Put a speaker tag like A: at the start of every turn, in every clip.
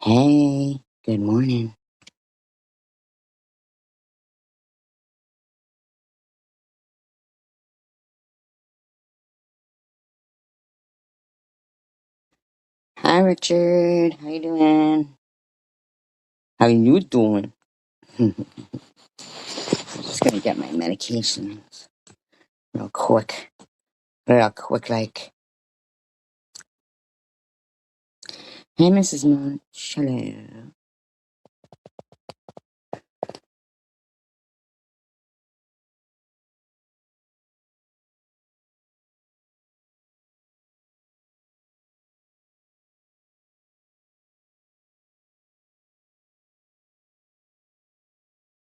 A: Hey, good morning. Hi, Richard. How you doing? How you doing? Just gonna get my medications real quick. Real quick, like. Hey, Mrs. Munch. Hello.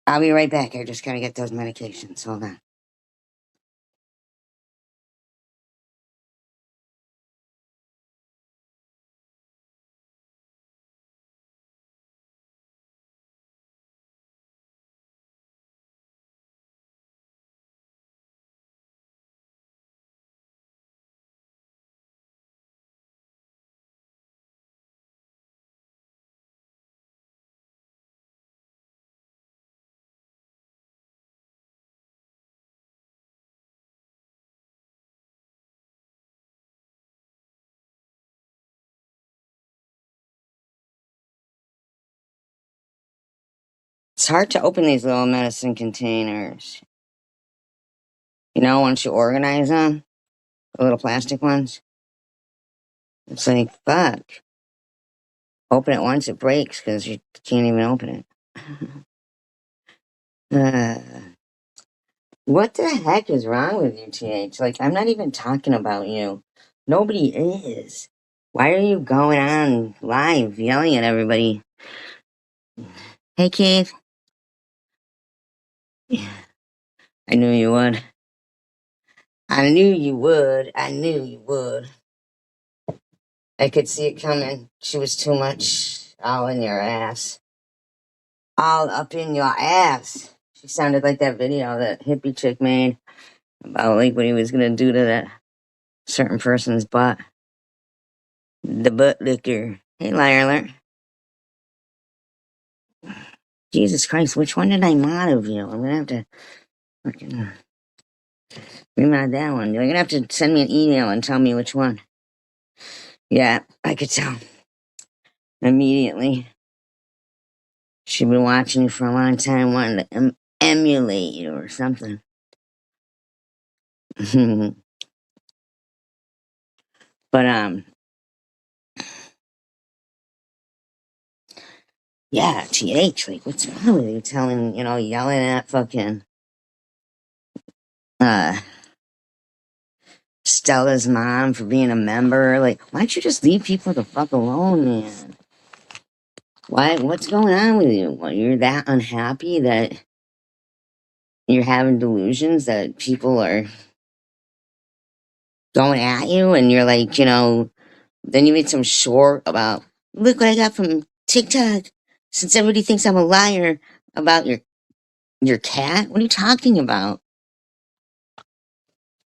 A: I'll be right back. I just gotta get those medications. Hold on. It's hard to open these little medicine containers. Once you organize them, the little plastic ones, it's like, fuck. Open it once, it breaks because you can't even open it. uh, What the heck is wrong with you, TH? Like, I'm not even talking about you. Nobody is. Why are you going on live yelling at everybody? Hey, Keith. I knew you would. I knew you would. I knew you would. I could see it coming. She was too much all in your ass. All up in your ass. She sounded like that video that hippie chick made about like what he was gonna do to that certain person's butt. The butt licker. Hey, liar alert. Jesus Christ, which one did I mod of you? I'm gonna have to fucking remod that one. You're gonna have to send me an email and tell me which one. Yeah, I could tell immediately. She'd been watching you for a long time, wanting to emulate you or something. But yeah, TH, like, what's wrong with you? Yelling at fucking uh Stella's mom for being a member. Like, why don't you just leave people the fuck alone, man? Why? What's going on with you? What, you're that unhappy that you're having delusions that people are going at you, and you're like, then you made some short about, look what I got from TikTok. Since everybody thinks I'm a liar about your cat, what are you talking about?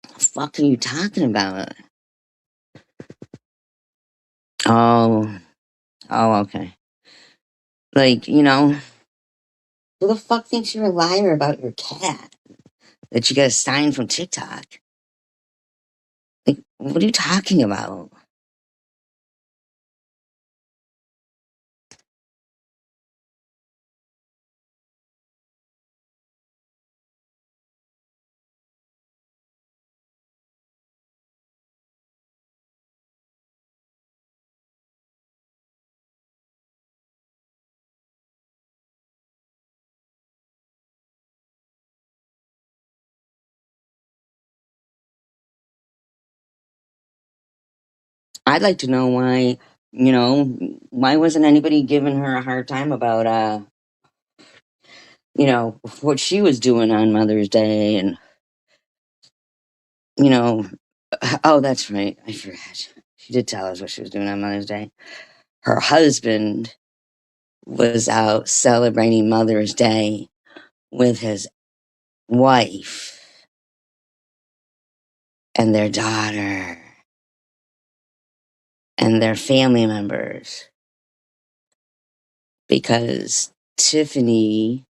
A: What the fuck are you talking about? Oh, oh, okay. Like, who the fuck thinks you're a liar about your cat that you got a sign from TikTok? Like, what are you talking about? I'd like to know why wasn't anybody giving her a hard time about, what she was doing on Mother's Day and, you know, oh, that's right. I forgot. She did tell us what she was doing on Mother's Day. Her husband was out celebrating Mother's Day with his wife and their daughter and their family members. because Tiffany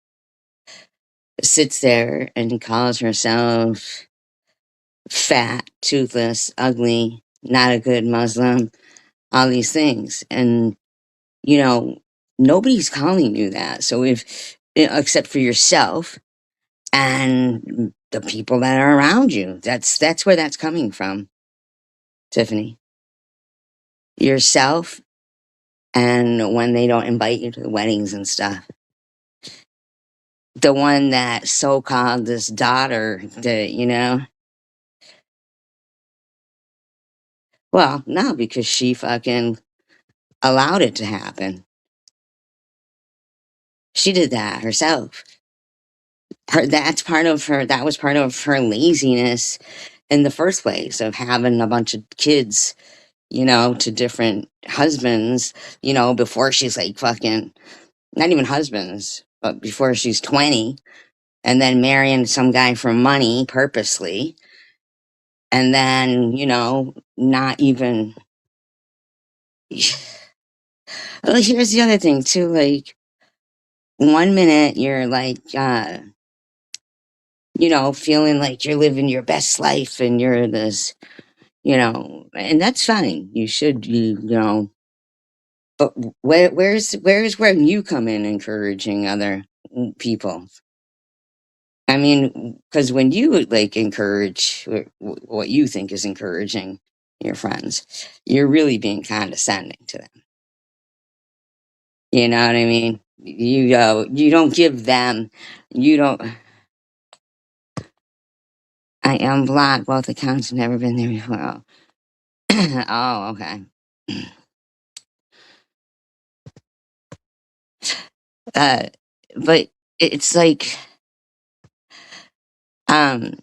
A: sits there and calls herself fat, toothless, ugly, not a good Muslim, all these things. And, you know, nobody's calling you that. So if, except for yourself and the people that are around you, that's where that's coming from, Tiffany. Yourself, and when they don't invite you to the weddings and stuff. The one that so called this daughter, well, no, because she fucking allowed it to happen. She did that herself. That was part of her laziness in the first place of having a bunch of kids, to different husbands, before she's like fucking, not even husbands, but before she's 20, and then marrying some guy for money purposely, and then, not even. Well, here's the other thing too, like, one minute you're like, feeling like you're living your best life and you're this, and that's fine. You should be, but where's where you come in encouraging other people? I mean, because when you like encourage what you think is encouraging your friends, you're really being condescending to them. You know what I mean? You don't give them, you don't. I am blocked. Both accounts have never been there before. Oh, oh, okay. Uh, but it's like, um,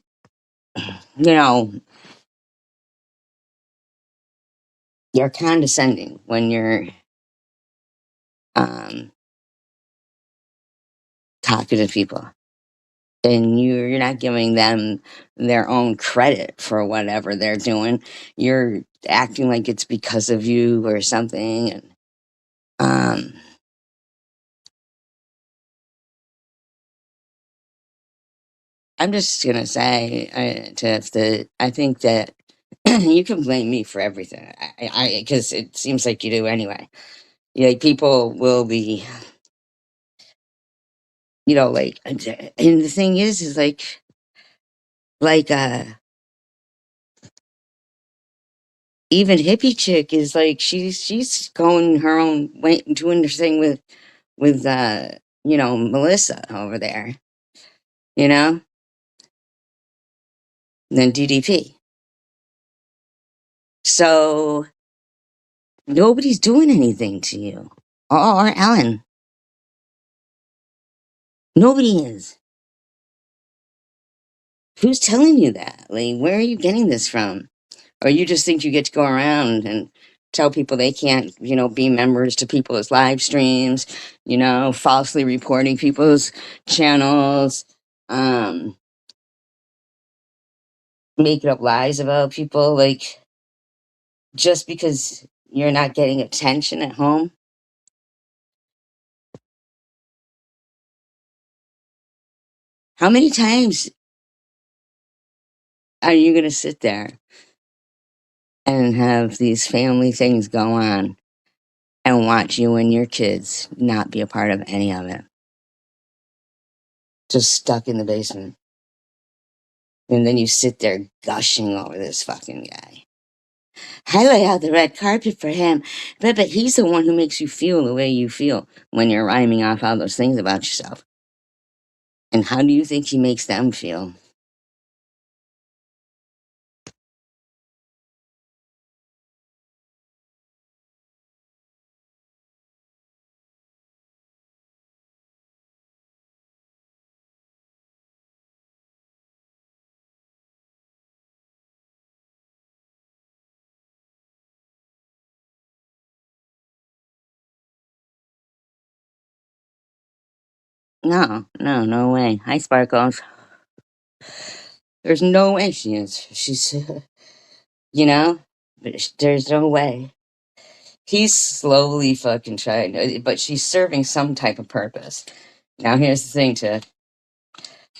A: you know, you're condescending when you're um talking to people, and you're not giving them their own credit for whatever they're doing. You're acting like it's because of you or something, and um, I'm just gonna say, Tiff, that I think that you can blame me for everything. Because it seems like you do anyway. Like, people will be, like, and the thing is like, even hippie chick is like, she's going her own way, doing her thing with Melissa over there, you know, then DDP. So nobody's doing anything to you, or Ellen. Nobody is. Who's telling you that? Like, where are you getting this from? Or you just think you get to go around and tell people they can't, be members to people's live streams, falsely reporting people's channels, um, making up lies about people, like, just because you're not getting attention at home. How many times are you going to sit there and have these family things go on and watch you and your kids not be a part of any of it? Just stuck in the basement. And then you sit there gushing over this fucking guy. I lay out the red carpet for him, but he's the one who makes you feel the way you feel when you're rhyming off all those things about yourself. And how do you think he makes them feel? No, no, no way. Hi, Sparkles. There's no way she's, you know, there's no way. He's slowly fucking trying, but she's serving some type of purpose. Now, here's the thing, Tiff.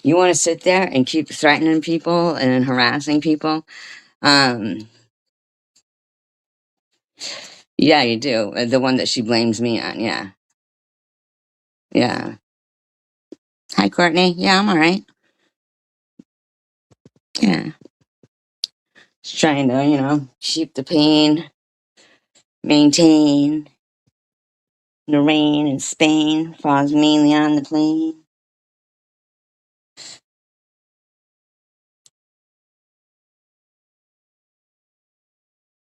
A: You want to sit there and keep threatening people and harassing people? Um, yeah, you do. The one that she blames me on. Yeah. Yeah. Hi, Courtney. Yeah, I'm all right. Yeah. Just trying to, keep the pain, maintain. The rain in Spain falls mainly on the plain.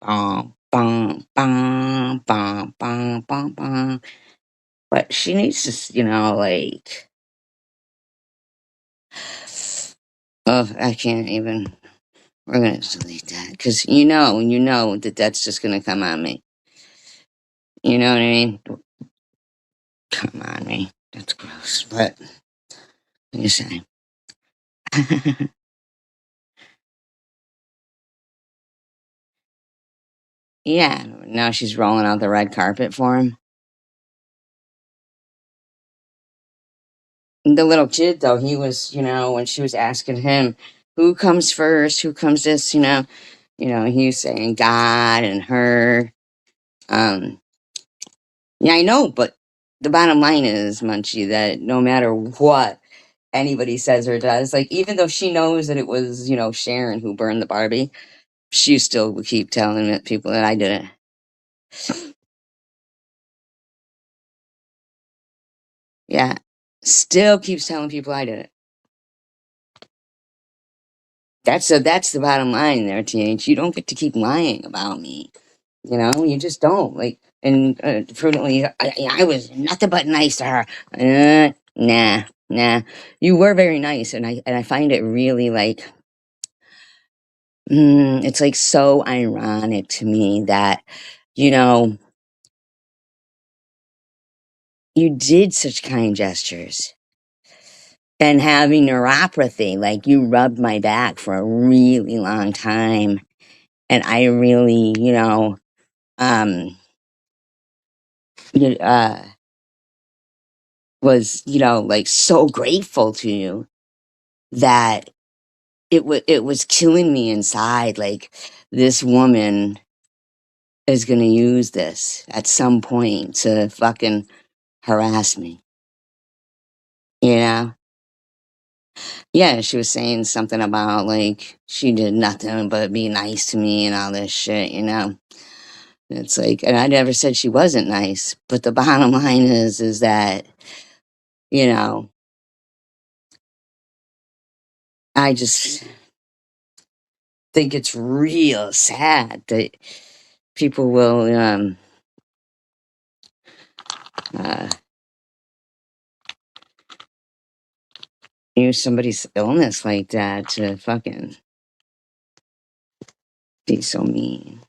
A: Bum, bum, bum, bum, bum, bum, bum. But she needs to, oh, I can't even. We're gonna delete that because you know that that's just gonna come on me. You know what I mean? Come on me. That's gross. But what do you say? Yeah. Now she's rolling out the red carpet for him. The little kid, though, he was, when she was asking him, who comes first, who comes this, he was saying God and her. Um, yeah, I know, but the bottom line is, Munchie, that no matter what anybody says or does, like, even though she knows that it was, Sharon who burned the Barbie, she still would keep telling people that I did it. Yeah. Still keeps telling people I did it. That's the bottom line there, TH. You don't get to keep lying about me. You just don't. Like, and prudently, I was nothing but nice to her. Nah, nah. You were very nice, and I find it really like, it's like so ironic to me that, you know, you did such kind gestures. And having neuropathy, like you rubbed my back for a really long time, and I really, um, you, was, like so grateful to you that it was killing me inside. Like this woman is gonna use this at some point to fucking harass me. You know? Yeah, she was saying something about like she did nothing but be nice to me and all this shit. It's like, and I never said she wasn't nice, but the bottom line is that, you know, I just think it's real sad that people will uh, use somebody's illness like that to fucking be so mean.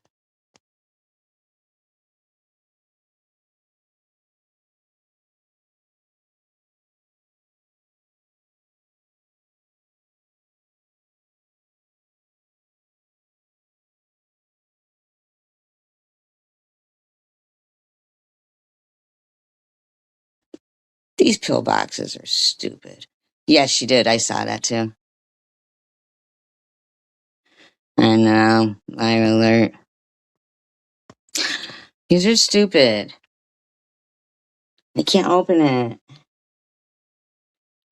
A: These pill boxes are stupid. Yes, she did. I saw that too. I know. Liar alert. These are stupid. I can't open it.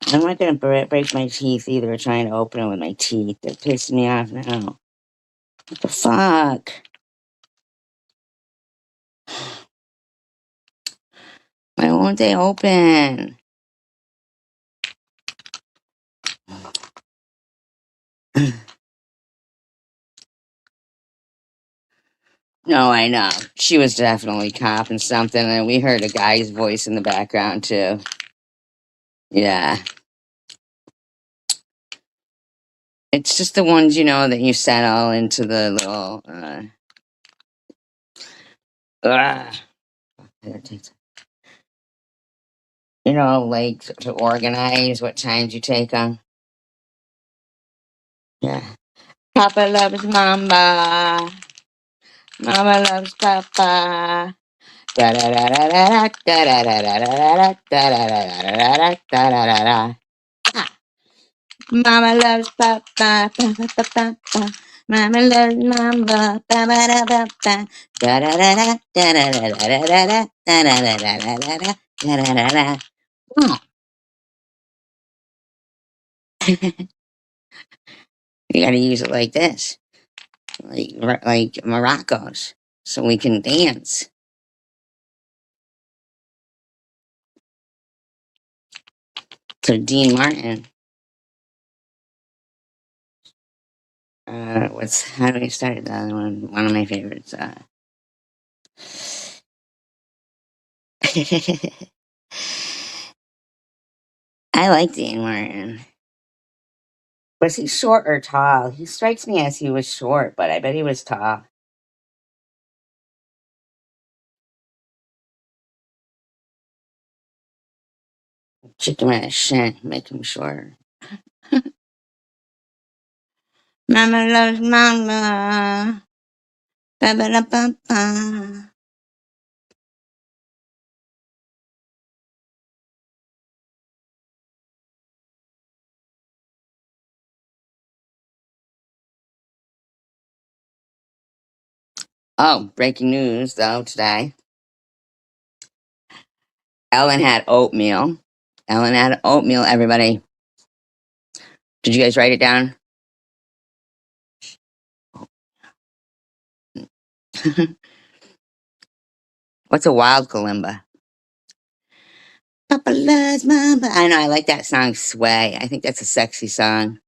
A: I'm not gonna break my teeth either trying to open it with my teeth. They're pissing me off now. What the fuck? Why won't they open? No, I know. She was definitely copping something, and we heard a guy's voice in the background too. Yeah. It's just the ones, that you settle into the little uh like to organize what times you take them. Yeah. Papa loves Mama. Mama loves Papa. Da-da-da-da-da-da, da-da-da-da-da-da, da-da-da-da-da-da, da-da-da-da. Ah, Mama loves papa, pa pa pa pa pa. Mama loves mama, ba ba da ba ba. Da da da da da da da da da da da da da da da da da da da da. Oh, you gotta use it like this, like maracas, so we can dance. So Dean Martin, what's how do we start the other one? One of my favorites. I like Dean Martin. Was he short or tall? He strikes me as he was short, but I bet he was tall. Kick him in the shin, make him shorter. Mama loves mama. Ba ba da ba ba. Oh, breaking news though today. Ellen had oatmeal. Ellen had oatmeal, everybody. Did you guys write it down? What's a wild kalimba? Papa loves mama. I know, I like that song, Sway. I think that's a sexy song.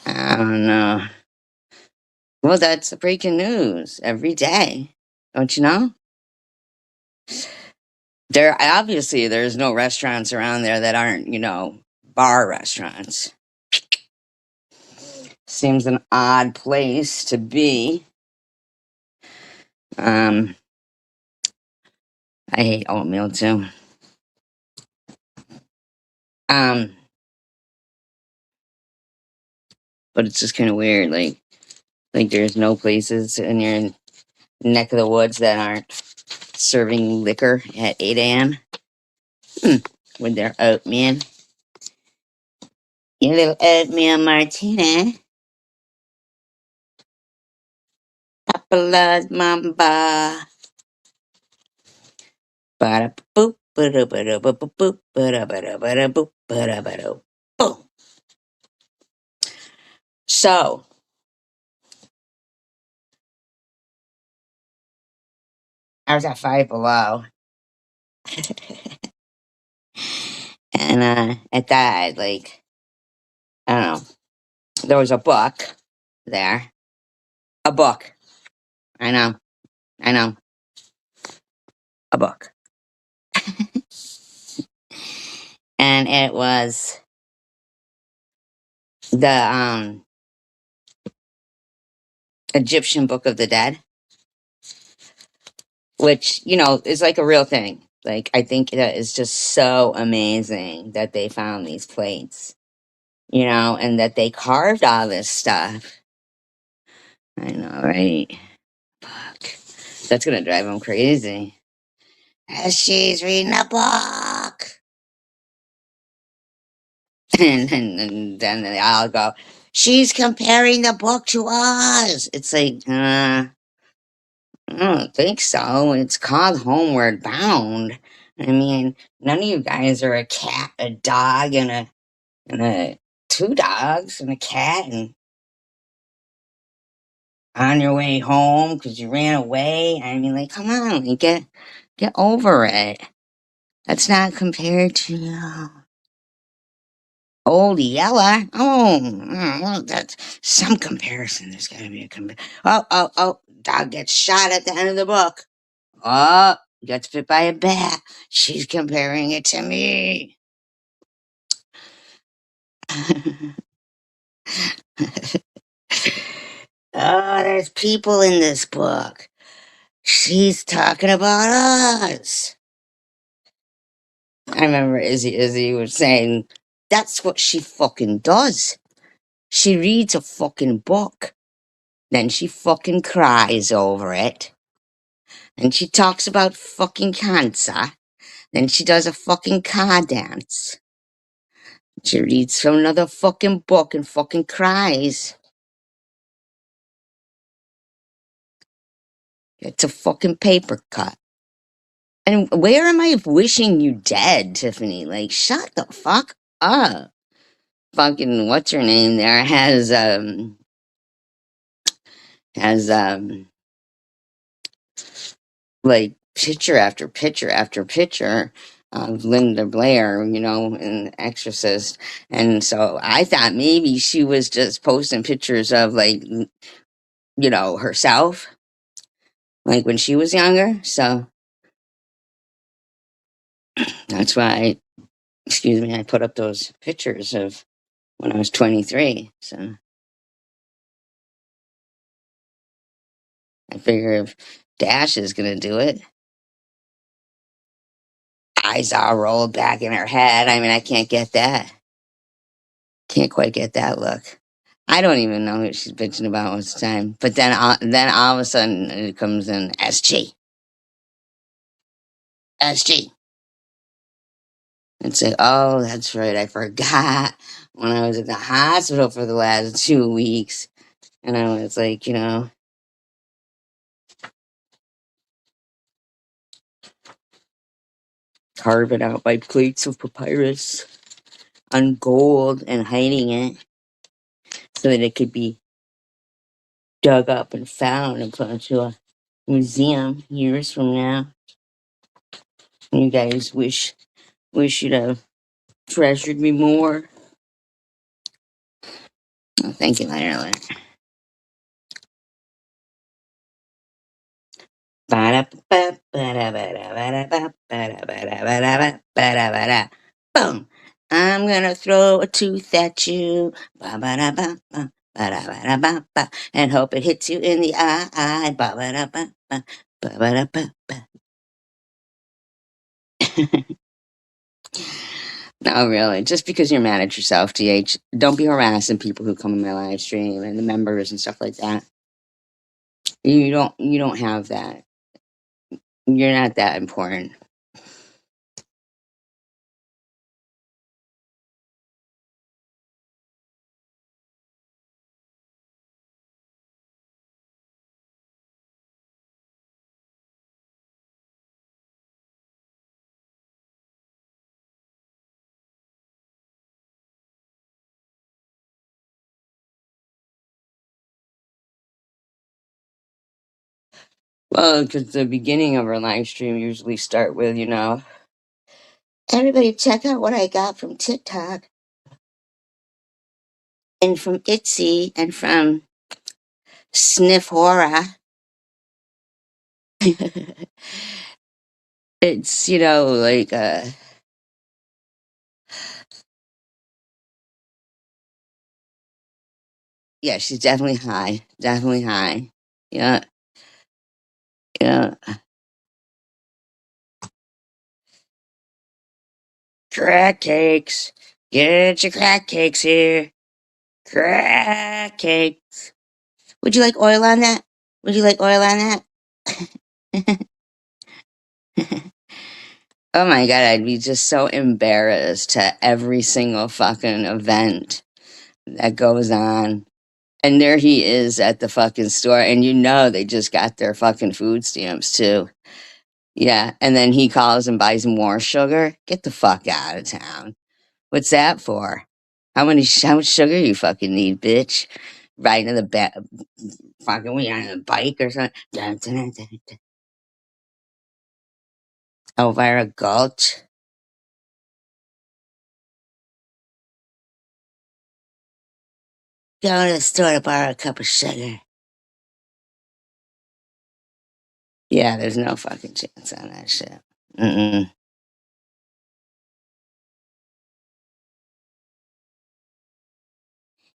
A: I don't know. Well, that's the breaking news every day. Don't you know? There obviously there's no restaurants around there that aren't, bar restaurants. Seems an odd place to be. Um, I hate oatmeal too. Um, but it's just kind of weird. Like there's no places in your neck of the woods that aren't serving liquor at 8 a.m. Hmm. With their oatmeal. Your little oatmeal martini. Papa loves mamba. Ba-da-boop, ba-da-ba-da-ba-ba-boop, ba-da-ba-da-ba-da-boop, ba-da-ba-da. Boom. So, I was at Five Below, and at that, like, I don't know, there was a book there. A book. I know, I know, a book. And it was the Egyptian Book of the Dead, which, is like a real thing. Like, I think that is just so amazing that they found these plates, and that they carved all this stuff. I know, right? Fuck. That's gonna drive him crazy. As she's reading a book. And then they all go, she's comparing the book to us. It's like, I don't think so. It's called Homeward Bound. I mean, none of you guys are a cat, a dog, and two dogs and a cat, and on your way home because you ran away. I mean, like, come on, like, get over it. That's not compared to Old Yeller. Oh, well, that's some comparison. There's got to be a comparison. Oh, oh, oh! Dog gets shot at the end of the book. Oh, gets bit by a bat. She's comparing it to me. Oh, there's people in this book. She's talking about us. I remember Izzy was saying that's what she fucking does. She reads a fucking book, then she fucking cries over it, and she talks about fucking cancer, then she does a fucking car dance. She reads from another fucking book and fucking cries. It's a fucking paper cut. And where am I wishing you dead, Tiffany? Like, shut the fuck up. Fucking what's her name there has like picture after picture after picture of Linda Blair, in Exorcist. And so I thought maybe she was just posting pictures of like, herself, like when she was younger. So that's why, excuse me, I put up those pictures of when I was 23. So I figure if Dash is gonna do it, eyes all rolled back in her head. I mean, I can't get that. Can't quite get that look. I don't even know who she's bitching about most of the time. But then all of a sudden it comes in SG, SG. It's like, oh, that's right. I forgot when I was at the hospital for the last 2 weeks, and I was like, carving out my plates of papyrus on gold and hiding it so that it could be dug up and found and put into a museum years from now. You guys wish you'd have treasured me more. Oh, thank you, Leonard. Boom. I'm gonna throw a tooth at you. Ba-ba-da-ba-ba, ba-da-ba-da-ba-ba, and hope it hits you in the eye. Ba-ba-da-ba-ba, ba-ba-da-ba-ba. No, really. Just because you're mad at yourself, TH, don't be harassing people who come in my live stream and the members and stuff like that. You don't have that. You're not that important. Well, because the beginning of our live stream usually start with, everybody check out what I got from TikTok and from Etsy and from Sniff Horror. It's, like, yeah, she's definitely high. Definitely high. Yeah, yeah. Crack cakes. Get your crack cakes here. Crack cakes. Would you like oil on that? Would you like oil on that? Oh my god, I'd be just so embarrassed to every single fucking event that goes on. And there he is at the fucking store, and they just got their fucking food stamps too. Yeah, and then he calls and buys more sugar. Get the fuck out of town. What's that for? How much sugar you fucking need, bitch? Riding the fucking we on a bike or something. Dun, dun, dun, dun, dun. Elvira Gulch. Go to the store to borrow a cup of sugar. Yeah, there's no fucking chance on that shit. Mm-mm.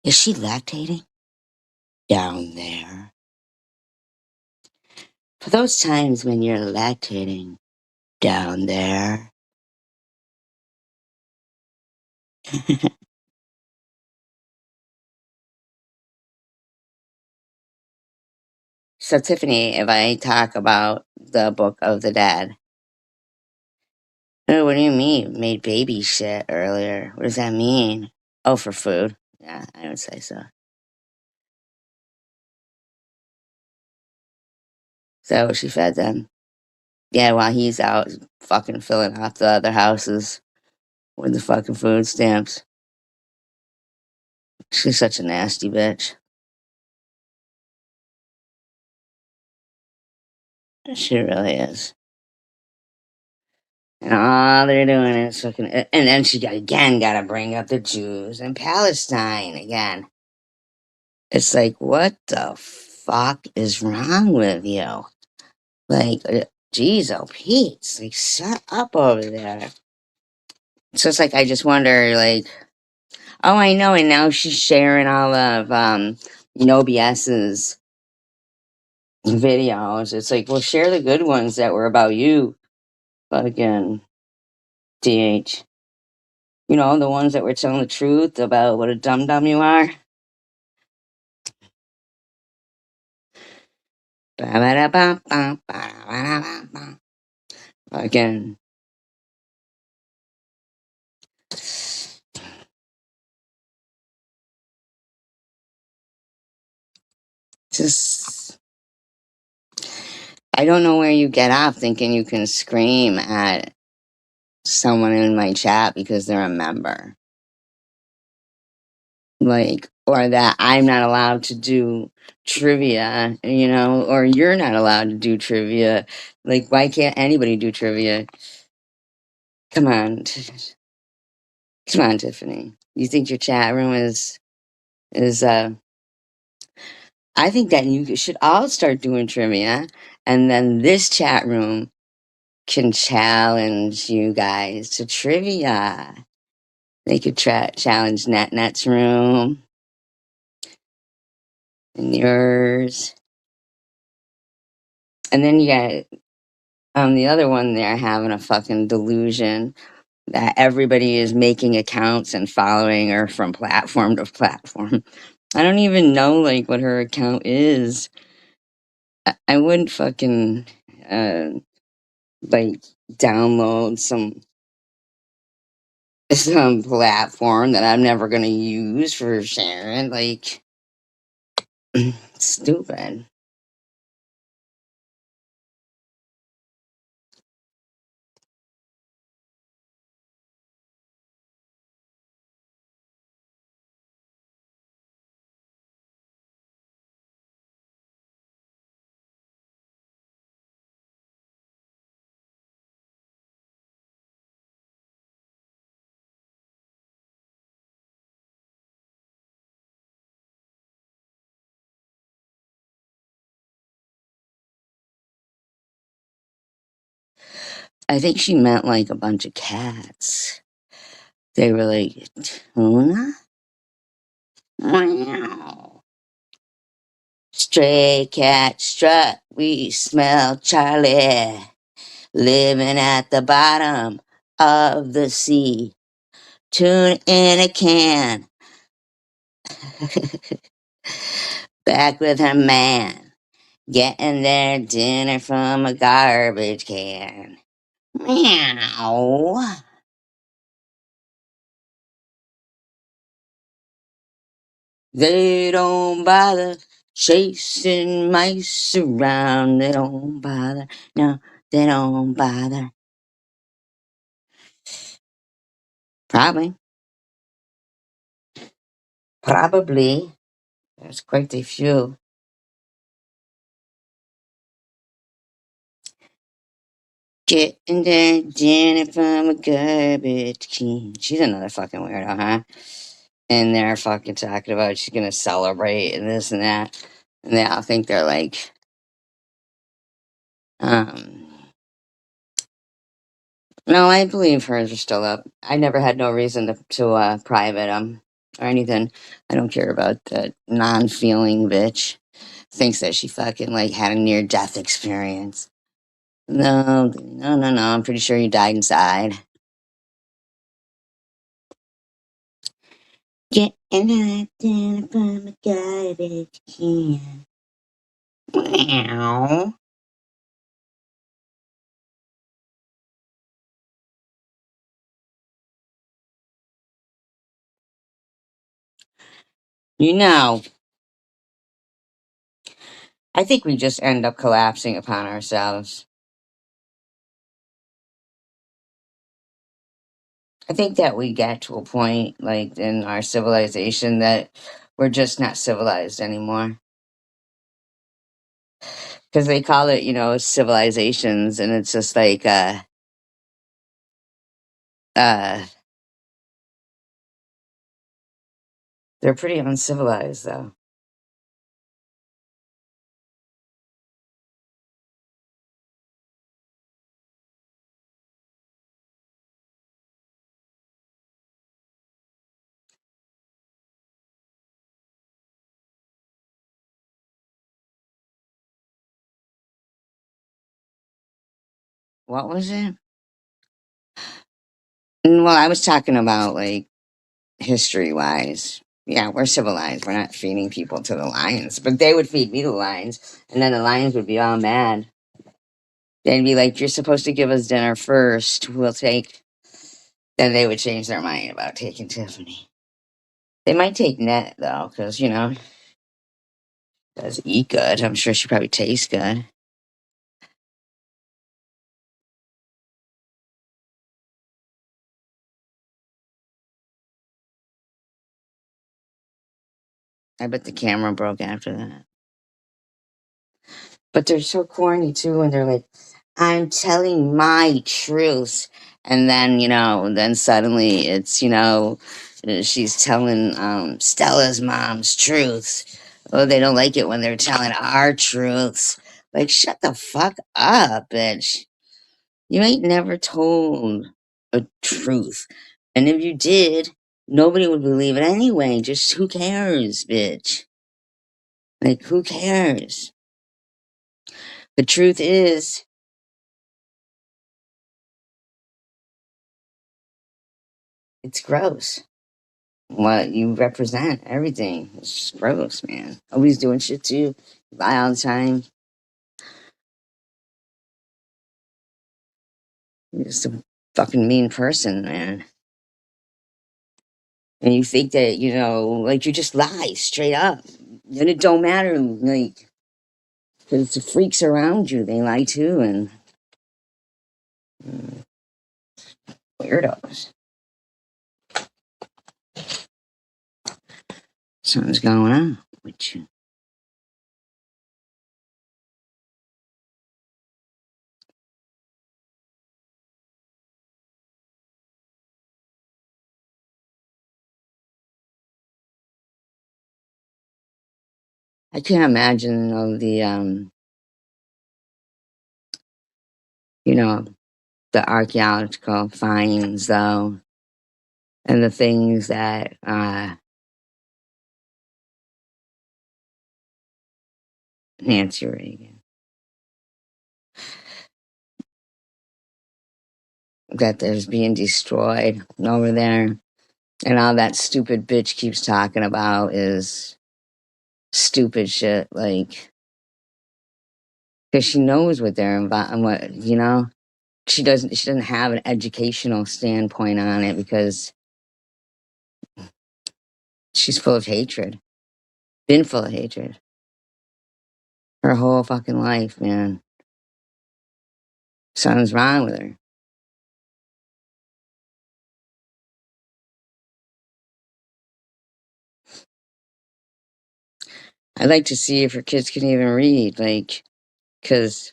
A: Is she lactating down there? For those times when you're lactating down there. So, Tiffany, if I talk about the Book of the Dead, oh, what do you mean? Made baby shit earlier. What does that mean? Oh, for food. Yeah, I would say so. So she fed them. Yeah, while he's out fucking filling out the other houses with the fucking food stamps. She's such a nasty bitch. She really is. And all they're doing is fucking. And then she again got to bring up the Jews and Palestine again. It's like, what the fuck is wrong with you? Like, geez, oh, Pete, like, shut up over there. So it's like, I just wonder, like, oh, I know, and now she's sharing all of No BS's videos. It's like, well, share the good ones that were about you, fucking DH. You know, the ones that were telling the truth about what a dum dum you are. Again, just I don't know where you get off thinking you can scream at someone in my chat because they're a member. Like, or that I'm not allowed to do trivia, or you're not allowed to do trivia. Like, why can't anybody do trivia? Come on. Come on, Tiffany. You think your chat room is I think that you should all start doing trivia, and then this chat room can challenge you guys to trivia. They could challenge Net's room and yours. And then you got the other one there having a fucking delusion that everybody is making accounts and following her from platform to platform. I don't even know like what her account is. I wouldn't fucking uh, like download some platform that I'm never gonna use for sharing. Like stupid. I think she meant like a bunch of cats. They were like tuna. Meow. Stray cat strut. We smell Charlie living at the bottom of the sea. Tuna in a can. Back with her man. Getting their dinner from a garbage can. Meow. They don't bother chasing mice around. They don't bother. No, they don't bother. Probably. Probably. There's quite a few. Getting their dinner from a garbage can. She's another fucking weirdo, huh? And they're fucking talking about she's gonna celebrate and this and that. And they all think they're like Um, no, I believe hers are still up. I never had no reason to private them or anything. I don't care about that non-feeling bitch. Thinks that she fucking like had a near-death experience. No, no, no, no. I'm pretty sure you died inside. Get into that dinner from a garbage can. Meow. You know, I think we just end up collapsing upon ourselves. I think that we get to a point, like in our civilization, that we're just not civilized anymore. Because they call it, civilizations, and it's just like, uh, they're pretty uncivilized, though. What was it? Well, I was talking about, like, history wise. Yeah, we're civilized. We're not feeding people to the lions, but they would feed me to the lions, and then the lions would be all mad. They'd be like, "You're supposed to give us dinner first. We'll take." Then they would change their mind about taking Tiffany. They might take Net though, because does eat good. I'm sure she probably tastes good. I bet the camera broke after that. But they're so corny too, and they're like, "I'm telling my truth," and then then suddenly it's she's telling Stella's mom's truth. Oh, they don't like it when they're telling our truths. Like, shut the fuck up, bitch. You ain't never told a truth. And if you did, nobody would believe it anyway. Just who cares, bitch? Like, who cares? The truth is, it's gross. What you represent, everything. It's just gross, man. Always doing shit too. You lie all the time. You're just a fucking mean person, man. And you think that, like you just lie straight up. And it don't matter, like, because the freaks around you, they lie too, and weirdos. Something's going on with you. I can't imagine all you know, the archaeological finds though, and the things that Nancy Reagan, that there's being destroyed over there, and all that stupid bitch keeps talking about is stupid shit, like, because she knows what they're and what she doesn't have an educational standpoint on it because she's full of hatred, been full of hatred her whole fucking life, man. Something's wrong with her. I'd like to see if her kids can even read, like, because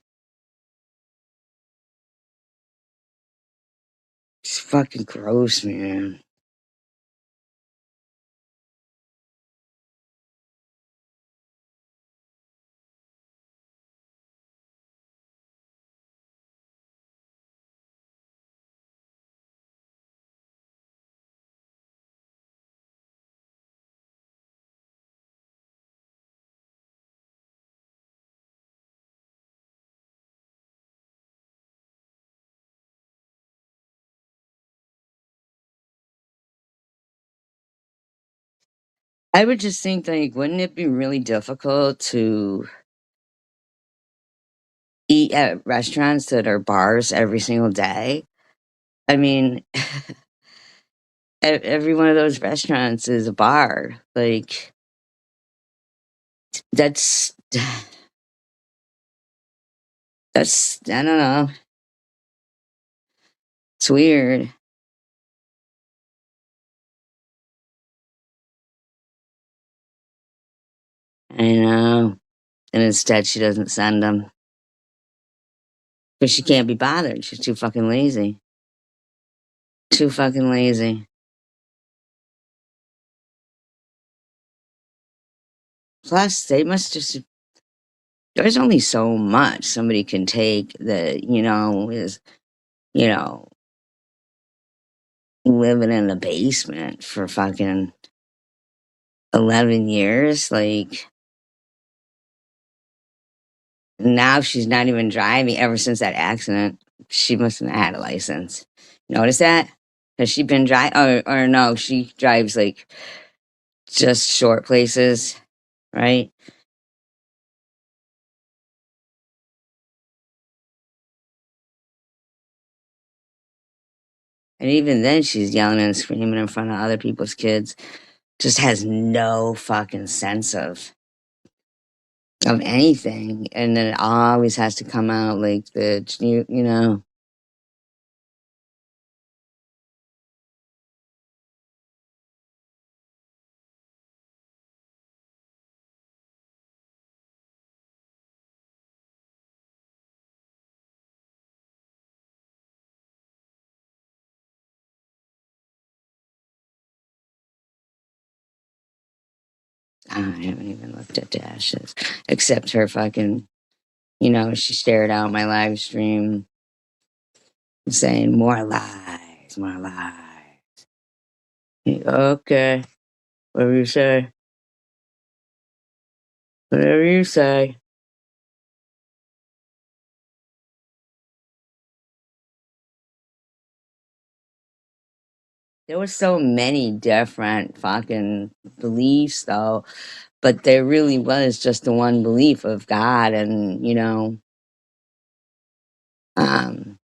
A: it's fucking gross, man. I would just think, like, wouldn't it be really difficult to eat at restaurants that are bars every single day? I mean, every one of those restaurants is a bar. Like, that's I don't know. It's weird. I know. And instead, she doesn't send them because she can't be bothered. She's too fucking lazy. Too fucking lazy. Plus, they must just. There's only so much somebody can take that, is, you know, living in the basement for fucking 11 years. Like, now she's not even driving ever since that accident. She must have had a license. Notice that? Has she been driving? Or no, she drives like just short places, right? And even then, she's yelling and screaming in front of other people's kids. Just has no fucking sense of anything, and then it always has to come out like the. I haven't even looked at the ashes, except her fucking. She stared out my live stream saying more lies, more lies. Okay, whatever you say, whatever you say. There were so many different fucking beliefs, though, but there really was just the one belief of God, and um,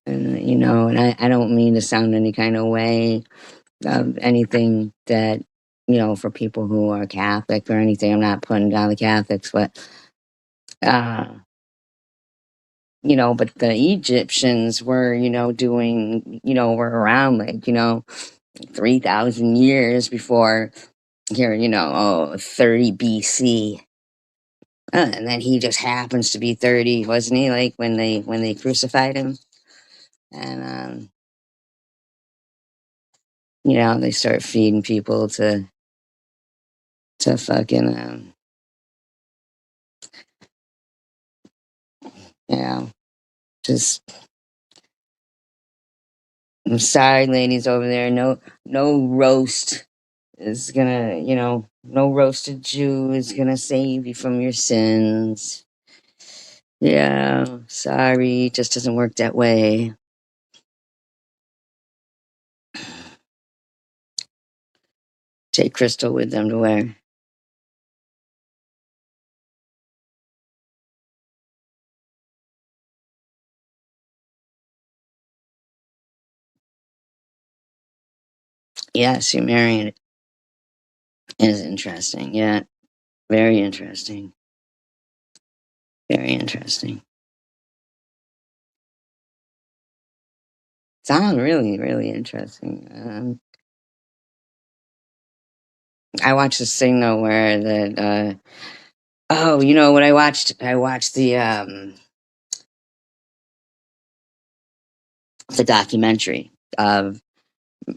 A: and I don't mean to sound any kind of way of anything that for people who are Catholic or anything. I'm not putting down the Catholics, but uh, but the Egyptians were doing were around like 3,000 years before here, 30 BC. And then he just happens to be 30, wasn't he? Like when they crucified him, and they start feeding people to fucking you know just. I'm sorry, ladies over there. No roast is gonna, no roasted Jew is gonna save you from your sins. Yeah, sorry, it just doesn't work that way. Take Crystal with them to where? Yes, you're marrying is interesting. Yeah, very interesting. Very interesting. Sounds really, really interesting. I watched this thing though where that. Oh, you know what I watched? I watched the documentary of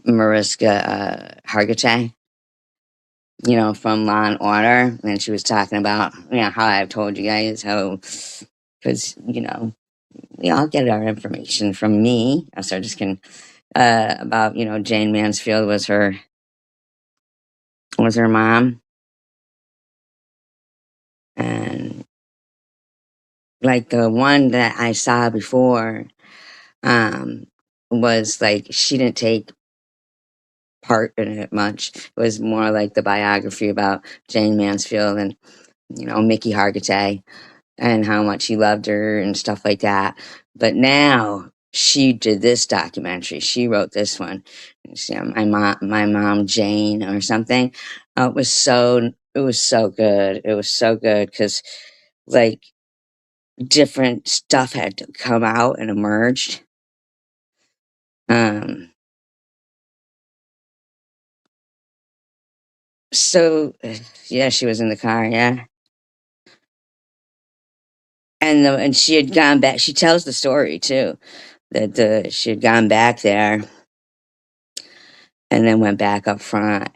A: Mariska Hargitay, from Law and Order, and she was talking about, how I've told you guys how, because, we all get our information from me. I'm sorry, just kidding. About, Jane Mansfield was her mom, and like the one that I saw before, um, was like she didn't take part in it much. It was more like the biography about Jane Mansfield and, Mickey Hargitay and how much he loved her and stuff like that. But now she did this documentary. She wrote this one. My mom Jane or something. It was so good. It was so good because like different stuff had to come out and emerged. Um, so yeah, she was in the car, yeah. And she had gone back. She tells the story too that she had gone back there and then went back up front.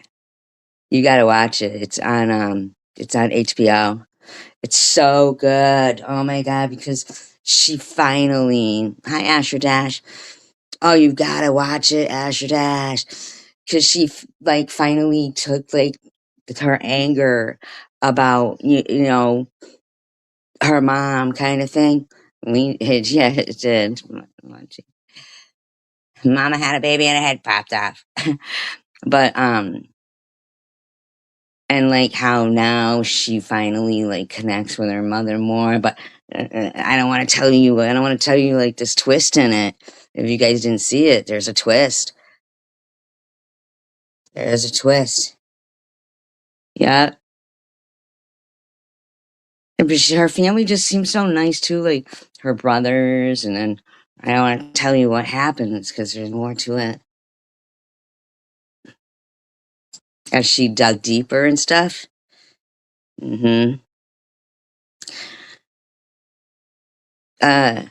A: You got to watch it. It's on HBO. It's so good. Oh my god, because she finally, hi Asher Dash. Oh, you got to watch it, Asher Dash, because like finally took like her anger about her mom kind of thing. Yeah, it did. Mama had a baby and her head popped off. But and like how now she finally like connects with her mother more. But I don't want to tell you. I don't want to tell you like this twist in it. If you guys didn't see it, there's a twist. There's a twist. Yeah. But her family just seems so nice too. Like her brothers, and then I don't want to tell you what happens because there's more to it. As she dug deeper and stuff. Mm-hmm. Uh,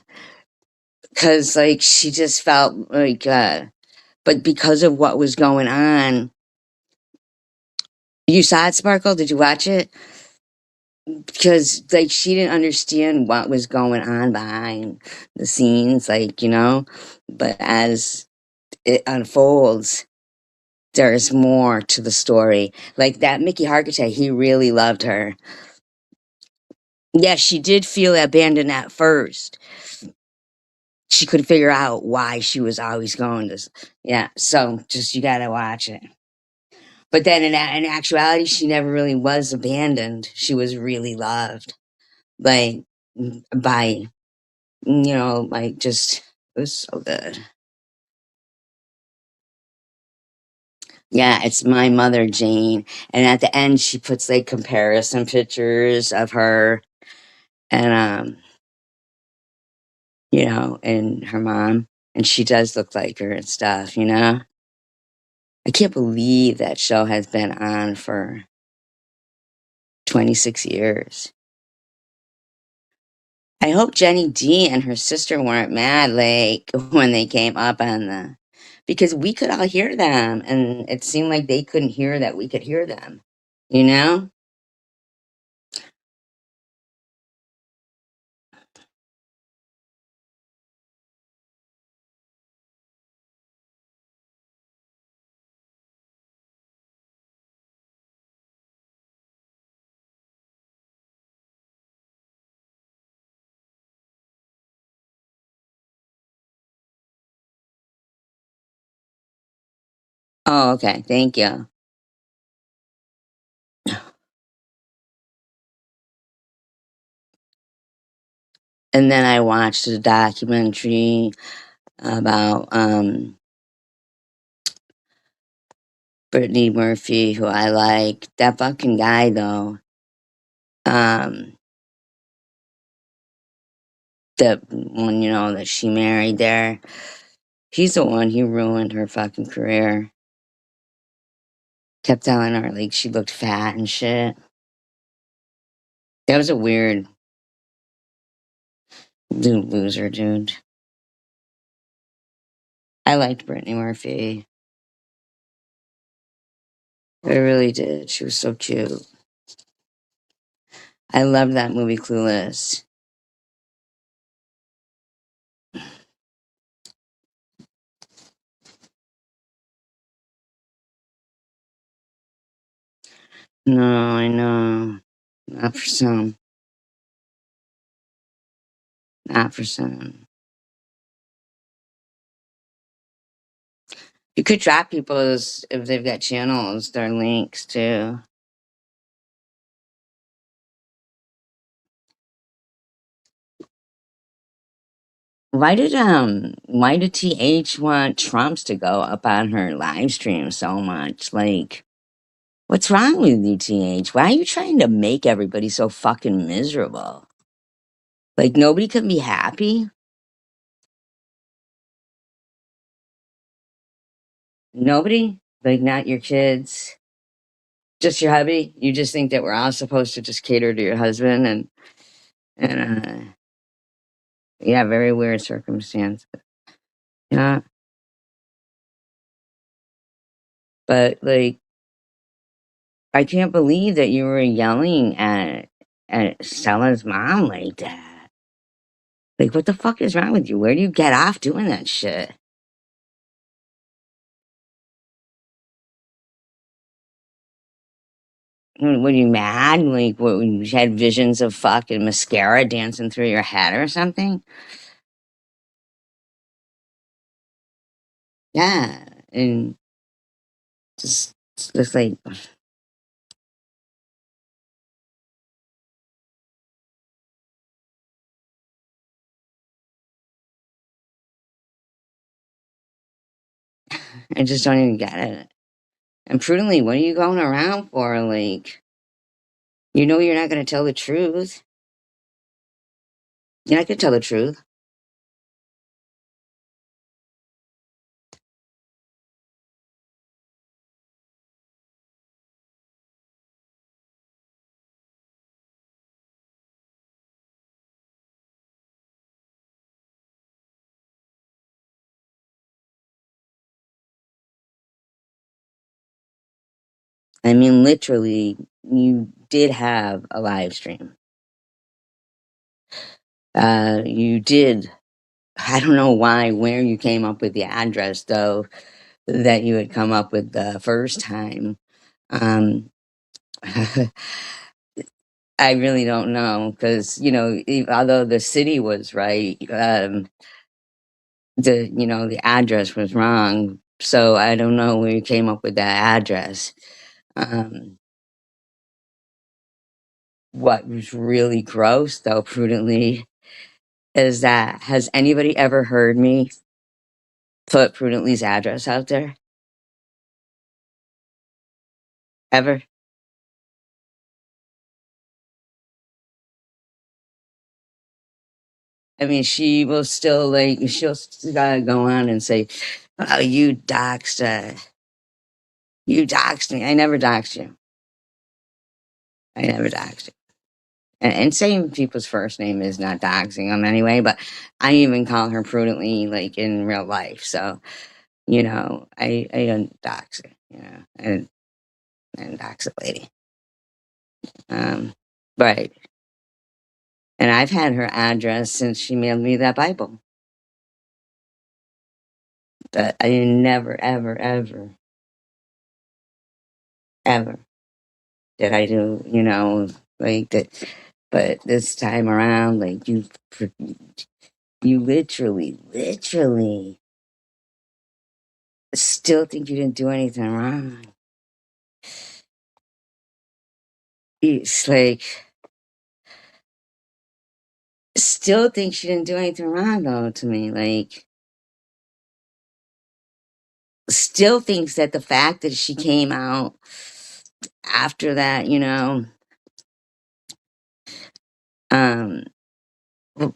A: cause like she just felt like but because of what was going on, you saw it, Sparkle? Did you watch it? Because like she didn't understand what was going on behind the scenes, like, but as it unfolds, there's more to the story. Like that Mickey Hargitay, he really loved her. Yeah, she did feel abandoned at first. She couldn't figure out why she was always going to. Yeah, so just you gotta watch it. But then in actuality, she never really was abandoned. She was really loved, like by like just it was so good. Yeah, it's my mother Jane, and at the end she puts like comparison pictures of her and and her mom, and she does look like her and stuff. I can't believe that show has been on for 26 years. I hope Jenny D and her sister weren't mad, like, when they came up on because we could all hear them, and it seemed like they couldn't hear that we could hear them, you know? Oh, okay. Thank you. And then I watched a documentary about Brittany Murphy, who I like. That fucking guy, though. Um, the one, that she married there. He's the one who ruined her fucking career. Kept telling her like she looked fat and shit. That was a weird loser, dude. I liked Brittany Murphy. I really did. She was so cute. I loved that movie, Clueless. No, I know. Not for some. Not for some. You could drop people's, if they've got channels, their links too. Why did TH want Trumps to go up on her live stream so much? Like, what's wrong with you, TH? Why are you trying to make everybody so fucking miserable? Like, nobody can be happy? Nobody? Like, not your kids? Just your hubby? You just think that we're all supposed to just cater to your husband and yeah, very weird circumstance. Yeah. But like, I can't believe that you were yelling at Stella's mom like that. Like, what the fuck is wrong with you? Where do you get off doing that shit? Were you mad? Like, what, you had visions of fucking mascara dancing through your head or something? Yeah, and just like, I just don't even get it. And prudently, what are you going around for? Like, you know, you're not going to tell the truth. You're not going to tell the truth. I mean, literally, you did have a live stream. You did. I don't know why, where you came up with the address, though, that you had come up with the first time. Um, I really don't know because, you know, although the city was right, the address was wrong. So I don't know where you came up with that address. Um, what was really gross, though, prudently, is that has anybody ever heard me put Prudently's address out there? Ever? I mean, she will still like go on and say, "Oh, you doxed me." I never doxed you. I never doxed you. And saying people's first name is not doxing them anyway. But I even call her Prudently like in real life. So I don't dox her. I didn't dox a lady. Um, right. And I've had her address since she mailed me that Bible. But I never, ever, ever, ever did I do, like that. But this time around, like you literally still think you didn't do anything wrong. It's like, still think she didn't do anything wrong though to me. Like, still thinks that the fact that she came out after that, um, well,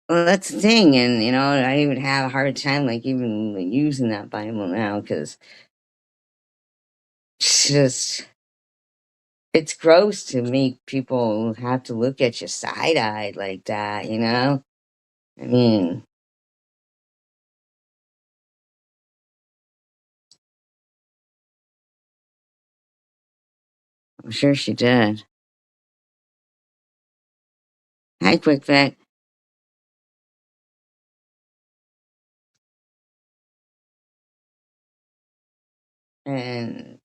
A: that's the thing, and I even have a hard time like even like, using that Bible now because it's just it's gross to make people have to look at you side eyed like that. I mean, I'm sure she did. Hi, Quick Vic. And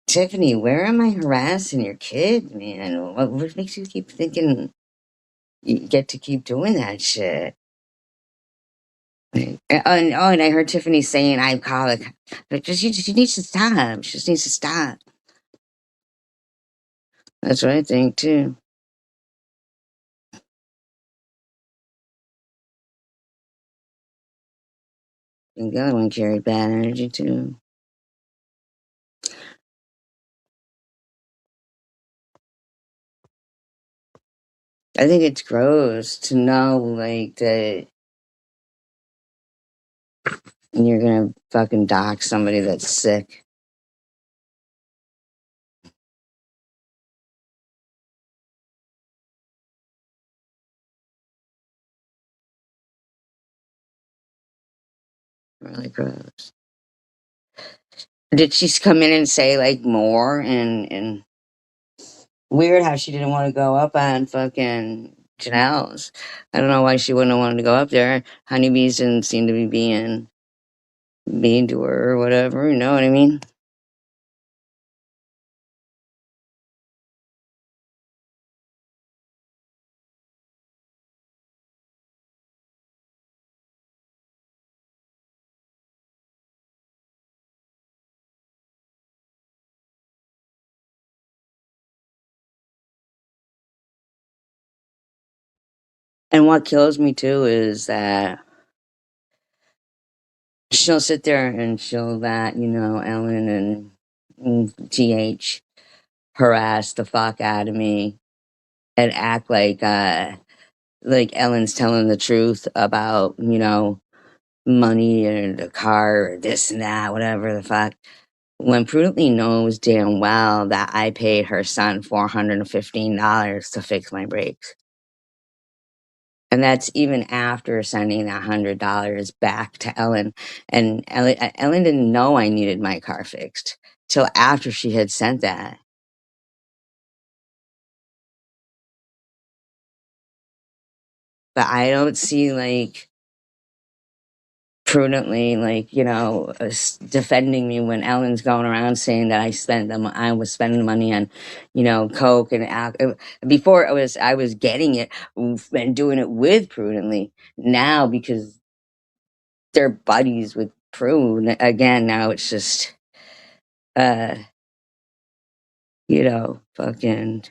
A: Tiffany, where am I harassing your kid, man? What makes you keep thinking you get to keep doing that shit? And I heard Tiffany saying I'm colic. But she needs to stop. She just needs to stop. That's what I think too. I think the other one carried bad energy too. I think it's gross to know like that you're gonna fucking dox somebody that's sick. Really gross. Did she come in and say like more and weird how she didn't want to go up on fucking Janelle's. I don't know why she wouldn't have wanted to go up there. Honeybees didn't seem to be being mean to her or whatever, you know what I mean? And what kills me too is that she'll sit there and she'll let, Ellen and TH harass the fuck out of me and act like Ellen's telling the truth about, money or the car or this and that, whatever the fuck. When Prudently knows damn well that I paid her son $415 to fix my brakes. And that's even after sending that $100 back to Ellen. And Ellen didn't know I needed my car fixed till after she had sent that. But I don't see like Prudently, like, defending me when Ellen's going around saying that I was spending money on, coke and before I was getting it and doing it with Prudently. Now because they're buddies with Prune again, now it's just uh fucking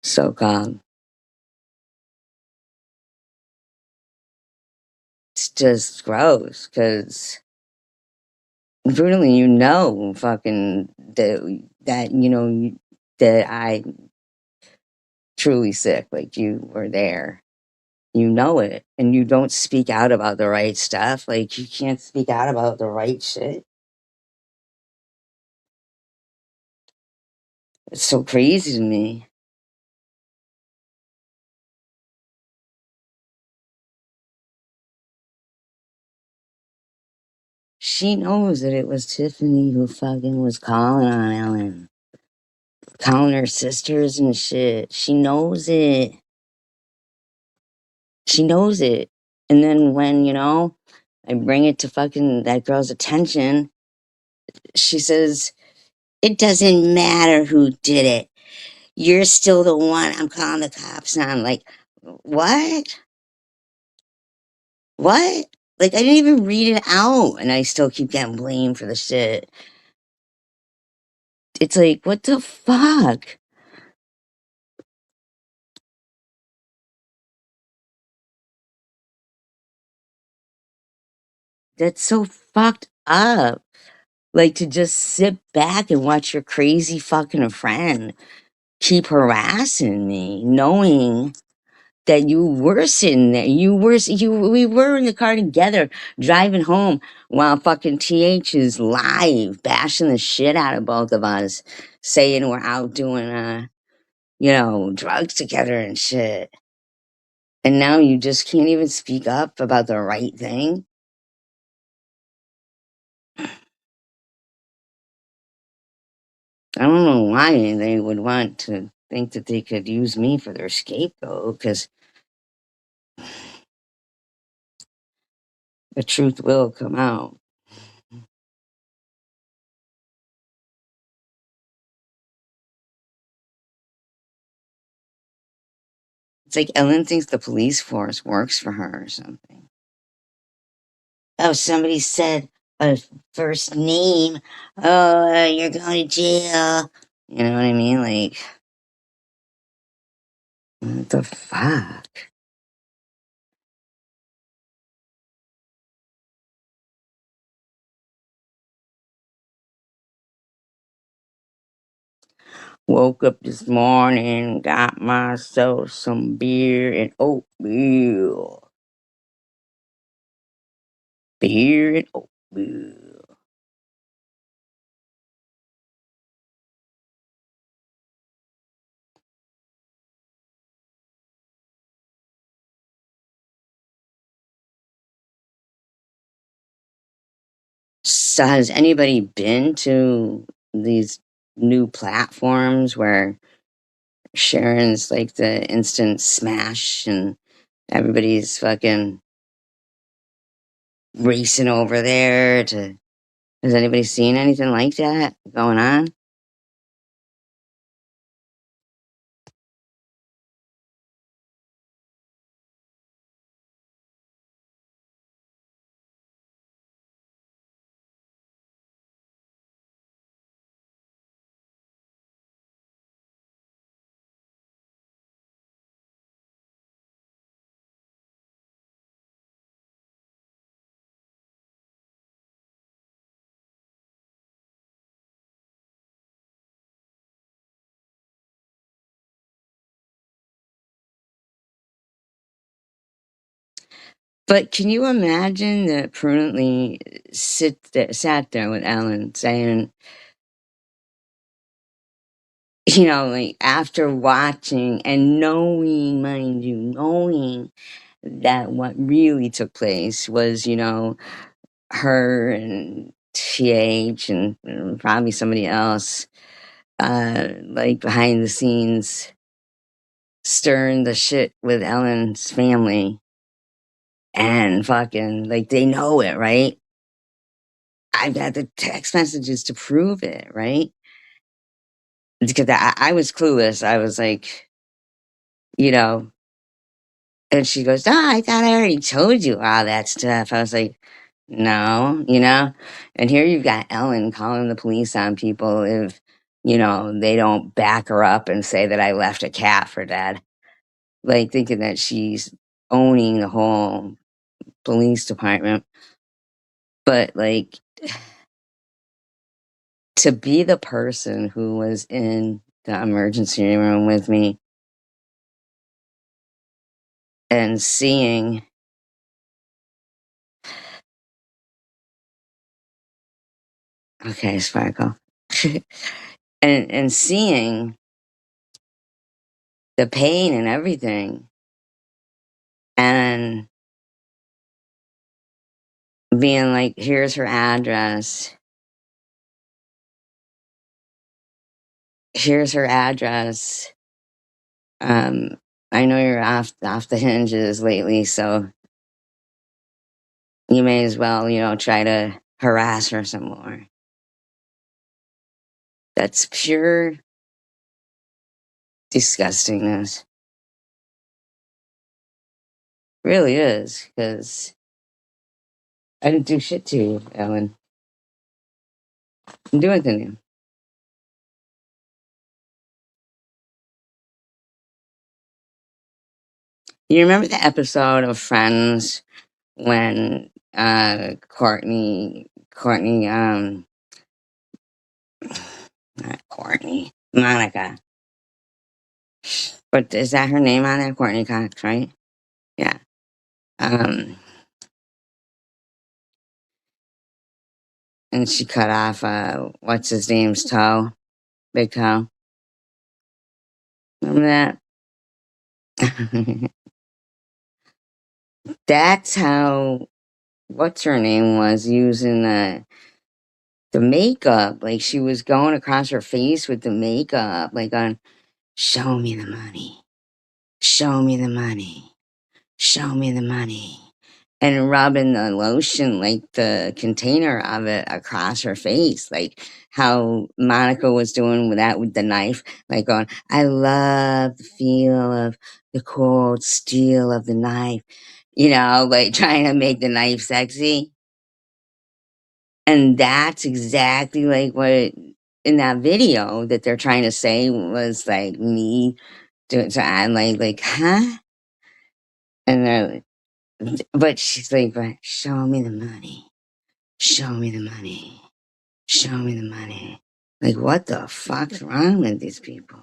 A: so called. It's just gross because Prudently, fucking that that I truly sick, like you were there. You know it, and you don't speak out about the right stuff. Like you can't speak out about the right shit. It's so crazy to me. She knows that it was Tiffany who fucking was calling on Ellen, calling her sisters and shit. She knows it. She knows it. And then when, I bring it to fucking that girl's attention, she says, it doesn't matter who did it. You're still the one I'm calling the cops on. Like, what? What? Like, I didn't even read it out, and I still keep getting blamed for the shit. It's like, what the fuck? That's so fucked up. Like, to just sit back and watch your crazy fucking friend keep harassing me, knowing that you were sitting there. We were in the car together driving home while fucking TH is live bashing the shit out of both of us, saying we're out doing, drugs together and shit. And now you just can't even speak up about the right thing. I don't know why they would want to think that they could use me for their scapegoat because the truth will come out. It's like Ellen thinks the police force works for her or something. Oh, somebody said a first name. Oh, you're going to jail. You know what I mean? Like, what the fuck? Woke up this morning, got myself some beer and oatmeal. Beer and oatmeal. So, has anybody been to these new platforms where Sharon's like the instant smash and everybody's fucking racing over there to. Has anybody seen anything like that going on? But can you imagine that prudently sat there with Ellen saying, like after watching and knowing, mind you, knowing that what really took place was, her and TH and probably somebody else, like behind the scenes, stirring the shit with Ellen's family and fucking, like, they know it, right? I've got the text messages to prove it, right? Because I was clueless. I was like, you know, and she goes, "Oh, I thought I already told you all that stuff." I was like, "No, And here you've got Ellen calling the police on people if, they don't back her up and say that I left a cat for dead. Like thinking that she's owning the whole police department. But like to be the person who was in the emergency room with me and seeing, okay, Sparkle, and seeing the pain and everything, and being like, here's her address. Here's her address. Um, I know you're off the hinges lately, so you may as well, try to harass her some more. That's pure disgustingness. Really is, because I didn't do shit to you, Ellen. I didn't do anything to you. You remember the episode of Friends when Courtney, not Courtney, Monica, but is that her name on it? Courtney Cox, right? Yeah. Um, and she cut off what's his name's toe, big toe. Remember that? That's how what's her name was using the makeup. Like she was going across her face with the makeup, like on show me the money. Show me the money. Show me the money. And rubbing the lotion, like the container of it across her face, like how Monica was doing with that with the knife, like going, I love the feel of the cold steel of the knife, like trying to make the knife sexy. And that's exactly like what in that video that they're trying to say was like me doing. So I'm like, huh? And they're, but she's like, but show me the money. Show me the money. Show me the money. Like, what the fuck's wrong with these people?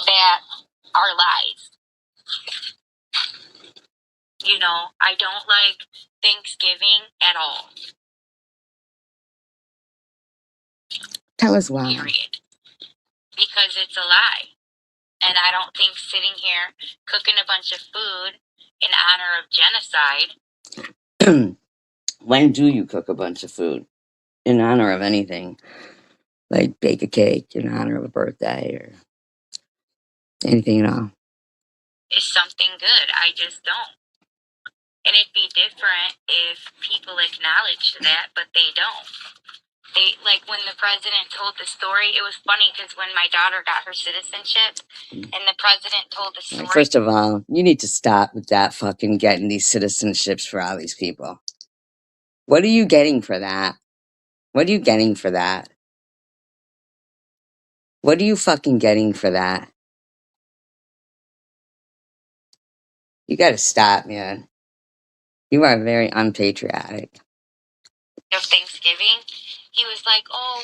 B: That are lies. You know, I don't like Thanksgiving at all.
A: Tell us why.
B: Period. Because it's a lie. And I don't think sitting here cooking a bunch of food in honor of genocide.
A: When do you cook a bunch of food in honor of anything? Like bake a cake in honor of a birthday or anything at all?
B: Is something good. I just don't. And it'd be different if people acknowledged that, but they don't. They, like when the president told the story, it was funny because when my daughter got her citizenship and the president told the story.
A: First of all, you need to stop with that fucking getting these citizenships for all these people. What are you getting for that? What are you getting for that? What are you fucking getting for that? You gotta stop, man. You are very unpatriotic.
B: Of Thanksgiving, he was like, "Oh,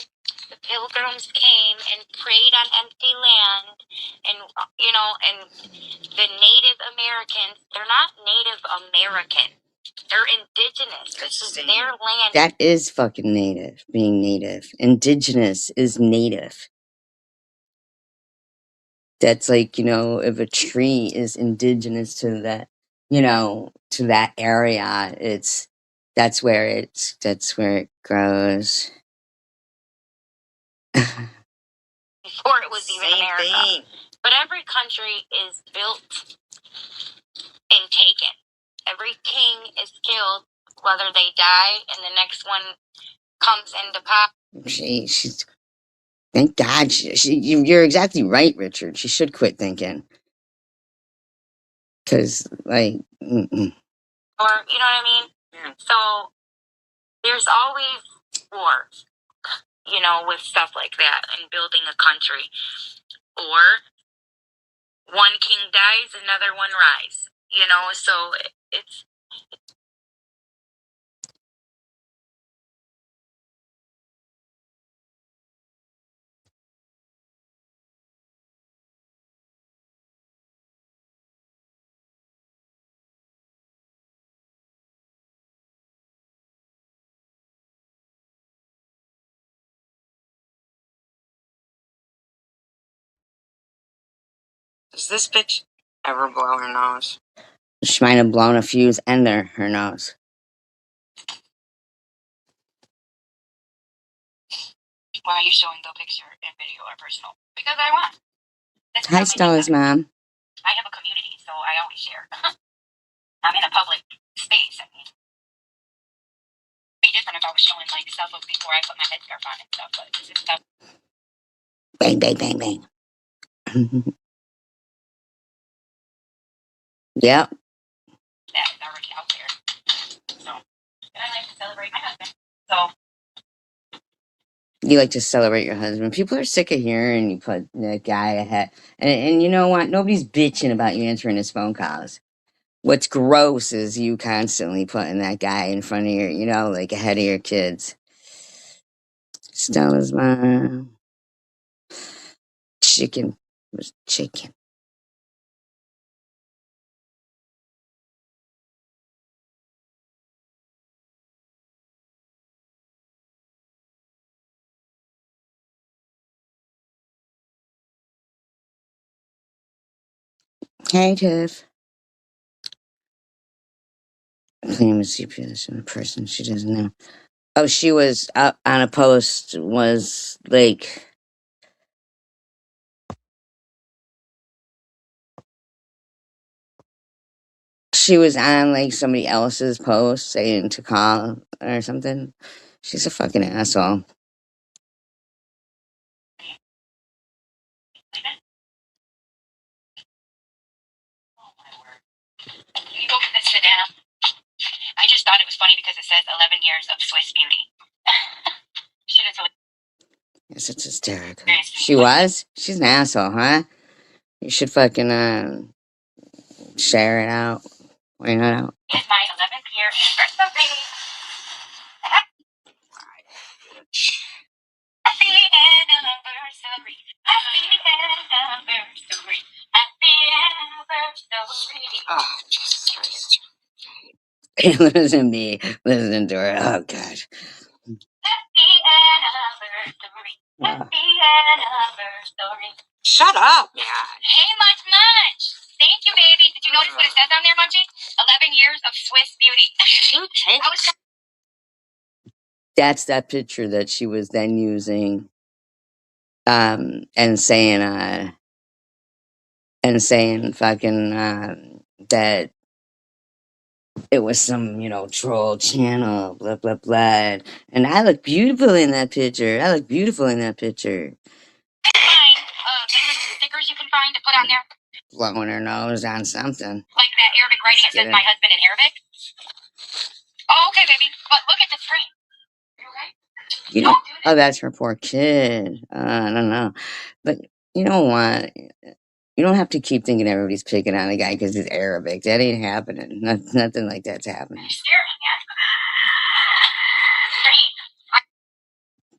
B: the pilgrims came and prayed on empty land, and you know, and the Native Americans, they're not Native American, they're indigenous. This is their land."
A: That is fucking native, being native. Indigenous is native. That's like, if a tree is indigenous to that, to that area, that's where it grows.
B: Before it was even America. But every country is built and taken. Every king is killed, whether they die, and the next one comes into power.
A: She's thank God. You're exactly right, Richard. She should quit thinking. Cause like,
B: Or you know what I mean? Yeah. So there's always wars, with stuff like that and building a country. Or one king dies, another one rise. So it's.
A: does this bitch ever blow her nose? She might have blown a fuse and her nose.
B: Why are you showing the picture and video or personal? Because I want.
A: Hi, Stella's mom.
B: I have a community, so I always share. I'm in a public space. I mean, it'd be different if I was showing like stuff of before I put my headscarf on and stuff, but this is stuff.
A: Bang, bang, bang, bang. Yep.
B: That is already out there. So, and I like to celebrate my husband. So.
A: You like to celebrate your husband. People are sick of hearing you put that guy ahead. And you know what? Nobody's bitching about you answering his phone calls. What's gross is you constantly putting that guy in front of your, like ahead of your kids. Stella's mom. Chicken was chicken. Hey, Tiff. Claim a CPS in a person she doesn't know. Oh, she was up on a post, was like, she was on like somebody else's post saying to call or something. She's a fucking asshole.
B: Can you go get this sedan? I just thought it was funny because it says 11 years of Swiss beauty. Shit is hilarious.
A: Yes, it's hysterical. She was? She's an asshole, huh? You should fucking share it out. Point it out.
B: It's my 11th year anniversary. Happy anniversary. Happy anniversary. Happy anniversary.
A: Oh, Jesus Christ. Listen to me. Listen to her. Oh, God.
B: Happy anniversary. Happy anniversary.
A: Shut up, man.
B: Hey, Munch. Thank you, baby. Did you notice what it says on there, Munchie? 11 years of Swiss beauty. I was
A: That's that picture that she was then using, and saying fucking, that it was some, troll channel, blah, blah, blah. And I look beautiful in that picture. I look beautiful in that picture.
B: find stickers you can find to put on there.
A: Blowing her nose on something.
B: Like that Arabic writing that says my husband in Arabic. Oh, okay, baby. But look at the screen. You okay?
A: You know, oh, that's her poor kid. I don't know. But you know what? You don't have to keep thinking everybody's picking on the guy because he's Arabic. That ain't happening. Nothing like that's happening.
B: You're staring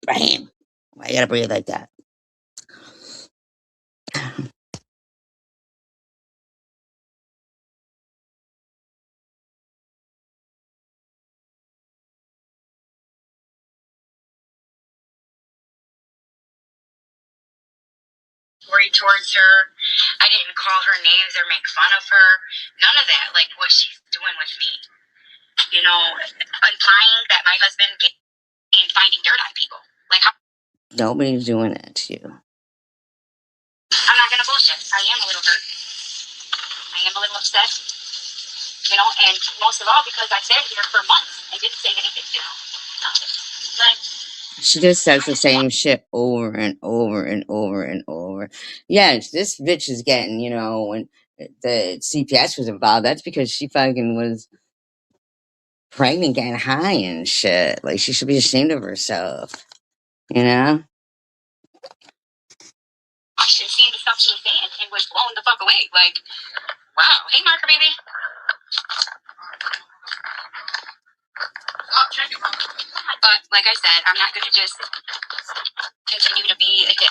B: at.
A: Bam. Why you gotta breathe like that?
B: Worried towards her. I didn't call her names or make fun of her. None of that. Like what she's doing with me. You know, implying that my husband and finding dirt on people. Like how
A: Nobody's doing that to you.
B: I'm not gonna bullshit. I am a little hurt. I am a little upset. You know, and most of all because I sat here for months and didn't say anything, Nothing. Like
A: She just says the same shit over and over and over and over. Yeah, this bitch is getting, when the CPS was involved, that's because she fucking was pregnant, getting high and shit. Like, she should be ashamed of herself, you know?
B: I should have seen the stuff she was saying and was blown the fuck away. Like, wow. Hey, Marker, baby. But like I said, I'm not gonna just continue to be a dick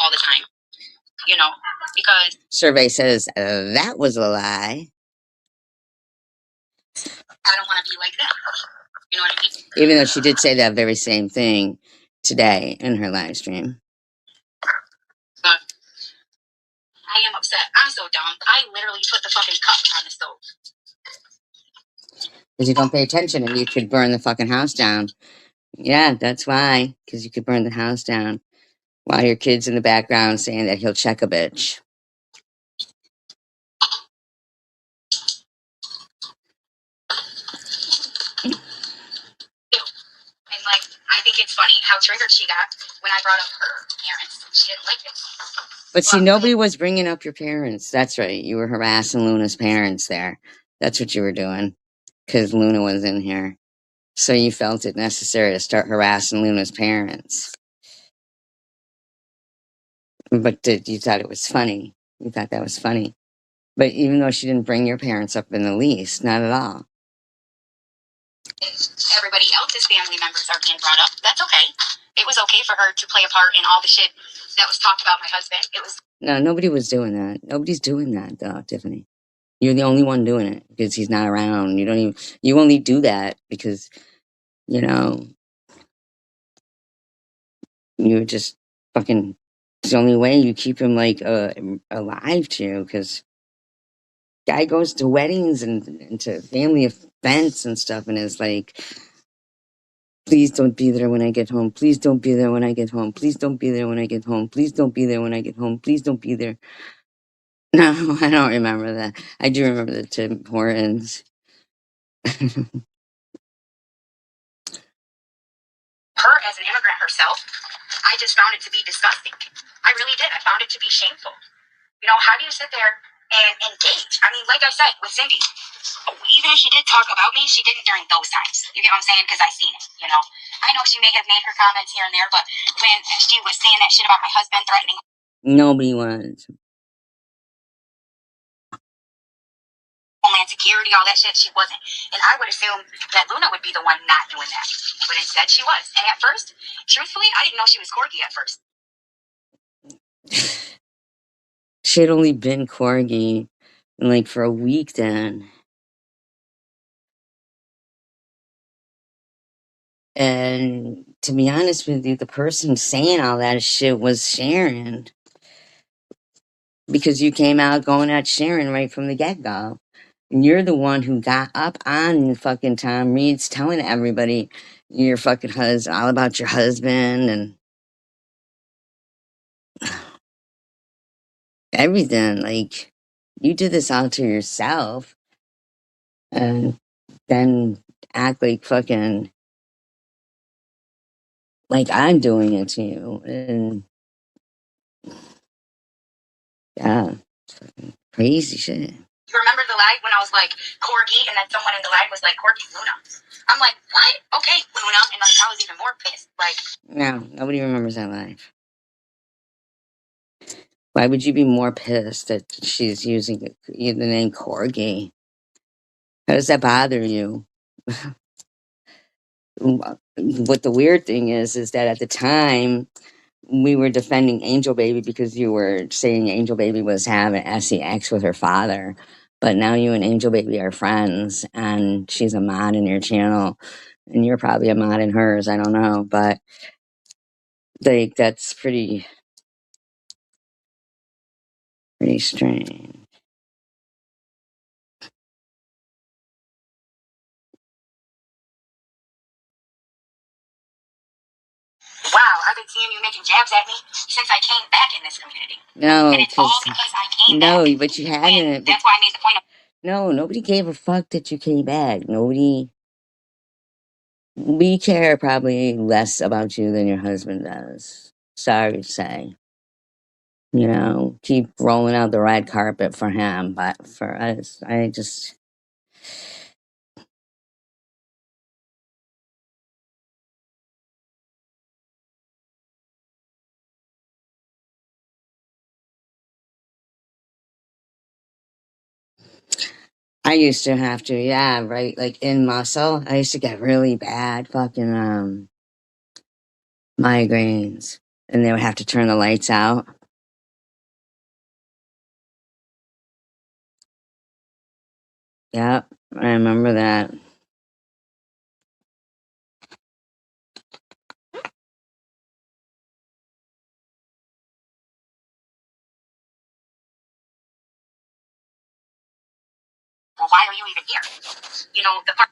B: all the time, because
A: Survey says that was a lie.
B: I don't want to be like that. You know what I mean?
A: Even though she did say that very same thing today in her live stream.
B: But I am upset. I'm so dumb. I literally put the fucking cup on the stove.
A: Because you don't pay attention and you could burn the fucking house down. Yeah, that's why. Because you could burn the house down while your kid's in the background saying that he'll check a bitch.
B: And like, I think it's funny how triggered she got when I brought up her parents. She didn't like it.
A: But see, nobody was bringing up your parents. That's right. You were harassing Luna's parents there. That's what you were doing. Because Luna was in here. So you felt it necessary to start harassing Luna's parents. But you thought it was funny. You thought that was funny. But even though she didn't bring your parents up in the least, not at all.
B: Everybody else's family members are being brought up. That's okay. It was okay for her to play a part in all the shit that was talked about my husband. It was.
A: No, nobody was doing that. Nobody's doing that, though, Tiffany. You're the only one doing it because he's not around. You only do that because, you're just fucking, it's the only way you keep him, like, alive to you because Guy goes to weddings and to family events and stuff and is like, please don't be there when I get home. Please don't be there when I get home. Please don't be there when I get home. Please don't be there when I get home. Please don't be there. No, I don't remember that. I do remember the Tim Hortons.
B: Her as an immigrant herself, I just found it to be disgusting. I really did. I found it to be shameful. You know, how do you sit there and engage? I mean, like I said with Cindy, even if she did talk about me, she didn't during those times. You get what I'm saying? Because I seen it, you know. I know she may have made her comments here and there, but when she was saying that shit about my husband threatening
A: Nobody was.
B: Homeland Security, all that shit, she wasn't. And I would assume that Luna would be the one not doing that. But instead she was. And at first, truthfully, I didn't know she was Corgi at first.
A: She had only been Corgi like for a week then. And to be honest with you, the person saying all that shit was Sharon. Because you came out going at Sharon right from the get go. And you're the one who got up on fucking Tom Reed's telling everybody your fucking husband, all about your husband and everything. Like, you did this all to yourself and then act like fucking, like I'm doing it to you. And yeah, it's fucking crazy shit.
B: You remember the live when I was like Corgi, and then someone in the live was like Corgi Luna? I'm like, what? Okay, Luna, and like I was even more pissed. Like,
A: No, nobody remembers that live. Why would you be more pissed that she's using the name Corgi? How does that bother you? What the weird thing is that at the time we were defending Angel Baby because you were saying Angel Baby was having sex with her father, but now you and Angel Baby are friends, and she's a mod in your channel, and you're probably a mod in hers. I don't know, but like that's pretty strange.
B: wow, I've been seeing you making jabs at me since I came back in this community.
A: No,
B: And it's all because I came
A: no,
B: back.
A: but you hadn't.
B: That's why I made the point of.
A: No, nobody gave a fuck that you came back. Nobody. We care probably less about you than your husband does. Sorry to say. You know, keep rolling out the red carpet for him, but for us, I used to have to, yeah, right, like in muscle, I used to get really bad fucking migraines, and they would have to turn the lights out. Yep, I remember that.
B: Well, why are you even here? You know, the part.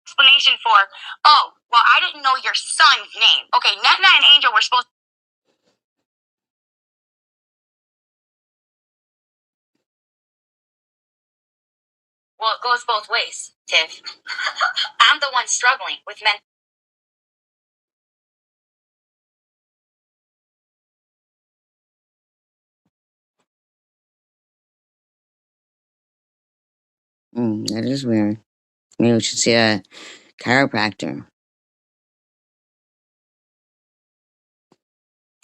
B: Explanation for, oh, well, I didn't know your son's name. Okay, Netna and Angel were supposed. Well, it goes both ways, Tiff. I'm the one struggling with men.
A: That is weird. Maybe we should see a chiropractor.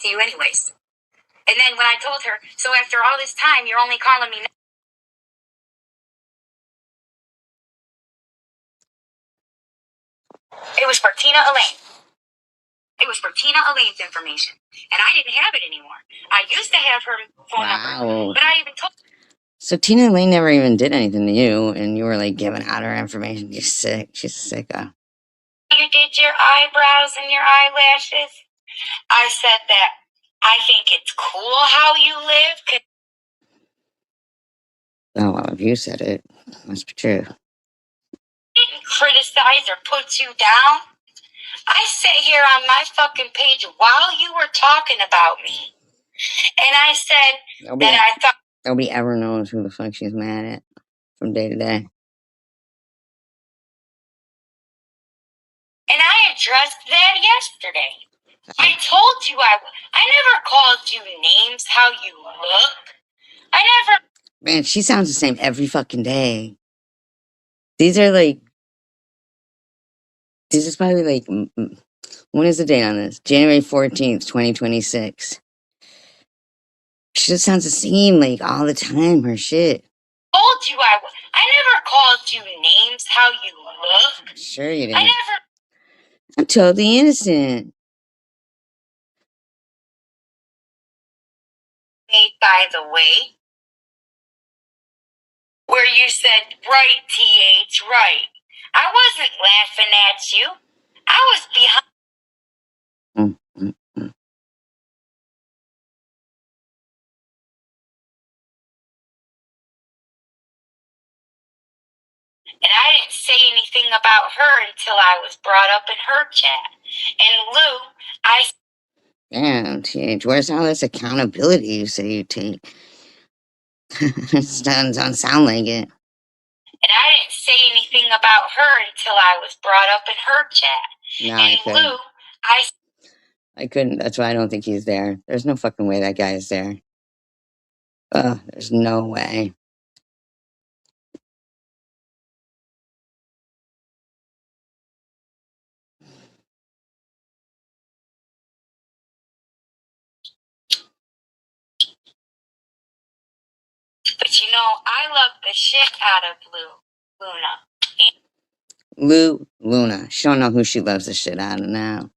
B: To you, anyways. And then when I told her, so after all this time, you're only calling me. It was for Tina Elaine. It was for Tina Elaine's information. And I didn't have it anymore. I used to have her phone number. But I even told.
A: So Tina Lane never even did anything to you, and you were like giving out her information. You're sick. She's a sicko.
B: You did your eyebrows and your eyelashes. I said that I think it's cool how you live.
A: Oh, well, if you said it, must be true.
B: Didn't criticize or put you down. I sit here on my fucking page while you were talking about me. And I said I thought
A: nobody ever knows who the fuck she's mad at from day to day.
B: And I addressed that yesterday. I told you I never called you names how you look. I never.
A: Man, she sounds the same every fucking day. These are like, this is probably like, when is the date on this? January 14th, 2026. She just sounds the same like all the time, her shit.
B: Told you I never called you names how you look.
A: Sure you did.
B: I never.
A: I'm totally innocent.
B: By the way, where you said, right, TH, right. I wasn't laughing at you. I was behind. And I didn't say anything about her until I was brought up in her chat. And Lou, I.
A: Damn, TH, where's all this accountability you say you take? It doesn't sound like it.
B: And I didn't say anything about her until I was brought up in her chat.
A: No,
B: and
A: I couldn't.
B: Lou,
A: I couldn't. That's why I don't think he's there. There's no fucking way that guy is there. There's no way.
B: But you know, I love the shit out of Luna.
A: Luna. She don't know who she loves the shit out of now.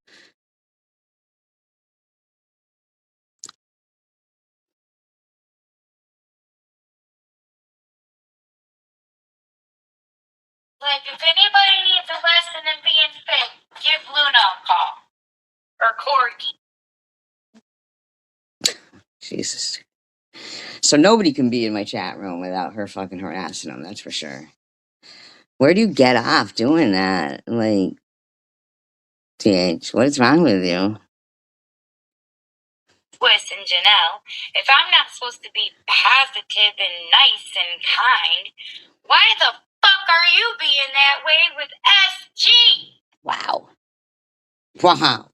B: Like, if anybody needs a lesson in being fit, give Luna a call. Or Corky.
A: Jesus. So nobody can be in my chat room without her fucking harassing them, that's for sure. Where do you get off doing that? Like, TH, what is wrong with you?
B: Swiss and Janelle, if I'm not supposed to be positive and nice and kind, why the fuck are you being that way with SG?
A: Wow. Wow.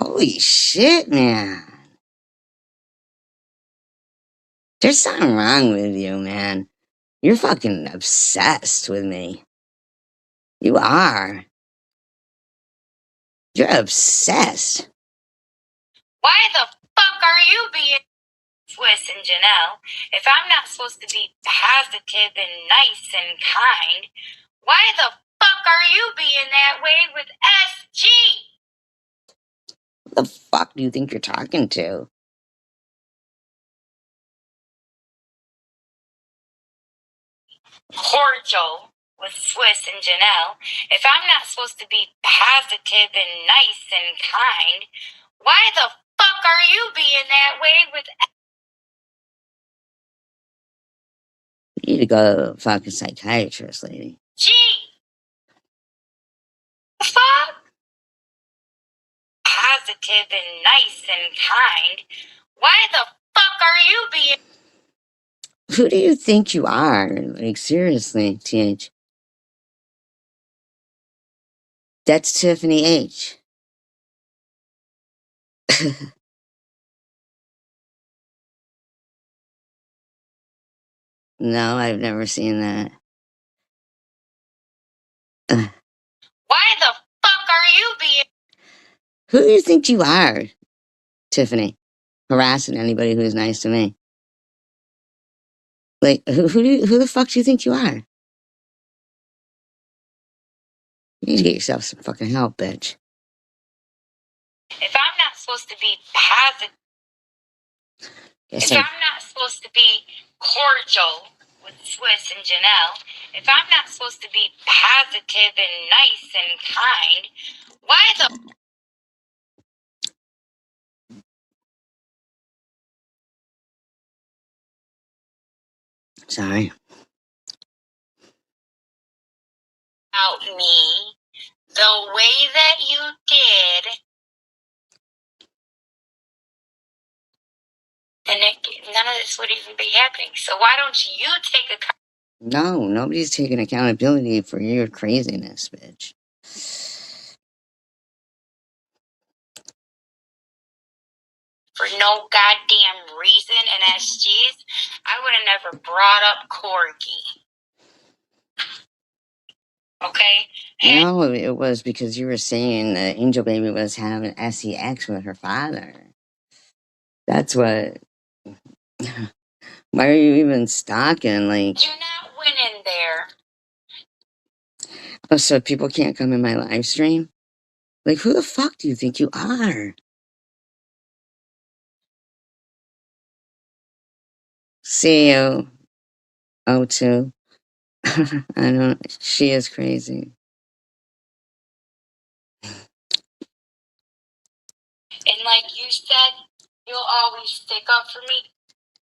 A: Holy shit, man. There's something wrong with you, man. You're fucking obsessed with me. You are. You're obsessed.
B: Why the fuck are you being Swiss and Janelle? If I'm not supposed to be positive and nice and kind, why the fuck are you being that way with SG?
A: What the fuck do you think you're talking to?
B: Cordial with Swiss and Janelle. If I'm not supposed to be positive and nice and kind, why the fuck are you being that way with
A: You need to go to a fucking psychiatrist, lady.
B: G? The fuck? Positive and nice and kind. Why the fuck are you being?
A: Who do you think you are? Like, seriously, TH. That's Tiffany H. No, I've never seen that.
B: Why the fuck are you being?
A: Who do you think you are, Tiffany? Harassing anybody who's nice to me. Like, who the fuck do you think you are? You need to get yourself some fucking help, bitch.
B: If I'm not supposed to be positive,
A: Yes,
B: if I'm not supposed to be cordial with Swiss and Janelle, if I'm not supposed to be positive and nice and kind, why the
A: Sorry.
B: about me the way that you did, then none of this would even be happening. So why don't you take
A: No, nobody's taking accountability for your craziness, bitch.
B: for no goddamn reason and SGs? I would have never brought up Corgi. Okay?
A: No, it was because you were saying that Angel Baby was having sex with her father. That's what. Why are you even stalking? Like,
B: You're not winning there.
A: oh, so people can't come in my live stream? Like, who the fuck do you think you are? See you, O2. I don't. She is crazy.
B: And like you said, you'll always stick up for me.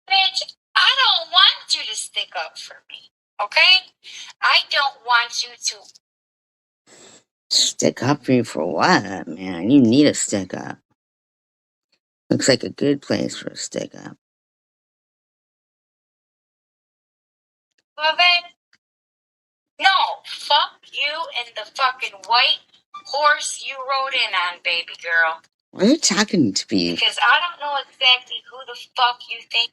B: Bitch, I don't want you to stick up for me. Okay? I don't want you to.
A: Stick up for you for what, man? You need a stick up. Looks like a good place for a stick up.
B: Well then, no. Fuck you and the fucking white horse you rode in on, baby girl.
A: Why are you talking to me?
B: Because I don't know exactly who the fuck you think.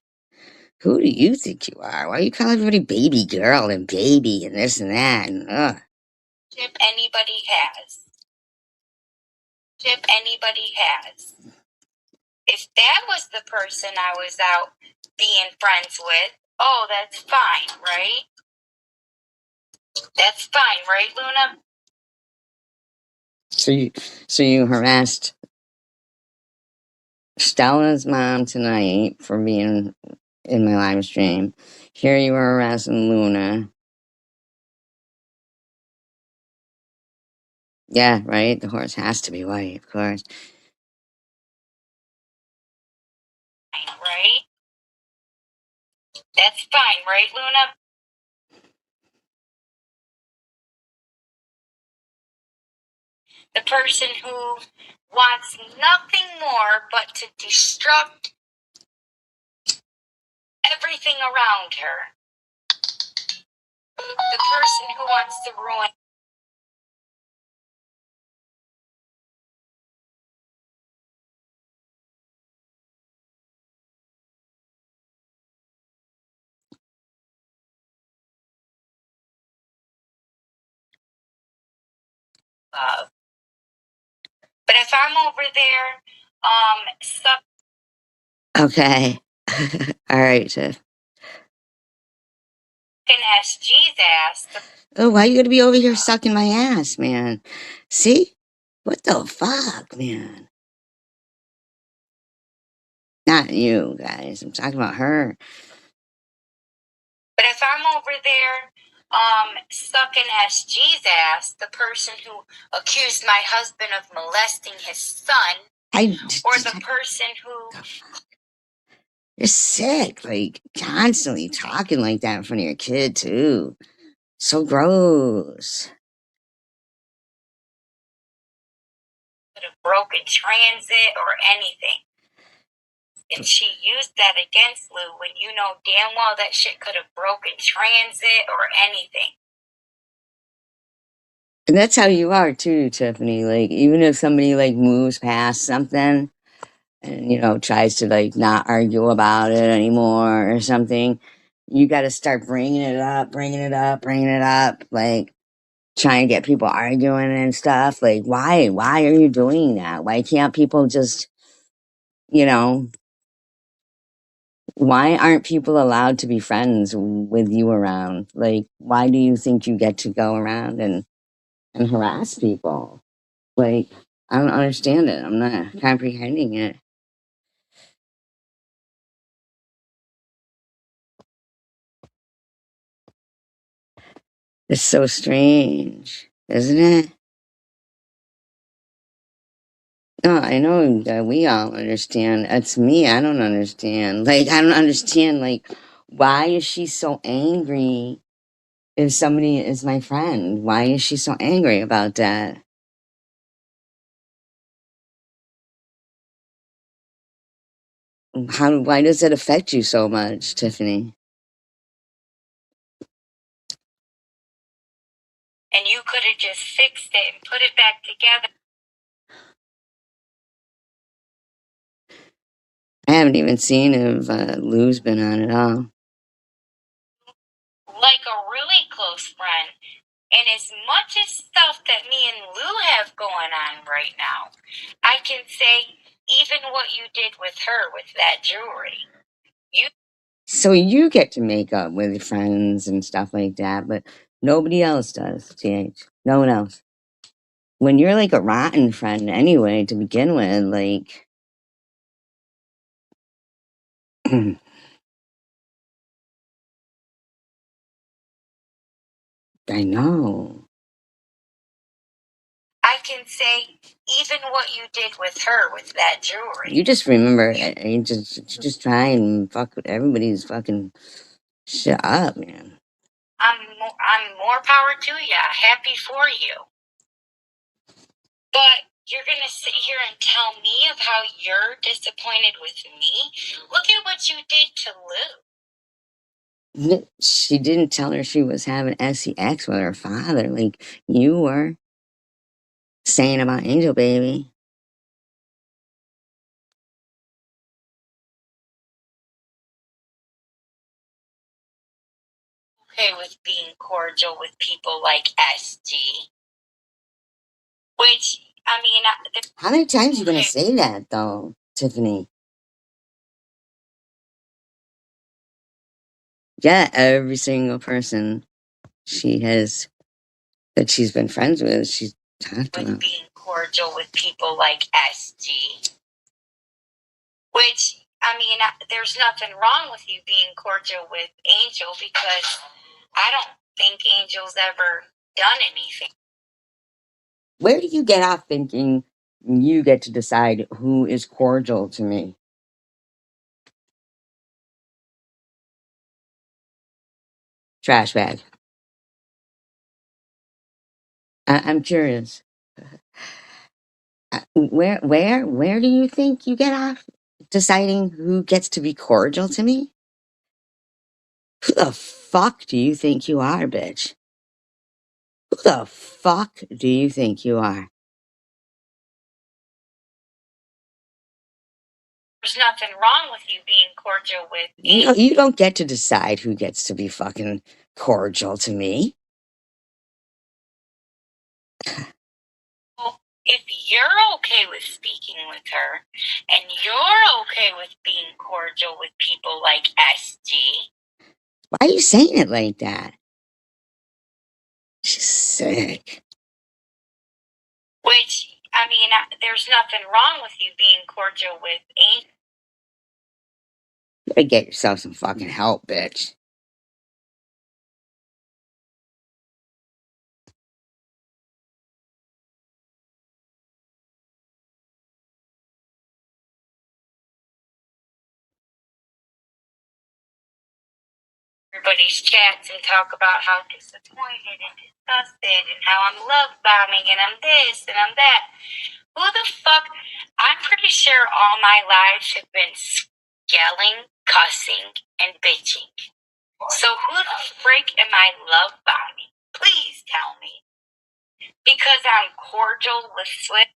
A: Who do you think you are? Why you call everybody baby girl and baby and this and that? And,
B: Ship anybody has. Ship anybody has. If that was the person I was out being friends with, oh, that's fine, right? That's fine, right, Luna?
A: So you harassed Stella's mom tonight for being in my live stream. Here you are harassing Luna. Yeah, right? The horse has to be white, of course.
B: Right? That's fine, right, Luna? The person who wants nothing more but to destruct everything around her. The person who wants to ruin. But if I'm over there, sucking
A: Okay. All right, Tiff.
B: SG's ass.
A: Oh, why you gotta be over here sucking my ass, man? See? What the fuck, man? Not you, guys. I'm talking about her.
B: But if I'm over there, sucking SG's ass, the person who accused my husband of molesting his son, or the person who.
A: You're sick, like constantly talking like that in front of your kid, too. So gross.
B: Could have broken transit or anything. And she used that against Lou when you know damn well that shit could have broken transit or anything.
A: And that's how you are too, Tiffany. Like, even if somebody like moves past something and, tries to like not argue about it anymore or something, you got to start bringing it up, bringing it up, bringing it up. Like, trying to get people arguing and stuff. Like, why? Why are you doing that? Why can't people just, you know, why aren't people allowed to be friends with you around? Like, why do you think you get to go around and harass people? Like, I don't understand it. I'm not comprehending it. It's so strange, isn't it? No, I know that we all understand. It's me. I don't understand. Like, I don't understand. Like, why is she so angry if somebody is my friend? Why is she so angry about that? Why does it affect you so much, Tiffany?
B: And you could have just fixed it and put it back together.
A: I haven't even seen if Lou's been on at all.
B: Like a really close friend. And as much as stuff that me and Lou have going on right now, I can say even what you did with her with that jewelry.
A: So you get to make up with your friends and stuff like that, but nobody else does, TH. No one else. When you're like a rotten friend anyway, to begin with, like, I know.
B: I can say even what you did with her with that jewelry.
A: You just remember, you just try and fuck with everybody's fucking shit up, man.
B: I'm more power to you. Happy for you. But you're going to sit here and tell me of how you're disappointed with me? Look at what you did to Lou.
A: She didn't tell her she was having sex with her father, like you were saying about Angel Baby.
B: Okay with being cordial with people like SG. Which, I mean...
A: How many times are you going to say that, though, Tiffany? Yeah, every single person she has that she's been friends with, she's talked
B: with
A: about.
B: Being cordial with people like SG. Which, I mean, there's nothing wrong with you being cordial with Angel because I don't think Angel's ever done anything.
A: Where do you get off thinking you get to decide who is cordial to me? Trash bag. I'm curious. Where do you think you get off deciding who gets to be cordial to me? Who the fuck do you think you are, bitch? Who the fuck do you think you are?
B: There's nothing wrong with you being cordial with
A: You don't get to decide who gets to be fucking cordial to me.
B: Well, if you're okay with speaking with her and you're okay with being cordial with people like SG.
A: Why are you saying it like that? She's sick.
B: Which, I mean, there's nothing wrong with you being cordial with Angel.
A: You better get yourself some fucking help, bitch.
B: Everybody's chats and talk about how disappointed and disgusted and how I'm love bombing and I'm this and I'm that. Who the fuck? I'm pretty sure all my lives have been yelling, cussing, and bitching. So who the freak am I love bombing? Please tell me. Because I'm cordial with Swift.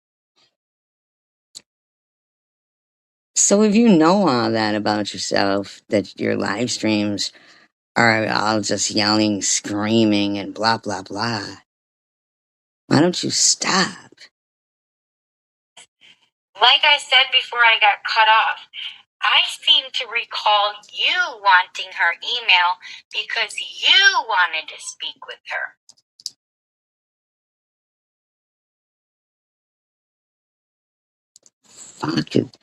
A: So if you know all that about yourself, that your live streams are all just yelling, screaming, and blah, blah, blah, why don't you stop?
B: Like I said before I got cut off, I seem to recall you wanting her email because you wanted to speak with her.
A: Fuck it.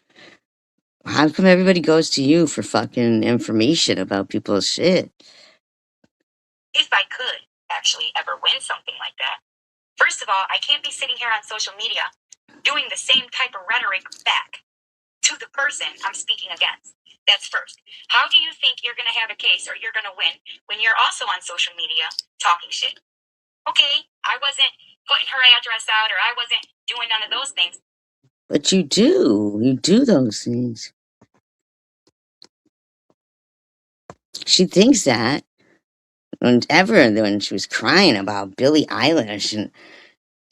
A: How come everybody goes to you for fucking information about people's shit?
B: If I could, actually ever win something like that. First of all, I can't be sitting here on social media doing the same type of rhetoric back to the person I'm speaking against. That's first. How do you think you're going to have a case or you're going to win when you're also on social media talking shit? Okay, I wasn't putting her address out or I wasn't doing none of those things.
A: But you do. You do those things. She thinks that. Whenever when she was crying about Billie Eilish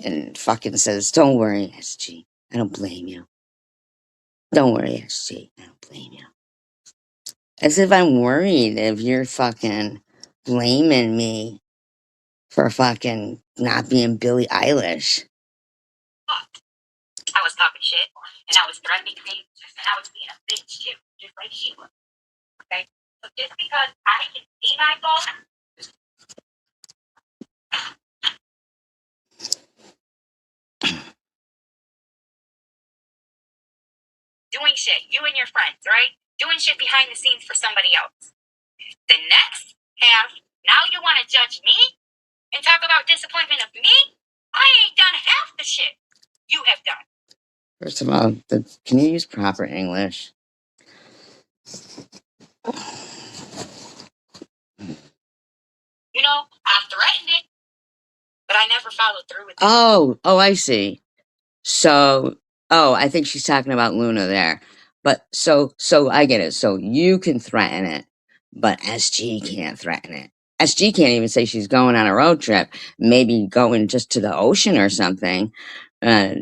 A: and fucking says, "Don't worry, SG. I don't blame you. Don't worry, SG. I don't blame you." As if I'm worried if you're fucking blaming me for fucking not being Billie Eilish.
B: I was talking shit, and I was threatening things, and I was being a bitch too, just like she was. Okay? So just because I can see my fault, doing shit, you and your friends, right? Doing shit behind the scenes for somebody else. The next half, now you want to judge me and talk about disappointment of me? I ain't done half the shit you have done.
A: First of all, can you use proper English?
B: You know, I threatened it, but I never followed through with it.
A: Oh, I see. So, I think she's talking about Luna there. But so I get it. So you can threaten it, but SG can't threaten it. SG can't even say she's going on a road trip, maybe going just to the ocean or something. Uh,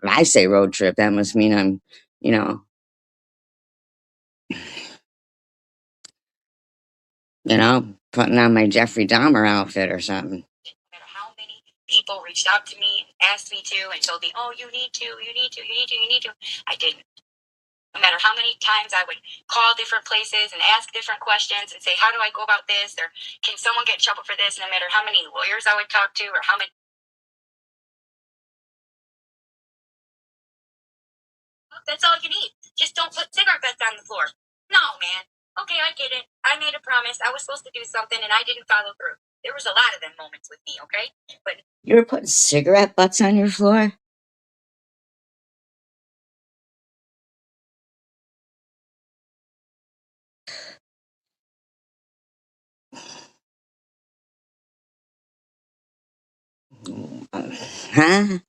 A: I say road trip, that must mean I'm, you know, putting on my Jeffrey Dahmer outfit or something.
B: No matter how many people reached out to me, asked me to, and told me, "Oh, you need to, you need to, you need to, you need to," I didn't. No matter how many times I would call different places and ask different questions and say, "How do I go about this?" or "Can someone get in trouble for this?" No matter how many lawyers I would talk to or how many. That's all you need. Just don't put cigarette butts on the floor. No, man. Okay, I get it. I made a promise. I was supposed to do something and I didn't follow through. There was a lot of them moments with me, okay? But
A: You were putting cigarette butts on your floor? Huh?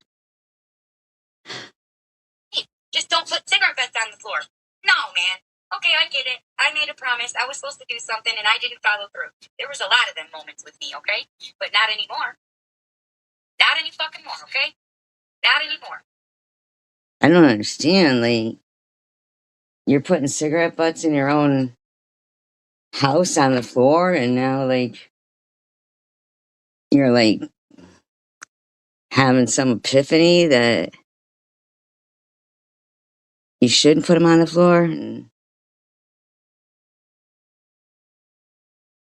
B: just don't put cigarette butts on the floor. No, man. Okay, I get it. I made a promise. I was supposed to do something and I didn't follow through. There was a lot of them moments with me, okay? But not anymore. Not any fucking more, okay? Not anymore.
A: I don't understand. Like, you're putting cigarette butts in your own house on the floor, and now, like, you're like having some epiphany that you shouldn't put them on the floor.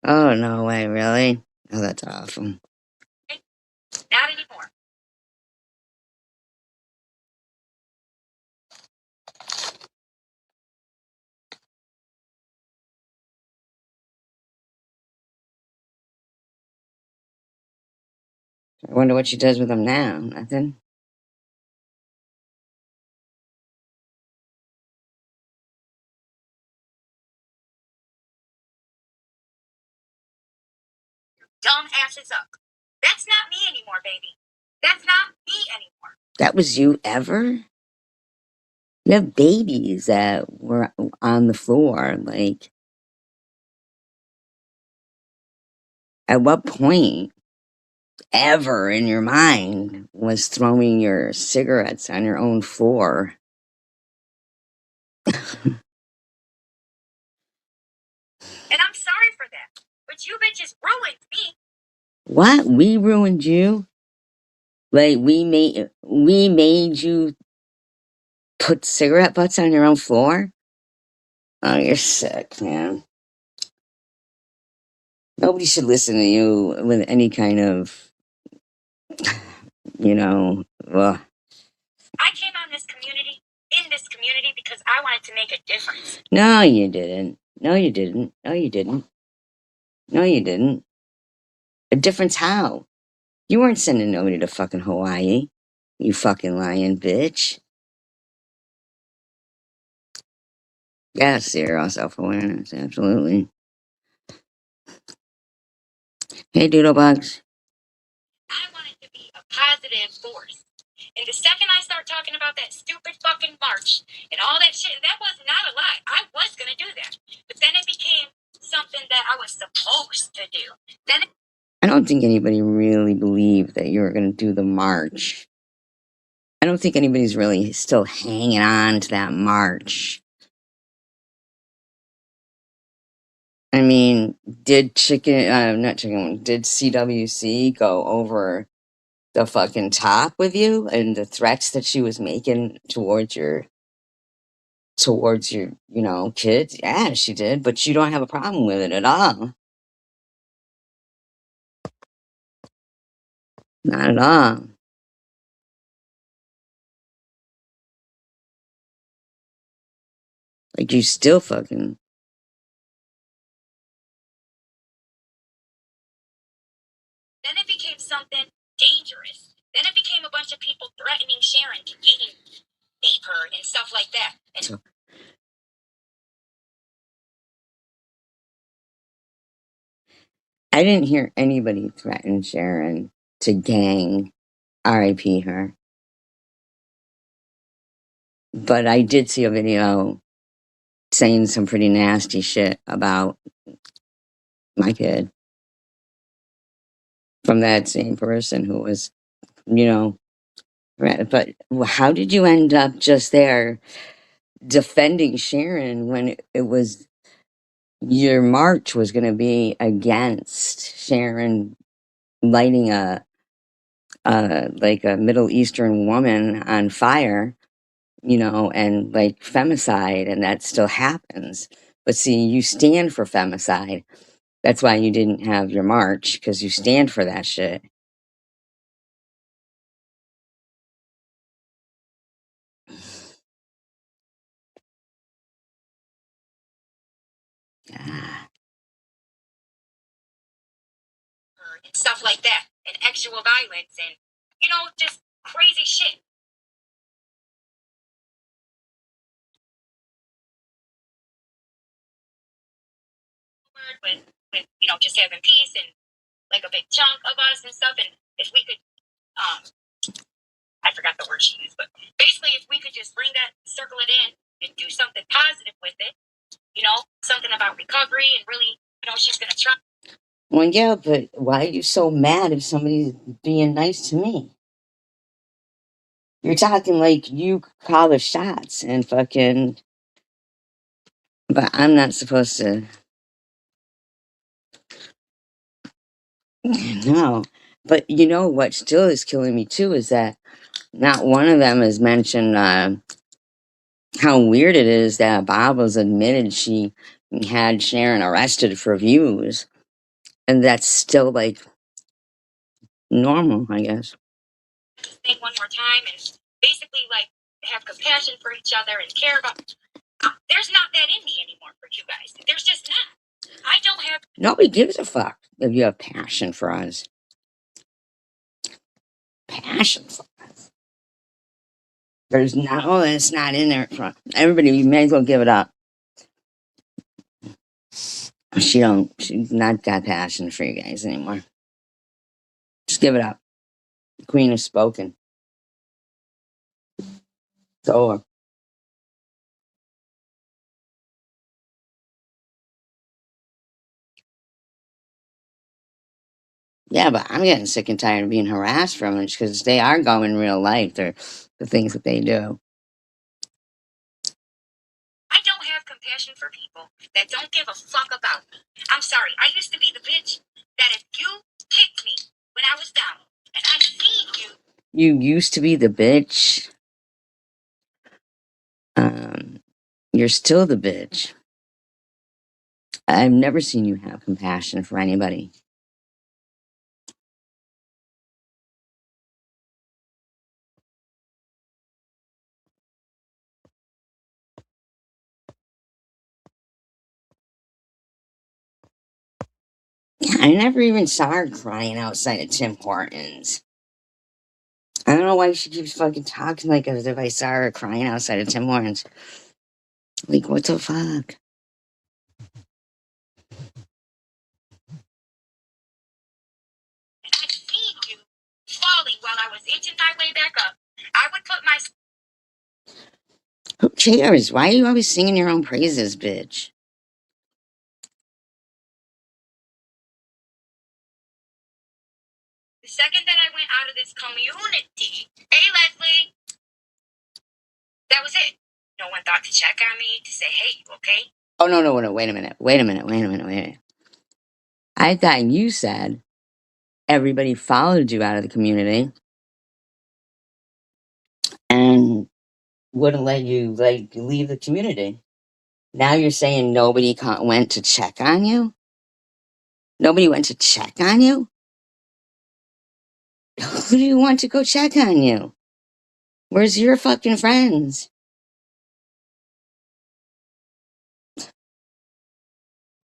A: Oh, no way, really? Oh, that's awful.
B: Not anymore.
A: I wonder what she does with them now. Nothing.
B: Dumb asses up. That's not me anymore, baby. That's not me anymore.
A: That was you ever? You have babies that were on the floor. Like, at what point ever in your mind was throwing your cigarettes on your own floor?
B: And I'm sorry for that. But you bitches ruined me.
A: What? We ruined you? Like, we made you put cigarette butts on your own floor? Oh, you're sick, man. Nobody should listen to you with any kind of, you know, ugh.
B: I came on this community, in this community, because I wanted to make a difference.
A: No, you didn't. No, you didn't. No, you didn't. No, you didn't. A difference how? You weren't sending nobody to fucking Hawaii. You fucking lying bitch. Yeah, zero self awareness, absolutely. Hey, Doodlebugs.
B: I want it to be a positive force. And the second I start talking about that stupid fucking march and all that shit, and that was not a lie. I was gonna do that. But then it became something that I was supposed to do.
A: I don't think anybody really believed that you were going to do the march. I don't think anybody's really still hanging on to that march. I mean, did CWC go over the fucking top with you and the threats that she was making towards your kids? Yeah, she did, but you don't have a problem with it at all. Not at all. Like, you still fucking.
B: Then it became something dangerous. Then it became a bunch of people threatening Sharon to game ape her and stuff like that. And
A: So, I didn't hear anybody threaten Sharon to gang RIP her. But I did see a video saying some pretty nasty shit about my kid from that same person who was, you know, but how did you end up just there defending Sharon when it was your march was going to be against Sharon lighting like a Middle Eastern woman on fire, and like femicide, and that still happens. But see, you stand for femicide. That's why you didn't have your march, because you stand for that shit. Ah,
B: stuff like that. And actual violence and, just crazy shit. With just having peace and like a big chunk of us and stuff. And if we could, I forgot the word she used, but basically, if we could just bring that, circle it in, and do something positive with it, something about recovery and really, she's gonna try.
A: well, yeah, but why are you so mad if somebody's being nice to me? You're talking like you call the shots and fucking, but I'm not supposed to. No. But you know what still is killing me too is that not one of them has mentioned how weird it is that Bob was admitted she had Sharon arrested for views. And that's still like normal, I guess.
B: Thing one more time and basically like have compassion for each other and care about. There's not that in me anymore for you guys. There's just not. I don't have.
A: Nobody gives a fuck if you have passion for us. Passion for us. There's no, it's not in there. Everybody, you may as well give it up. She's not got passion for you guys anymore. Just give it up. The queen has spoken. It's over. Yeah, but I'm getting sick and tired of being harassed from it because they are going real life. They're the things that they do.
B: I don't have compassion for people that don't give a fuck about me. I'm sorry. I used to be the bitch that if you picked me when I was down and I seen you.
A: You used to be the bitch. You're still the bitch. I've never seen you have compassion for anybody. I never even saw her crying outside of Tim Hortons. I don't know why she keeps fucking talking like as if I saw her crying outside of Tim Hortons. Like, what the fuck?
B: And I've seen you falling while I was inching my way back up. I would put my...
A: Who cares? Why are you always singing your own praises, bitch?
B: The second that I went out of this community, hey, Leslie, that was it. No one thought to check on me, to say, hey, you okay?
A: Oh, no, wait a minute. I thought you said everybody followed you out of the community and wouldn't let you, like, leave the community. Now you're saying nobody went to check on you? Nobody went to check on you? Who do you want to go check on you? Where's your fucking friends?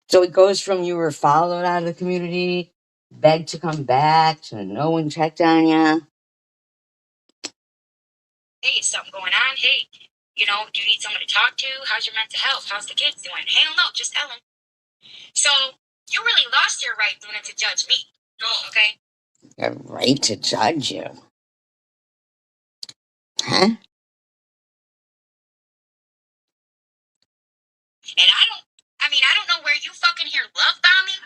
A: So it goes from you were followed out of the community, begged to come back, to no one checked on you.
B: Hey, is something going on? Hey, you know, do you need someone to talk to? How's your mental health? How's the kids doing? Hell no, just Ellen. So you really lost your right, Luna, to judge me. Okay?
A: A right to judge you. Huh?
B: And I don't know where you fucking hear love bombing,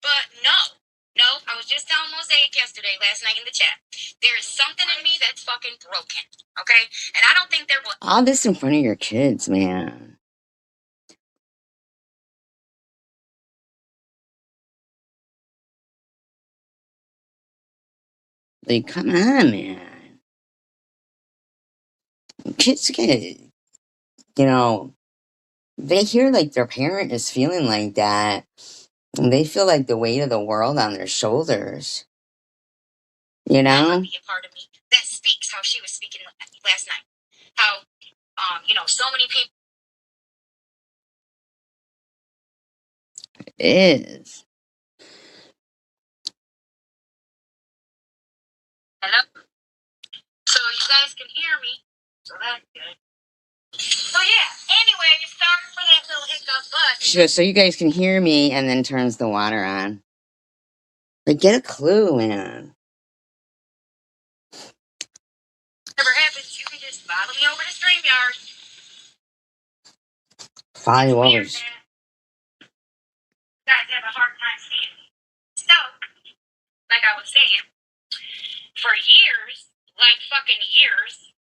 B: but no. No, I was just telling Mosaic yesterday, last night in the chat. There is something in me that's fucking broken, okay? And I don't think there will...
A: All this in front of your kids, man. Like, come on, man. Kids get, you know, they hear like their parent is feeling like that. And they feel like the weight of the world on their shoulders. You
B: That
A: know?
B: might be a part of me that speaks how she was speaking last night. How, so many people...
A: It is.
B: Hello? So you guys can hear me. So that's good. So yeah, anyway, sorry for that little hiccup, but...
A: So you guys can hear me and then turns the water on. Like, get a clue, man.
B: Whatever happens, you can just follow me over to StreamYard.
A: Follow you over.
B: Weird that you guys have a hard time seeing me. So, like I was saying, for years, like fucking years,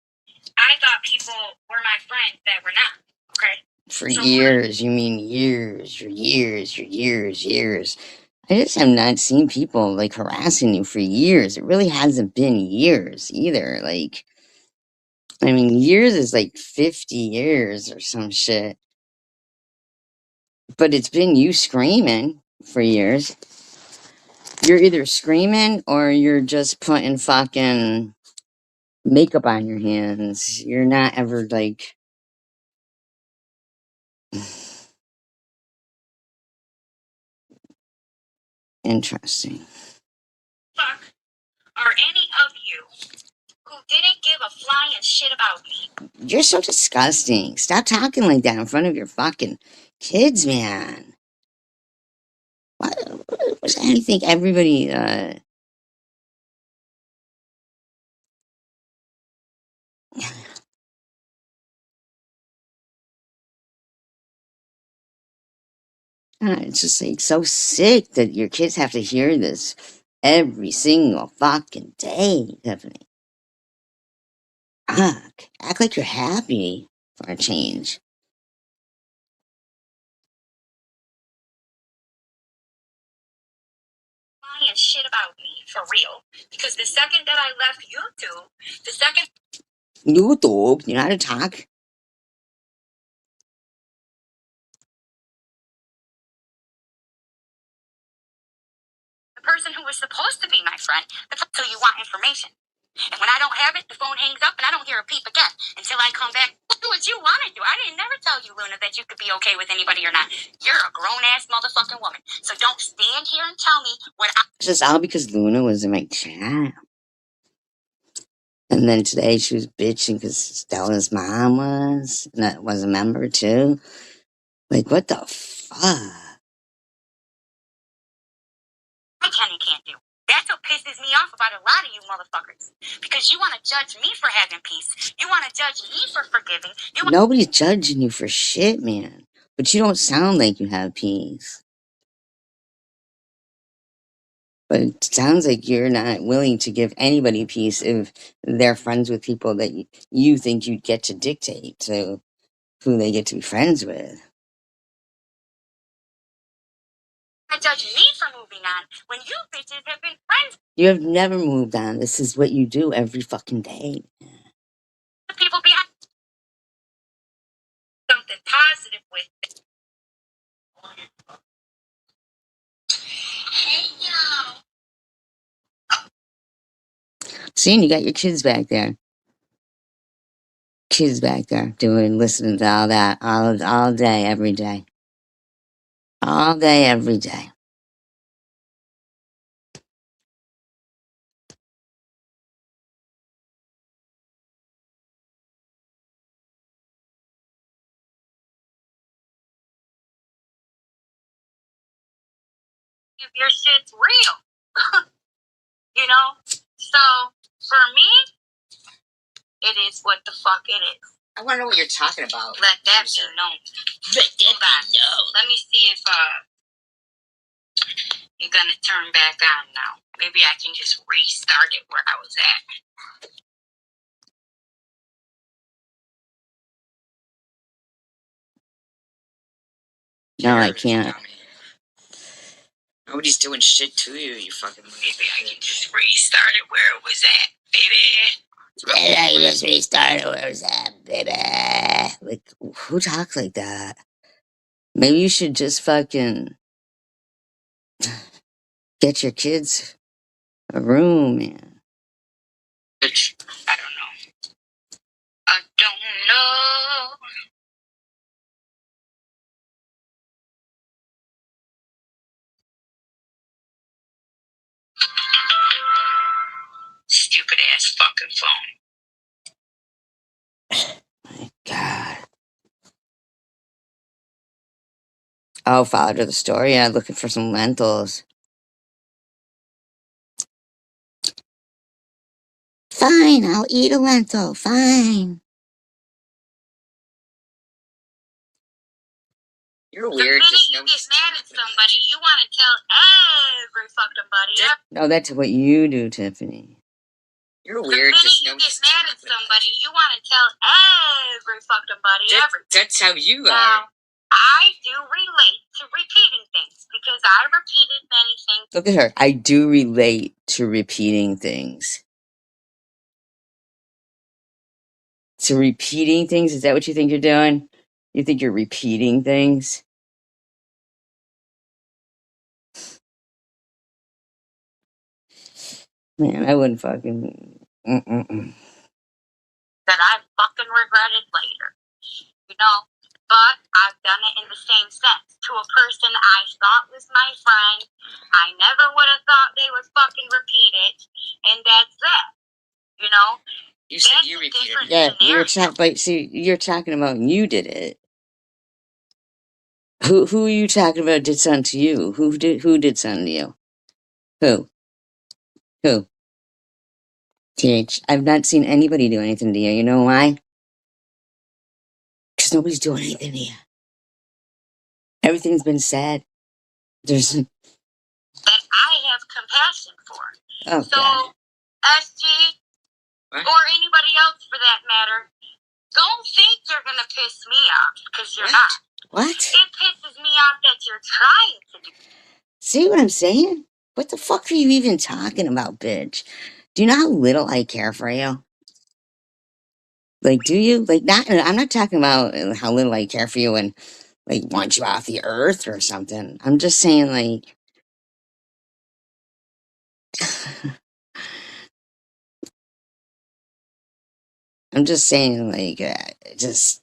B: I thought people were my friends that were not. Okay?
A: For years, you mean years, years. I just have not seen people like harassing you for years. It really hasn't been years either. Like, I mean, years is like 50 years or some shit. But it's been you screaming for years. You're either screaming or you're just putting fucking makeup on your hands. You're not ever like. Interesting.
B: Fuck, are any of you who didn't give a flying shit about me?
A: You're so disgusting. Stop talking like that in front of your fucking kids, man. What? I think everybody. It's just like so sick that your kids have to hear this every single fucking day, Tiffany. Fuck. Act like you're happy for a change.
B: Flying shit about me, for real. Because the second that I left YouTube, the second...
A: YouTube? You know how to talk?
B: The person who was supposed to be my friend, so you want information. And when I don't have it, the phone hangs up and I don't hear a peep again until I come back to what you want to do. I didn't never tell you, Luna, that you could be okay with anybody or not. You're a grown-ass motherfucking woman. So don't stand here and tell me what I...
A: It's just all because Luna was in my chat. And then today she was bitching because Stella's mom was a member too. Like, what the fuck?
B: I can and can't do. That's what pisses me off about a lot of you motherfuckers. Because you want to judge me for having peace. You want to judge me for forgiving.
A: Nobody's judging you for shit, man. But you don't sound like you have peace. But it sounds like you're not willing to give anybody peace if they're friends with people that you think you'd get to dictate to who they get to be friends with.
B: Judge me for moving on when you bitches have been friends.
A: You have never moved on. This is what you do every fucking day.
B: The people behind something positive with it. Hey, yo.
A: See, you got your kids back there. Kids back there listening to all that all day, every day. All day, every day.
B: If your shit's real. You know? So, for me, it is what the fuck it is.
A: I want to know what you're talking about.
B: Let that be known.
A: Let that be known.
B: Let me see if you're gonna turn back on now. Maybe I can just restart it where I was at.
A: No, I can't.
B: Nobody's doing shit to you, you fucking... Maybe I can just restart it where it was at, baby.
A: Maybe I can just restart it where it was at, baby. Like, who talks like that? Maybe you should just fucking get your kids a room, man.
B: I don't know. I don't know. Stupid ass fucking phone.
A: My God. Oh, followed her the store. Yeah, looking for some lentils. Fine, I'll eat a lentil. Fine.
B: You're weird. The minute you get mad at somebody, you want to tell every fucking buddy.
A: No, that's what you do, Tiffany.
B: You're weird. The minute you get mad at somebody, you want to tell every fucking buddy. That's how you are. Now, I do relate to repeating things because I repeated many things.
A: Look at her. I do relate to repeating things. To repeating things? Is that what you think you're doing? You think you're repeating things? Man, I wouldn't fucking...
B: That I fucking regretted later. You know? But I've done it in the same sense. To a person I thought was my friend, I never would have thought they would fucking repeat it. And that's that. You know? You said you repeated it.
A: Yeah, but see, you're talking about you did it. Who are you talking about did something to you? Who did something to you? Who? Who? TH, I've not seen anybody do anything to you. You know why? Because nobody's doing anything to you. Everything's been said. There's...
B: That I have compassion for.
A: Oh,
B: so,
A: God.
B: SG, or anybody else for that matter, don't think you're going to piss me off, because you're not.
A: What?
B: It pisses me off that you're trying to do.
A: See what I'm saying? What the fuck are you even talking about, bitch? Do you know how little I care for you? Like, do you? Like, I'm not talking about how little I care for you and, like, want you off the earth or something. I'm just saying, like... I'm just saying, like, just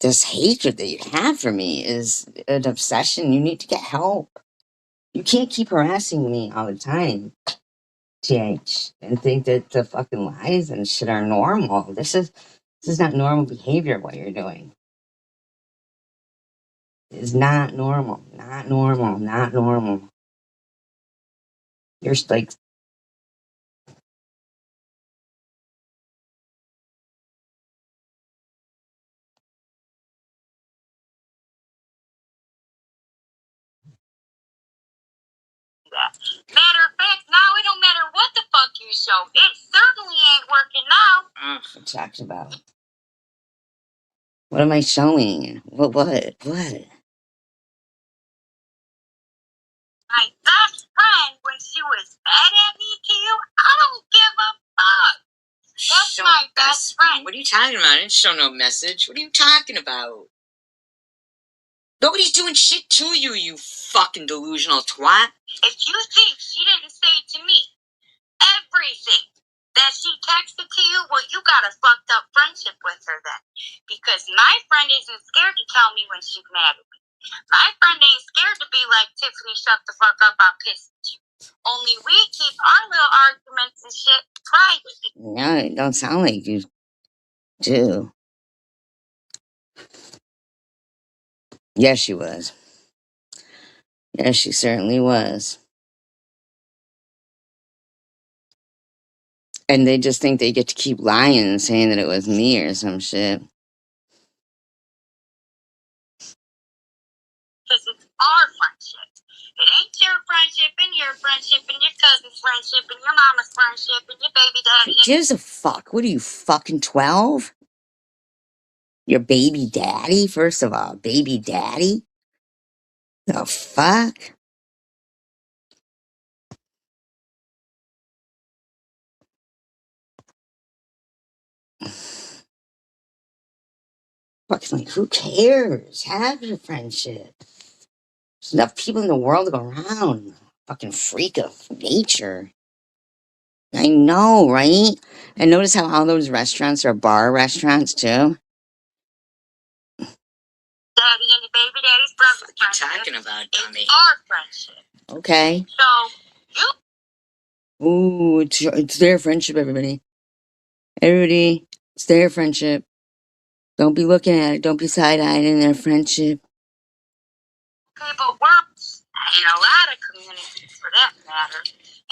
A: this hatred that you have for me is an obsession. You need to get help. You can't keep harassing me all the time, TH, and think that the fucking lies and shit are normal. This is not normal behavior. What you're doing is not normal. Not normal. Not normal. You're like,
B: Matter of fact, now it don't matter what the fuck you show. It certainly ain't working now.
A: what talks about? What am I showing? What? What?
B: My best friend, when she was mad at me to you, I don't give a fuck. That's my best friend.
A: What are you talking about? I didn't show no message. What are you talking about? Nobody's doing shit to you, you fucking delusional twat.
B: If you think she didn't say to me everything that she texted to you, well, you got a fucked up friendship with her then. Because my friend isn't scared to tell me when she's mad at me. My friend ain't scared to be like, Tiffany, shut the fuck up, I'll piss at you. Only we keep our little arguments and shit privately.
A: No, it don't sound like you do. Yes, she was. Yes, she certainly was. And they just think they get to keep lying and saying that it was me or some shit.
B: Because it's our friendship. It ain't your friendship and your cousin's friendship and your mama's friendship and your baby daddy.
A: Who gives a fuck? What are you, fucking 12? Your baby daddy, first of all. Baby daddy? The fuck? Fucking like, who cares? Have your friendship. There's enough people in the world to go around. Fucking freak of nature. I know, right? And notice how all those restaurants are bar restaurants too.
B: Daddy and your baby daddy's brother's friendship.
A: What are you talking about, dummy?
B: It's our friendship.
A: Okay.
B: So, you...
A: Ooh, it's their friendship, everybody. Everybody, it's their friendship. Don't be looking at it. Don't be side-eyeing their friendship.
B: People work in a lot of communities, for that matter,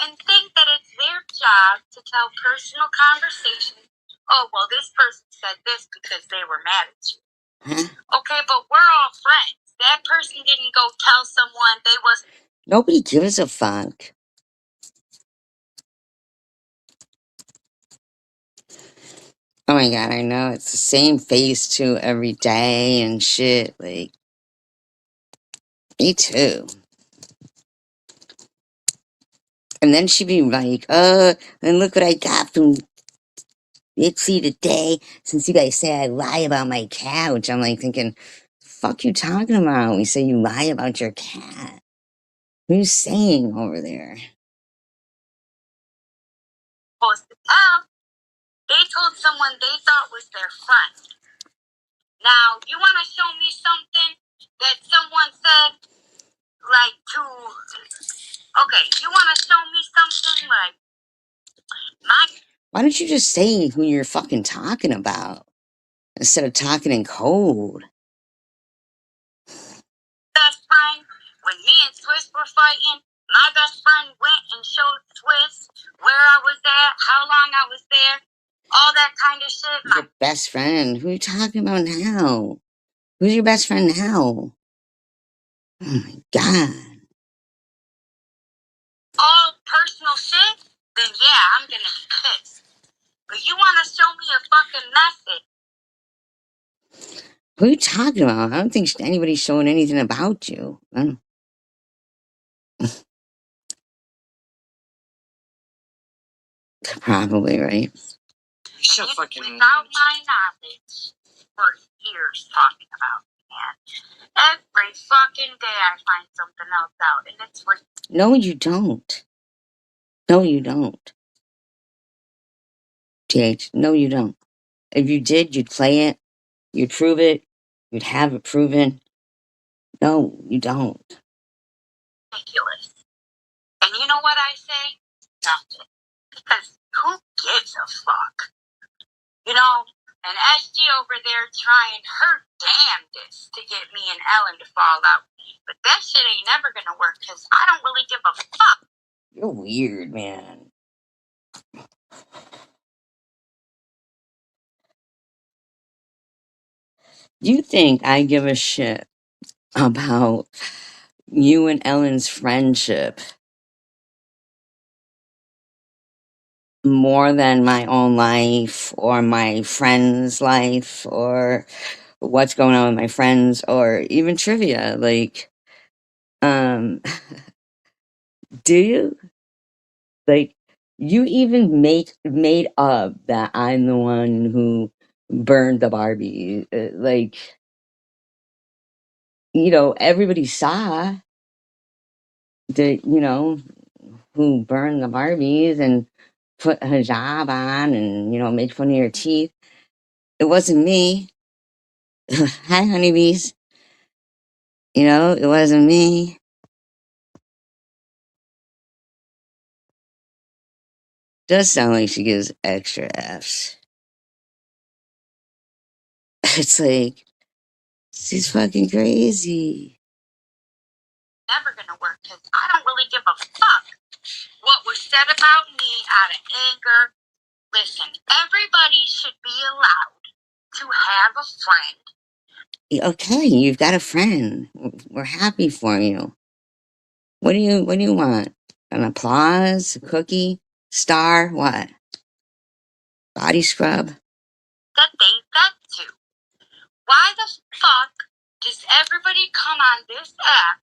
B: and think that it's their job to tell personal conversations. Oh, well, this person said this because they were mad at you.
A: Huh?
B: Okay, but we're all friends. That person didn't go tell someone they wasn't.
A: Nobody gives a fuck. Oh my god, I know. It's the same face too every day and shit. Like, me too. And then she'd be like, and look what I got from Itsy today. Since you guys say I lie about my couch, I'm like thinking, fuck you talking about? We say you lie about your cat. Who's saying over there?
B: Supposed to tell. They told someone they thought was their friend. Now, you want to show me something that someone said, like, to... Okay, you want to show me something, like, my
A: Why don't you just say who you're fucking talking about instead of talking in code?
B: best friend, when me and Swiss were fighting, my best friend went and showed Swiss where I was at, how long I was there, all that kind of shit.
A: Your best friend? Who are you talking about now? Who's your best friend now? Oh my god.
B: All personal shit, then yeah, I'm gonna be pissed. But you want to show me a fucking message?
A: Who are you talking about? I don't think anybody's showing anything about you. Probably, right?
B: So fucking without my knowledge for years talking about it, man. Every fucking day I find something else out, and it's for...
A: No, you don't. No, you don't. TH, no, you don't. If you did, you'd play it, you'd prove it, you'd have it proven. No, you don't.
B: Ridiculous. And you know what I say? Nothing. Because who gives a fuck? You know, and SG over there trying her damnedest to get me and Ellen to fall out. But that shit ain't never gonna work because I don't really give a fuck.
A: You're weird, man. You think I give a shit about you and Ellen's friendship more than my own life or my friend's life or what's going on with my friends or even trivia? Like, um, do you? Like, you even made up that I'm the one who burned the Barbie. Like, everybody saw who burned the Barbies and put a hijab on and, made fun of your teeth. It wasn't me. Hi, honeybees. It wasn't me. Does sound like she gives extra Fs. It's like, she's fucking crazy.
B: Never gonna work because I don't really give a fuck what was said about me out of anger. Listen, everybody should be allowed to have a friend.
A: Okay, you've got a friend. We're happy for you. What do you want? An applause? A cookie? Star? What? Body scrub?
B: That they bet to. Why the fuck does everybody come on this app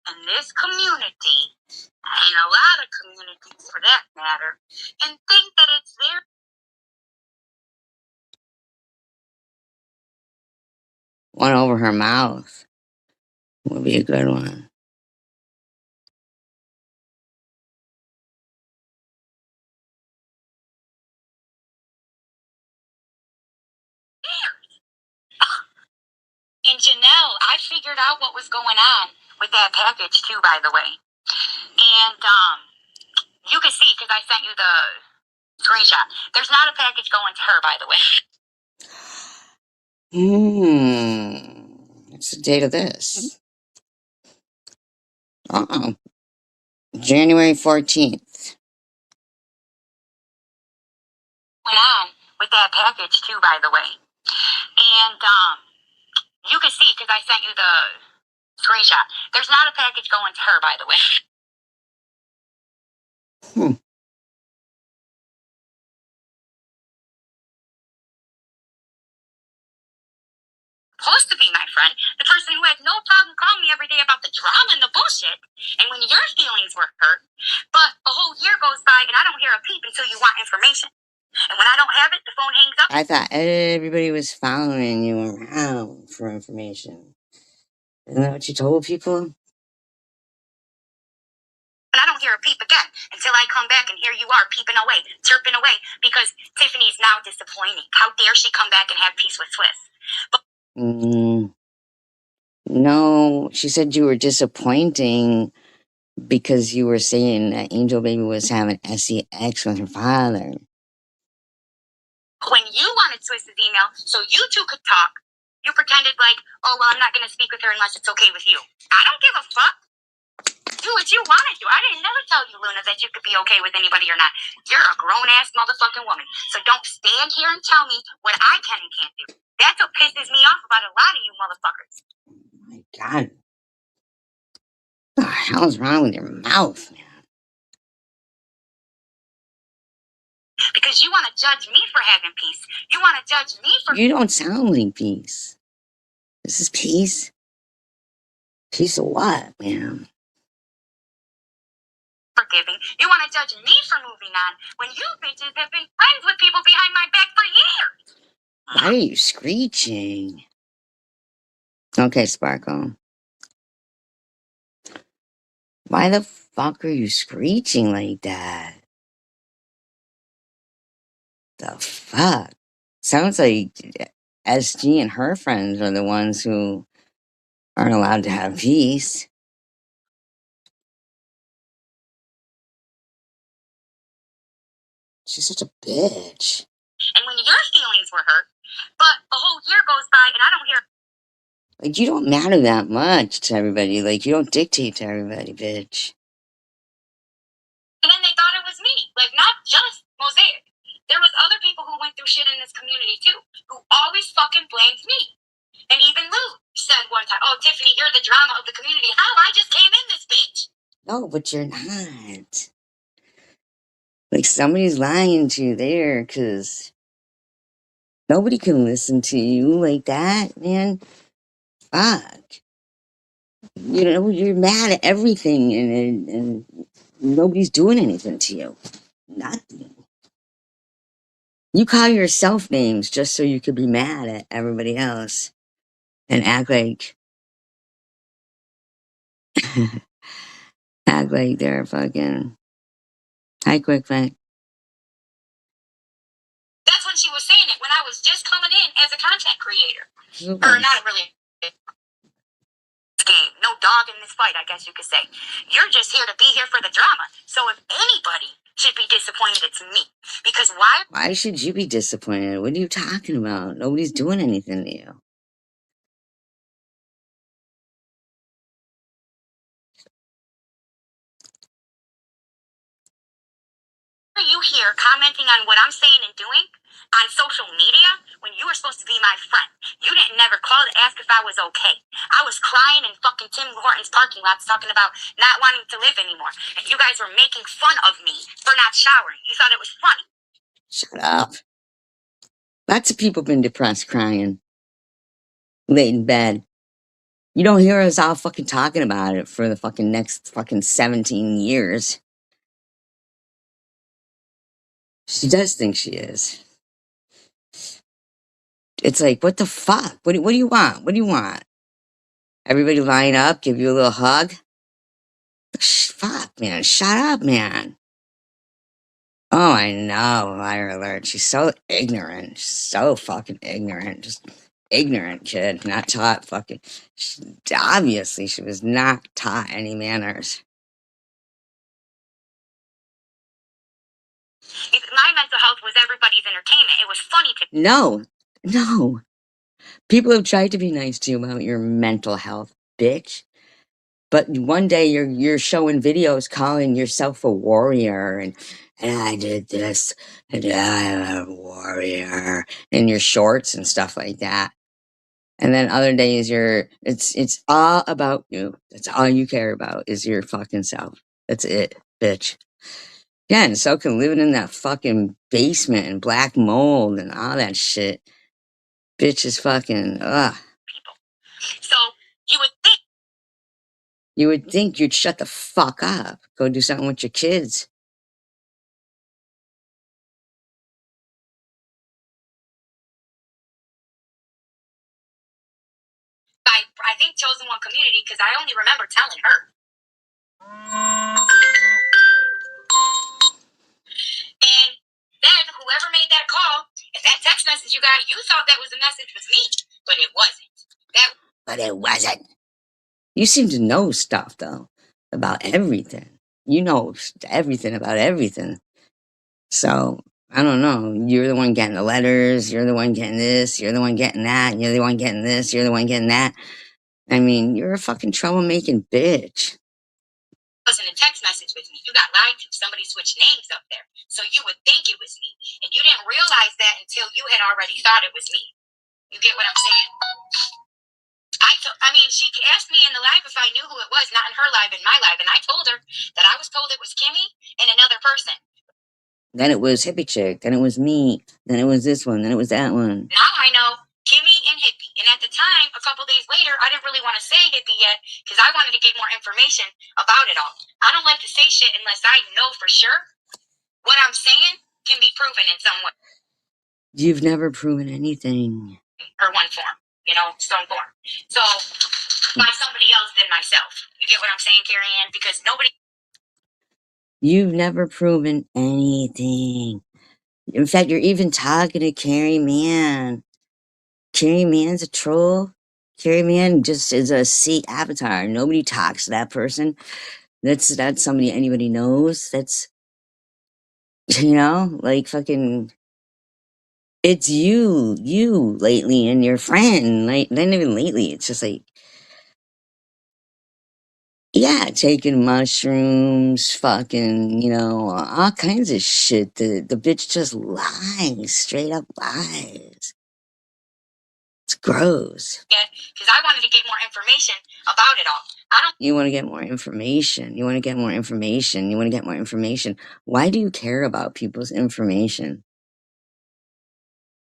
B: and this community, and a lot of communities for that matter, and think that it's their
A: One over her mouth would be a good one.
B: And Janelle, I figured out what was going on with that package too, by the way. And you can see because I sent you the screenshot. There's not a package going to her, by the way.
A: What's the date of this? Oh, January 14th.
B: Went on with that package too, by the way. And you can see because I sent you the screenshot. There's not a package going to her, by the way. Supposed to be my friend, the person who had no problem calling me every day about the drama and the bullshit, and when your feelings were hurt. But a whole year goes by and I don't hear a peep until you want information. And when I don't have it, the phone hangs up.
A: I thought everybody was following you around for information. Isn't that what you told people?
B: And I don't hear a peep again until I come back and here you are peeping away, chirping away, because Tiffany's now disappointing. How dare she come back and have peace with Swiss?
A: No, she said you were disappointing because you were saying that Angel Baby was having sex with her father.
B: When you wanted Swiss's email so you two could talk, you pretended like, oh, well, I'm not going to speak with her unless it's okay with you. I don't give a fuck. Do what you want to do. I didn't never tell you, Luna, that you could be okay with anybody or not. You're a grown-ass motherfucking woman. So don't stand here and tell me what I can and can't do. That's what pisses me off about a lot of you motherfuckers.
A: My God. What the hell's wrong with your mouth, man?
B: Because you want to judge me for having peace. You want to judge me for...
A: You don't sound like peace. This is peace? Peace of what, man?
B: Forgiving. You want to judge me for moving on when you bitches have been friends with people behind my back for years.
A: Why are you screeching? Okay, Sparkle. Why the fuck are you screeching like that? The fuck? Sounds like SG and her friends are the ones who aren't allowed to have peace. She's such a bitch.
B: And when your feelings were hurt, but a whole year goes by and I don't hear.
A: Like, you don't matter that much to everybody. Like, you don't dictate to everybody, bitch.
B: And then they thought it was me. Like, not just Mosaic. There was other people who went through shit in this community too, who always fucking blamed me. And even Lou said one time, "Oh, Tiffany, you're the drama of the community." How? I just came in this bitch.
A: No, but you're not. Like, somebody's lying to you there, because nobody can listen to you like that, man. Fuck. You know, you're mad at everything, and nobody's doing anything to you. Nothing. You call yourself names just so you could be mad at everybody else and act like act like they're fucking. Hi, quick fact.
B: That's when she was saying it, when I was just coming in as a content creator. Or not really. Game. No dog in this fight, I guess you could say. You're just here to be here for the drama. So if anybody should be disappointed, it's me. Because why?
A: Why should you be disappointed? What are you talking about? Nobody's doing anything to you.
B: Are you here commenting on what I'm saying and doing on social media when you were supposed to be my friend? You didn't never call to ask if I was okay. I was crying in fucking Tim Hortons parking lots talking about not wanting to live anymore. And you guys were making fun of me for not showering. You thought it was funny.
A: Shut up. Lots of people been depressed crying. Late in bed. You don't hear us all fucking talking about it for the fucking next fucking 17 years. She does think she is. It's like, what the fuck? What do you want? What do you want? Everybody line up, give you a little hug? Fuck, man. Shut up, man. Oh, I know, liar alert. She's so ignorant. She's so fucking ignorant. Just ignorant kid. Not taught fucking. Obviously, she was not taught any manners.
B: My mental health was everybody's entertainment. It was funny to.
A: No. People have tried to be nice to you about your mental health, bitch. But one day you're showing videos calling yourself a warrior and I did this and I'm a warrior in your shorts and stuff like that. And then other days it's all about you. That's all you care about is your fucking self. That's it, bitch. Yeah, and so can living in that fucking basement and black mold and all that shit. Bitch is fucking ugh.
B: People. So you would think.
A: You would think you'd shut the fuck up. Go do something with your kids.
B: I think Chosen One community because I only remember telling her. And then whoever made that call, if that text message you got, you thought that was a message with me, but it wasn't.
A: But it wasn't. You seem to know stuff though about everything. You know everything about everything. So I don't know. You're the one getting the letters. You're the one getting this. You're the one getting that. You're the one getting this. You're the one getting that. I mean, you're a fucking troublemaking bitch.
B: Wasn't a text message with me. You got lied to. Somebody switched names up there. So you would think it was me. And you didn't realize that until you had already thought it was me. You get what I'm saying? I mean, she asked me in the live if I knew who it was, not in her live, in my live. And I told her that I was told it was Kimmy and another person.
A: Then it was Hippie Chick. Then it was me. Then it was this one. Then it was that one.
B: Now I know Kimmy and Hippie. And at the time, a couple days later, I didn't really want to say Hippie yet because I wanted to get more information about it all. I don't like to say shit unless I know for sure what I'm saying can be proven in some way.
A: You've never proven anything.
B: Or one form, some form. So, by somebody else than myself. You get what I'm saying, Carrie Ann? Because nobody.
A: You've never proven anything. In fact, you're even talking to Carrie Mann. Carrie Mann's a troll. Carrie Mann just is a C avatar. Nobody talks to that person. That's somebody anybody knows. That's like fucking it's you lately and your friend. Like not even lately. It's just like yeah, taking mushrooms, fucking, all kinds of shit. The bitch just lies, straight up lies. It's gross.
B: Yeah, because I wanted to get more information about it all. I don't.
A: You want to get more information. You want to get more information. You want to get more information. Why do you care about people's information?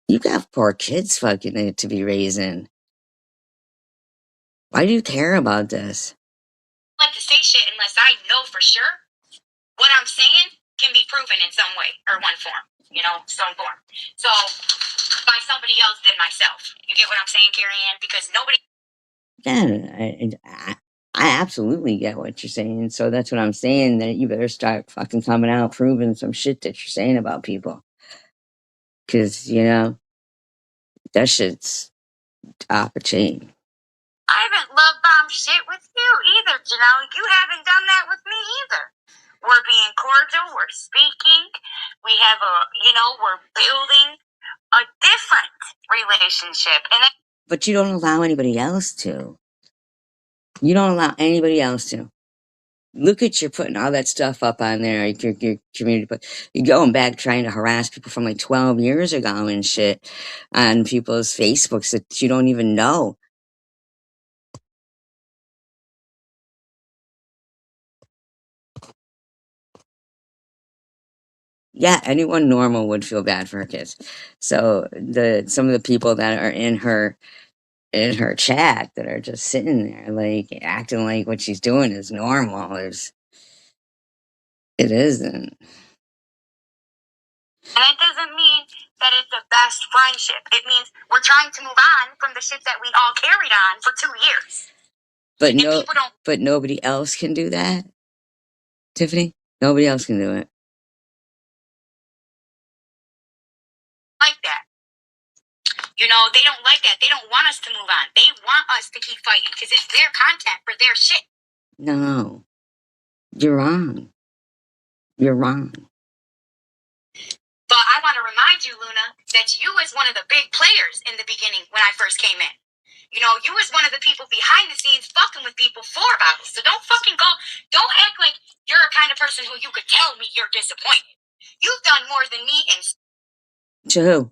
A: You got poor kids fucking to be raising. Why do you care about this?
B: Like to say shit unless I know for sure what I'm saying can be proven in some way or one form, some form. So by somebody else than myself. You get what I'm saying, Carrie Ann? Because nobody.
A: Yeah, I absolutely get what you're saying. So that's what I'm saying, that you better start fucking coming out proving some shit that you're saying about people. Because, that shit's off the chain.
B: I haven't love bombed shit with you either, Janelle. You haven't done that with me either. We're being cordial. We're speaking. We have we're building a different relationship.
A: But you don't allow anybody else to. You don't allow anybody else to. Look at you putting all that stuff up on there, like your community, but you're going back trying to harass people from like 12 years ago and shit on people's Facebooks that you don't even know. Yeah, anyone normal would feel bad for her kids. So some of the people that are in her chat that are just sitting there like acting like what she's doing is normal it isn't.
B: And that doesn't mean that it's the best friendship. It means we're trying to move on from the shit that we all carried on for 2 years.
A: But
B: and people don't
A: but nobody else can do that, Tiffany. Nobody else can do it.
B: like that. They don't like that. They don't want us to move on. They want us to keep fighting because it's their content for their shit.
A: No, you're wrong. You're wrong.
B: But I want to remind you, Luna, that you was one of the big players in the beginning when I first came in. You was one of the people behind the scenes fucking with people for about it. So don't act like you're a kind of person who you could tell me you're disappointed. You've done more than me and
A: To who?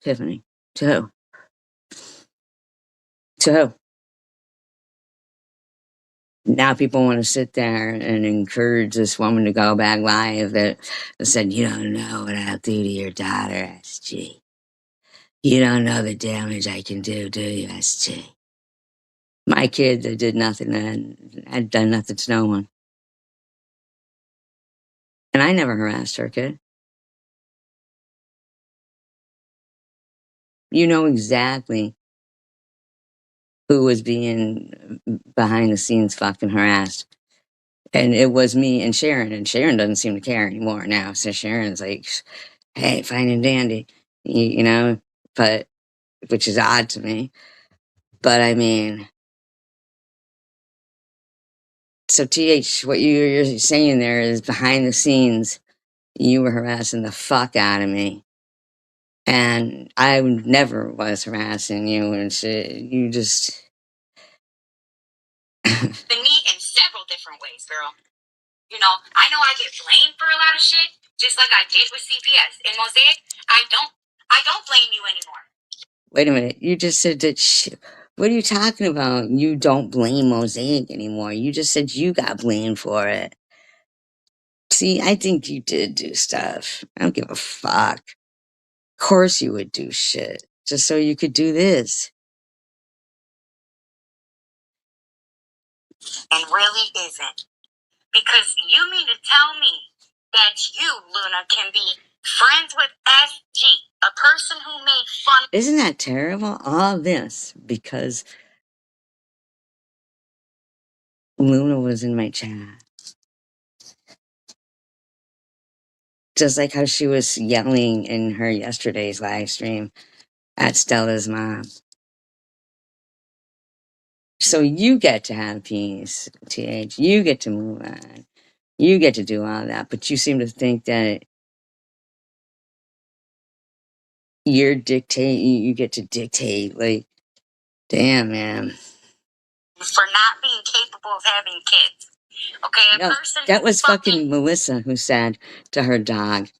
A: Tiffany. To who? To who? Now people want to sit there and encourage this woman to go back live that said, "You don't know what I'll do to your daughter, SG. You don't know the damage I can do you, SG?" My kids, I did nothing, and I'd done nothing to no one. And I never harassed her kid. You know exactly who was being behind the scenes fucking harassed. And it was me and Sharon doesn't seem to care anymore now. So Sharon's like, hey, fine and dandy, but which is odd to me. But I mean, so TH, what you're saying there is behind the scenes, you were harassing the fuck out of me. And I never was harassing you and shit. You just.
B: the me in several different ways, girl. I know I get blamed for a lot of shit, just like I did with CPS. In Mosaic, I don't blame you anymore.
A: Wait a minute. You just said that. What are you talking about? You don't blame Mosaic anymore. You just said you got blamed for it. See, I think you did do stuff. I don't give a fuck. Of course you would do shit just so you could do this.
B: And really isn't. Because you mean to tell me that you, Luna, can be friends with SG, a person who made fun.
A: Isn't that terrible? All this because Luna was in my chat. Just like how she was yelling in her yesterday's live stream at Stella's mom. So you get to have peace, TH. You get to move on. You get to do all that. But you seem to think that you get to dictate. Like, damn, man.
B: For not being capable of having kids. Okay,
A: No, that was fucking Melissa who said to her dog,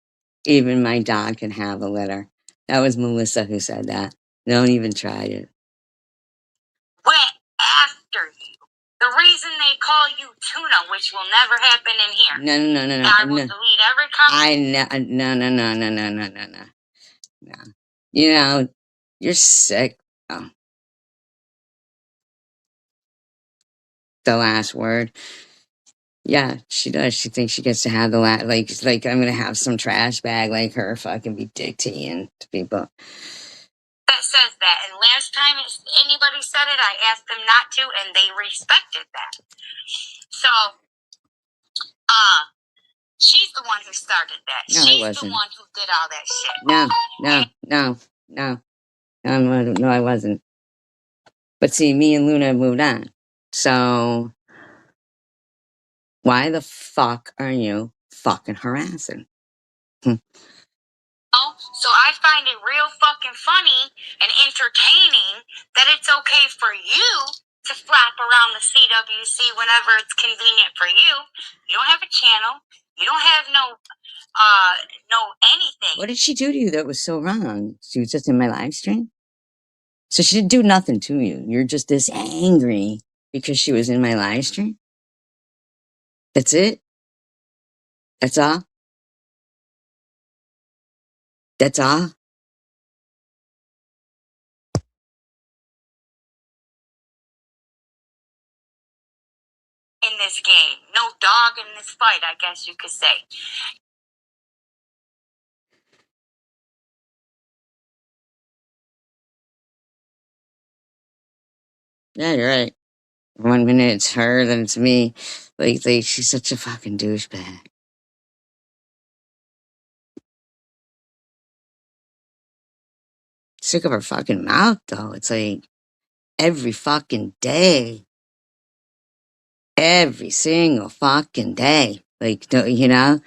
A: even my dog can have a litter. That was Melissa who said that. Don't even try it.
B: Went after you. The reason they call you Tuna, which will never happen in here.
A: No.
B: And I will delete every comment.
A: No. You know, you're sick. Oh. The last word. Yeah, she does. She thinks she gets to have the last, like I'm gonna have some trash bag like her fucking be dictating to people.
B: That says that. And last time anybody said it, I asked them not to, and they respected that. So, she's the one who started that.
A: No,
B: she's
A: I wasn't.
B: The one who did all that shit.
A: No, I wasn't. But see, me and Luna moved on. So why the fuck are you fucking harassing?
B: So I find it real fucking funny and entertaining that it's okay for you to flap around the CWC whenever it's convenient for you. You don't have a channel. You don't have no anything.
A: What did she do to you that was so wrong? She was just in my live stream? So she didn't do nothing to you. You're just this angry because she was in my live stream? That's it? That's all? That's all?
B: In this game. No dog in this fight, I guess you could say.
A: Yeah, you're right. 1 minute it's her, then it's me. Like she's such a fucking douchebag. Sick of her fucking mouth, though. It's like every fucking day. Every single fucking day. Like, you know?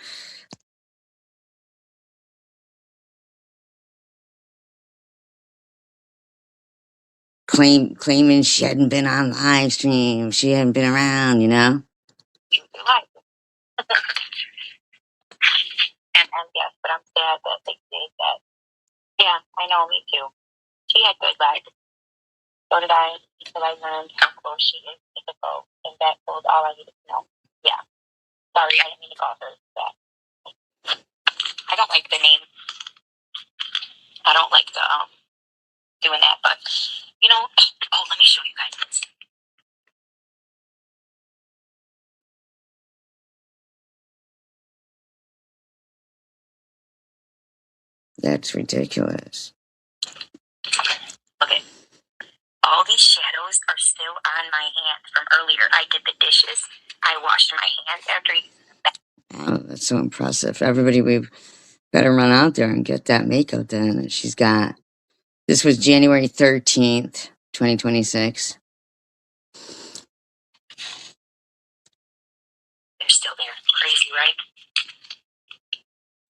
A: Claiming she hadn't been on live stream. She hadn't been around, you know?
B: And yes, but I'm sad that they did that. Yeah, I know, me too. She had good life. So did I, because I learned how close she is to the boat, and that told all I needed to know. Yeah. Sorry, I didn't mean to call her that. I don't like the name. I don't like the doing that, but you know, let me show you guys this.
A: That's ridiculous.
B: Okay. All these shadows are still on my hand from earlier. I did the dishes. I washed my hands after using them.
A: Oh, that's so impressive. Everybody, we've got to run out there and get that makeup done that she's got. This was January 13th, 2026.
B: They're still there. Crazy, right?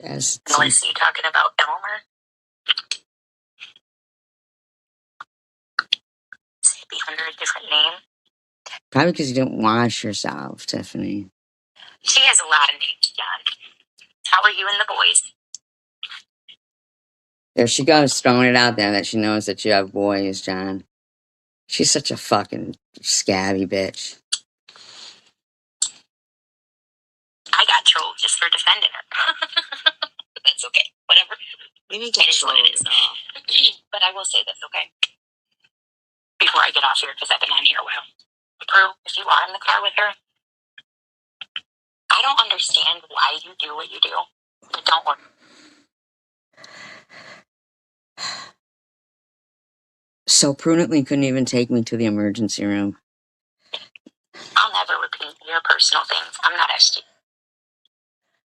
A: Yes.
B: Melissa, you talking about Elmer? Be under a different name.
A: Probably because you don't wash yourself, Tiffany.
B: She has a lot of names, John. How are you and the boys?
A: There she goes, throwing it out there that she knows that you have boys, John. She's such a fucking scabby bitch.
B: I got trolled just for defending her. That's okay. Whatever. We need to get what it is. But I will say this, okay? Before I get off here, because I've been on here a while. Prue, if you are in the car with her, I don't understand why you do what you do, but don't worry.
A: So prudently couldn't even take me to the emergency room.
B: I'll never repeat your personal things. I'm not SG.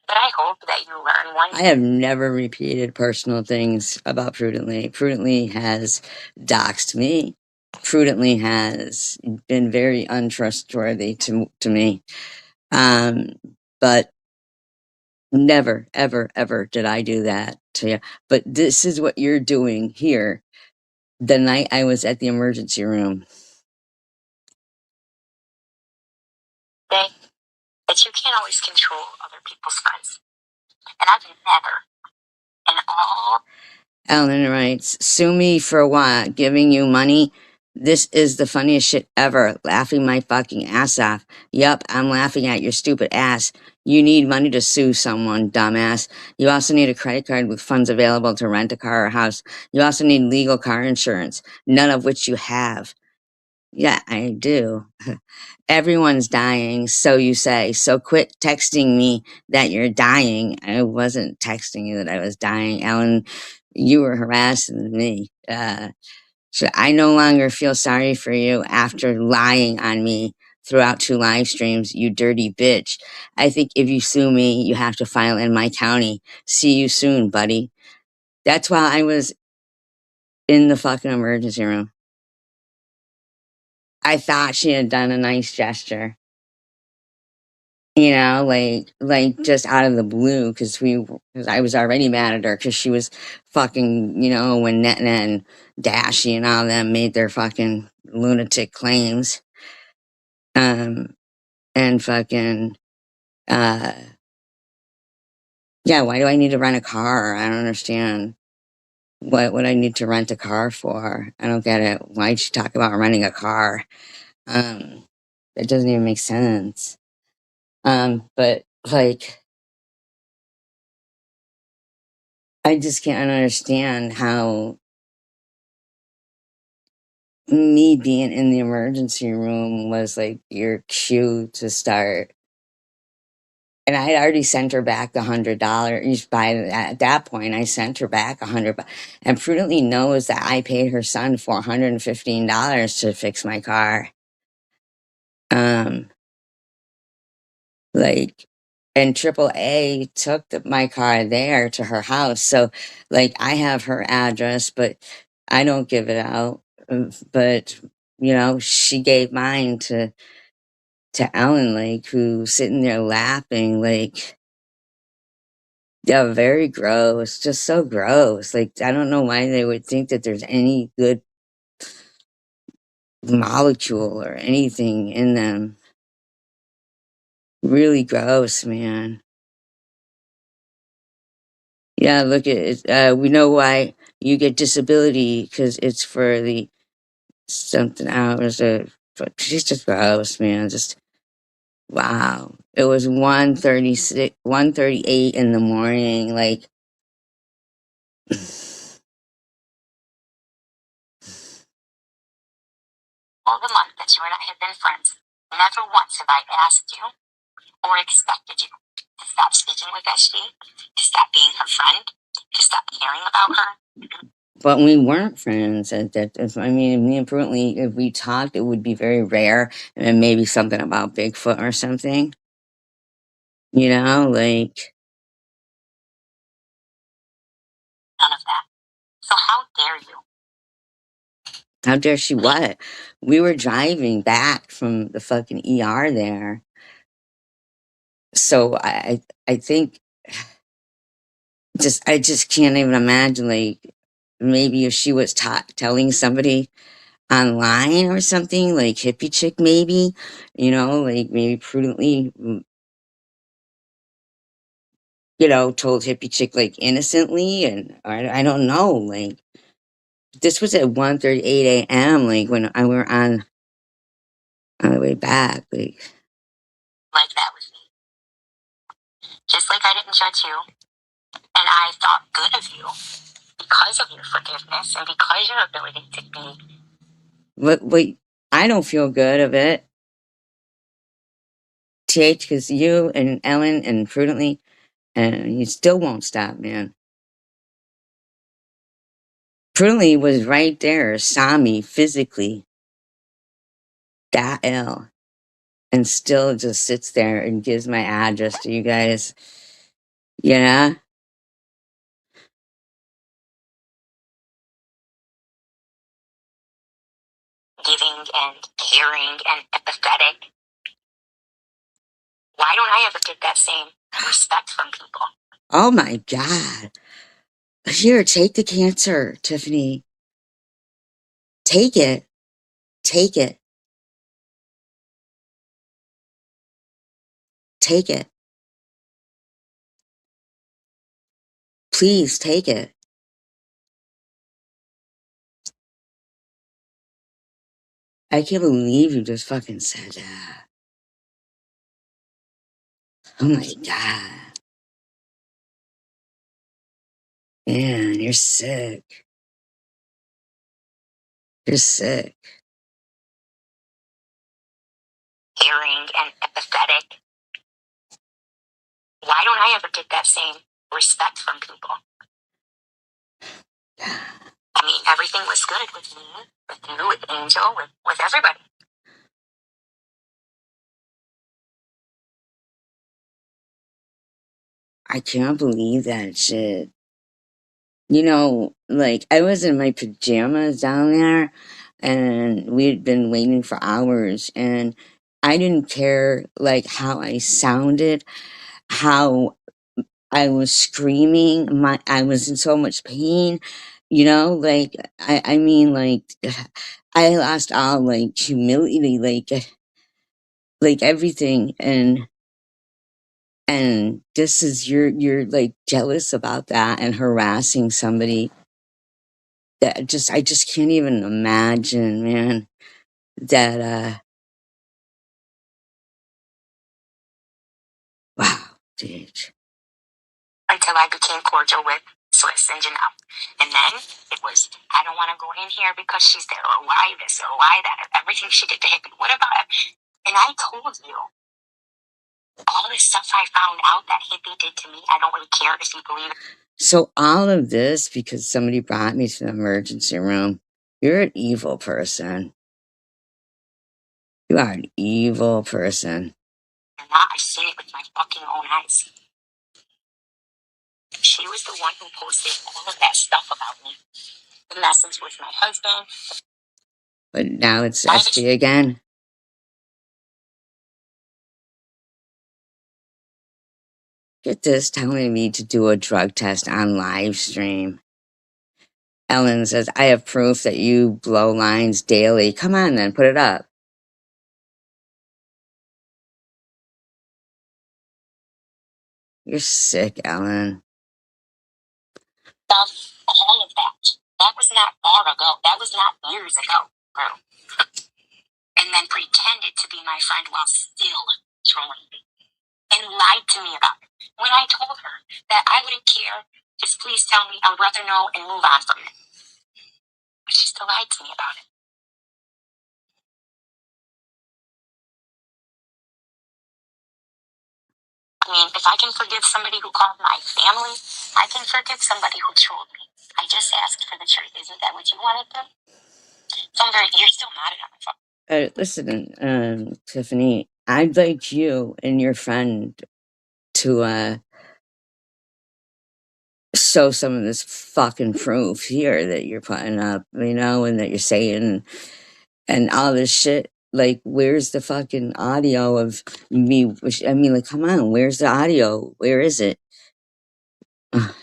B: But I hope that you learn one.
A: I have never repeated personal things about Prudently. Prudently has doxed me. Prudently has been very untrustworthy to me. But never, ever, ever did I do that to you. But this is what you're doing here the night I was at the emergency room.
B: That you can't always control other people's friends. And I've never, in all.
A: Ellen writes, sue me for what? Giving you money? This is the funniest shit ever. Laughing my fucking ass off. Yup, I'm laughing at your stupid ass. You need money to sue someone, dumbass. You also need a credit card with funds available to rent a car or house. You also need legal car insurance, none of which you have. Yeah, I do. Everyone's dying, so you say. So quit texting me that you're dying. I wasn't texting you that I was dying, Ellen. You were harassing me. So I no longer feel sorry for you after lying on me throughout 2 live streams, you dirty bitch. I think if you sue me, you have to file in my county. See you soon, buddy. That's why I was in the fucking emergency room. I thought she had done a nice gesture. You know, like just out of the blue, because I was already mad at her because she was fucking, you know, when Netna and Dashy and all them made their fucking lunatic claims, and fucking, uh, yeah, why do I need to rent a car? I don't understand what I need to rent a car for. I don't get it. Why'd she talk about renting a car? Um, it doesn't even make sense. But like, I just can't understand how me being in the emergency room was like your cue to start. And I had already sent her back $100. At that point, I sent her back $100, and Prudently knows that I paid her son $415 to fix my car. Um, like, and AAA took my car there to her house. So, like, I have her address, but I don't give it out. But you know, she gave mine to Ellen, like, who's sitting there laughing, like, yeah, very gross, just so gross. Like, I don't know why they would think that there's any good molecule or anything in them. Really gross, man. Yeah, look at it. We know why you get disability because it's for the something hours. But she's just gross, man. Just wow. It was 1:36, 1:38 in the morning. Like,
B: All the month that you and I have been friends, never once have I asked you or expected you to stop speaking with SG, to stop being her friend, to stop caring about her.
A: but we weren't friends at that. I mean, me and Prudently, if we talked, it would be very rare, and maybe something about Bigfoot or something. You know, like,
B: None of that. So how dare you?
A: how dare she what? We were driving back from the fucking ER there. So I think I just can't even imagine, like, maybe if she was telling somebody online or something, like hippie chick, maybe, you know, like maybe Prudently, you know, told hippie chick like innocently, and I don't know, like this was at 1:38 a.m. like when I were on the way back,
B: like that with me. Just like I didn't judge you, and I thought good of you because of your forgiveness and because your ability to be.
A: but I don't feel good of it, TH, because you and Ellen and Prudently, and you still won't stop, man. Prudently was right there, saw me physically, that L. and still just sits there and gives my address to you guys. Yeah.
B: Giving and caring and empathetic. Why don't I ever get that same respect from people?
A: Oh my God. Here, take the cancer, Tiffany. Take it. Take it. Take it. Please take it. I can't believe you just fucking said that. Oh my God. Man, you're sick. You're sick.
B: Caring and empathetic. Why don't I ever get that same respect from people? I mean, everything was good with me, with you, with Angel, with everybody.
A: I can't believe that shit. You know, like, I was in my pajamas down there and we had been waiting for hours, and I didn't care, like, how I sounded, how I was screaming. I was in so much pain, you know, like, I mean, like, I lost all, like, humility, like everything. And this is, you're like jealous about that and harassing somebody that I just can't even imagine, man, that, wow, dude.
B: Until I became cordial with Swiss and Janelle. And then it was, I don't want to go in here because she's there, or why this, or why that, or everything she did to Hippie. What about it? And I told you, all this stuff I found out that Hippie did to me, I don't really care if you believe it.
A: So all of this because somebody brought me to the emergency room. You're an evil person. You are an evil person.
B: And now I've seen it with my fucking own eyes. She was the one who posted all of that stuff about me. The message with my husband.
A: But now it's SG again. Get this, telling me to do a drug test on live stream. Ellen says, I have proof that you blow lines daily. Come on then, put it up. You're sick, Ellen.
B: All of that. That was not far ago. That was not years ago, bro. And then pretended to be my friend while still trolling me. And lied to me about it. When I told her that I wouldn't care, just please tell me, I'd rather know and move on from it. But she still lied to me about it. I mean, if I can forgive somebody who called my family, I can forgive somebody who trolled me. I just asked for the truth. Isn't that what you wanted to? So you're still mad at my phone.
A: Listen, Tiffany, I'd like you and your friend to show some of this fucking proof here that you're putting up, you know, and that you're saying and all this shit. Like, where's the fucking audio of me? I mean, like, come on, where's the audio? Where is it?
B: Channel.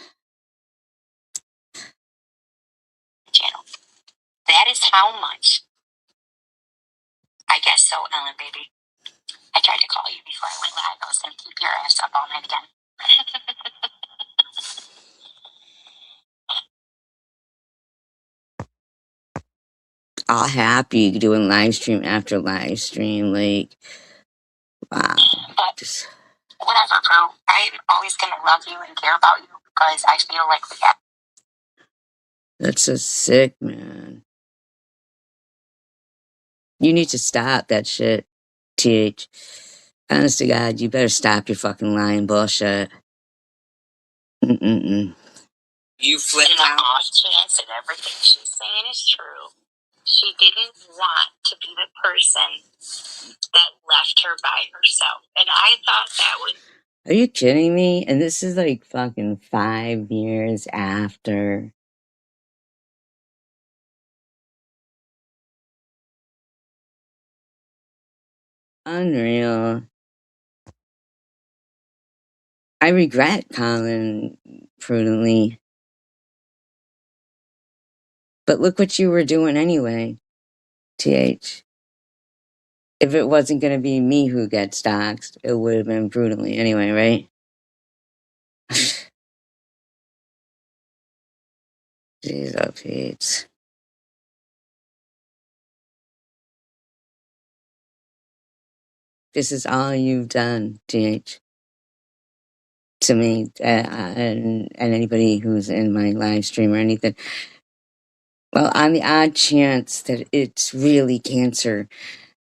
B: That is how much. I guess so, Ellen, baby. I tried to call you before I went live. I was going to keep your ass up all night again.
A: All happy doing live stream after live stream. Like, wow.
B: But whatever, bro. I'm always going to love you and care about you because I feel like we have.
A: That's so sick, man. You need to stop that shit, TH. Honest to God, you better stop your fucking lying bullshit. Mm-mm-mm. You flipped out.
B: Off chance that everything she's saying is true. She didn't want to be the person that left her by herself. And I thought that would...
A: Are you kidding me? And this is like fucking 5 years after. Unreal. I regret calling prudently. But look what you were doing anyway, TH. If it wasn't going to be me who gets doxxed, it would have been prudently anyway, right? Jeez, oh, Pete. This is all you've done, TH. To me, and anybody who's in my live stream or anything. Well, on the odd chance that it's really cancer,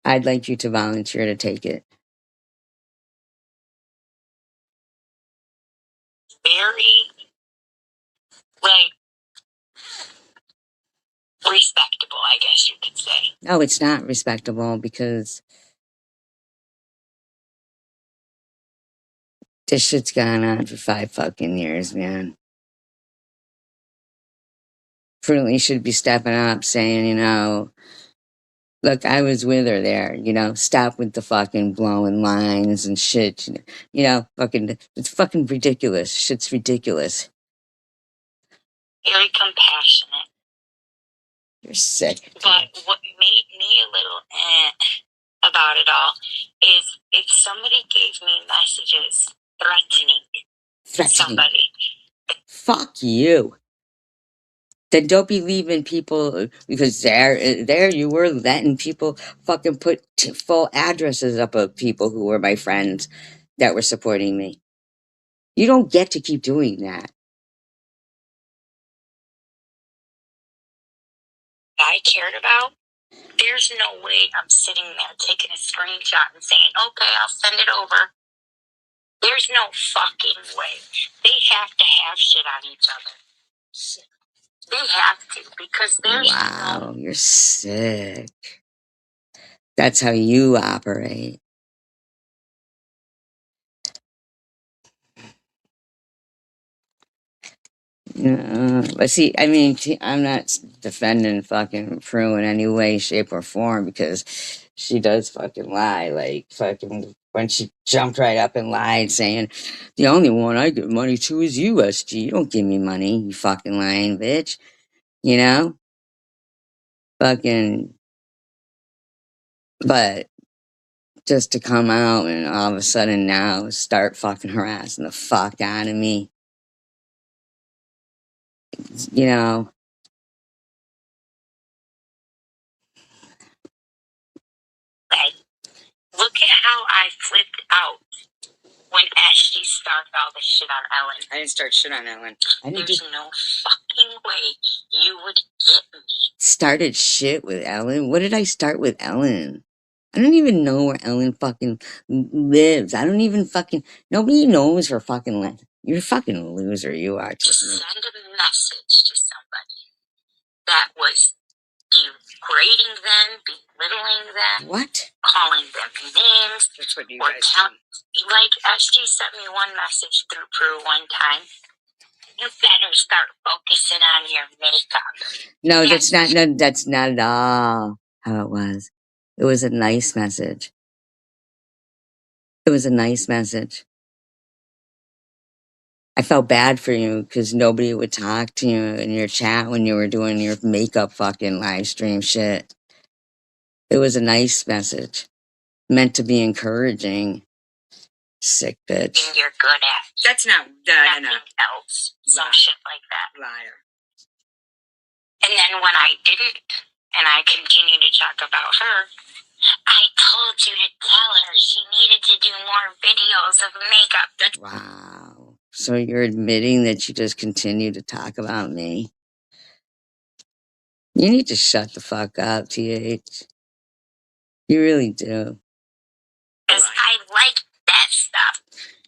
A: I'd like you to volunteer to take it.
B: Very, like, respectable, I guess you could say.
A: No, it's not respectable because this shit's gone on for 5 fucking years, man. Prudently should be stepping up saying, you know, look, I was with her there, you know, stop with the fucking blowing lines and shit. You know, fucking, it's fucking ridiculous. Shit's ridiculous.
B: Very compassionate.
A: You're sick.
B: But what made me a little about it all is if somebody gave me messages threatening somebody.
A: Fuck you. Then don't be leaving people, because there you were letting people fucking put full addresses up of people who were my friends that were supporting me. You don't get to keep doing that.
B: I cared about. There's no way I'm sitting there taking a screenshot and saying, okay, I'll send it over. There's no fucking way. They have to have shit on each other. They have to, because there's
A: wow, you're sick. That's how you operate. But see, I mean, I'm not defending fucking Prue in any way, shape, or form because she does fucking lie. Like, fucking, when she jumped right up and lied, saying, the only one I give money to is you, SG. You don't give me money, you fucking lying bitch. You know? Fucking, but just to come out and all of a sudden now start fucking harassing the fuck out of me. You know?
B: Look at how I flipped out when Ashley started all this shit on Ellen.
A: I didn't start shit on Ellen.
B: There's no fucking way you would get me.
A: Started shit with Ellen? What did I start with Ellen? I don't even know where Ellen fucking lives. I don't even fucking... Nobody knows her fucking life. You're a fucking loser, you are.
B: To send a message to somebody that was degrading them, belittling them,
A: what?
B: Calling them names.
A: That's what you
B: or
A: guys do.
B: Like, SG sent me one message through Prue one time. You better start focusing on your makeup.
A: No, that's not at all how it was. It was a nice message. It was a nice message. I felt bad for you because nobody would talk to you in your chat when you were doing your makeup fucking live stream shit. It was a nice message. Meant to be encouraging. Sick bitch.
B: And you're good at.
A: That's not
B: nothing else. Some shit like that.
A: Liar.
B: And then when I didn't, and I continued to talk about her, I told you to tell her she needed to do more videos of makeup.
A: Wow. So you're admitting that you just continue to talk about me? You need to shut the fuck up, TH. You really do.
B: Because I like that stuff.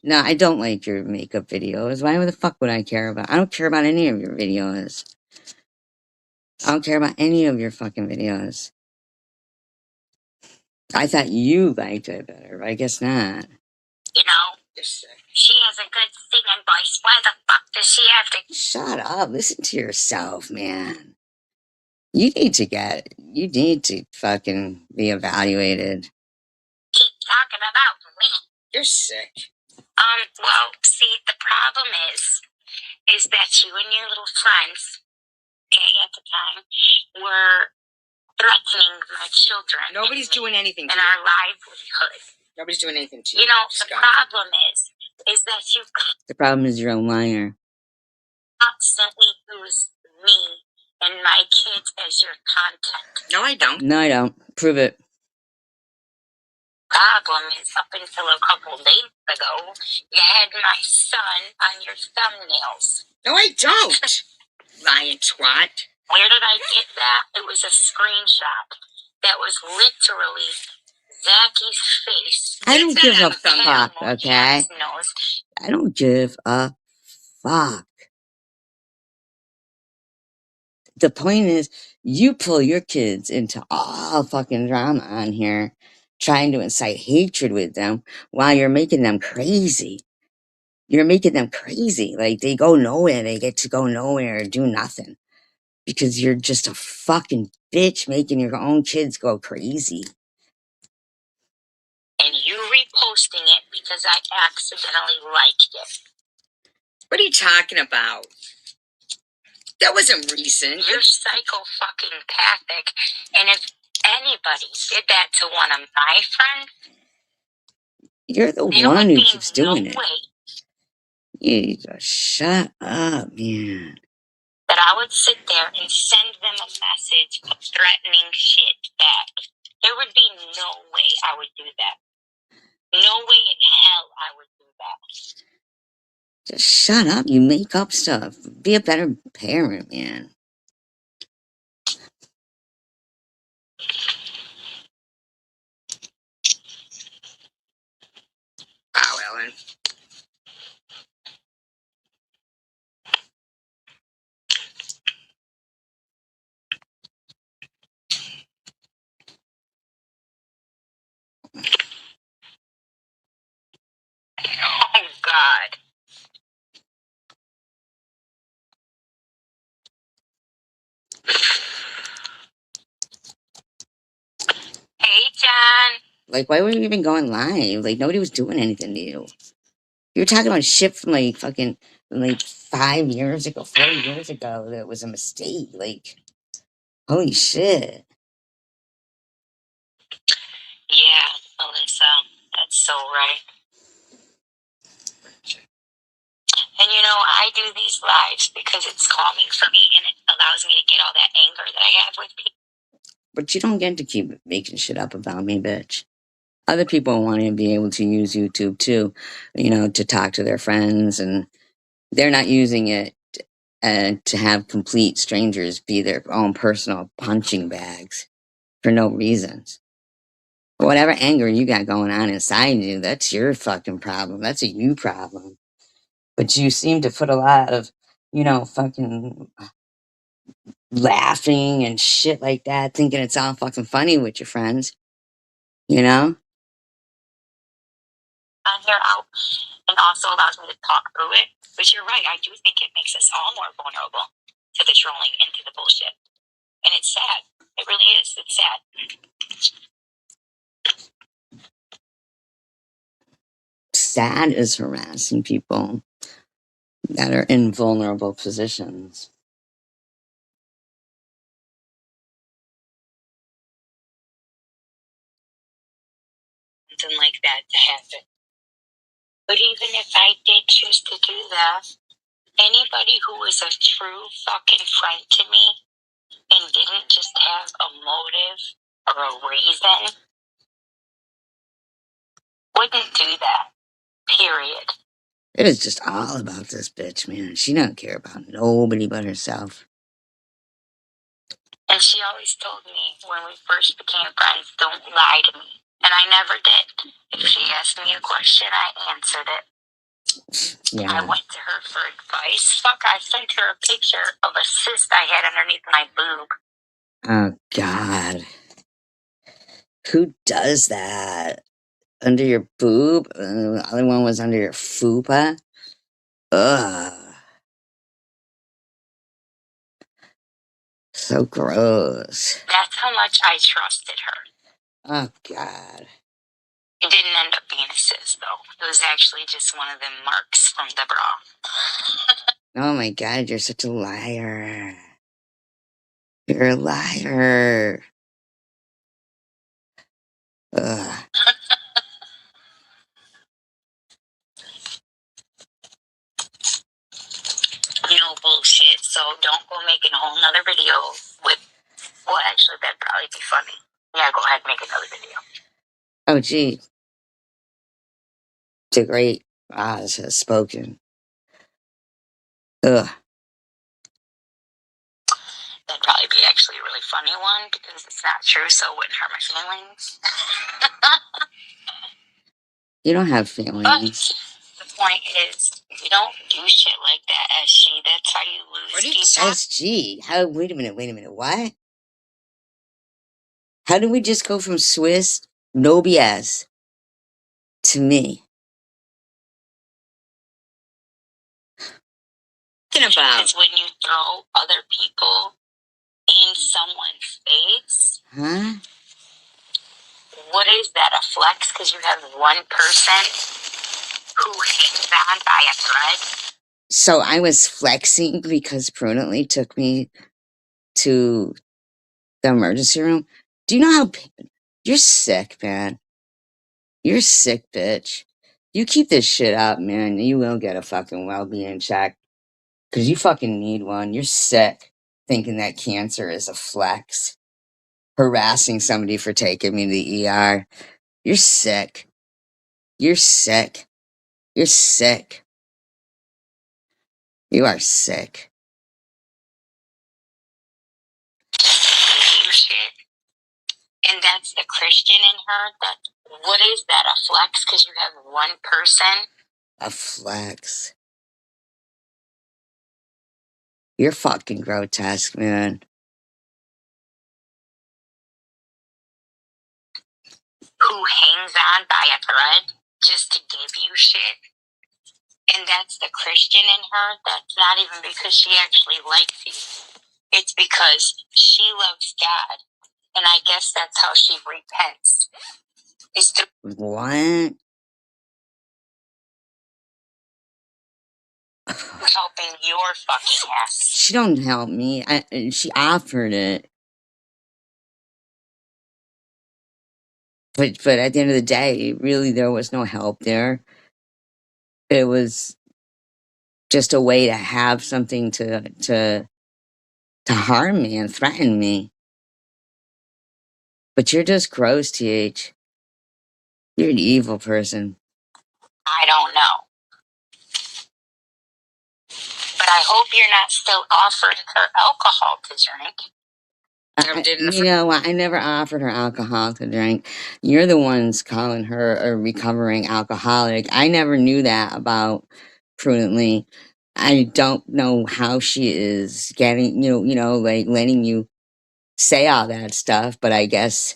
A: No, I don't like your makeup videos. Why the fuck would I care about? I don't care about any of your videos. I don't care about any of your fucking videos. I thought you liked it better, but I guess not.
B: You know, she has a good singing voice. Why the fuck does she have to?
A: Shut up. Listen to yourself, man. You need to fucking be evaluated.
B: Keep talking about me. You're sick. Well, see, the problem is that you and your little friends, okay, at the time, were threatening my children.
A: Nobody's doing anything to
B: you. And our livelihood.
A: Nobody's doing anything to you.
B: You know, the problem is that you
A: The problem is you're a liar.
B: constantly use me and my kids as your content.
A: No, I don't. No, I don't. Prove it.
B: Problem is, up until a couple days ago, you had my son on your thumbnails.
A: No, I don't. Lying twat.
B: Where did I get that? It was a screenshot. That was literally Zacky's face.
A: I don't give a fuck, okay? I don't give a fuck. The point is, you pull your kids into all fucking drama on here, trying to incite hatred with them while you're making them crazy. You're making them crazy. Like, they go nowhere. They get to go nowhere or do nothing. Because you're just a fucking bitch making your own kids go crazy.
B: And you reposting it because I accidentally liked it.
A: What are you talking about? That wasn't recent.
B: You're psycho-fucking-pathic. And if anybody did that to one of my friends,
A: you're the one who keeps doing it. You just shut up, man.
B: That I would sit there and send them a message of threatening shit back. There would be no way I would do that. No way in hell I would do that.
A: Just shut up. You make up stuff. Be a better parent, man. Wow, Ellen.
B: Oh, God. Hey, John.
A: Like, why were you even going live? Like, nobody was doing anything to you. You were talking about shit from, like, fucking, like, 5 years ago, 4 years ago that was a mistake. Like, holy shit.
B: Yeah, Alyssa, that's so right. And you know, I do these lives because it's calming for me and it allows me to get all that anger that I have with people.
A: But you don't get to keep making shit up about me, bitch. Other people want to be able to use YouTube too, you know, to talk to their friends, and they're not using it to have complete strangers be their own personal punching bags for no reasons. Whatever anger you got going on inside you, that's your fucking problem. That's a you problem. But you seem to put a lot of, you know, fucking laughing and shit like that, thinking it's all fucking funny with your friends, you know?
B: On here out and also allows me to talk through it. But you're right, I do think it makes us all more vulnerable to the trolling and to the bullshit. And it's sad. It really is. It's sad.
A: Sad is harassing people that are in vulnerable positions.
B: Something like that to happen. But even if I did choose to do that, anybody who was a true fucking friend to me and didn't just have a motive or a reason wouldn't do that. Period.
A: It is just all about this bitch, man. She don't care about nobody but herself.
B: And she always told me when we first became friends, don't lie to me. And I never did. If she asked me a question, I answered it.
A: Yeah.
B: I went to her for advice. Fuck, I sent her a picture of a cyst I had underneath my boob.
A: Oh, God. Who does that? Under your boob? The other one was under your fupa? Ugh. So gross.
B: That's how much I trusted her.
A: Oh, God.
B: It didn't end up being a cyst, though. It was actually just one of them marks from the bra.
A: Oh, my God, you're such a liar. You're a liar. Ugh.
B: No bullshit, so don't go making a whole nother video with... Well, actually, that'd probably be funny. Yeah, go ahead and make another video.
A: Oh, gee. The great Oz has spoken. Ugh.
B: That'd probably be actually a really funny one because it's not true, so it wouldn't hurt my feelings.
A: You don't have feelings.
B: But the point is, you don't do shit like that, SG. That's how you lose people.
A: SG? How? Wait a minute. What? How did we just go from Swiss, no BS, to me?
B: Because when you throw other people in someone's face,
A: Huh?
B: what is that, a flex? Because you have one person who hangs on by a thread?
A: So I was flexing because Prudently took me to the emergency room. Do you know how... You're sick, man. You're sick, bitch. You keep this shit up, man. You will get a fucking well-being check. Because you fucking need one. You're sick thinking that cancer is a flex. Harassing somebody for taking me to the ER. You're sick. You're sick. You're sick. You are sick.
B: You shit. And that's the Christian in her. What is that, a flex? Because you have one person?
A: A flex. You're fucking grotesque, man.
B: Who hangs on by a thread just to give you shit. And that's the Christian in her. That's not even because she actually likes you. It's because she loves God. And I guess that's how she repents. Is through
A: What?
B: helping your fucking ass.
A: She don't help me. She offered it. But at the end of the day, really, there was no help there. It was just a way to have something to harm me and threaten me. But you're just gross, TH. You're an evil person.
B: I don't know. But I hope you're not still offering her alcohol to drink.
A: You know what? I never offered her alcohol to drink. You're the ones calling her a recovering alcoholic. I never knew that about Prudently. I don't know how she is getting, like letting you say all that stuff, but I guess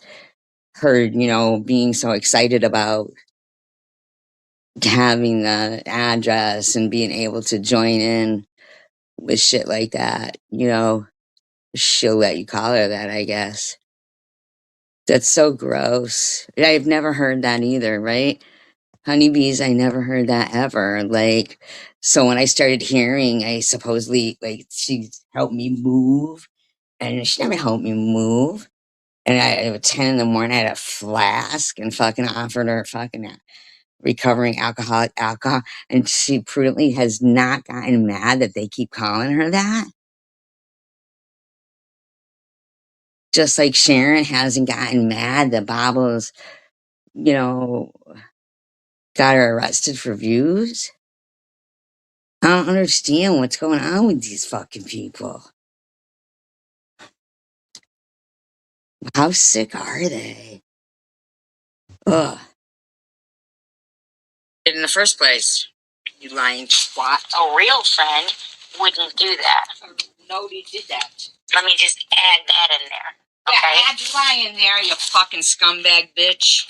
A: her, being so excited about having the address and being able to join in with shit like that, she'll let you call her that, I guess. That's so gross. I've never heard that either, right? Honeybees, I never heard that ever. Like, so when I started hearing, I supposedly, like, she helped me move, and she never helped me move. And at 10 in the morning, I had a flask and fucking offered her fucking recovering alcoholic alcohol. And she prudently has not gotten mad that they keep calling her that. Just like Sharon hasn't gotten mad that Bobbles, you know, got her arrested for views. I don't understand what's going on with these fucking people. How sick are they? Ugh.
B: In the first place.
A: You lying twat.
B: A real friend wouldn't do that.
A: Nobody did that.
B: Let me just add that in there. Okay?
A: Yeah, add your lie in there, you fucking scumbag bitch.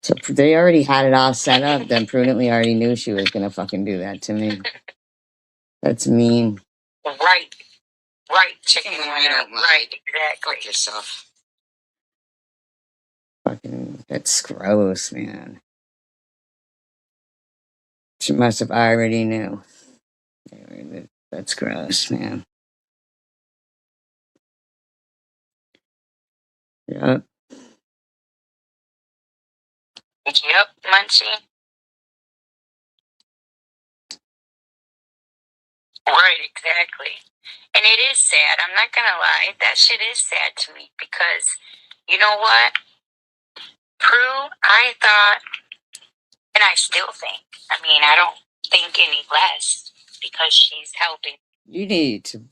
A: So they already had it all set up. Then prudently already knew she was gonna fucking do that to me. That's mean.
B: Right. Right, chicken
A: Right,
B: right, exactly.
A: Fuck yourself. Fucking, that's gross, man. She must have already knew. That's gross, man. Yep.
B: Yep, Munchie. Right, exactly. And it is sad. I'm not gonna lie. That shit is sad to me because, you know what? Prue, I thought, and I still think, I mean, I don't think any less because she's helping.
A: You need to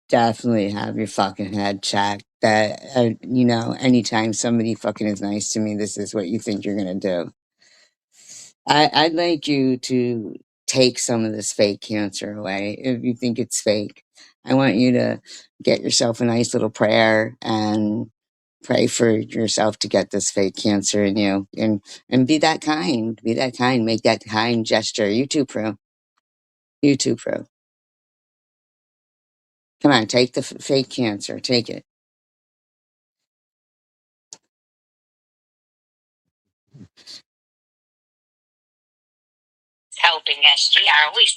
A: definitely have your fucking head checked. That, you know, anytime somebody fucking is nice to me, this is what you think you're gonna do. I'd like you to take some of this fake cancer away if you think it's fake. I want you to get yourself a nice little prayer and pray for yourself to get this fake cancer in you, and be that kind. Be that kind. Make that kind gesture. You too, Prue. You too, Prue. Come on, take the fake cancer. Take it.
B: Helping SG. I always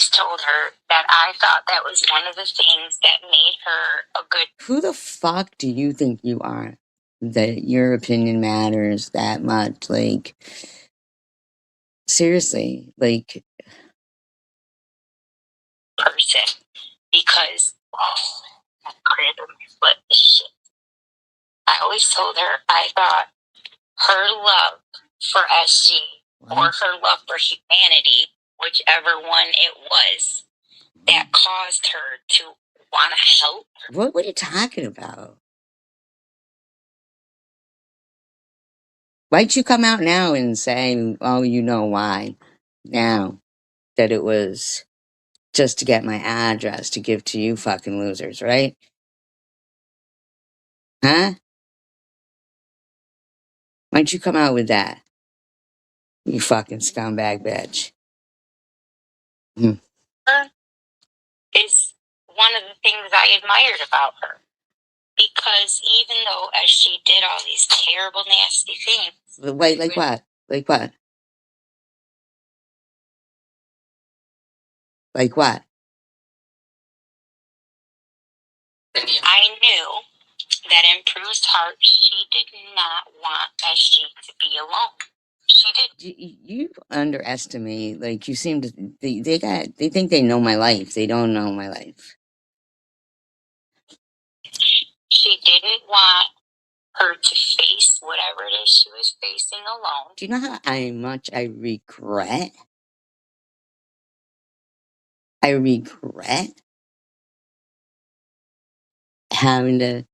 B: told her that I thought that was one of the things that made her a good.
A: Who the fuck do you think you are? That your opinion matters that much? Like, seriously, like,
B: Person. Because, my crib and my foot is shit. I always told her I thought her love for SG or her love for humanity, whichever one it was, that caused her to want to help.
A: What are you talking about? Why'd you come out now and say, oh, you know why? Now that it was just to get my address to give to you fucking losers, right? Huh? Why'd you come out with that? You fucking scumbag bitch. Hmm.
B: Is one of the things I admired about her. Because even though as she did all these terrible, nasty things.
A: Wait, like what? Like what? Like what?
B: I knew that in Prue's heart, she did not want SG to be alone. She did.
A: You underestimate, like, you seem to, they think they know my life. They don't know my life.
B: She didn't want her to face whatever it is she was facing alone.
A: Do you know how much I regret? I regret having to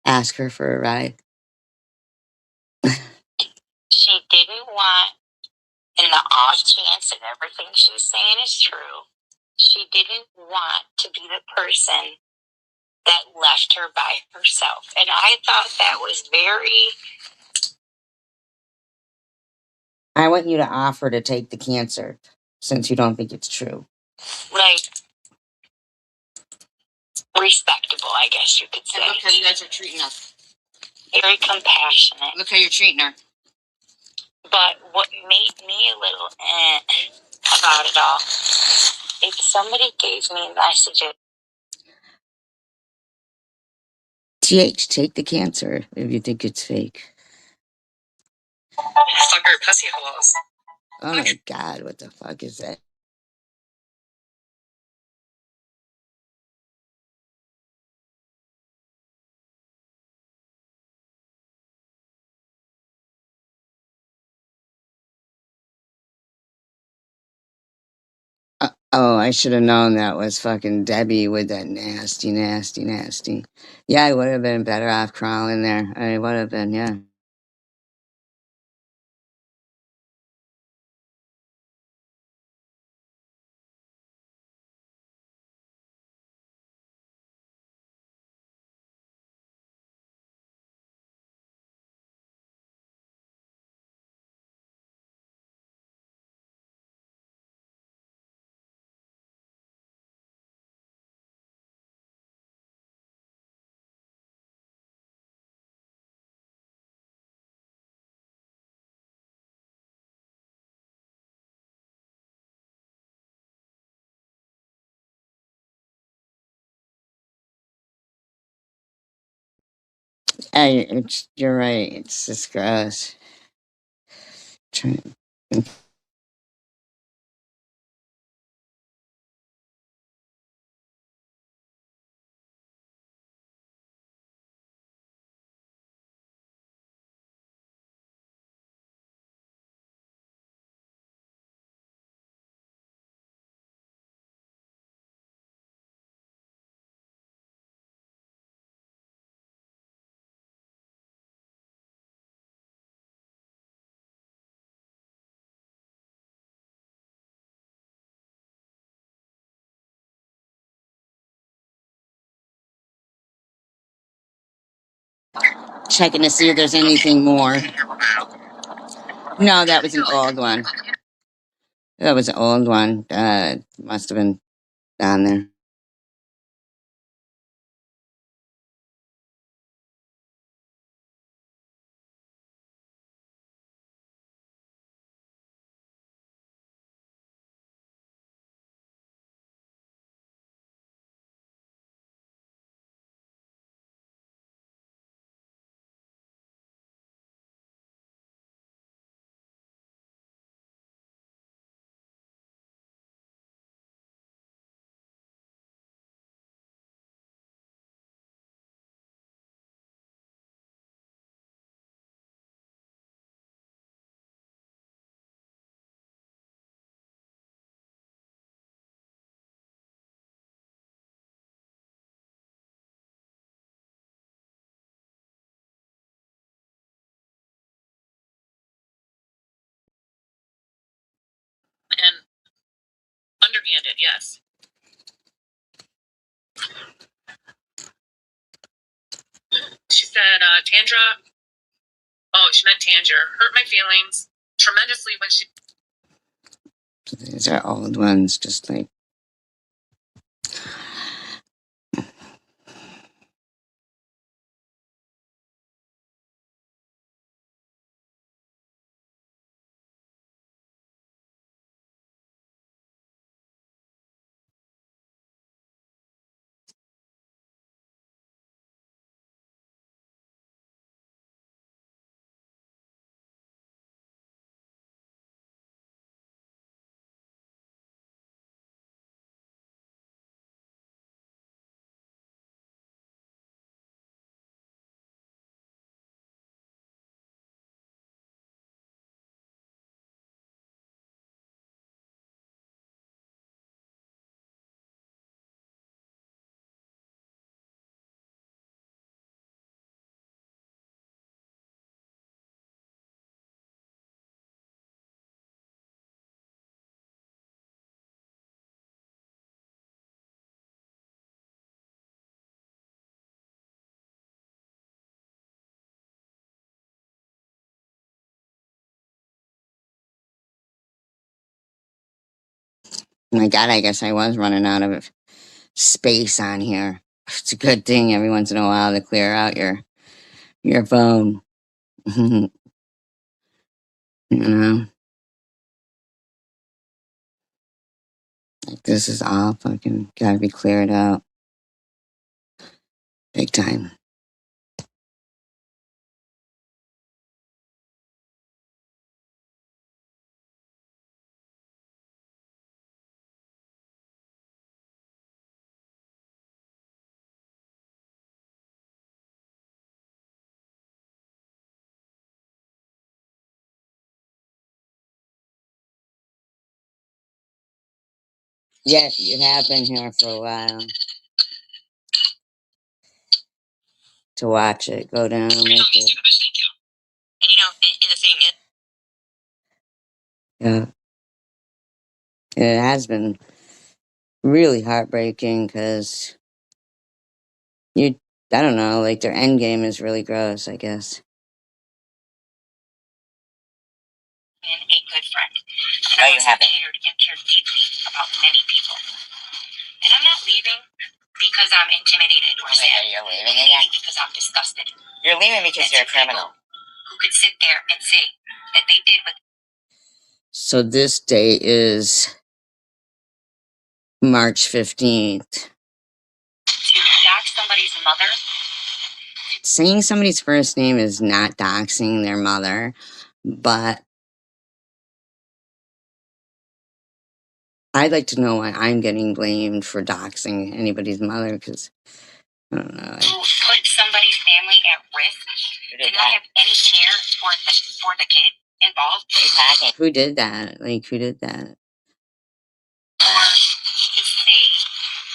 A: ask her for a ride.
B: She didn't want, in the off chance that everything she's saying is true, she didn't want to be the person that left her by herself. And I thought that was very.
A: I want you to offer to take the cancer since you don't think it's true.
B: Like, respectable, I guess you could say.
A: And look how you guys are treating her.
B: Very compassionate.
A: Look how you're treating her.
B: But what made me a little about it all, if somebody gave me messages.
A: TH, take the cancer if you think it's fake.
B: Sucker pussy holes.
A: Oh my god, what the fuck is that? Oh, I should have known that was fucking Debbie with that nasty, nasty, nasty. Yeah, I would have been better off crawling there. I would have been, yeah. You're right. It's just gross. Try- Checking to see if there's anything more. No, that was an old one. That was an old one. Must have been down there.
B: And underhanded, yes. She said, Tandra, oh, she meant Tanger, hurt my feelings tremendously when she.
A: These are old ones, just like. My God, I guess I was running out of space on here. It's a good thing every once in a while to clear out your phone. You know, like this is all fucking gotta be cleared out big time. Yeah, you have been here for a while to watch it go down like it.
B: And in the same.
A: Yeah, it has been really heartbreaking because you, I don't know, like their end game is really gross, I guess.
B: Been a good friend. And no, you haven't. Cared deeply about many people. And I'm not leaving because I'm intimidated or sad. You're leaving again? Because I'm disgusted. You're leaving because you're a criminal. Who could sit there and say that they did what.
A: So this day is March 15th.
B: To dox somebody's mother.
A: saying somebody's first name is not doxing their mother, but I'd like to know why I'm getting blamed for doxing anybody's mother, because I don't know.
B: Put somebody's family at risk, did not have any care for the kid involved.
A: Who did that? Like, who did that?
B: Or to say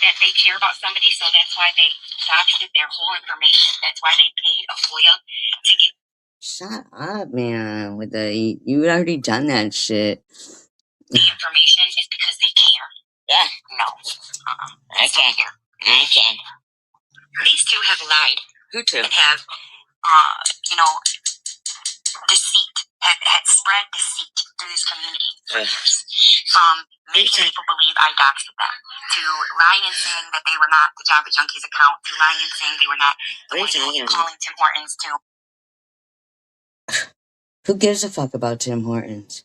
B: that they care about somebody, so that's why they doxed their whole information. That's why they paid a FOIA to get.
A: Shut up, man. With the you already done that shit.
B: The information is because they care. Yeah. No. I can't hear. I can. These two have lied. Who two? And have, you know, deceit. Had spread deceit through this community for years. From making people believe I doxed them, to lying and saying that they were not the Java Junkies account, to lying and saying they were not the ones calling Tim Hortons, to
A: who gives a fuck about Tim Hortons?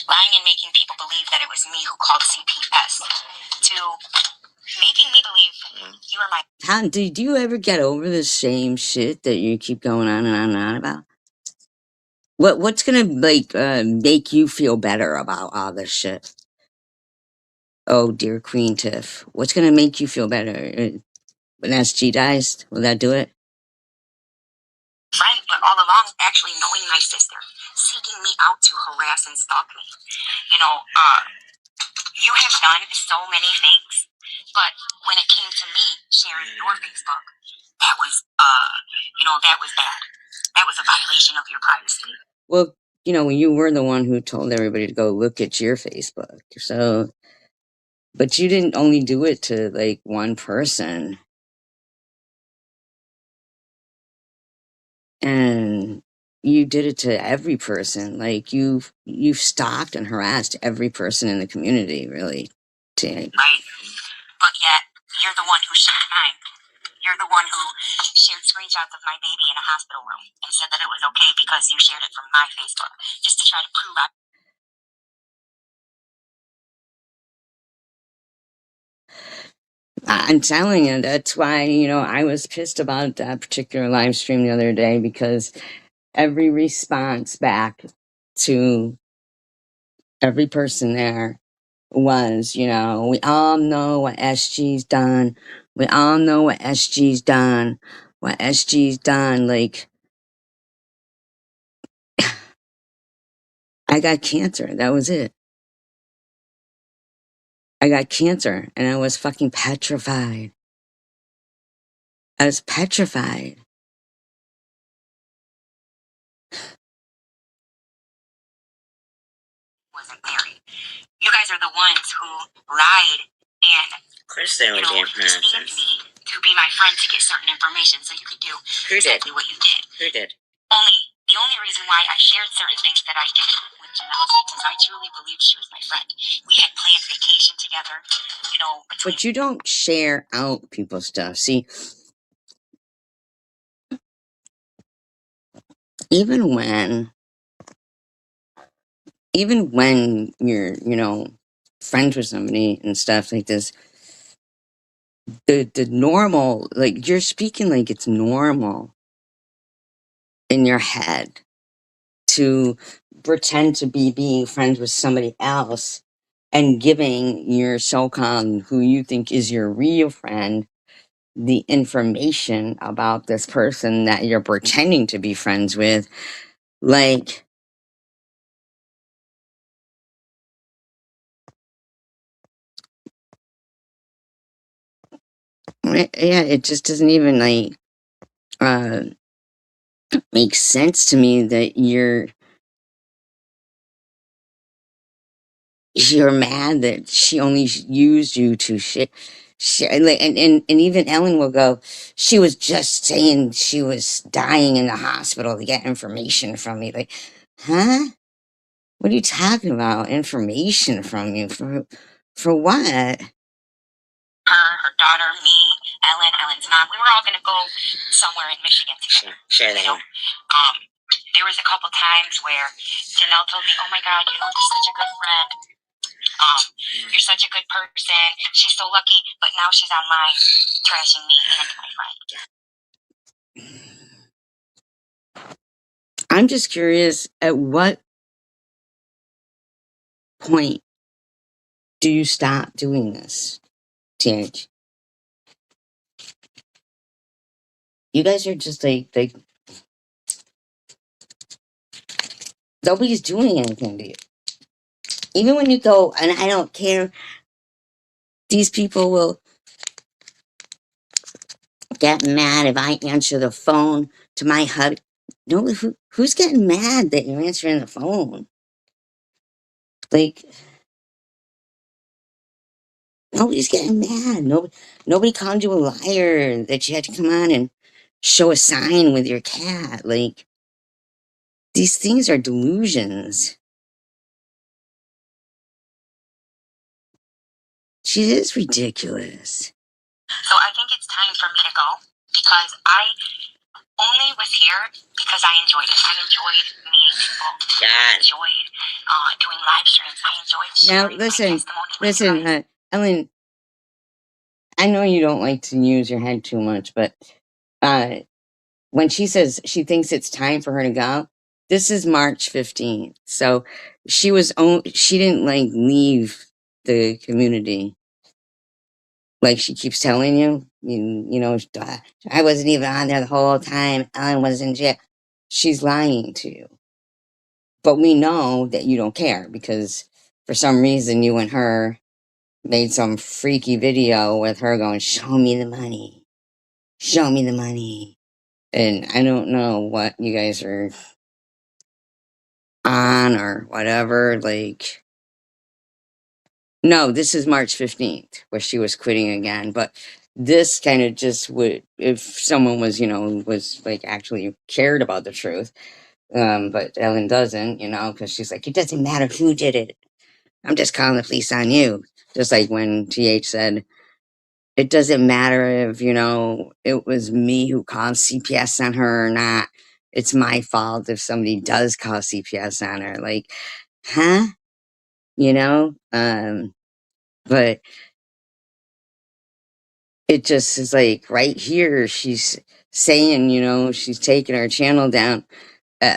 B: lying and making people believe that it was me who called CPS, to making me believe you are my.
A: How did you ever get over the same shit that you keep going on and on and on about? What's gonna like make you feel better about all this shit? Oh dear Queen Tiff, what's gonna make you feel better? When SG dies, will that do it?
B: Friend, but all along actually knowing my sister, seeking me out to harass and stalk me. You know, you have done so many things, but when it came to me sharing your Facebook, that was, that was bad. That was a violation of your privacy.
A: Well, you were the one who told everybody to go look at your Facebook. So, but you didn't only do it to like one person. And you did it to every person. Like you've stalked and harassed every person in the community, really.
B: Right. But yet, you're the one who shared mine. You're the one who shared screenshots of my baby in a hospital room and said that it was okay because you shared it from my Facebook, just to try to prove
A: I'm telling you, that's why, I was pissed about that particular live stream the other day, because every response back to every person there was, we all know what SG's done. We all know what SG's done. What SG's done. Like, I got cancer. That was it. I got cancer and I was fucking petrified. I was petrified.
B: wasn't married. You guys are the ones who lied and deceived me to be my friend to get certain information so you could do exactly what you did. Who did? The only reason why I shared certain things that I did with Janelle is because I truly believed she was my friend. We had planned vacation together,
A: But you don't share out people's stuff. See, even when you're, friends with somebody and stuff like this, the normal, like, you're speaking like it's normal in your head to pretend to be being friends with somebody else and giving your so-called, who you think is your real friend, the information about this person that you're pretending to be friends with. Like, yeah, it just doesn't even like uh make sense to me that you're mad that she only used you to shit. Like, and even Ellen will go, she was just saying she was dying in the hospital to get information from me. Like, huh? What are you talking about? Information from you? For what?
B: her daughter, me, Ellen's mom, we were all going to go somewhere in Michigan together. Sure they were. There was a couple times where Janelle told me, oh my God, you're such a good friend. You're such a good person. She's so lucky, but now she's online trashing me and my friend.
A: I'm just curious, at what point do you stop doing this, TH? You guys are just like nobody's doing anything to you. Even when you go, and I don't care, these people will get mad if I answer the phone to my husband. No, who's getting mad that you're answering the phone? Like, nobody's getting mad. Nobody called you a liar that you had to come on and show a sign with your cat. Like, these things are delusions. She is ridiculous.
B: So I think it's time for me to go because I only was here because I enjoyed it. I enjoyed meeting people. I enjoyed doing live streams. I enjoyed sharing my testimony with you guys.
A: Ellen, I know you don't like to use your head too much, but when she says she thinks it's time for her to go, this is March 15th. So she didn't like leave the community. Like she keeps telling you, I wasn't even on there the whole time. Ellen was in jail. She's lying to you. But we know that you don't care because for some reason you and her made some freaky video with her going, show me the money. Show me the money. And I don't know what you guys are on or whatever. Like, no, this is March 15th where she was quitting again. But this kind of just would, if someone was, was like actually cared about the truth. But Ellen doesn't, because she's like, it doesn't matter who did it. I'm just calling the police on you. Just like when TH said, it doesn't matter if, it was me who called CPS on her or not. It's my fault if somebody does call CPS on her. Like, huh? You know? But it just is like right here, she's saying, she's taking her channel down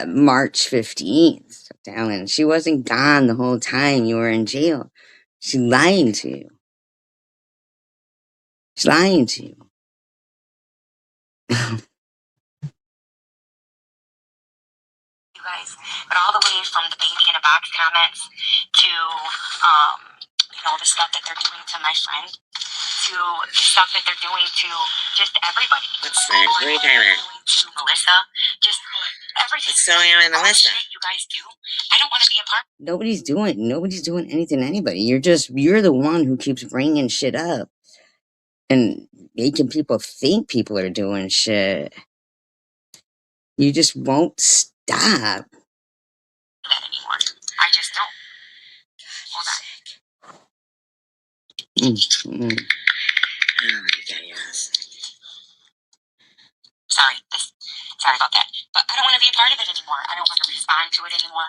A: March 15th. Alan, she wasn't gone the whole time you were in jail. She's lying to you. She's lying to you.
B: You guys, but all the way from the baby in a box comments to, the stuff that they're doing to my friend, to the stuff that they're doing to just everybody. What's that? What are you talking about? To Melissa, just everything. What's going on with Melissa? You guys do. I don't want to be a part.
A: Nobody's doing anything to anybody. You're the one who keeps bringing shit up and making people think people are doing shit. You just won't stop.
B: That anymore. I just don't. Hold on.
A: Mm-hmm.
B: Oh my God, yes. Sorry about that. But I don't want to be a part of it anymore. I don't want to respond to it anymore.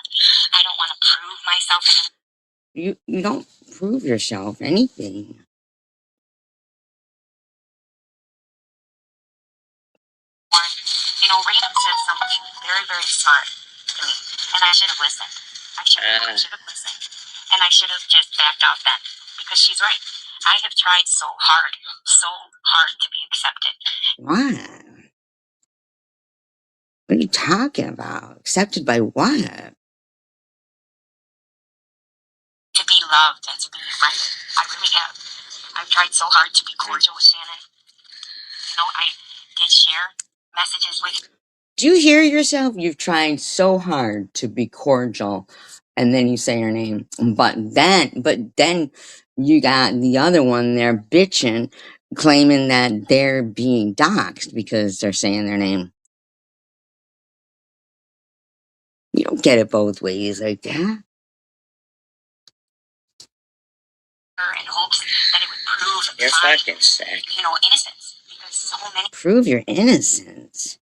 B: I don't want to prove myself anymore.
A: You don't prove yourself anything.
B: Raina said something very, very smart to me, and I should have listened. I should have listened, and I should have just backed off then, because she's right. I have tried so hard to be accepted.
A: What? What are you talking about? Accepted by what?
B: To be loved and to be friendly. I really have. I've tried so hard to be cordial with Shannon. I did share messages with.
A: Do you hear yourself? You've tried so hard to be cordial, and then you say her name. But then you got the other one there bitching, claiming that they're being doxxed because they're saying their name. You don't get it both ways like that.
B: In hopes that it would prove your fucking sick. Innocence. Because so many.
A: Prove your innocence.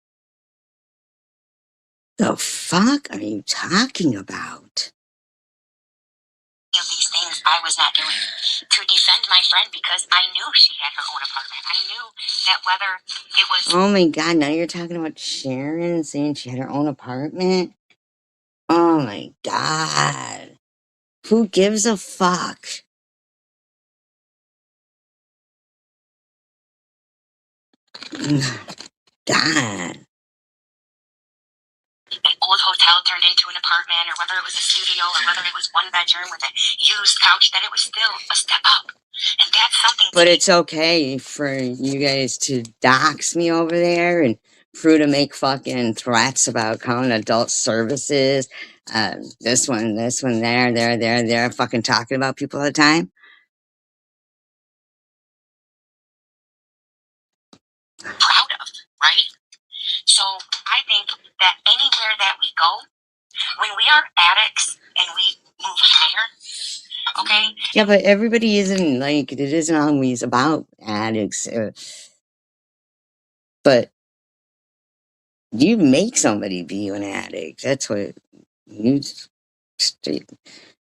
A: The fuck are you talking about?
B: Of these things I was not doing to defend my friend because I knew she had her own apartment. I knew that whether it was.
A: Oh my God, now you're talking about Sharon saying she had her own apartment? Oh my God. Who gives a fuck? God.
B: An old hotel turned into an apartment, or whether it was a studio, or whether it was one bedroom with a used couch, that it was still a step up. And that's something.
A: But it's okay for you guys to dox me over there and for you to make fucking threats about calling adult services. This one, there, fucking talking about people all the time.
B: Proud of, right? So I think that anywhere that we go, when we are addicts and we move higher, okay?
A: Yeah, but everybody isn't like, it isn't always about addicts. But you make somebody be an addict. That's what you straight,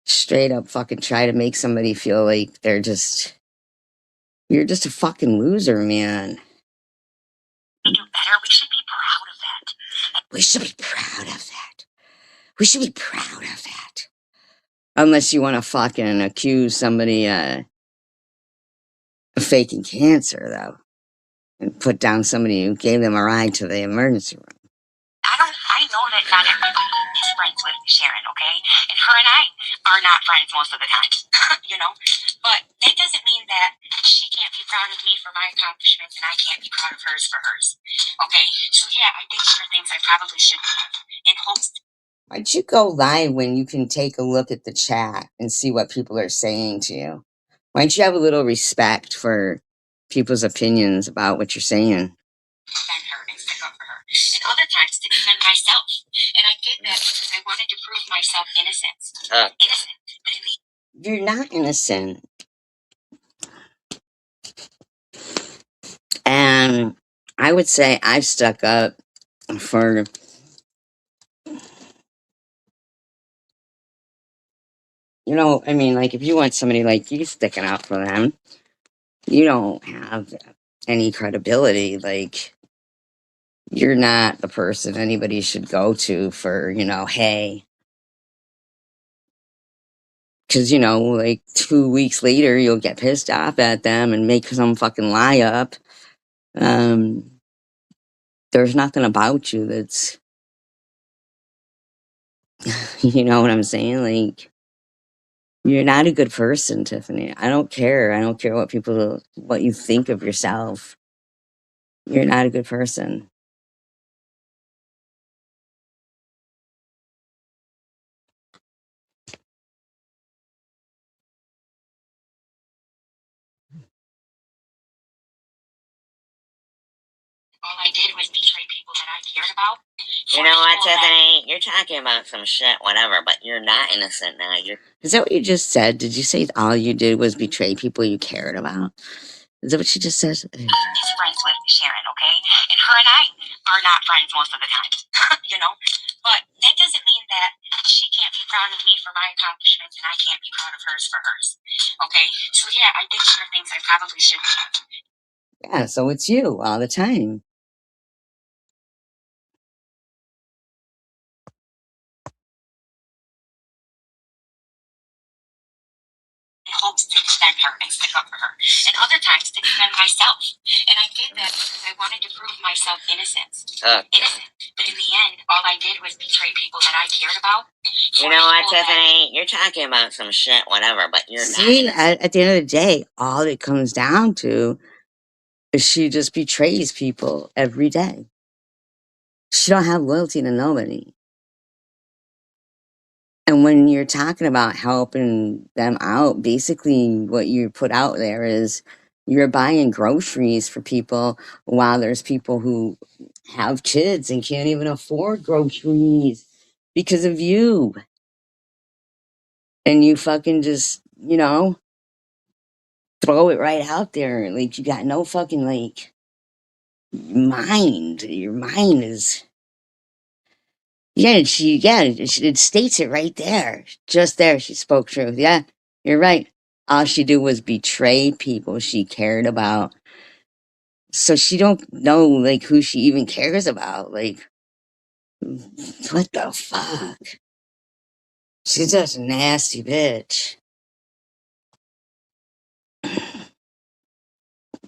A: straight up fucking try to make somebody feel like you're just a fucking loser, man.
B: We do better. We should be proud of that.
A: We should be proud of that. We should be proud of that. Unless you want to fucking accuse somebody of faking cancer, though, and put down somebody who gave them a ride to the emergency room.
B: I know that not everybody is friends with Sharon, okay? And her and I are not friends most of the time, But that doesn't mean that she can't be proud of me for my accomplishments and I can't be proud of hers for hers, okay? So yeah, I think there are things I probably should in hopes.
A: Why'd you go live when you can take a look at the chat and see what people are saying to you? Why don't you have a little respect for people's opinions about what you're saying?
B: Defend her and stick up for her. And other times to defend myself. And I did that because I wanted to prove myself innocent. Innocent. But in the
A: You're not innocent. And I would say I've stuck up for, I mean, like, if you want somebody like you sticking out for them, you don't have any credibility. Like, you're not the person anybody should go to for, hey. Because, like 2 weeks later, you'll get pissed off at them and make some fucking lie up. There's nothing about you that's, you know what I'm saying? Like, you're not a good person, Tiffany. I don't care. I don't care what you think of yourself. You're not a good person.
B: all I did was betray people that I cared about.
A: You know what, Tiffany? You're talking about some shit, whatever, but you're not innocent now. Is that what you just said? Did you say all you did was betray people you cared about? Is that what she just said?
B: Is friends with Sharon, okay? And her and I are not friends most of the time, But that doesn't mean that she can't be proud of me for my accomplishments and I can't be proud of hers for hers, okay? So yeah, I think there are things I probably should.
A: Yeah, so it's you all the time.
B: In hopes to defend her and stick up for her, and other times to defend myself. And I did that because I wanted to prove myself innocent. Innocent. But in the end, all I did was betray people that I cared about.
A: You know what, Tiffany? You're talking about some shit, whatever, but you're not. At the end of the day, all it comes down to is she just betrays people every day. She don't have loyalty to nobody. And when you're talking about helping them out, basically what you put out there is you're buying groceries for people while there's people who have kids and can't even afford groceries because of you. And you fucking just, throw it right out there. Like, you got no fucking, like, mind. Your mind is. Yeah, it states it right there. Just there, she spoke truth. Yeah. You're right. All she did was betray people she cared about. So she don't know like who she even cares about. Like, what the fuck? She's just a nasty bitch.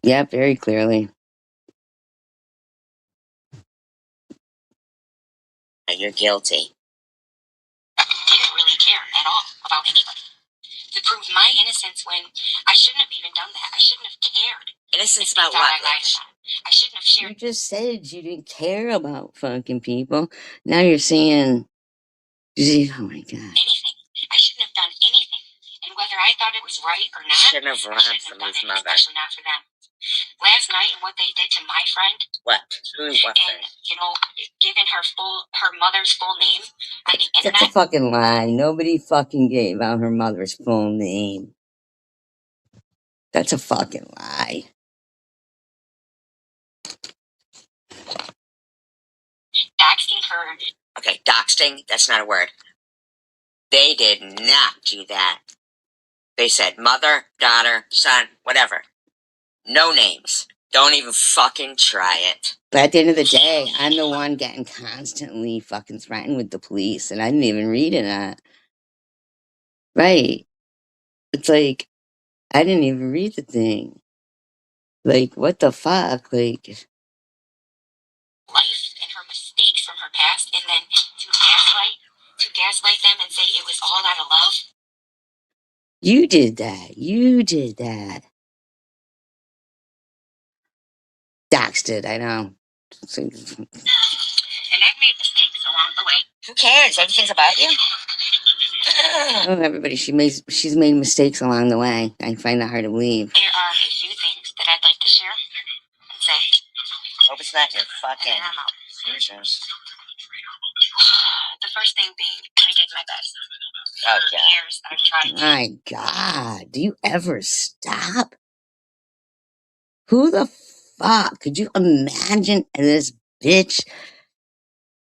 A: Yeah, very clearly.
B: You're guilty. Didn't really care at all about anybody. To prove my innocence when I shouldn't have even done that. I shouldn't have cared. Innocence about what? I shouldn't have shared.
A: You just said you didn't care about fucking people. Now you're saying, oh my god.
B: Anything. I shouldn't have done anything. And whether I thought it was right or not, I shouldn't have run from his mother. Especially not for them. Last night and what they did to my friend. What? What and, you know, giving her mother's full name on the internet.
A: That's a fucking lie. Nobody fucking gave out her mother's full name. That's a fucking lie.
B: Doxing her. Okay, doxing, that's not a word. They did not do that. They said mother, daughter, son, whatever. No names. Don't even fucking try it.
A: But at the end of the day, I'm the one getting constantly fucking threatened with the police, and I didn't even read it. Right. It's like, I didn't even read the thing. Like, what the fuck? Like,
B: life and her mistakes from her past, and then to gaslight them and say it was all out of love.
A: you did that. You did that. Doxed it, I know.
B: And I've made mistakes along the way. Who cares? Everything's about you.
A: Oh, everybody, she's made mistakes along the way. I find that hard to believe.
B: There are a few things that I'd like to share and say. Hope it's not your fucking users. The first thing being, I did my best. For years, I've tried.
A: My God, do you ever stop? Who the fuck? Could you imagine this bitch?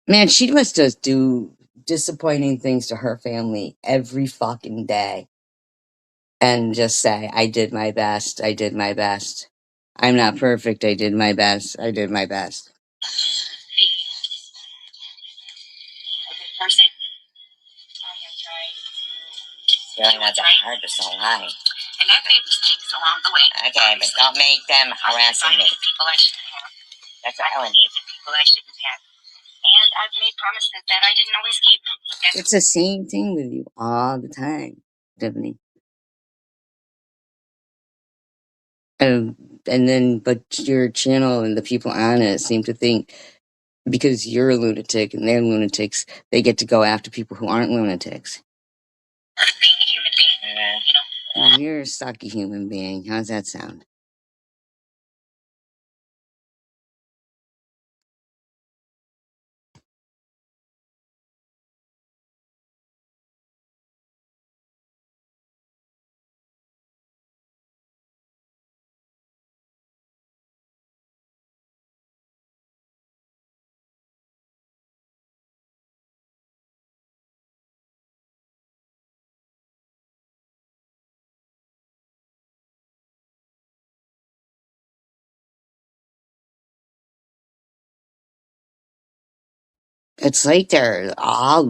A: Man, she must just do disappointing things to her family every fucking day. And just say, I did my best. I did my best. I'm not perfect. I did my best. I did my best.
B: The person I have tried to. Yeah, that's hard to say hi. And I've made mistakes along the way. Okay, but don't make them harassing me. People I shouldn't have. That's what Ellen did. People I shouldn't have. And I've made promises that I didn't always keep.
A: It's the same thing with you all the time, Tiffany. And then, but your channel and the people on it seem to think because you're a lunatic and they're lunatics, they get to go after people who aren't lunatics.
B: Being a human being, you know.
A: Well, you're a sucky human being. How's that sound? It's like they're all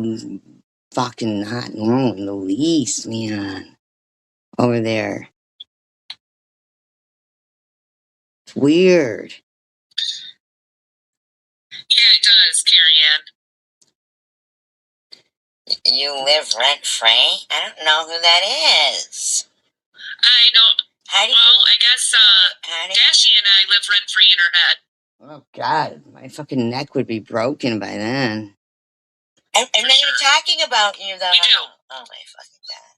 A: fucking not normal in the least, man. Over there. It's weird.
B: Yeah, it does, Carrie Ann. You live rent free? I don't know who that is. I don't. Well, I guess Dashi and I live rent free in her head.
A: Oh, God. My fucking neck would be broken by then.
B: And then you're talking about you, though. We do. Oh, my fucking God.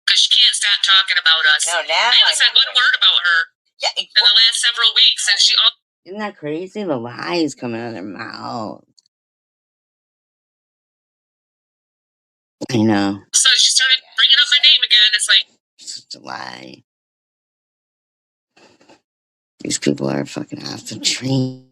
B: Because she can't stop talking about us. No, now I haven't said one word about her. Yeah, in the last several weeks, and she.
A: Isn't that crazy? The lies coming out of their mouth. I know.
B: So she started bringing up my name again. It's like.
A: It's such a lie. These people are fucking off the train.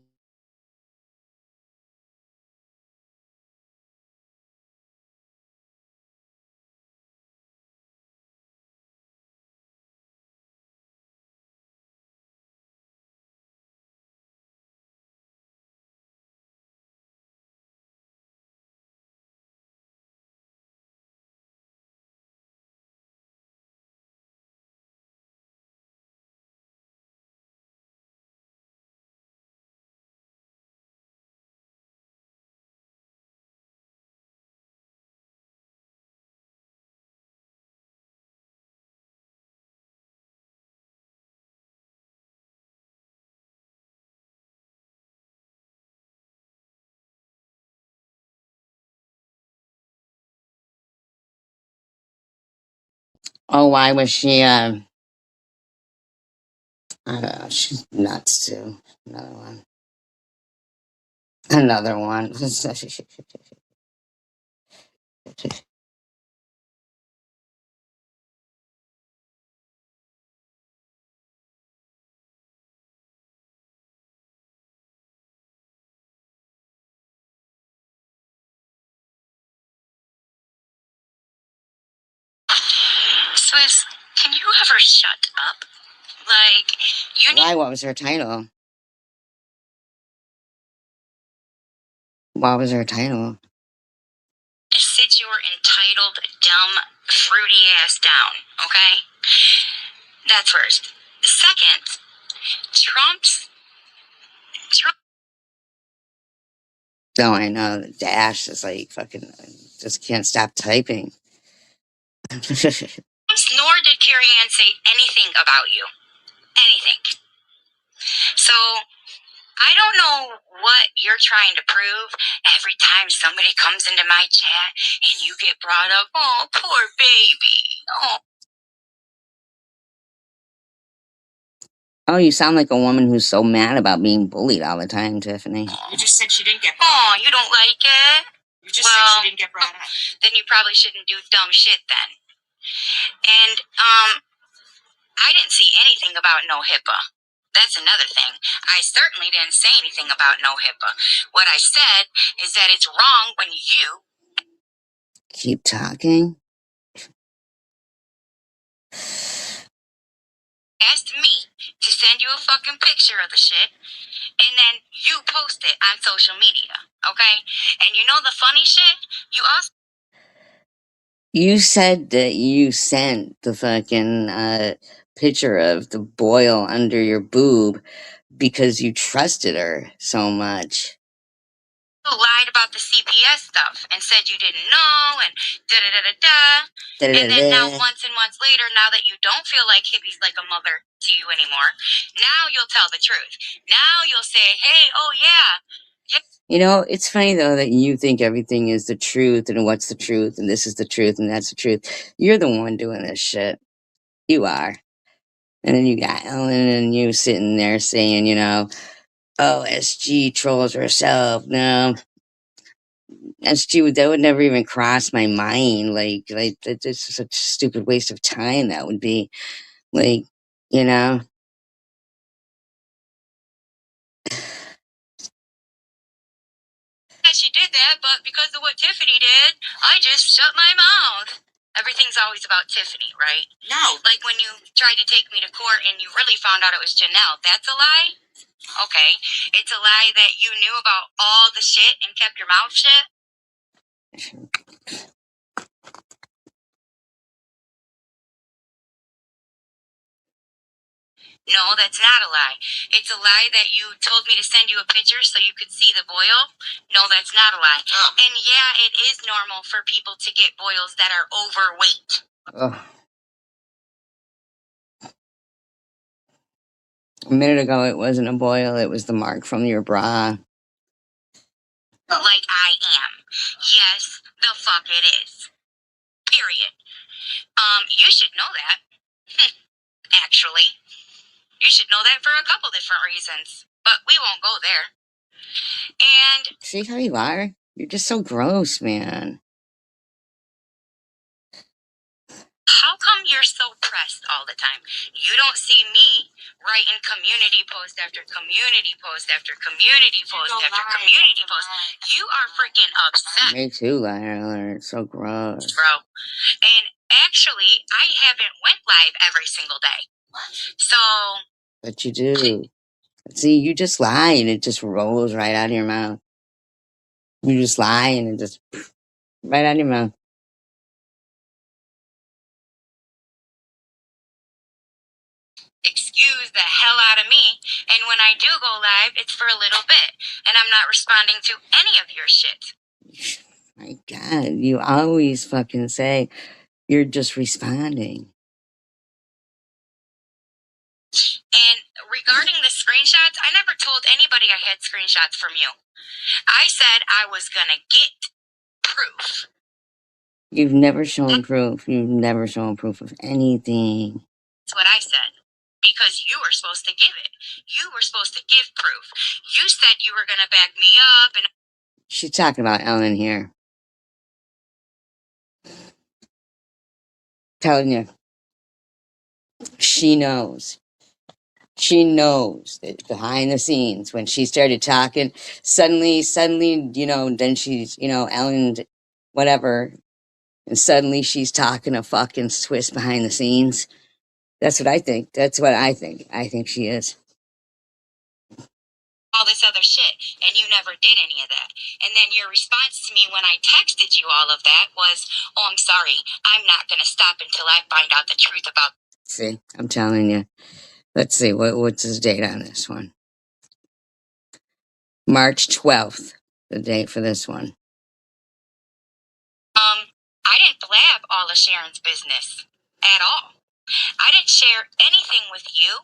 A: Oh, why was she? I don't know. She's nuts too. Another one. Another one.
B: Swiss, can you ever shut up? Like, you need.
A: Why? What was her title? What was her title?
B: To sit your entitled, dumb, fruity ass down, okay? That's first. Second, Trump.
A: No, I know. Dash is like fucking. Just can't stop typing.
B: Nor did Carrie Ann say anything about you. Anything. So, I don't know what you're trying to prove every time somebody comes into my chat and you get brought up. Oh, poor baby. Oh.
A: Oh, you sound like a woman who's so mad about being bullied all the time, Tiffany.
B: You just said she didn't get brought up. Oh, you don't like it? You just said she didn't get brought up. Then you probably shouldn't do dumb shit then. And, I didn't see anything about no HIPAA. That's another thing. I certainly didn't say anything about no HIPAA. What I said is that it's wrong when you
A: Keep talking.
B: asked me to send you a fucking picture of the shit, and then you post it on social media, okay? And you know the funny shit? You also.
A: You said that you sent the fucking picture of the boil under your boob because you trusted her so much.
B: Lied about the CPS stuff and said you didn't know and da da da da da. And then now months and months later, now that you don't feel like Hippie's like a mother to you anymore, now you'll tell the truth. Now you'll say, hey, oh yeah.
A: You know, it's funny though that you think everything is the truth and what's the truth and this is the truth and that's the truth. You're the one doing this shit. You are. And then you got Ellen and you sitting there saying, you know, oh, SG trolls herself. No, that would never even cross my mind. Like that's such a stupid waste of time. That would be like, you know.
B: Yeah, she did that, but because of what Tiffany did, I just shut my mouth. Everything's always about Tiffany, right? No. Like when you tried to take me to court and you really found out it was Janelle. That's a lie? Okay. It's a lie that you knew about all the shit and kept your mouth shut? No, that's not a lie. It's a lie that you told me to send you a picture so you could see the boil. No, that's not a lie. Oh. And yeah, it is normal for people to get boils that are overweight.
A: Ugh. A minute ago, it wasn't a boil; it was the mark from your bra.
B: Like I am. Yes, the fuck it is. Period. You should know that. Actually, you should know that for a couple different reasons. But we won't go there. And
A: See how you are? You're just so gross, man.
B: how come you're so pressed all the time? You don't see me writing community post after community post after community post after community post. You are freaking upset.
A: Me too, liar. It's so gross.
B: Bro. And actually, I haven't went live every single day. So.
A: But you do. See, you just lie and it just rolls right out of your mouth. You just lie and it just right out of your mouth.
B: Excuse the hell out of me, and when I do go live, it's for a little bit, and I'm not responding to any of your shit.
A: My God, you always fucking say you're just responding.
B: And regarding the screenshots, I never told anybody I had screenshots from you. I said I was gonna get proof.
A: You've never shown proof. You've never shown proof of anything.
B: That's what I said. Because you were supposed to give it. You were supposed to give proof. You said you were going to back me up. And
A: she's talking about Ellen here. Telling you, she knows. She knows that behind the scenes when she started talking, suddenly, then she's, Ellen, whatever, and suddenly she's talking a fucking Swiss behind the scenes. That's what I think. That's what I think. I think she is.
B: all this other shit, and you never did any of that. And then your response to me when I texted you all of that was, "Oh, I'm sorry. I'm not going to stop until I find out the truth about."
A: See, I'm telling you. Let's see, what's his date on this one? March 12th, the date for this one.
B: I didn't blab all of Sharon's business at all. I didn't share anything with you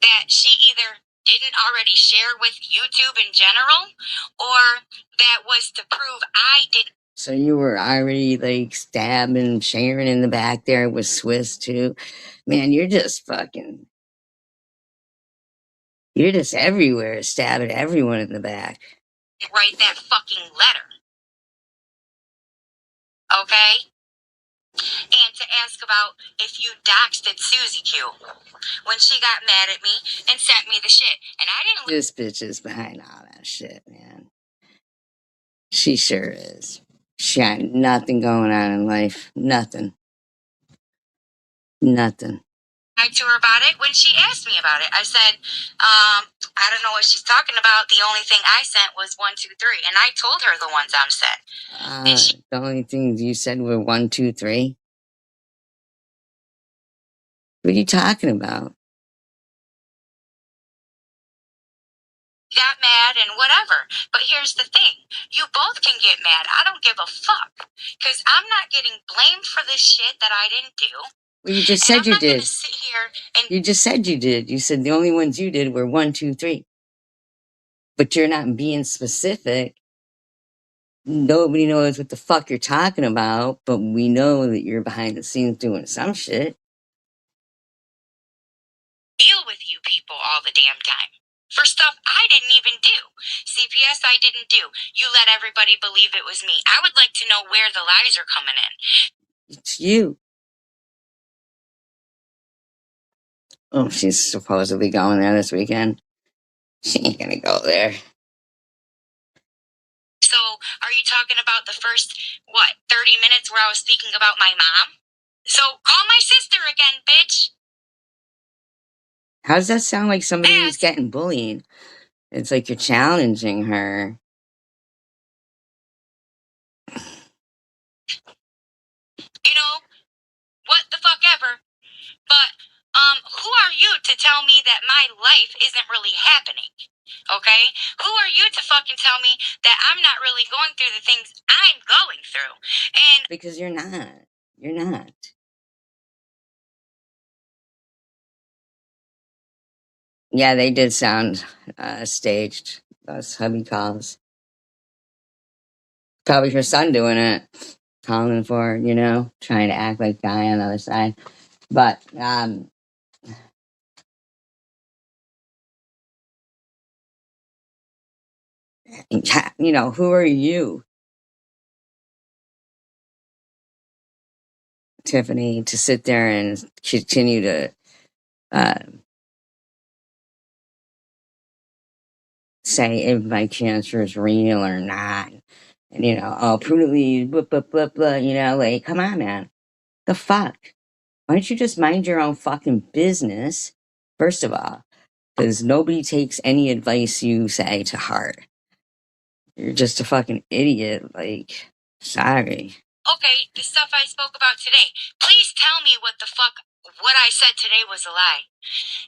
B: that she either didn't already share with YouTube in general, or that was to prove I didn't.
A: So you were already like stabbing Sharon in the back there with Swiss too. Man, you're just everywhere, stabbing everyone in the back.
B: Write that fucking letter. Okay? And to ask about if you doxed at Susie Q when she got mad at me and sent me the shit. And I didn't.
A: This bitch is behind all that shit, man. She sure is. She got nothing going on in life. Nothing. Nothing.
B: I to her about it when she asked me about it. I said, I don't know what she's talking about. The only thing I sent was 1, 2, 3, and I told her the ones I'm set.
A: The only things you said were 1, 2, 3. What are you talking about?
B: Got mad and whatever. But here's the thing. You both can get mad. I don't give a fuck. Because I'm not getting blamed for this shit that I didn't do.
A: Well, you just said you did.
B: Sit here and
A: you just said you did. You said the only ones you did were 1, 2, 3. But you're not being specific. Nobody knows what the fuck you're talking about, but we know that you're behind the scenes doing some shit.
B: Deal with you people all the damn time. For stuff I didn't even do. CPS I didn't do. You let everybody believe it was me. I would like to know where the lies are coming in.
A: It's you. Oh, she's supposedly going there this weekend. She ain't gonna go there.
B: So, are you talking about the first, 30 minutes where I was speaking about my mom? So, call my sister again, bitch.
A: How does that sound like somebody who's getting bullied? It's like you're challenging her.
B: You know, what the fuck ever. But, who are you to tell me that my life isn't really happening? Okay? Who are you to fucking tell me that I'm not really going through the things I'm going through? And
A: because you're not. You're not. Yeah, they did sound staged, those hubby calls. Probably her son doing it, calling for, trying to act like guy on the other side. But, who are you, Tiffany, to sit there and continue to say if my cancer is real or not? And, prudently, blah, blah, blah, blah, like, come on, man. The fuck? Why don't you just mind your own fucking business, first of all? Because nobody takes any advice you say to heart. You're just a fucking idiot. Like, sorry.
B: Okay, the stuff I spoke about today. Please tell me what I said today was a lie.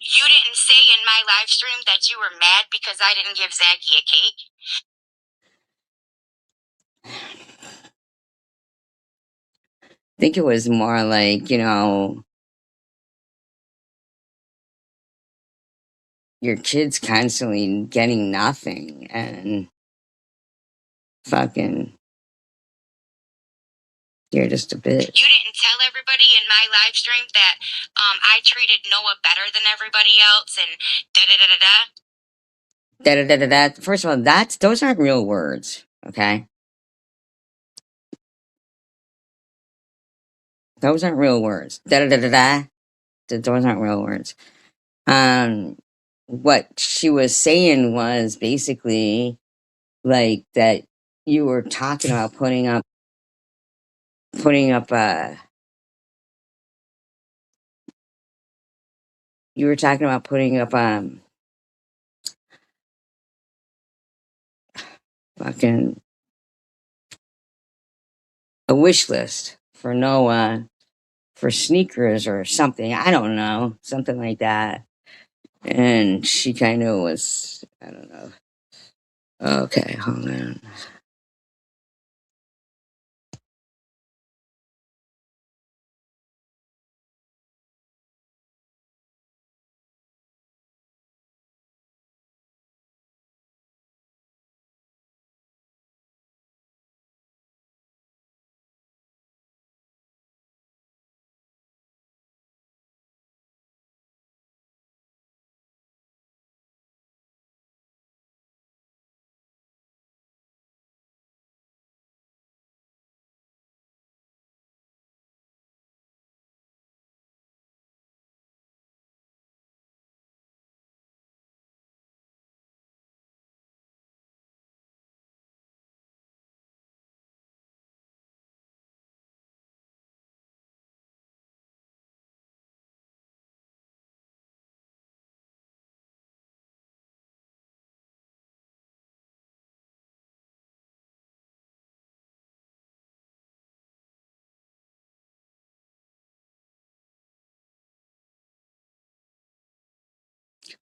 B: You didn't say in my live stream that you were mad because I didn't give Zachy a cake.
A: I think it was more like, your kid's constantly getting nothing and fucking You're just a bitch.
B: You didn't tell everybody in my live stream that I treated Noah better than everybody else and da da da da da.
A: Da da da da da. First of all, those aren't real words. Okay, those aren't real words. Da da da da da. Those aren't real words. Um, what she was saying was basically like that you were talking about putting up you were talking about putting up fucking a wish list for Noah for sneakers or something. I don't know, something like that. And she kind of was, I don't know. Okay, hold on.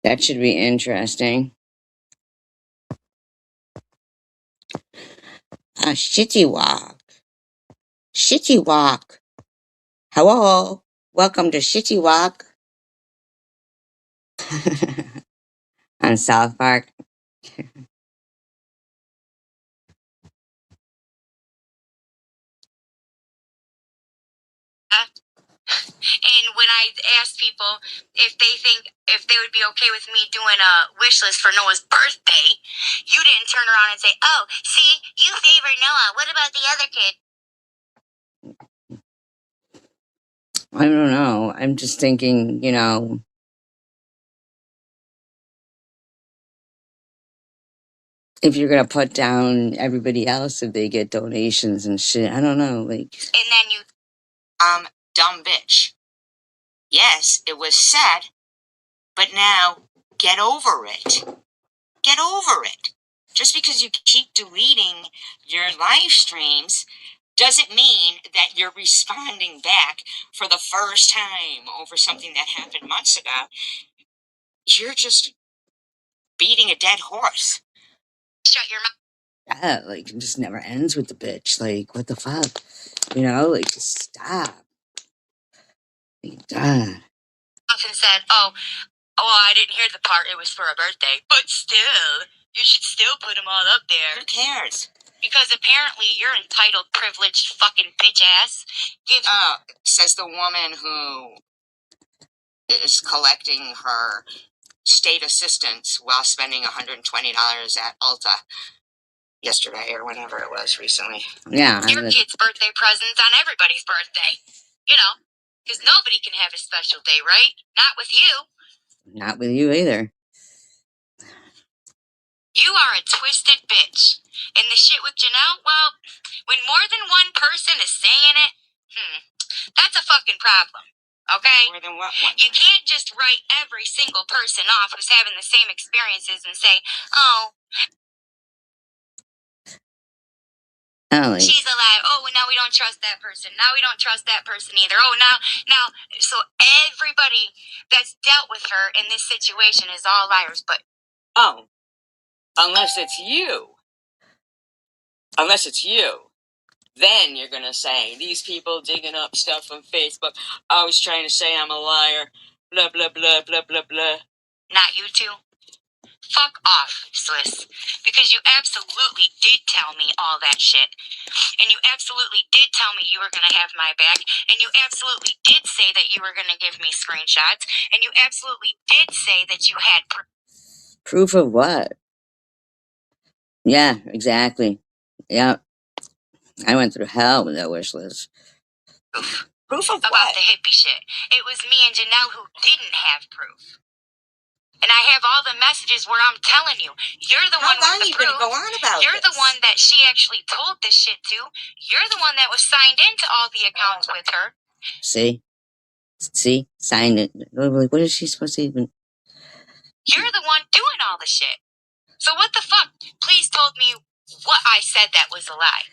A: That should be interesting. A shitty walk. Shitty walk. Hello. Welcome to Shitty Walk on South Park.
B: And when I asked people if they would be okay with me doing a wish list for Noah's birthday, you didn't turn around and say, "Oh, see, you favor Noah. What about the other kid?"
A: I don't know. I'm just thinking, if you're gonna put down everybody else if they get donations and shit, I don't know. Like,
B: And then you, dumb bitch. Yes, it was sad, but now get over it. Get over it. Just because you keep deleting your live streams doesn't mean that you're responding back for the first time over something that happened months ago. You're just beating a dead horse. Shut your mouth.
A: yeah, like it just never ends with the bitch. Like, what the fuck? Like just stop. Like, God.
B: And said, "Oh, I didn't hear the part. It was for a birthday, but still, you should still put them all up there." Who cares? Because apparently you're entitled, privileged, fucking bitch ass. Says the woman who is collecting her state assistance while spending $120 at Ulta yesterday or whenever it was recently.
A: Yeah.
B: Your kid's birthday presents on everybody's birthday. Because nobody can have a special day, right? Not with you.
A: Not with you either.
B: You are a twisted bitch. And the shit with Janelle, well, when more than one person is saying it, that's a fucking problem. Okay? More than what one? You can't just write every single person off who's having the same experiences and say, "Oh, she's alive. Oh, now we don't trust that person. Now we don't trust that person either. Oh, now, so everybody that's dealt with her in this situation is all liars, but unless it's you. Unless it's you. Then you're going to say, these people digging up stuff on Facebook, I was trying to say I'm a liar, blah, blah, blah, blah, blah, blah. Not you two. Fuck off, Swiss. Because you absolutely did tell me all that shit. And you absolutely did tell me you were going to have my back. And you absolutely did say that you were going to give me screenshots. And you absolutely did say that you had proof.
A: Proof of what? Yeah, exactly. Yeah. I went through hell with that wish list.
B: Proof of about what? The hippie shit. It was me and Janelle who didn't have proof. And I have all the messages where I'm telling you, you're the one with the proof. How long are you going to go on about You're this? The one that she actually told this shit to. You're the one that was signed into all the accounts with her.
A: See? Signed it. Like, what is she supposed to even...
B: You're the one doing all the shit. So what the fuck? Please told me what I said that was a lie.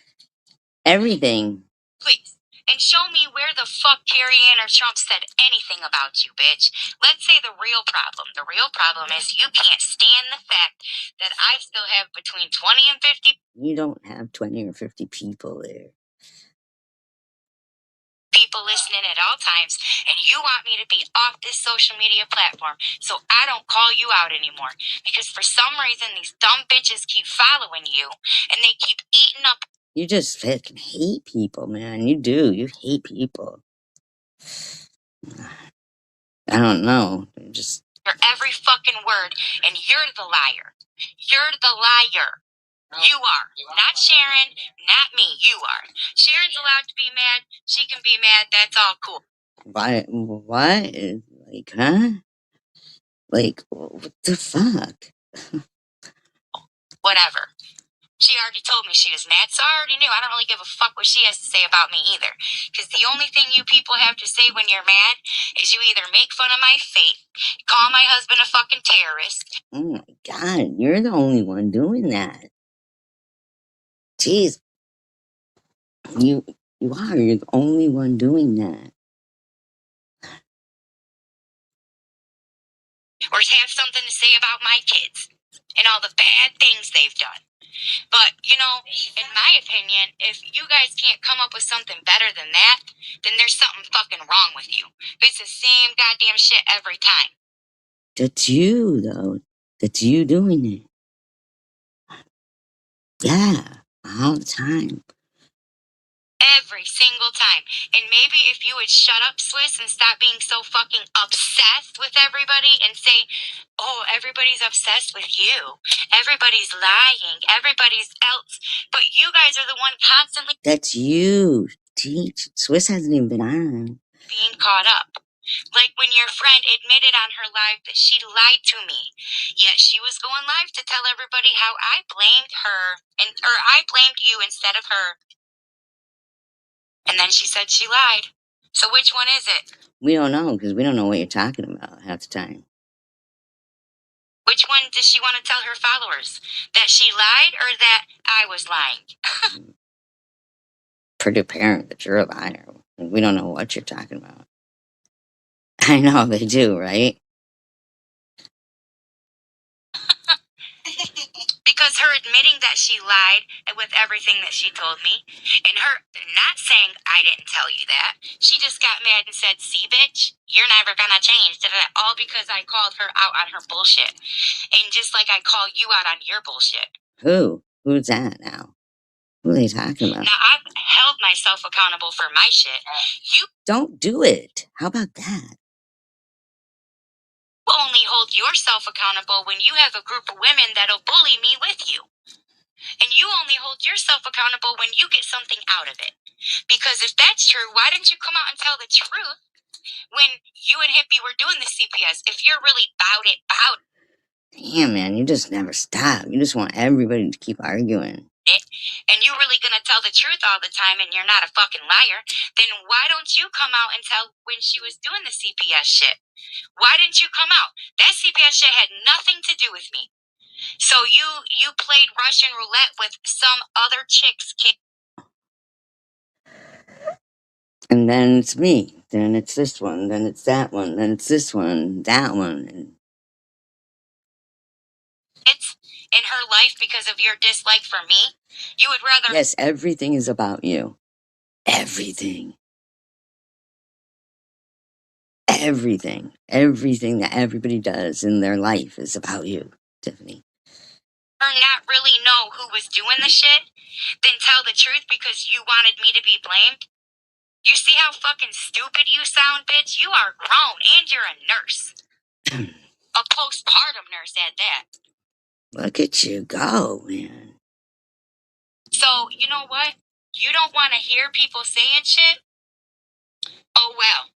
A: Everything.
B: Please. And show me where the fuck Carrie Ann or Trump said anything about you, bitch. Let's say the real problem. The real problem is you can't stand the fact that I still have between 20 and 50...
A: You don't have 20 or 50 people there.
B: People listening at all times, and you want me to be off this social media platform so I don't call you out anymore. Because for some reason, these dumb bitches keep following you, and they keep eating up...
A: You just fucking hate people, man. You do. You hate people. I don't know. Just...
B: You're every fucking word, and you're the liar. You're the liar. You are. Not Sharon, not me. You are. Sharon's allowed to be mad. She can be mad. That's all cool.
A: Why? What? Like, huh? Like, what the fuck?
B: Whatever. She already told me she was mad, so I already knew. I don't really give a fuck what she has to say about me either. Because the only thing you people have to say when you're mad is you either make fun of my fate, call my husband a fucking terrorist.
A: Oh my God, you're the only one doing that. Jeez. You are. You're the only one doing that.
B: Or have something to say about my kids and all the bad things they've done. But, you know, in my opinion, if you guys can't come up with something better than that, then there's something fucking wrong with you. It's the same goddamn shit every time.
A: That's you, though. That's you doing it. Yeah, all the time.
B: Every single time. And maybe if you would shut up, Swiss, and stop being so fucking obsessed with everybody and say, oh, everybody's obsessed with you. Everybody's lying. Everybody's else. But you guys are the one constantly...
A: That's you. Teach. Swiss hasn't even been on.
B: Being caught up. Like when your friend admitted on her live that she lied to me. Yet she was going live to tell everybody how I blamed her, or I blamed you instead of her. And then she said she lied. So which one is it?
A: We don't know, because we don't know what you're talking about half the time.
B: Which one does she want to tell her followers? That she lied or that I was lying?
A: Pretty apparent that you're a liar. We don't know what you're talking about. I know they do, right?
B: Because her admitting that she lied with everything that she told me, and her not saying I didn't tell you that, she just got mad and said, see, bitch, you're never gonna change. All because I called her out on her bullshit. And just like I call you out on your bullshit.
A: Who? Who's that now? Who are they talking about?
B: Now, I've held myself accountable for my shit. You
A: don't do it. How about that?
B: Only hold yourself accountable when you have a group of women that'll bully me with you. And you only hold yourself accountable when you get something out of it. Because if that's true, why didn't you come out and tell the truth when you and Hippie were doing the CPS? If you're really about it.
A: Damn, man, you just never stop. You just want everybody to keep arguing.
B: And you're really gonna tell the truth all the time and you're not a fucking liar, then why don't you come out and tell when she was doing the CPS shit? Why didn't you come out? That CPS shit had nothing to do with me. So you played Russian roulette with some other chick's kid.
A: And then it's me. Then it's this one. Then it's that one. Then it's this one. That one. And
B: it's in her life because of your dislike for me. You would rather...
A: Yes, everything is about you. Everything. Everything. Everything that everybody does in their life is about you. Tiffany.
B: Or not really know who was doing the shit, then tell the truth because you wanted me to be blamed? You see how fucking stupid you sound, bitch? You are grown and you're a nurse. A postpartum nurse at that.
A: Look at you go, man.
B: So, you know what? You don't want to hear people saying shit? Oh well.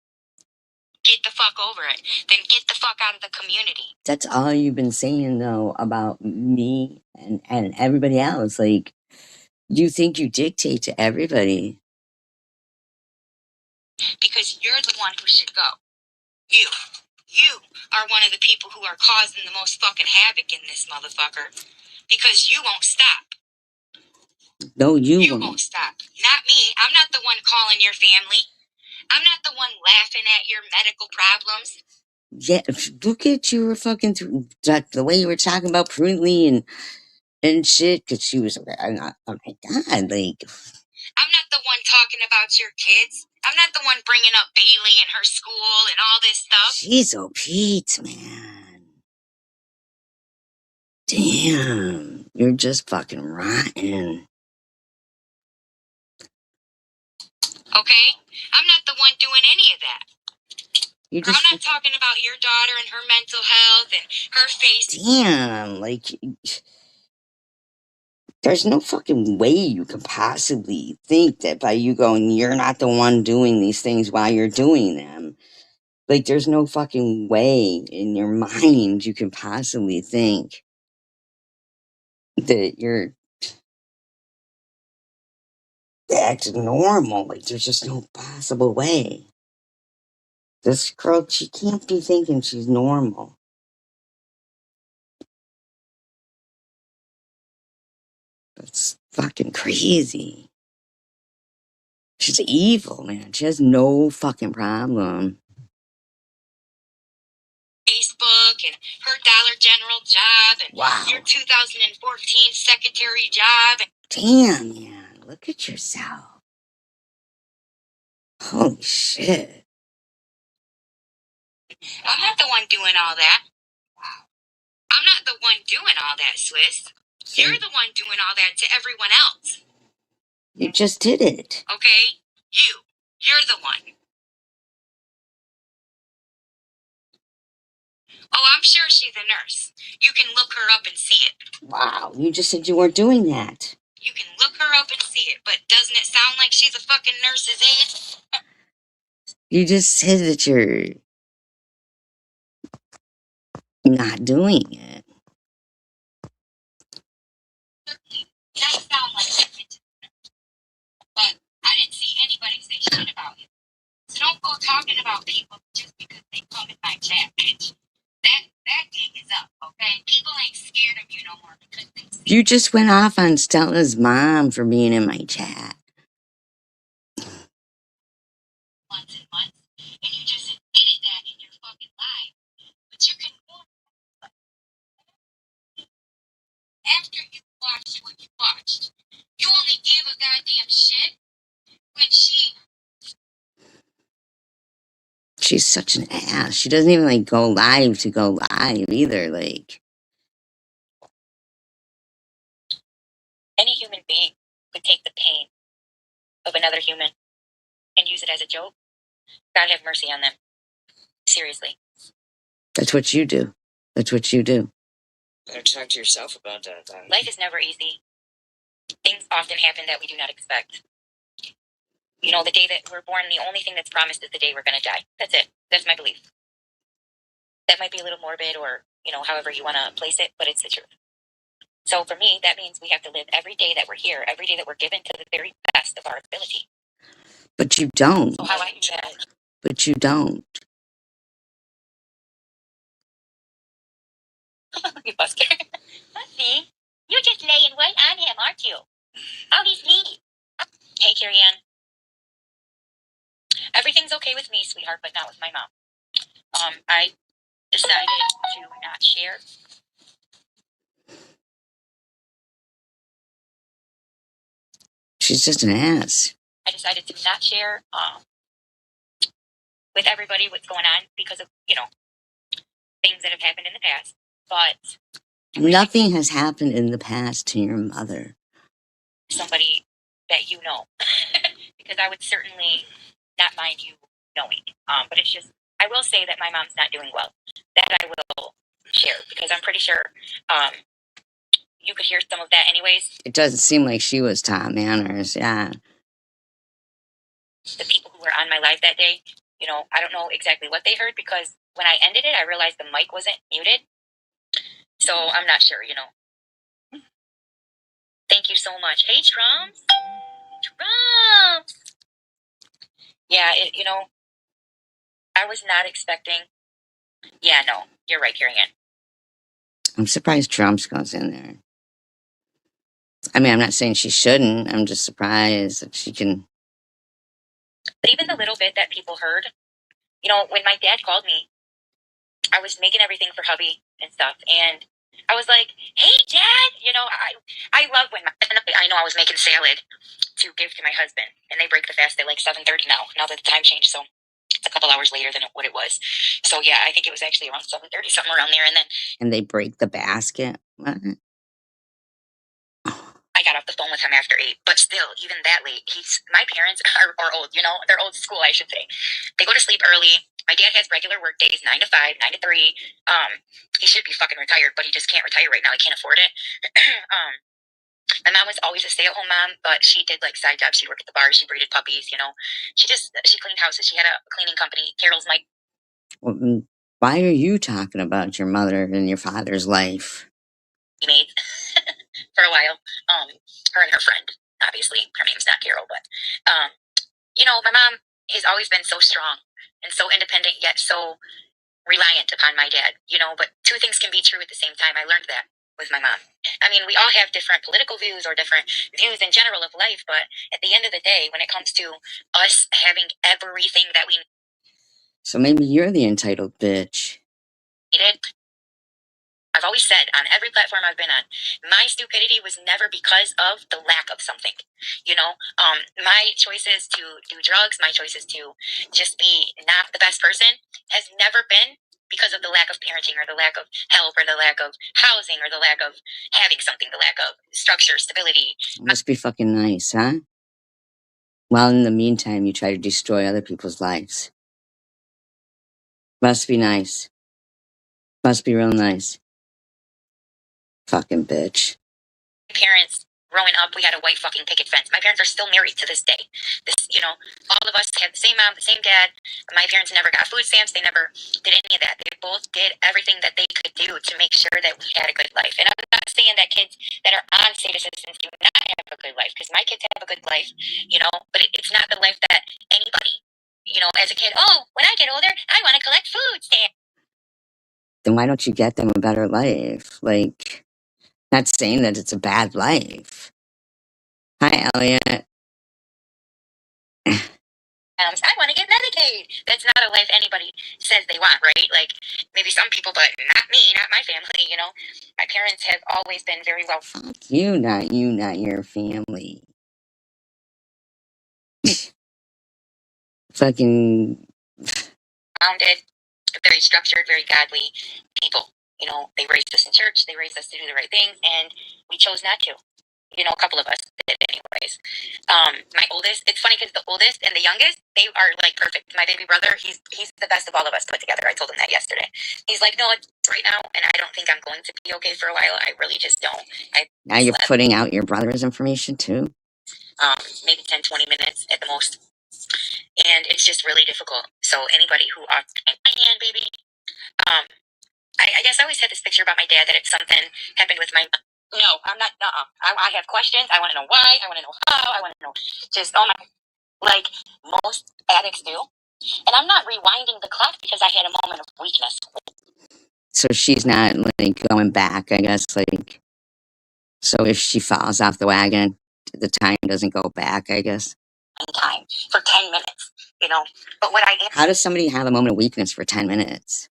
B: Get the fuck over it. Then get the fuck out of the community.
A: That's all you've been saying, though, about me and everybody else. Like, you think you dictate to everybody.
B: Because you're the one who should go. You. You are one of the people who are causing the most fucking havoc in this motherfucker. Because you won't stop.
A: No, you
B: won't stop. Not me. I'm not the one calling your family. I'm not the one laughing at your medical problems.
A: Yeah, look at you were fucking through the way you were talking about prudently and shit, because she was, oh my God, like.
B: I'm not the one talking about your kids. I'm not the one bringing up Bailey and her school and all this stuff.
A: She's so Pete, man. Damn, you're just fucking rotten.
B: Okay? I'm not the one doing any of that. I'm not talking about your daughter and her mental health and her face.
A: Damn, like, there's no fucking way you could possibly think that by you going, you're not the one doing these things while you're doing them. Like, there's no fucking way in your mind you can possibly think that you're acting normal. Like, there's just no possible way. This girl, she can't be thinking she's normal. That's fucking crazy. She's evil, man. She has no fucking problem.
B: Facebook and her Dollar General job and your 2014 secretary job.
A: Damn, man. Look at yourself. Holy shit.
B: I'm not the one doing all that. I'm not the one doing all that, Swiss. You're the one doing all that to everyone else.
A: You just did it.
B: Okay? You're the one. Oh, I'm sure she's a nurse. You can look her up and see it.
A: Wow, you just said you weren't doing that.
B: You can look her up and see it, but doesn't it sound like she's a fucking nurse's aide?
A: You just said that you're not doing it.
B: Certainly does sound like it. But I didn't see anybody say shit about you. So don't go talking about people just because they come in my chat, bitch. That gig is up, okay? People ain't scared of you no more because they see
A: You just went off on Stella's mom for being in my chat.
B: months and months, and you just admitted that in your fucking life. But you can after you watched what you watched. You only gave a goddamn shit when
A: She's such an ass. She doesn't even like go live to go live either. Like,
B: any human being could take the pain of another human and use it as a joke. God have mercy on them. Seriously.
A: that's what you do. That's what you do.
C: Better talk to yourself about that, then.
B: Life is never easy. Things often happen that we do not expect. You know, the day that we're born, the only thing that's promised is the day we're going to die. That's it. That's my belief. That might be a little morbid or, you know, however you want to place it, but it's the truth. So for me, that means we have to live every day that we're here, every day that we're given to the very best of our ability.
A: But you don't.
B: So how I do that?
A: But you don't.
B: You buster. See? You're just laying right on him, aren't you? Oh, he's neat. Hey, Carrie Ann. Everything's okay with me, sweetheart, but not with my mom. I decided to not share.
A: She's just an ass.
B: I decided to not share with everybody what's going on because of, you know, things that have happened in the past. But
A: Nothing has happened in the past to your mother.
B: Somebody that you know, because I would certainly not mind you knowing. But it's just, I will say that my mom's not doing well. That I will share because I'm pretty sure you could hear some of that anyways.
A: It doesn't seem like she was top manners, yeah.
B: The people who were on my live that day, you know, I don't know exactly what they heard because when I ended it, I realized the mic wasn't muted. So I'm not sure, you know. Thank you so much. Hey, Trumps. Trumps. Yeah, you know, I was not expecting. Yeah, no, you're right, Carrie Ann.
A: I'm surprised Trump's goes in there. I mean, I'm not saying she shouldn't. I'm just surprised that she can.
B: But even the little bit that people heard, you know, when my dad called me, I was making everything for hubby and stuff, and I was like, "Hey, Dad," you know, I love when I know I was making salad to give to my husband, and they break the fast at like 7:30 now. Now that the time changed, so it's a couple hours later than what it was. So yeah, I think it was actually around 7:30, something around there,
A: and they break the basket. What?
B: I got off the phone with him after 8, but still, even that late, my parents are old, you know, they're old school, I should say. They go to sleep early. My dad has regular work days, 9 to 5, 9 to 3. He should be fucking retired, but he just can't retire right now. He can't afford it. My mom was always a stay-at-home mom, but she did like side jobs. She worked at the bar. She breeded puppies, you know. She cleaned houses. She had a cleaning company. Carol's my.
A: Well, why are you talking about your mother and your father's life?
B: Mates for a while. Her and her friend, obviously. Her name's not Carol, but you know, my mom has always been so strong and so independent, yet so reliant upon my dad, you know, but two things can be true at the same time. I learned that with my mom. I mean, we all have different political views or different views in general of life, but at the end of the day, when it comes to us having everything that we
A: So maybe you're the entitled bitch.
B: needed, I've always said on every platform I've been on, my stupidity was never because of the lack of something. You know, my choices to do drugs, my choices to just be not the best person has never been because of the lack of parenting or the lack of help or the lack of housing or the lack of having something, the lack of structure, stability.
A: Must be fucking nice, huh? While in the meantime, you try to destroy other people's lives. Must be nice. Must be real nice. Fucking bitch.
B: Parents growing up, we had a white fucking picket fence. My parents are still married to this day. This, you know, all of us had the same mom, the same dad. My parents never got food stamps. They never did any of that. They both did everything that they could do to make sure that we had a good life. And I'm not saying that kids that are on state assistance do not have a good life, because my kids have a good life, you know, but it's not the life that anybody, you know, as a kid, oh, when I get older, I want to collect food stamps.
A: Then why don't you get them a better life? Like, not saying that it's a bad life. Hi, Elliot.
B: I want to get Medicaid. That's not a life anybody says they want, right? Like, maybe some people, but not me, not my family, you know? My parents have always been very well.
A: Fuck you, not your family. Fucking.
B: Founded, very structured, very godly people. You know, they raised us in church, they raised us to do the right things, and we chose not to. You know, a couple of us did anyways. My oldest, it's funny because the oldest and the youngest, they are like perfect. My baby brother, he's the best of all of us put together. I told him that yesterday. He's like, no, it's right now, and I don't think I'm going to be okay for a while. I really just don't.
A: Now you're putting out your brother's information too?
B: Maybe 10, 20 minutes at the most. And it's just really difficult. So anybody who my hand, baby. I guess I always had this picture about my dad that if something happened with my. No, I'm not. I have questions. I want to know why. I want to know how. I want to know just like most addicts do. And I'm not rewinding the clock because I had a moment of weakness. So
A: she's not like going back, I guess. Like, so if she falls off the wagon, the time doesn't go back, I guess.
B: Time for 10 minutes, you know. But what I am.
A: How does somebody have a moment of weakness for 10 minutes?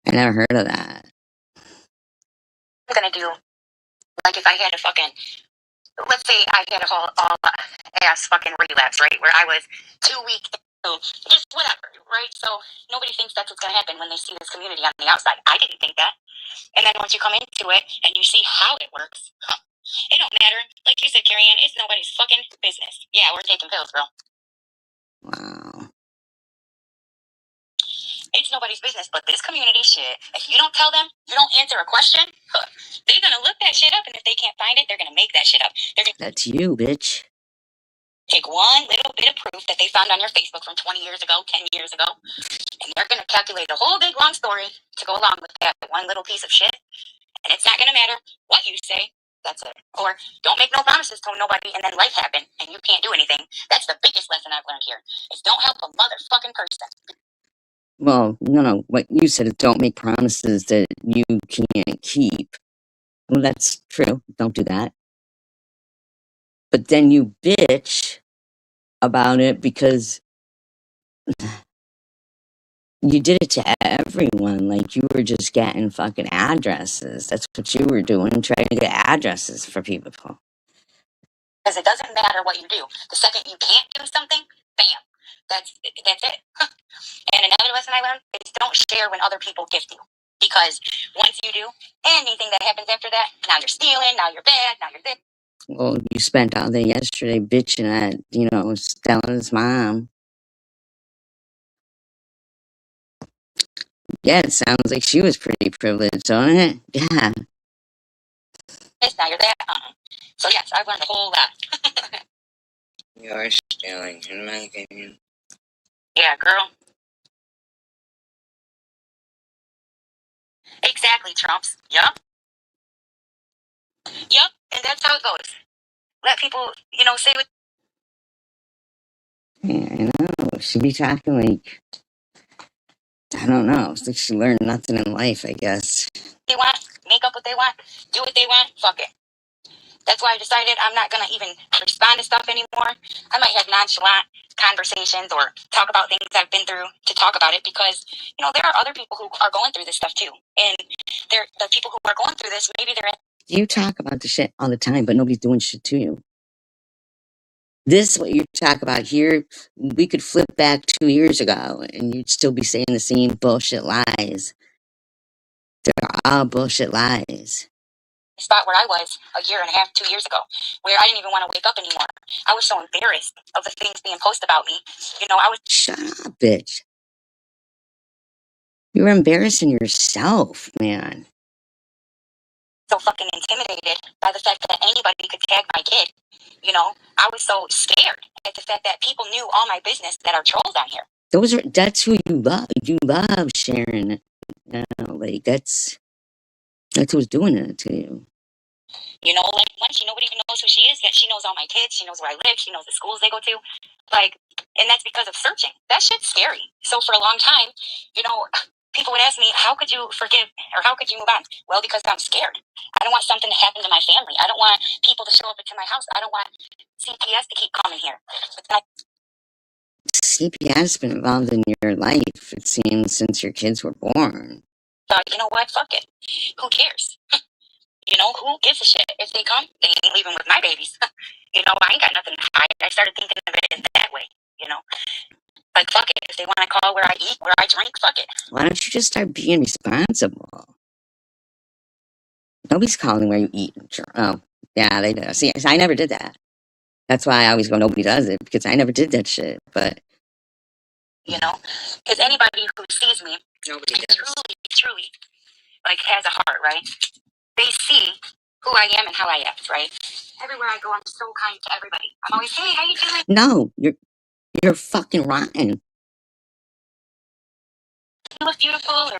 A: I never heard of that.
B: I'm gonna do, like, if I had a fucking, let's say I had a whole all ass fucking relapse, right, where I was 2 weeks So just whatever, right? So nobody thinks that's what's going to happen when they see this community on the outside. I didn't think that. And then once you come into it and you see how it works, it don't matter. Like you said, Carrie Ann, it's nobody's fucking business. Yeah, we're taking pills, bro.
A: Wow.
B: It's nobody's business, but this community shit, if you don't tell them, you don't answer a question, they're going to look that shit up, and if they can't find it, they're going to make that shit up.
A: That's you, bitch.
B: Take one little bit of proof that they found on your Facebook from 20 years ago, 10 years ago, and they're going to calculate a whole big long story to go along with that one little piece of shit, and it's not going to matter what you say. That's it. Or don't make no promises to nobody and then life happen and you can't do anything. That's the biggest lesson I've learned here. Is don't help a motherfucking person.
A: Well, no. What you said is don't make promises that you can't keep. Well, that's true. Don't do that. But then you bitch about it because you did it to everyone. Like, you were just getting fucking addresses. That's what you were doing, trying to get addresses for people.
B: Because it doesn't matter what you do. The second you can't do something, bam. That's it. And another lesson I learned is don't share when other people gift you. Because once you do, anything that happens after that, now you're stealing, now you're bad, now you're this.
A: Well, you spent all day yesterday bitching at, Stella's mom. Yeah, it sounds like she was pretty privileged, don't it? Yeah.
B: Now you're that. So yes, I've learned a whole lot.
C: You are stealing, in my opinion.
B: Yeah, girl. Exactly, Trumps. Yup. Yup, and that's how it goes. Let people, say what
A: Yeah, I know. She'd be talking like, I don't know. It's like she learned nothing in life, I guess.
B: they want, make up what they want, do what they want, fuck it. That's why I decided I'm not going to even respond to stuff anymore. I might have nonchalant conversations or talk about things I've been through to talk about it because, there are other people who are going through this stuff too. And the people who are going through this, maybe they're in.
A: You talk about the shit all the time, but nobody's doing shit to you. This, what you talk about here, we could flip back 2 years ago and you'd still be saying the same bullshit lies. They're all bullshit lies.
B: Spot where I was a year and a half, 2 years ago, where I didn't even want to wake up anymore. I was so embarrassed of the things being posted about me. I was.
A: Shut up, bitch. You're embarrassing yourself, man.
B: So fucking intimidated by the fact that anybody could tag my kid. I was so scared at the fact that people knew all my business that are trolls on here.
A: That's who you love. You love Sharon. Like that's who's doing it to you.
B: Like once nobody even knows who she is, yet she knows all my kids, she knows where I live, she knows the schools they go to. And that's because of searching. That shit's scary. So for a long time, people would ask me, how could you forgive or how could you move on? Well, because I'm scared. I don't want something to happen to my family. I don't want people to show up into my house. I don't want CPS to keep coming here.
A: CPS has been involved in your life, it seems, since your kids were born.
B: You know what? Fuck it. Who cares? Who gives a shit? If they come, they ain't leaving with my babies. I ain't got nothing to hide. I started thinking of it in that way, Like, fuck it. If they want to call where I eat, where I drink, fuck it.
A: Why don't you just start being responsible? Nobody's calling where you eat. Oh, yeah, they do. See, I never did that. That's why I always go, nobody does it, because I never did that shit. But
B: because anybody who sees me,
C: Nobody does.
B: truly, has a heart, right? They see who I am and how I act, right? Everywhere I go, I'm so kind to everybody. I'm always, hey, how you doing?
A: No, you're fucking rotten.
B: You look beautiful, or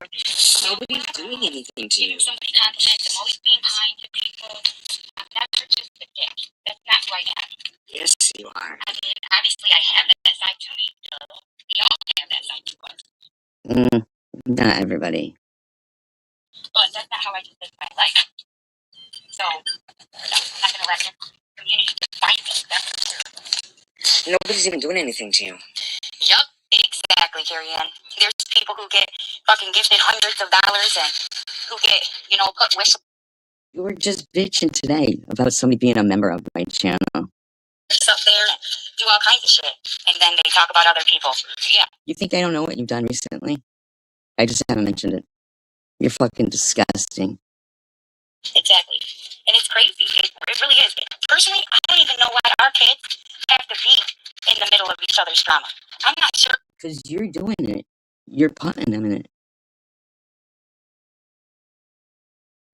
C: Nobody's doing anything to you.
B: Somebody compliments. I'm always being kind to people. I'm never just a dick. That's not who I am.
C: Yes, you are.
B: I mean, obviously, I have that side to me. We all have that side to us.
A: Not everybody.
B: But that's not how I just live my life. So, I'm not going to let the community define me.
C: Nobody's even doing anything to you.
B: Yup, exactly, Carrie Ann. There's people who get fucking gifted hundreds of dollars and who get, put whistle.
A: You were just bitching today about somebody being a member of my channel.
B: just up there and do all kinds of shit. And then they talk about other people. Yeah.
A: You think I don't know what you've done recently? I just haven't mentioned it. You're fucking disgusting.
B: Exactly. And it's crazy. It really is. Personally, I don't even know why our kids have to be in the middle of each other's drama. I'm not sure.
A: Because you're doing it. You're putting them in it.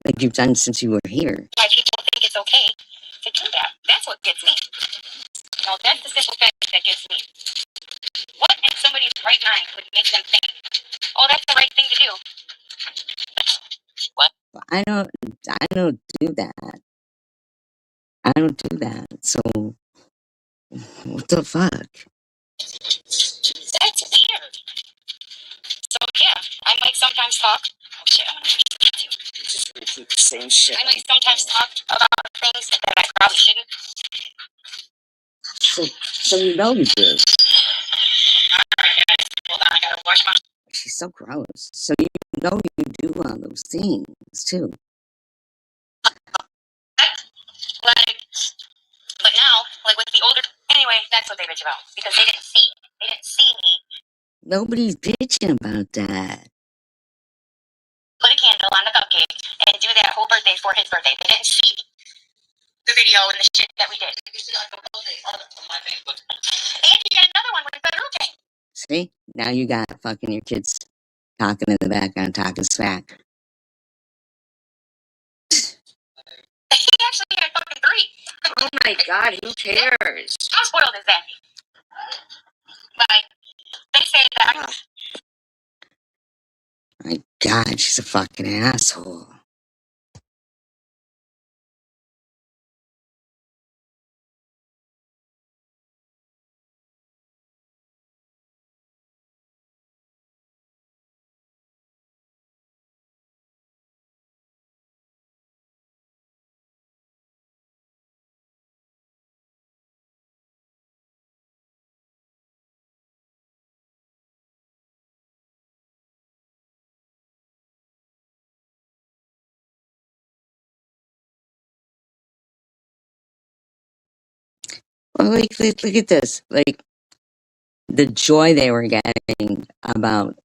A: Like you've done since you were here.
B: Why people think it's okay to do that. That's what gets me. You know, that's the simple fact that gets me. What in somebody's right mind would make them think, oh, that's the right thing to do? What?
A: I don't do that. I don't do that. So, what the fuck?
B: That's weird. So, yeah, I might sometimes talk. Oh, shit, I'm gonna you.
C: Just repeat the same shit.
B: I might sometimes talk about things that I probably shouldn't.
A: So you know you do.
B: Alright, guys, hold on, I gotta wash my.
A: She's so gross. So you know you do all those things too.
B: Like, but now, like with the older. Anyway, that's what they bitch about because they didn't see it. They didn't see me
A: Nobody's bitching about that.
B: put a candle on the cupcake and do that whole birthday for his birthday. They didn't see the video and the shit that we did. And he had another one with Pedruche.
A: See? Now you got fucking your kids talking in the background, talking smack.
B: He actually had fucking 3.
C: Oh my god, who cares?
B: How spoiled is that? Like, they say that.
A: My god, she's a fucking asshole. Well, like, look at this. Like, the joy they were getting about,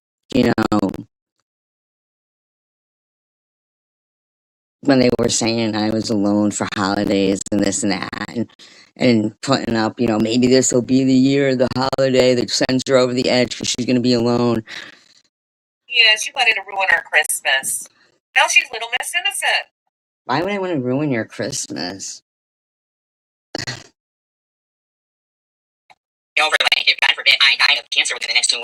A: when they were saying I was alone for holidays and this and that, and putting up, maybe this will be the year of the holiday that sends her over the edge because she's going to be alone.
D: Yeah, she wanted to ruin our Christmas. Now she's Little Miss Innocent.
A: Why would I want to ruin your Christmas?
C: Overlay, if God forbid I died of cancer within the next 2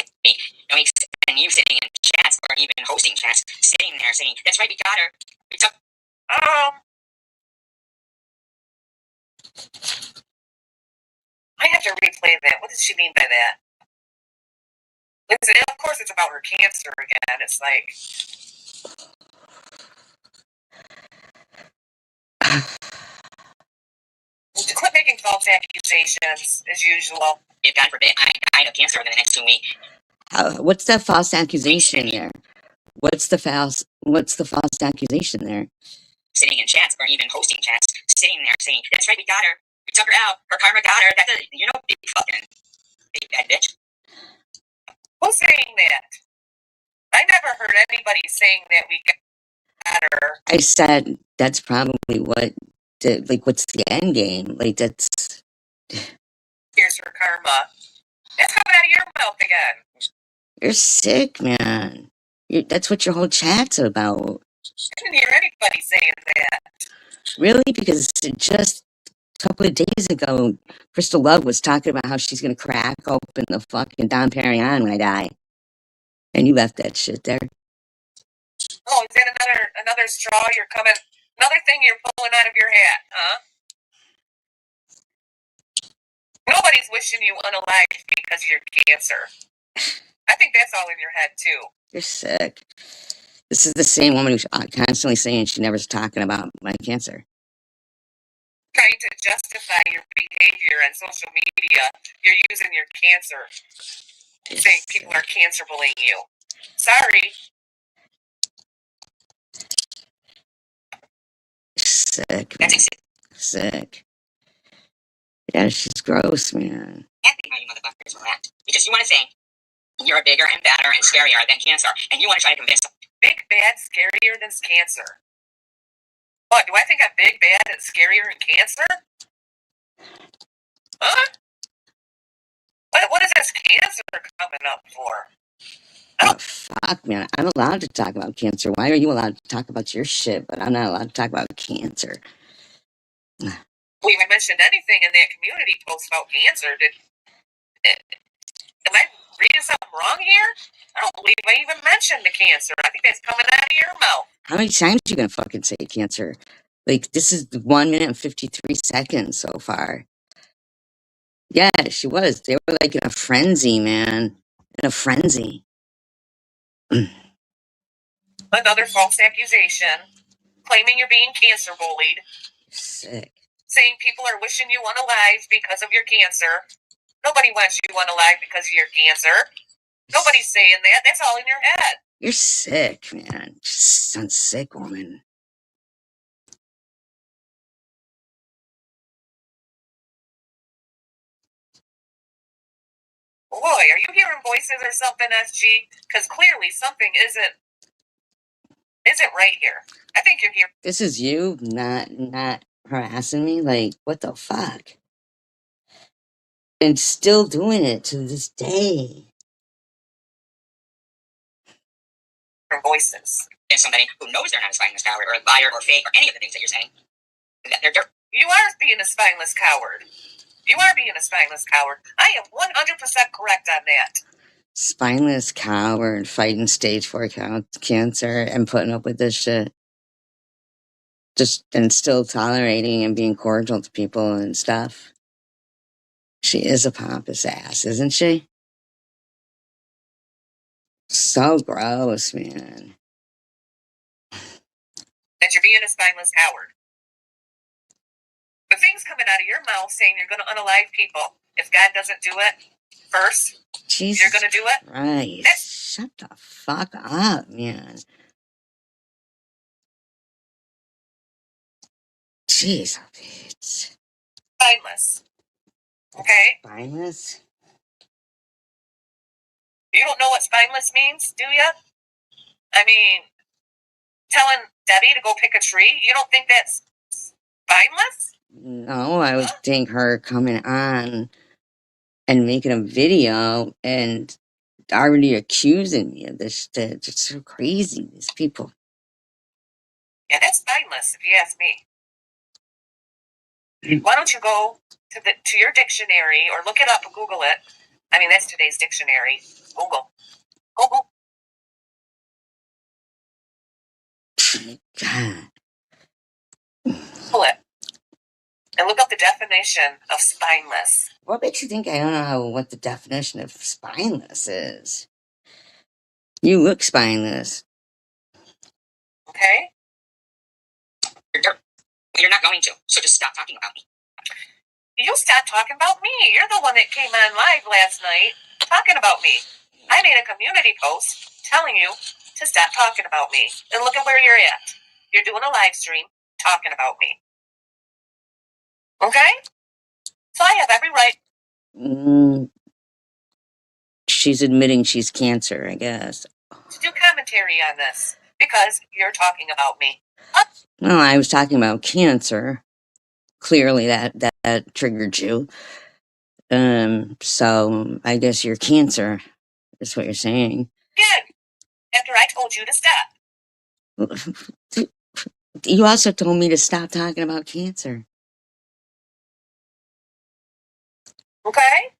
C: weeks, and you sitting in chats or even hosting chats, sitting there saying, that's right, we got her. We took.
D: I have to replay that. What does she mean by that? Of course, it's about her cancer again. It's like. Quit making false accusations, as usual.
C: If God forbid I died of cancer within the next 2 weeks.
A: What's that false accusation there? What's the false accusation there?
C: Sitting in chats or even hosting chats, sitting there saying, that's right, we got her. We took her out. Her karma got her. Big fucking big bad bitch.
D: Who's saying that? I never heard anybody saying that we got her.
A: I said that's probably what's the end game? Like, that's.
D: Here's her karma. That's coming out of your mouth again.
A: You're sick, man. That's what your whole chat's about.
D: I didn't hear anybody saying that.
A: Really? Because just a couple of days ago, Crystal Love was talking about how she's going to crack open the fucking Dom Perignon when I die. And you left that shit there.
D: Oh, is that another straw you're coming... Another thing you're pulling out of your hat, huh? Nobody's wishing you unalive because of your cancer. I think that's all in your head, too.
A: You're sick. This is the same woman who's constantly saying she never's talking about my cancer.
D: Trying to justify your behavior on social media, you're using your cancer.
A: You're
D: saying
A: sick.
D: People are cancer bullying you. Sorry.
A: Sick, man. Sick. Yeah, she's gross, man.
C: Can't think how you motherfuckers will act. Because you want to say you're bigger and badder and scarier than cancer, and you want to try to convince them.
D: Big, bad, scarier than cancer. What, do I think I'm big, bad, and scarier than cancer? Huh? What is this cancer coming up for?
A: Oh, fuck, man. I'm allowed to talk about cancer. Why are you allowed to talk about your shit, but I'm not allowed to talk about cancer?
D: We haven't mentioned anything in that community post about cancer. Am I reading something wrong here? I don't believe I even mentioned the cancer. I think that's coming out of your mouth.
A: How many times are you gonna fucking say cancer? Like, this is 1 minute and 53 seconds so far. Yeah, she was. They were like in a frenzy, man. In a frenzy.
D: Another false accusation, claiming you're being cancer bullied,
A: Sick.
D: saying people are wishing you unalive because of your cancer. Nobody wants you unalive because of your cancer. Nobody's saying that. That's all in your head.
A: You're sick, man. You sound sick, woman.
D: Boy, are you hearing voices or something, SG? Because clearly something isn't right here. I think you're hearing.
A: This is you not harassing me? Like, what the fuck? And still doing it to this day.
D: Voices.
C: There's somebody who knows they're not a spineless coward or a liar or fake or any of the things that you're saying.
D: You are being a spineless coward. You are being a spineless coward. I am 100% correct on that.
A: Spineless coward fighting stage 4 cancer and putting up with this shit. Just and still tolerating and being cordial to people and stuff. She is a pompous ass, isn't she? So gross, man.
D: That you're being a spineless coward. The things coming out of your mouth saying you're going to unalive people, if God doesn't do it first,
A: Jesus
D: you're going to do it?
A: Christ. Shut the fuck up, man. Jeez, it's
D: spineless. Okay?
A: spineless?
D: You don't know what spineless means, do you? I mean, telling Debbie to go pick a tree, you don't think that's spineless?
A: No, I would think her coming on and making a video and already accusing me of this shit. It's so crazy, these people.
D: Yeah, that's spineless, if you ask me. Why don't you go to your dictionary or look it up or Google it? I mean, that's today's dictionary. Google. Google.
A: God.
D: Google it. And look up the definition of spineless.
A: What makes you think I don't know what the definition of spineless is? You look spineless.
D: Okay?
C: You're not going to, so just stop talking about me.
D: You stop talking about me. You're the one that came on live last night talking about me. I made a community post telling you to stop talking about me. And look at where you're at. You're doing a live stream talking about me. Okay? So I have every right.
A: She's admitting she's cancer, I guess.
D: To do commentary on this because you're talking about me.
A: No, I was talking about cancer. Clearly that triggered you. So I guess you're cancer, is what you're saying.
D: Again, after I told you to stop.
A: You also told me to stop talking about cancer.
D: Okay?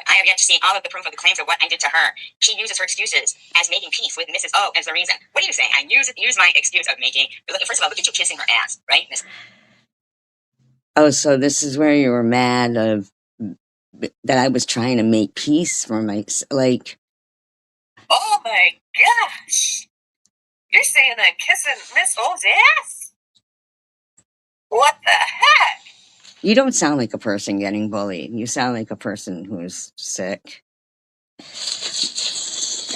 C: I have yet to see all of the proof of the claims of what I did to her. She uses her excuses as making peace with Mrs. O as the reason. What are you saying? I use my excuse of making. First of all, look at you kissing her ass, right?
A: Oh, so this is where you were mad of that I was trying to make peace for my like.
D: Oh my gosh! You're saying I'm kissing Miss O's ass? What the heck?
A: You don't sound like a person getting bullied. You sound like a person who's sick.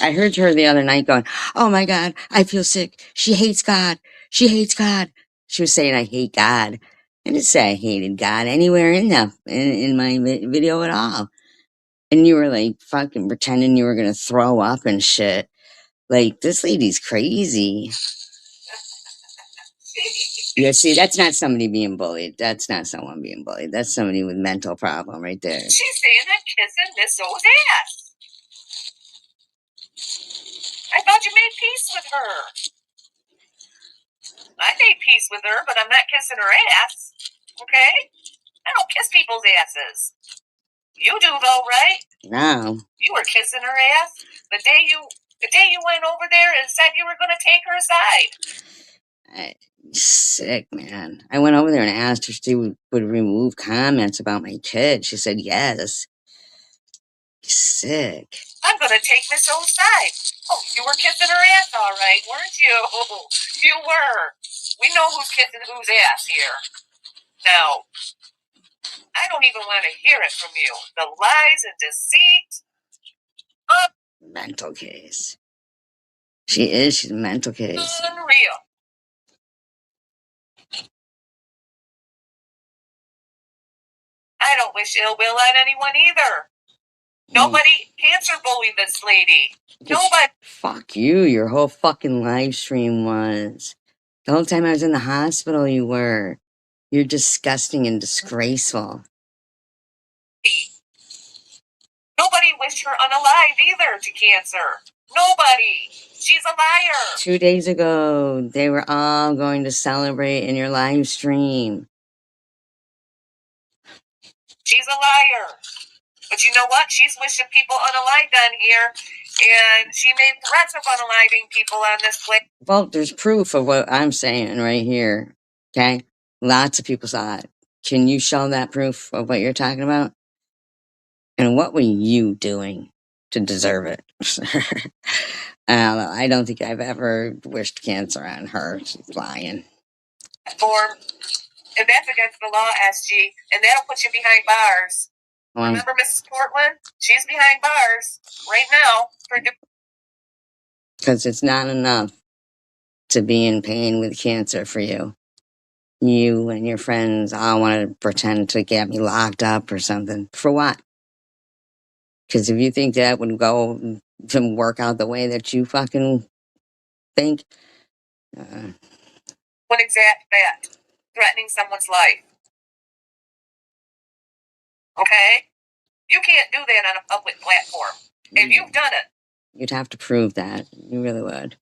A: I heard her the other night going, "Oh my God, I feel sick. She hates God. She hates God." She was saying, "I hate God." I didn't say I hated God anywhere in in my video at all. And you were like fucking pretending you were gonna throw up and shit. Like, this lady's crazy. Yeah, see, that's not somebody being bullied. That's not someone being bullied. That's somebody with mental problem right there.
D: She's saying I'm kissing Miss O's ass. I thought you made peace with her. I made peace with her, but I'm not kissing her ass. Okay? I don't kiss people's asses. You do though, right?
A: No.
D: You were kissing her ass the day you went over there and said you were going to take her aside.
A: Sick, man. I went over there and asked her if she would remove comments about my kid. She said yes. Sick.
D: I'm going to take Miss O's side. Oh, you were kissing her ass all right, weren't you? You were. We know who's kissing whose ass here. Now, I don't even want to hear it from you. The lies and deceit.
A: Mental case. She is. She's a mental case.
D: Unreal. I don't wish ill will on anyone either. Nobody cancer bullied this lady. Nobody.
A: Fuck you. Your whole fucking live stream was. The whole time I was in the hospital, you were. You're disgusting and disgraceful.
D: Nobody wished her unalive either to cancer. Nobody. She's a liar.
A: 2 days ago, they were all going to celebrate in your live stream.
D: She's a liar. But you know what? She's wishing people unalived on here, and she made threats of unaliving people on this place.
A: Well, there's proof of what I'm saying right here. Okay? Lots of people saw it. Can you show that proof of what you're talking about? And what were you doing to deserve it? I don't know. I don't think I've ever wished cancer on her. She's lying.
D: Form, and that's against the law, SG, and that'll put you behind bars.
A: Well,
D: Remember Mrs. Portland? She's behind bars right now for
A: because it's not enough to be in pain with cancer for you. You and your friends all want to pretend to get me locked up or something. For what? Because if you think that would go to work out the way that you fucking think,
D: one exact that, threatening someone's life. Okay? You can't do that on a public platform. And you've done it.
A: You'd have to prove that. You really would.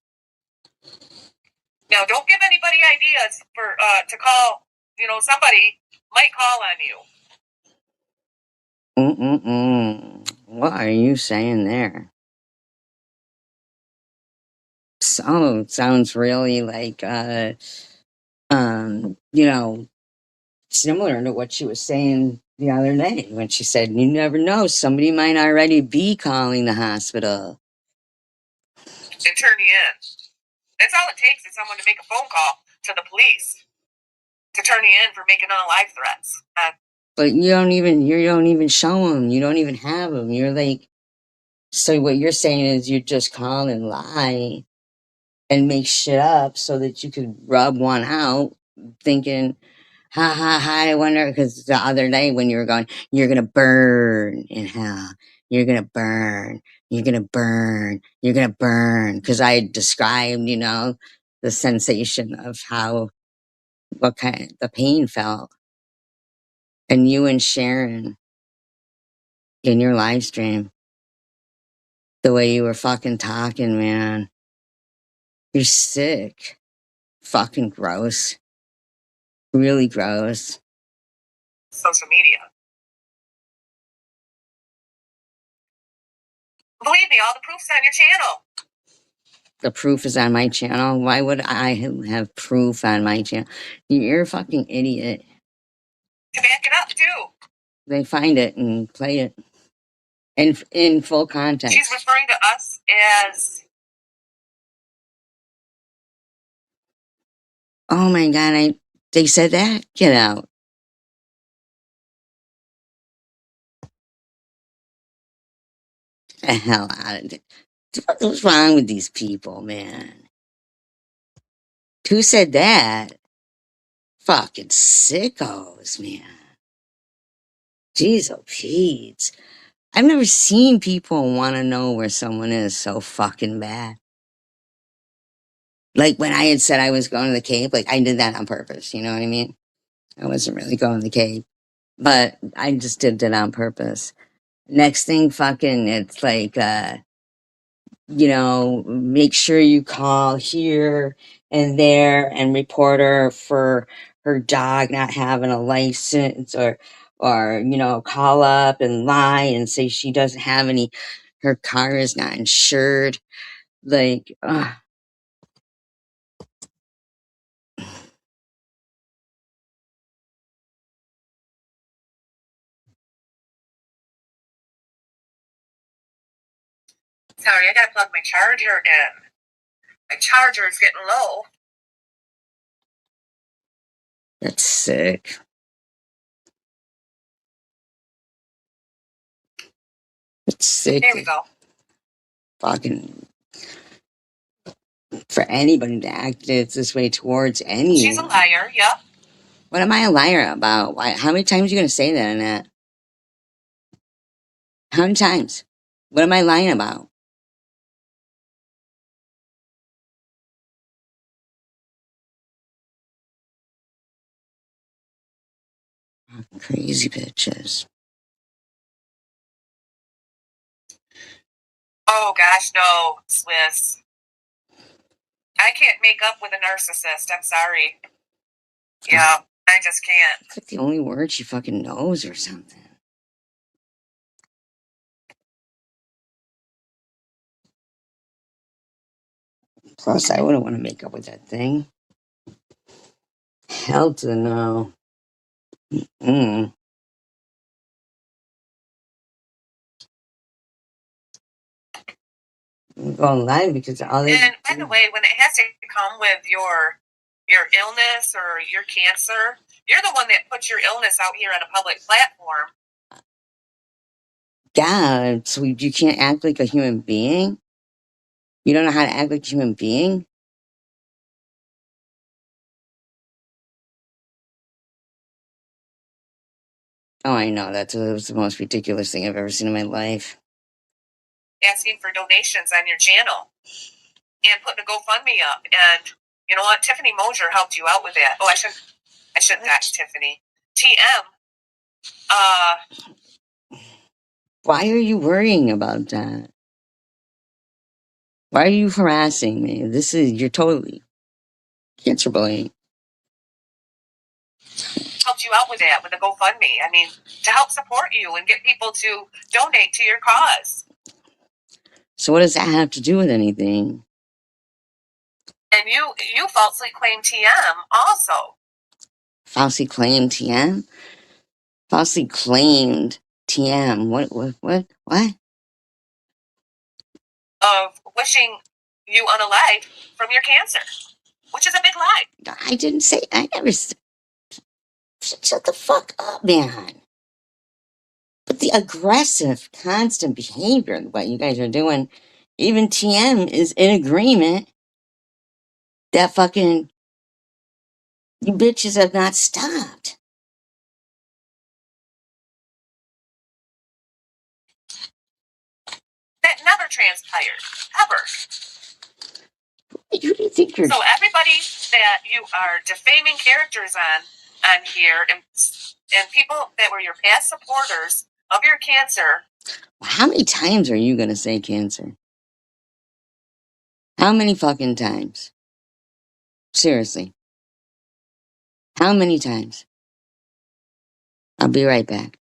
D: Now, don't give anybody ideas for to call. You know, somebody might call on you.
A: What are you saying there? So sounds really like you know, similar to what she was saying the other day when she said, "You never know, somebody might already be calling the hospital."
D: And turn you in. That's all it takes is someone to make a phone call to the police to turn you in for making unalive threats.
A: But you don't even show them. You don't even have them. You're like, so what you're saying is you just call and lie and make shit up so that you could rub one out, thinking, ha ha ha, I wonder, because the other day when you were going, "You're gonna burn in hell. You're gonna burn. You're gonna burn. You're gonna burn." Because I described, the sensation of what kind the pain felt. And you and Sharon in your live stream, the way you were fucking talking, man. You're sick. Fucking gross. Really gross.
D: Social media. Believe me, all the proof's on your channel.
A: The proof is on my channel. Why would I have proof on my channel? You're a fucking idiot.
D: To back it up, too.
A: They find it and play it in full context.
D: She's referring to us as...
A: Oh my God, they said that? Get out. The hell out of it. What's wrong with these people, man? Who said that? Fucking sickos, man. Jeez, oh, Pete. I've never seen people want to know where someone is so fucking bad. Like when I had said I was going to the Cape, like I did that on purpose. You know what I mean? I wasn't really going to the Cape, but I just did it on purpose. Next thing, fucking, it's like, make sure you call here and there and report her for her dog not having a license or call up and lie and say she doesn't have any, her car is not insured. Like,
D: Sorry, I gotta plug my charger in. My charger is getting low.
A: that's sick. It's sick.
D: Here we go.
A: Fucking for anybody to act this way towards anyone.
D: She's a liar, yep.
A: What am I a liar about? Why, how many times are you going to say that, Annette? How many times? What am I lying about? Crazy bitches.
D: Oh gosh, no, Swiss. I can't make up with a narcissist. I'm sorry. Yeah, I just can't.
A: It's like the only word she fucking knows or something. Plus, I wouldn't want to make up with that thing. Hell to no. Mm. I'm going live because all they.
D: And by the way, when it has to come with your illness or your cancer, you're the one that puts your illness out here on a public platform.
A: God, so you can't act like a human being? You don't know how to act like a human being? Oh, I know. That was the most ridiculous thing I've ever seen in my life.
D: Asking for donations on your channel and putting a GoFundMe up. And you know what? Tiffany Mosier helped you out with that. Oh, I shouldn't ask Tiffany. TM.
A: Why are you worrying about that? Why are you harassing me? You're totally cancer bullying.
D: Helped you out with that, with the GoFundMe. I mean, to help support you and get people to donate to your cause.
A: So what does that have to do with anything?
D: And you falsely claim TM also.
A: Falsely claimed TM? Falsely claimed TM. What?
D: Of wishing you unalive from your cancer, which is a big lie.
A: I didn't say, I never said. Shut the fuck up, man. But the aggressive, constant behavior, what you guys are doing, even TM is in agreement that fucking you bitches have not stopped.
D: That never transpired, ever.
A: Who do you think you're?
D: So everybody that you are defaming characters on here, and people that were your past supporters of your cancer.
A: How many times are you gonna say cancer? How many fucking times? Seriously. How many times? I'll be right back.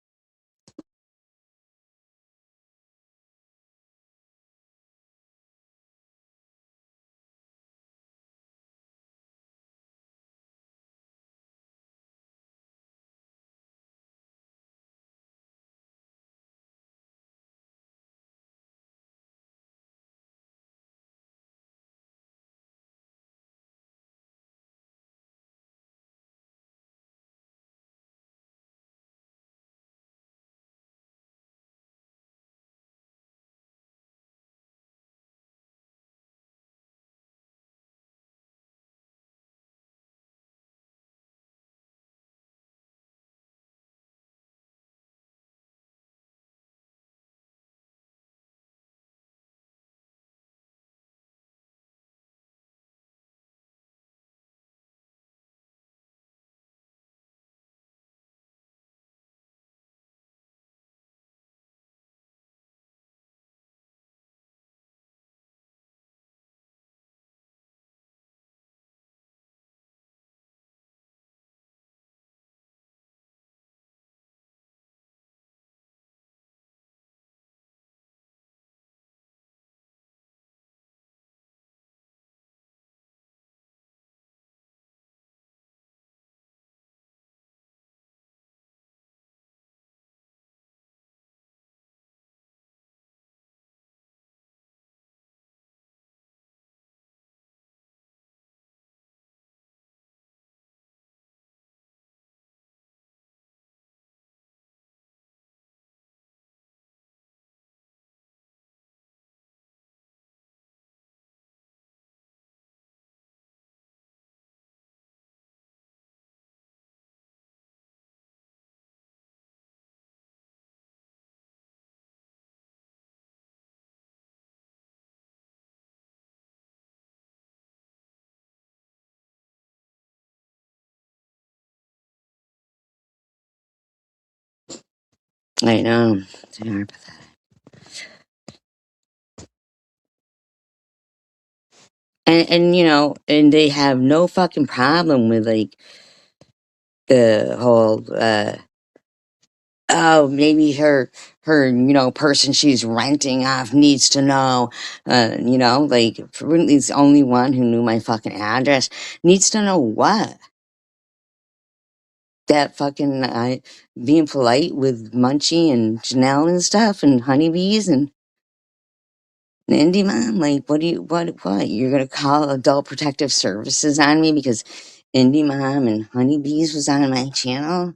A: I know. They are pathetic. And you know, and they have no fucking problem with like the whole oh, maybe her person she's renting off needs to know, like Fruitley's the only one who knew my fucking address. Needs to know what? That fucking being polite with Munchie and Janelle and stuff and honeybees and Indy Mom. Like, what? You're gonna call Adult Protective Services on me because Indy Mom and honeybees was on my channel?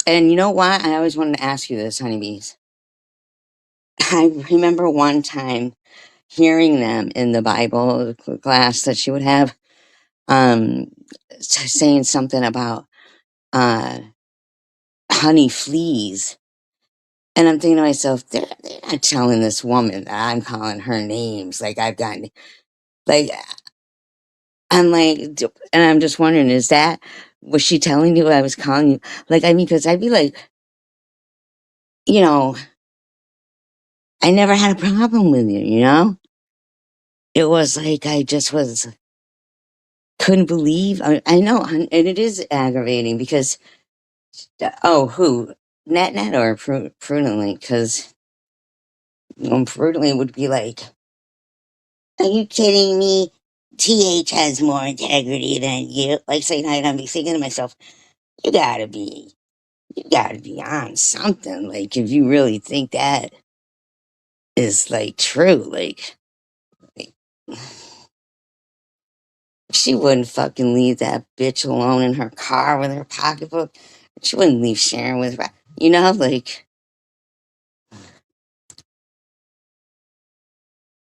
A: And you know what? I always wanted to ask you this, honeybees. I remember one time hearing them in the Bible class that she would have, um, saying something about uh, honey fleas. And I'm thinking to myself, they're not telling this woman that I'm calling her names. Like, I've gotten, like, I'm like, and I'm just wondering, was she telling you I was calling you? Like, I mean, because I'd be like, you know, I never had a problem with you, you know? It was like, I just couldn't believe, I know, and it is aggravating because, oh, who? Net or Prudently? Because Prudently would be like, are you kidding me? TH has more integrity than you. Like, saying, I'd be thinking to myself, you gotta be, you gotta be on something. Like, if you really think that is like true, like, she wouldn't fucking leave that bitch alone in her car with her pocketbook. She wouldn't leave Sharon with her, like,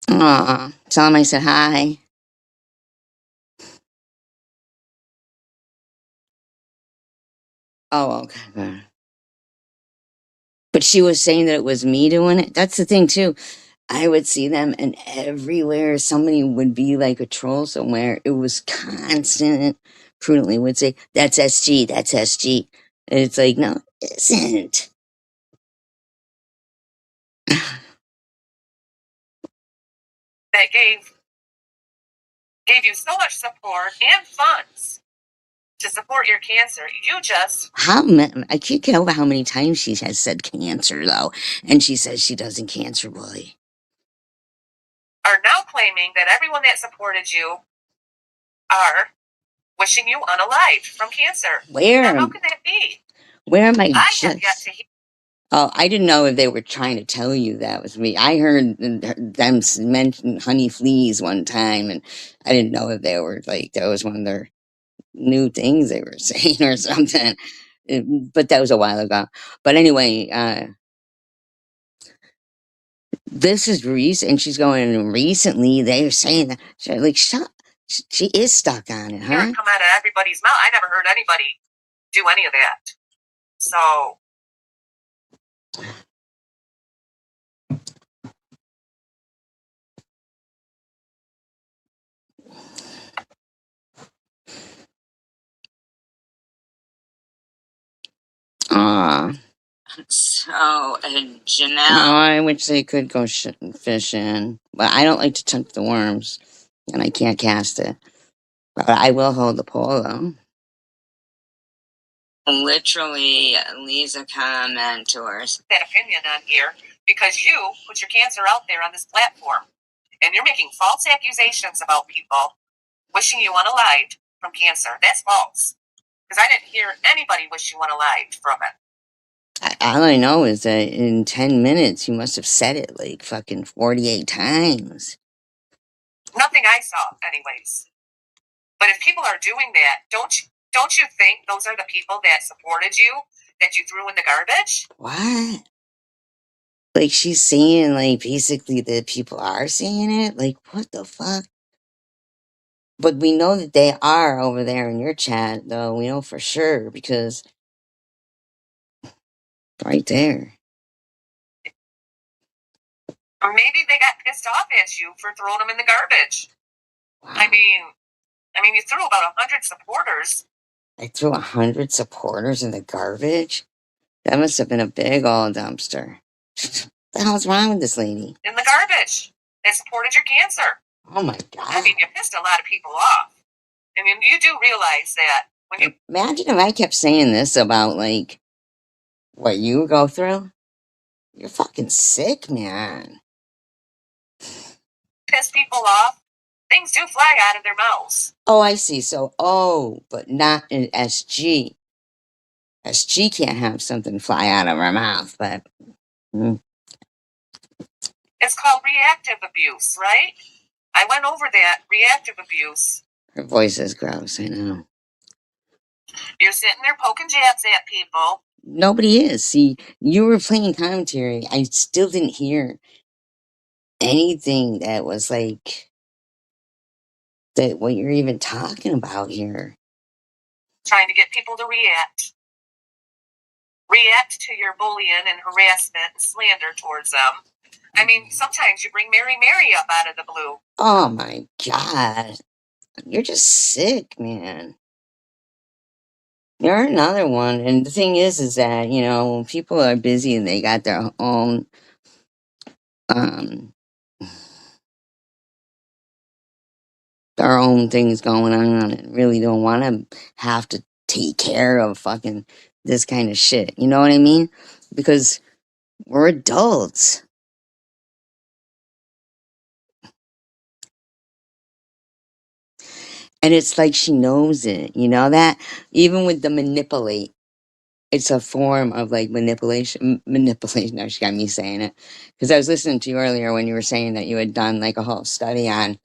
A: aw, tell him I said hi. Oh, okay, good. But she was saying that it was me doing it. That's the thing too. I would see them, and everywhere somebody would be like a troll somewhere. It was constant. Prudently would say, "That's SG. That's SG." And it's like, no, it isn't.
D: That gave you so much support and funds to support your cancer. You just
A: I can't get over how many times she has said cancer though, and she says she doesn't cancer boy.
D: are now claiming that everyone that supported you are wishing you unalive from cancer.
A: Where?
D: Now, how can that be?
A: Where am I?
D: I have yet to hear.
A: Oh, I didn't know if they were trying to tell you that was me. I heard them mention honey fleas one time, and I didn't know if they were like that was one of their new things they were saying or something. But that was a while ago. But anyway, this is recent, and she's going. And recently, they're saying that like shut. She is stuck on it,
D: Hear
A: huh?
D: it come out of everybody's mouth. I never heard anybody do any of that. So
A: Ah. So, Janelle. Oh, I wish they could go fishing, but I don't like to touch the worms, and I can't cast it. But I will hold the pole though. Literally leaves a comment to us.
D: that opinion on here because you put your cancer out there on this platform and you're making false accusations about people wishing you unalive from cancer. That's false. Because I didn't hear anybody wish you unalive from it.
A: All I know is that in 10 minutes, you must have said it like fucking 48 times.
D: Nothing I saw, anyways. But if people are doing that, don't you think those are the people that supported you that you threw in the garbage?
A: What? Like she's saying, like basically that people are saying it. Like what the fuck? But we know that they are over there in your chat, though. We know for sure because right there.
D: Or maybe they got pissed off at you for throwing them in the garbage. Wow. I mean, you threw about 100 supporters.
A: I threw 100 supporters in the garbage. That must have been a big old dumpster. What the hell's wrong with this lady?
D: In the garbage. It supported your cancer.
A: Oh my God.
D: I mean, you pissed a lot of people off. I mean, you do realize that when you
A: Imagine if I kept saying this about, like, what you go through. You're fucking sick, man.
D: piss people off, things do fly out of their mouths.
A: Oh, I see. So, but not in SG. SG can't have something fly out of her mouth, but
D: It's called reactive abuse, right? I went over that. Reactive abuse.
A: her voice is gross, I know.
D: You're sitting there poking jabs at people.
A: Nobody is. See, you were playing commentary. I still didn't hear anything that was like that what you're even talking about here.
D: Trying to get people to react. React to your bullying and harassment and slander towards them. I mean, sometimes you bring Mary up out of the blue.
A: Oh my God. You're just sick, man. You're another one. And the thing is that, when people are busy and they got um, their own things going on and really don't want to have to take care of fucking this kind of shit. You know what I mean? Because we're adults. And it's like she knows it. You know that? Even with the manipulate, it's a form of like manipulation. No, she got me saying it. Because I was listening to you earlier when you were saying that you had done like a whole study on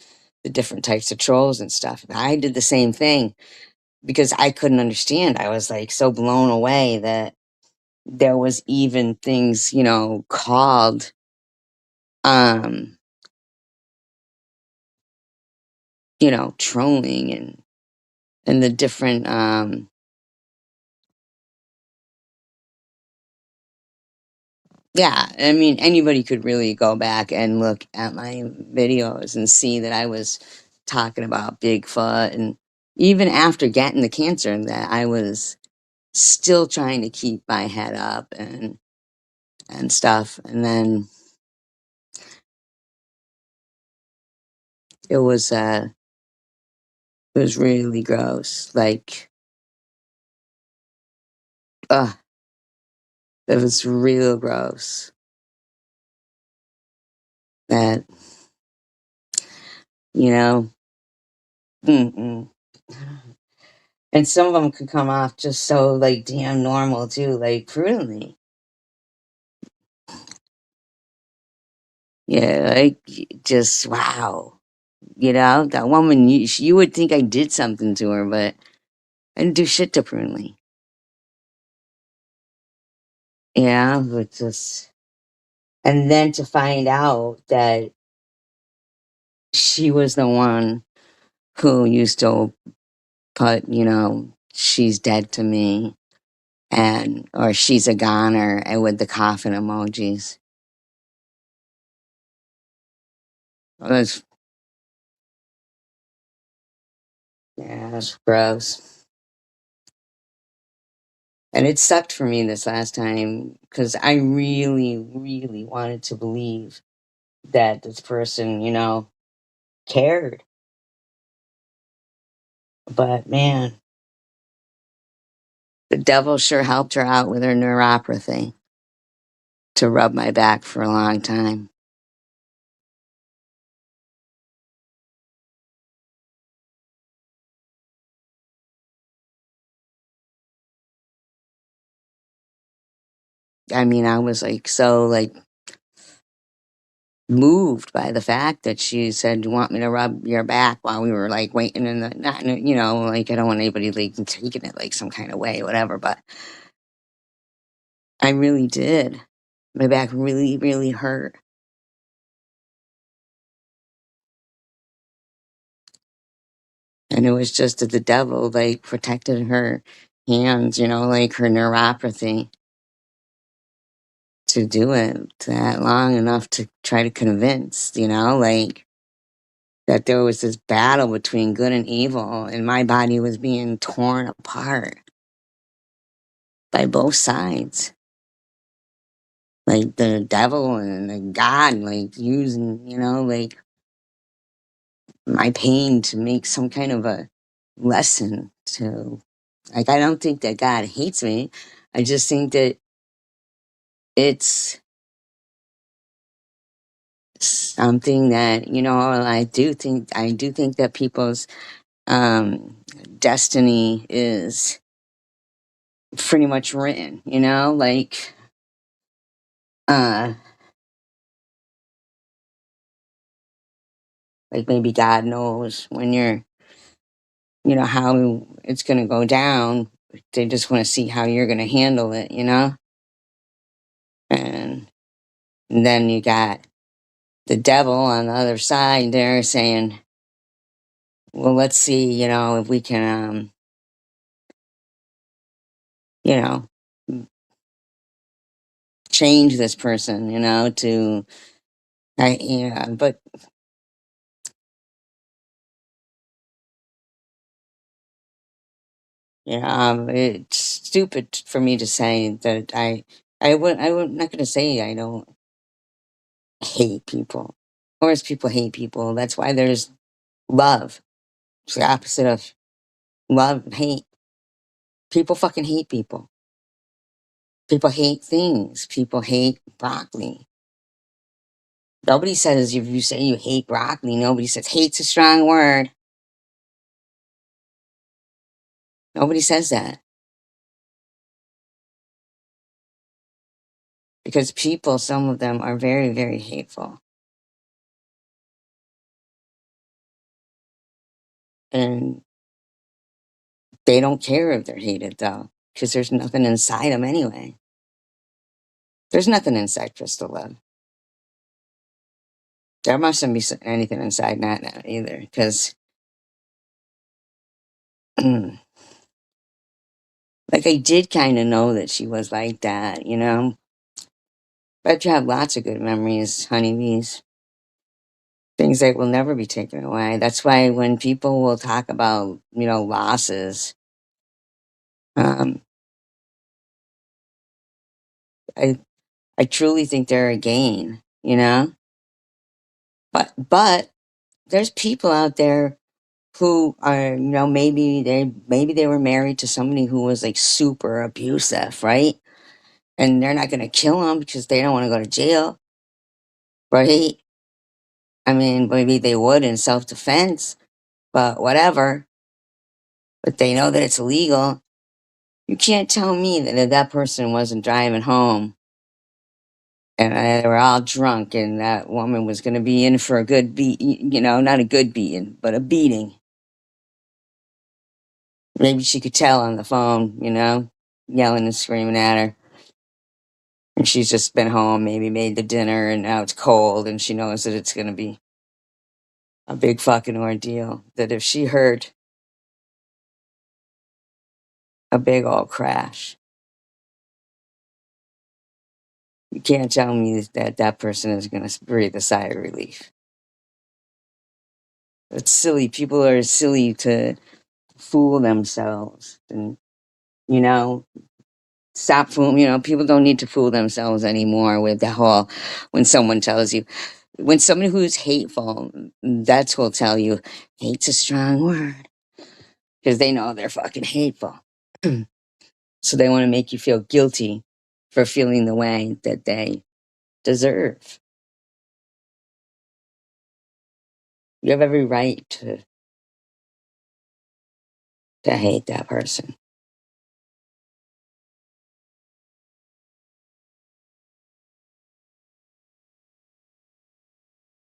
A: the different types of trolls and stuff. I did the same thing because I couldn't understand. I was like so blown away that there was even things, called um, trolling and the different yeah, I mean anybody could really go back and look at my videos and see that I was talking about Bigfoot, and even after getting the cancer that I was still trying to keep my head up and stuff. And then it was it was really gross. Like, it was real gross that, you know, mm-mm. And some of them could come off just so like damn normal too, like prudently. Yeah, like just wow. That woman, you would think I did something to her, but I didn't do shit to prudently. Yeah, but just, and then to find out that she was the one who used to put, she's dead to me, and or she's a goner, and with the coffin emojis. That's, yeah, that's gross. And it sucked for me this last time because I really, really wanted to believe that this person, cared. But man, the devil sure helped her out with her neuropathy to rub my back for a long time. I mean, I was like so like moved by the fact that she said, "You want me to rub your back?" While we were like waiting in the, not, like I don't want anybody like taking it like some kind of way, whatever. But I really did. My back really, really hurt. And it was just that the devil like protected her hands, like her neuropathy to do it that long enough to try to convince, like that there was this battle between good and evil and my body was being torn apart by both sides. like the devil and the God, like using, like my pain to make some kind of a lesson to, like, I don't think that God hates me. I just think that it's something that, I do think that people's um destiny is pretty much written, uh like maybe God knows when how it's going to go down. They just want to see how you're going to handle it. And then you got the devil on the other side there saying, well, let's see, if we can, you know, change this person, but it's stupid for me to say that I'm not going to say I don't hate people. Of course, people hate people. That's why there's love. It's the opposite of love and hate. People fucking hate people. People hate things. People hate broccoli. Nobody says if you say you hate broccoli, nobody says hate's a strong word. Nobody says that. Because people, some of them are very, very hateful. And they don't care if they're hated though. Because there's nothing inside them anyway. There's nothing inside Crystal Love. There mustn't be anything inside Nat now either. Because like I did kind of know that she was like that. But you have lots of good memories, honeybees. Things that will never be taken away. That's why when people will talk about, losses, um, I I truly think they're a gain. But there's people out there who are, maybe they were married to somebody who was like super abusive, right? And they're not gonna kill them because they don't want to go to jail, right? I mean, maybe they would in self defense, but whatever. But they know that it's illegal. You can't tell me that if that person wasn't driving home and they were all drunk and that woman was going to be in for a good not a good beating, but a beating. Maybe she could tell on the phone, yelling and screaming at her. And she's just been home, maybe made the dinner, and now it's cold, and she knows that it's going to be a big fucking ordeal. That if she heard a big old crash, you can't tell me that that person is going to breathe a sigh of relief. It's silly. People are silly to fool themselves. And, you know, stop fooling, people don't need to fool themselves anymore with the whole, when someone tells you, when someone who's hateful, that's who'll tell you, hate's a strong word. Because they know they're fucking hateful. So they want to make you feel guilty for feeling the way that they deserve. You have every right to hate that person.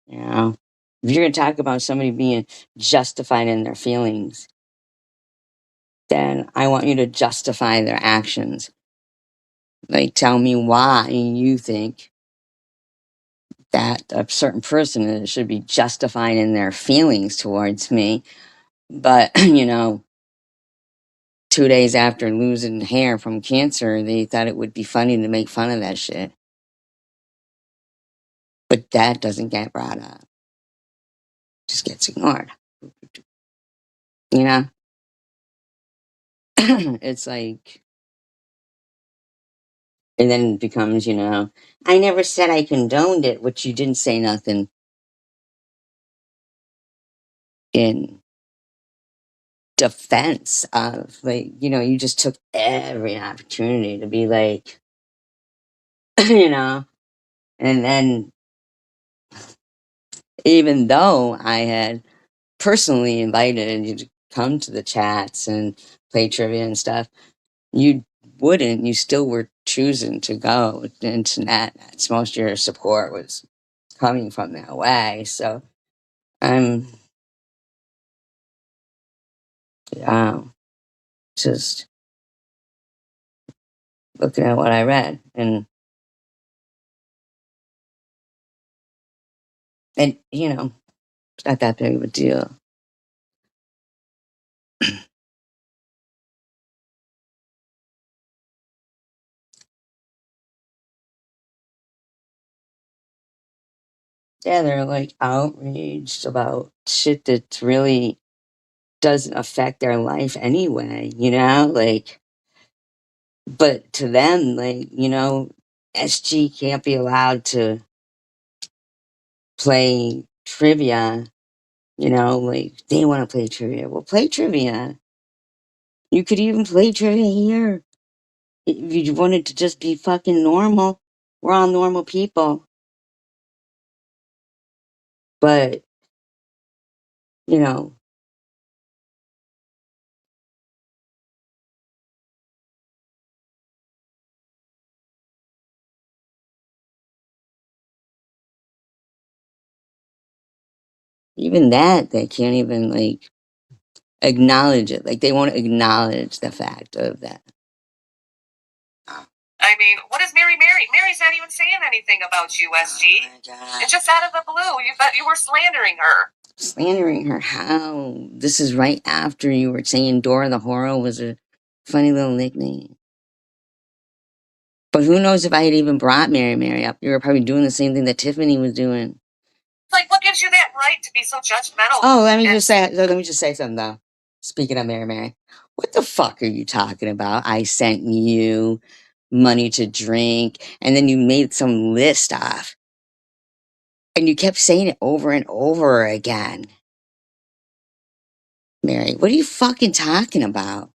A: You know, if you're going to talk about somebody being justified in their feelings, then I want you to justify their actions. Like, tell me why you think that a certain person should be justified in their feelings towards me. But, 2 days after losing hair from cancer, they thought it would be funny to make fun of that shit. But that doesn't get brought up, just gets ignored. You know? It's like, And then it becomes, I never said I condoned it, which you didn't say nothing in defense of. Like, you just took every opportunity to be like, you know, and then even though I had personally invited you to come to the chats and play trivia and stuff, you wouldn't. You still were choosing to go, and that's most of your support was coming from that way. So I'm, just looking at what I read, and it's not that big of a deal. Yeah, they're like outraged about shit that really doesn't affect their life anyway, like, but to them, like, SG can't be allowed to play trivia, like they want to play trivia. Well, play trivia. You could even play trivia here if you wanted to just be fucking normal. We're all normal people. But, you know, even that, they can't even, like, acknowledge it. Like, they won't acknowledge the fact of that.
D: I mean, what is Mary? Mary's not even saying anything about you, SG.
A: Oh my God.
D: It's just out of the blue. You were slandering her.
A: Slandering her? How? This is right after you were saying Dora the Horror was a funny little nickname. But who knows if I had even brought Mary up? You were probably doing the same thing that Tiffany was doing.
D: Like, what gives you that right to be so judgmental?
A: Oh, let me just say something though. Speaking of Mary, what the fuck are you talking about? I sent you money to drink, and then you made some list off, and you kept saying it over and over again. Mary, what are you fucking talking about?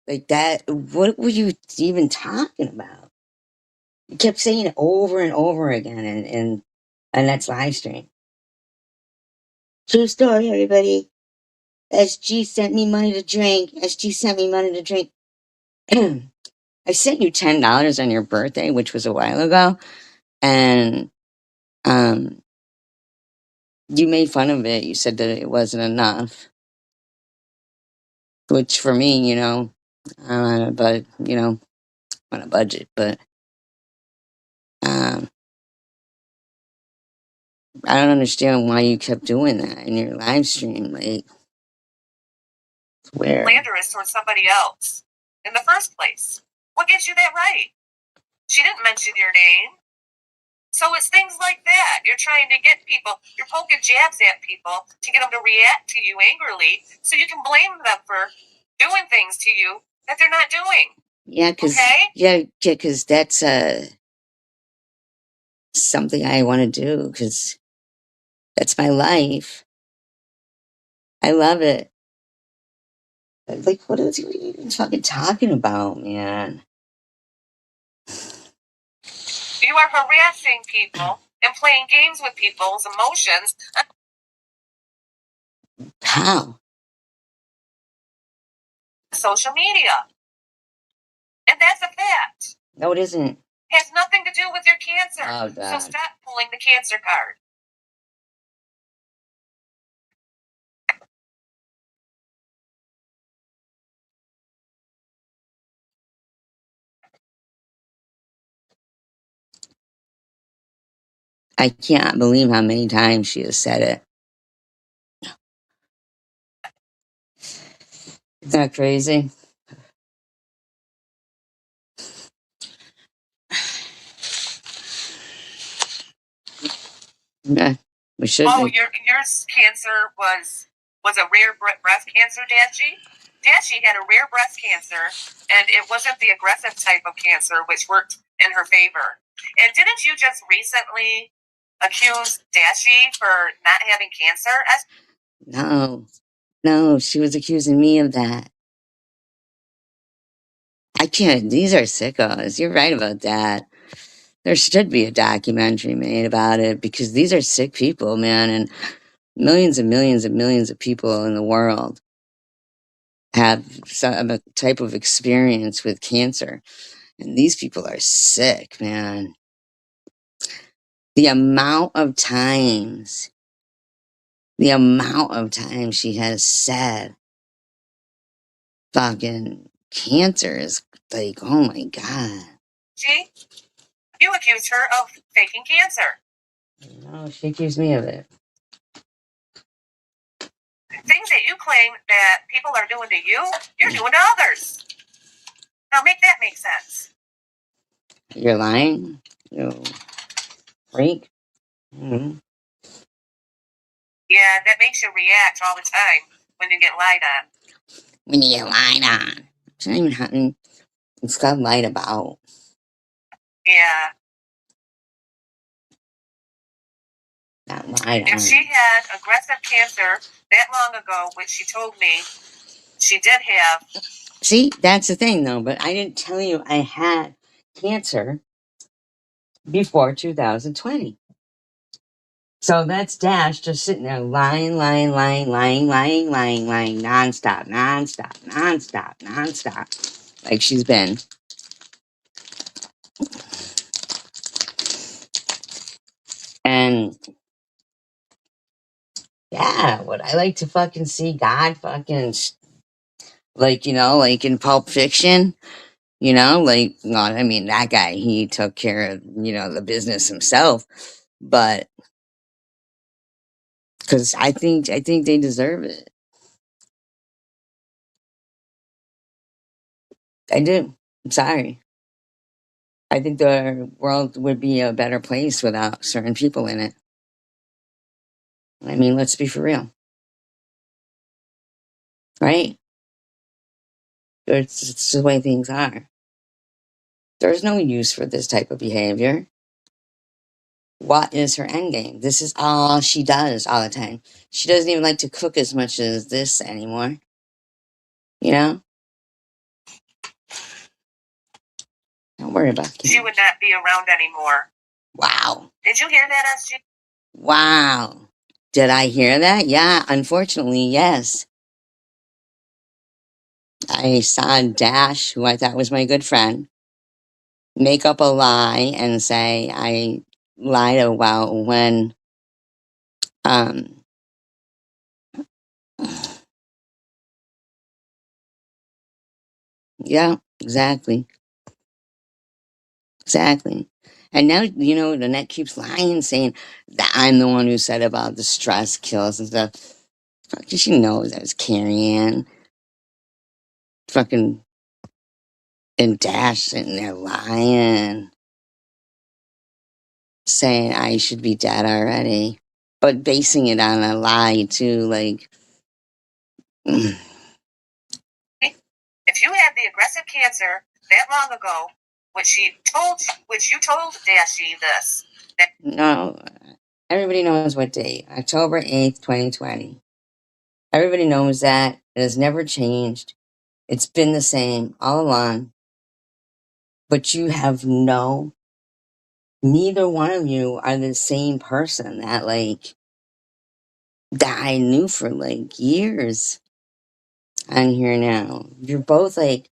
A: Like that? What were you even talking about? You kept saying it over and over again, and that's live stream. True story, everybody. SG sent me money to drink. SG sent me money to drink. I sent you $10 on your birthday, which was a while ago, and you made fun of it. You said that it wasn't enough, which for me, I'm on a on a budget, but um, I don't understand why you kept doing that in your live stream. Like, where?
D: Slanderous towards somebody else in the first place. What gives you that right? She didn't mention your name. So it's things like that. You're trying to get people, you're poking jabs at people to get them to react to you angrily so you can blame them for doing things to you that they're not doing.
A: Yeah, because that's something I want to do, because that's my life. I love it. Like, what are you even fucking talking about, man?
D: You are harassing people and playing games with people's emotions.
A: How?
D: Social media. And that's a fact.
A: No, it isn't.
D: Has nothing to do with your cancer.
A: Oh,
D: So
A: God.
D: stop pulling the cancer card.
A: I can't believe how many times she has said it. Isn't that crazy? Yeah, we should.
D: Oh, your cancer was was a rare breast cancer, Dashi. Dashi had a rare breast cancer, and it wasn't the aggressive type of cancer, which worked in her favor. And didn't you just recently accuse Dashi for not having cancer?
A: No, she was accusing me of that. I can't, these are sickos. You're right about that. There should be a documentary made about it because these are sick people, man, and millions and millions and millions of people in the world have some type of experience with cancer. And these people are sick, man. The amount of times, the amount of times she has said fucking cancer is like, oh my God.
D: You accused her of faking cancer.
A: No, she accused me of it.
D: Things that you claim that people are doing to you, you're doing to others. Now make that make sense.
A: You're lying? You freak? Mm-hmm.
D: Yeah, that makes you react all the time when you get lied on.
A: When you get lied on. It's not even happening. It's got lied about.
D: Yeah.
A: Not lied
D: If
A: on.
D: she had aggressive cancer that long ago, which she told me she did have.
A: See, that's the thing though, but I didn't tell you I had cancer before 2020. So that's Dash just sitting there lying, nonstop, like she's been. And yeah, would I like to fucking see God fucking, like, like in Pulp Fiction? Like, well, I mean, that guy, he took care of, the business himself. But, because I think they deserve it. I do. I'm sorry. I think the world would be a better place without certain people in it. I mean, let's be for real. Right? It's the way things are. There's no use for this type of behavior. What is her end game? This is all she does all the time. She doesn't even like to cook as much as this anymore. You know? Don't worry about it.
D: She would not be around anymore.
A: Wow.
D: Did you hear that, SG?
A: Wow. Did I hear that? Yeah, unfortunately, yes. I saw Dash, who I thought was my good friend, make up a lie and say I lied about when yeah, exactly. Exactly. And now, the net keeps lying, saying that I'm the one who said about the stress kills and stuff. Fucking, she knows that was Carrie Ann. Fucking, and Dash sitting there lying, saying I should be dead already. But basing it on a lie, too, like.
D: If you had the aggressive cancer that long ago, which you told Dashi this.
A: No, everybody knows what date. October 8th, 2020. Everybody knows that. It has never changed. It's been the same all along. But you have neither one of you are the same person that I knew for years on here now. You're both like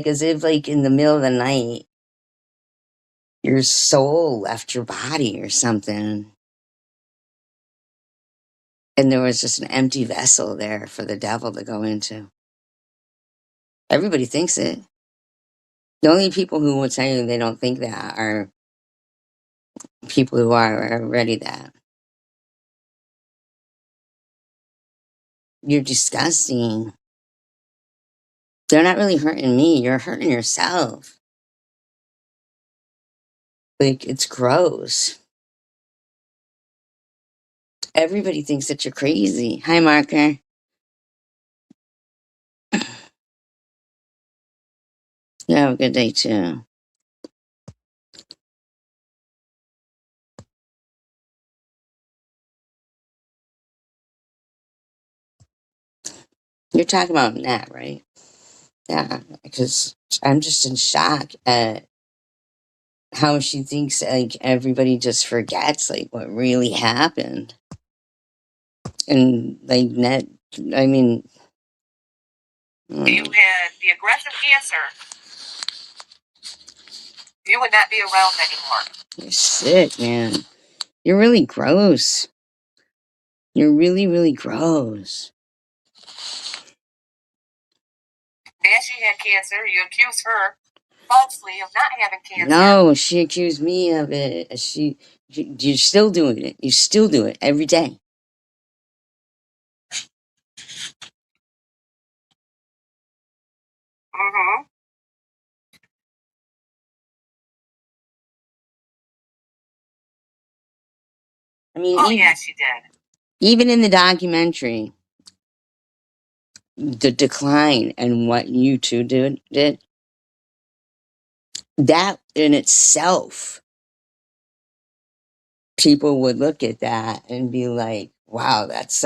A: as if in the middle of the night, your soul left your body or something. And there was just an empty vessel there for the devil to go into. Everybody thinks it. The only people who will tell you they don't think that are people who are already that. You're disgusting. They're not really hurting me. You're hurting yourself. It's gross. Everybody thinks that you're crazy. Hi, Marker. You have a good day too. You're talking about Nat, right? Yeah, because I'm just in shock at how she thinks like everybody just forgets like what really happened. And like Nat, I mean,
D: You had the aggressive cancer, you would not be around anymore.
A: You're sick, man. You're really gross. You're really, really gross.
D: Nancy had cancer. You accuse her falsely of not having cancer.
A: No, she accused me of it. You're still doing it. You still do it every day.
D: Mm-hmm.
A: I mean,
D: Oh, yeah, she did.
A: Even in the documentary, the decline and what you two did, that in itself, people would look at that and be like, wow, that's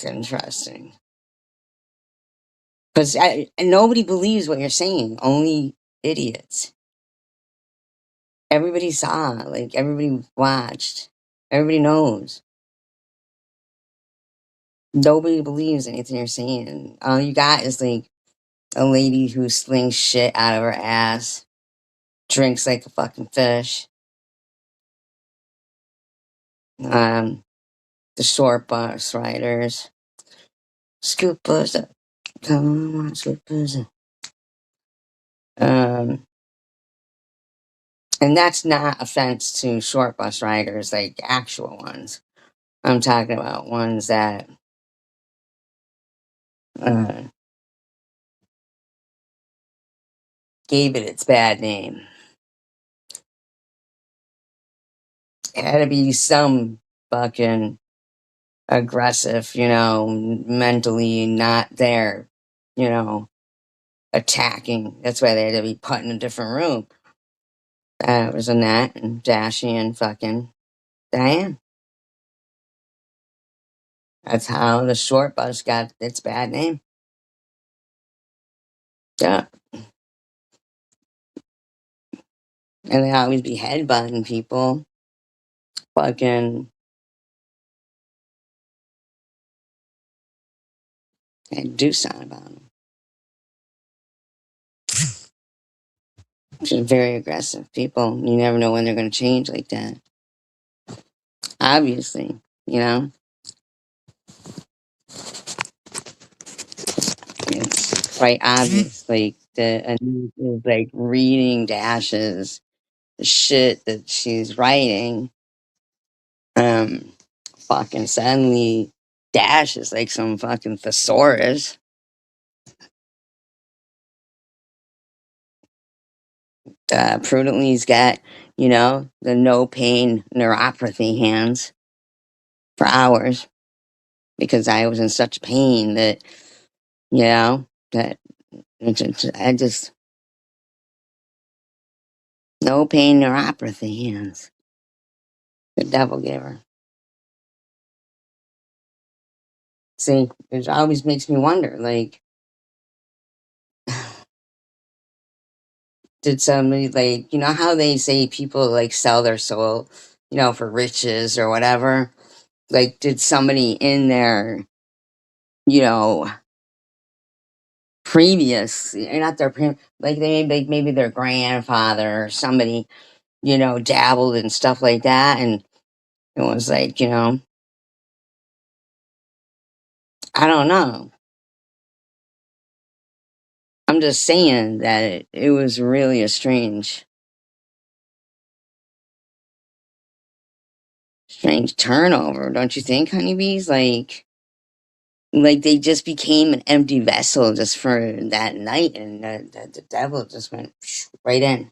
A: interesting. Because nobody believes what you're saying, only idiots. Everybody saw, like, everybody watched, everybody knows. Nobody believes anything you're saying. All you got is, like, a lady who slings shit out of her ass, drinks like a fucking fish. The short bus riders. Scoop bus up. Come on, scoop bus up. And that's not offense to short bus riders, like actual ones. I'm talking about ones that uh, gave it its bad name. It had to be some fucking aggressive, mentally not there, attacking. That's why they had to be put in a different room. It was Annette and Dashy and fucking Diane. That's how the short bus got its bad name. Yeah. And they always be headbutting people. Fucking and do something about them. Just very aggressive people. You never know when they're going to change like that. Obviously, it's quite obvious. Like the Anita is like reading Dash's the shit that she's writing. Um, Fucking suddenly Dash is like some fucking thesaurus. Prudently's got, the no pain neuropathy hands for hours because I was in such pain that, that I just, no pain neuropathy hands. The devil gave her. See, it always makes me wonder, like, did somebody, like, how they say people, like, sell their soul, for riches or whatever? Like, did somebody in there, you know, previous, not their, like, maybe their grandfather or somebody, dabbled in stuff like that, and it was like, I don't know. I'm just saying that it was really a strange turnover, don't you think, honeybees? Like they just became an empty vessel just for that night, and the devil just went right in.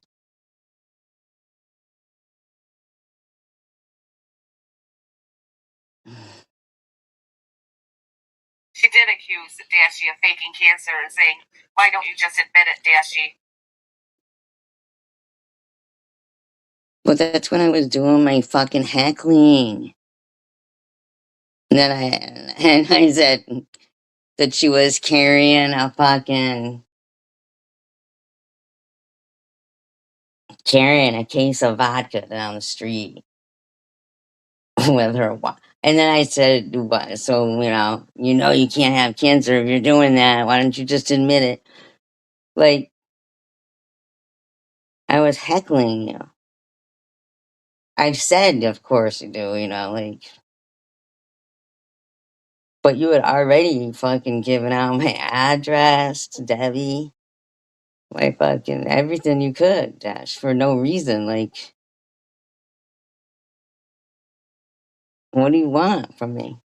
D: She did accuse Dashie of faking cancer and saying, "Why don't you just admit it, Dashie?"
A: Well, that's when I was doing my fucking heckling. And I said that she was carrying a case of vodka down the street with her. And then I said, "What? So you can't have cancer if you're doing that. Why don't you just admit it?" Like I was heckling you. I said, "Of course you do," like. But you had already fucking given out my address to Debbie, my fucking everything you could, Dash, for no reason. Like, what do you want from me?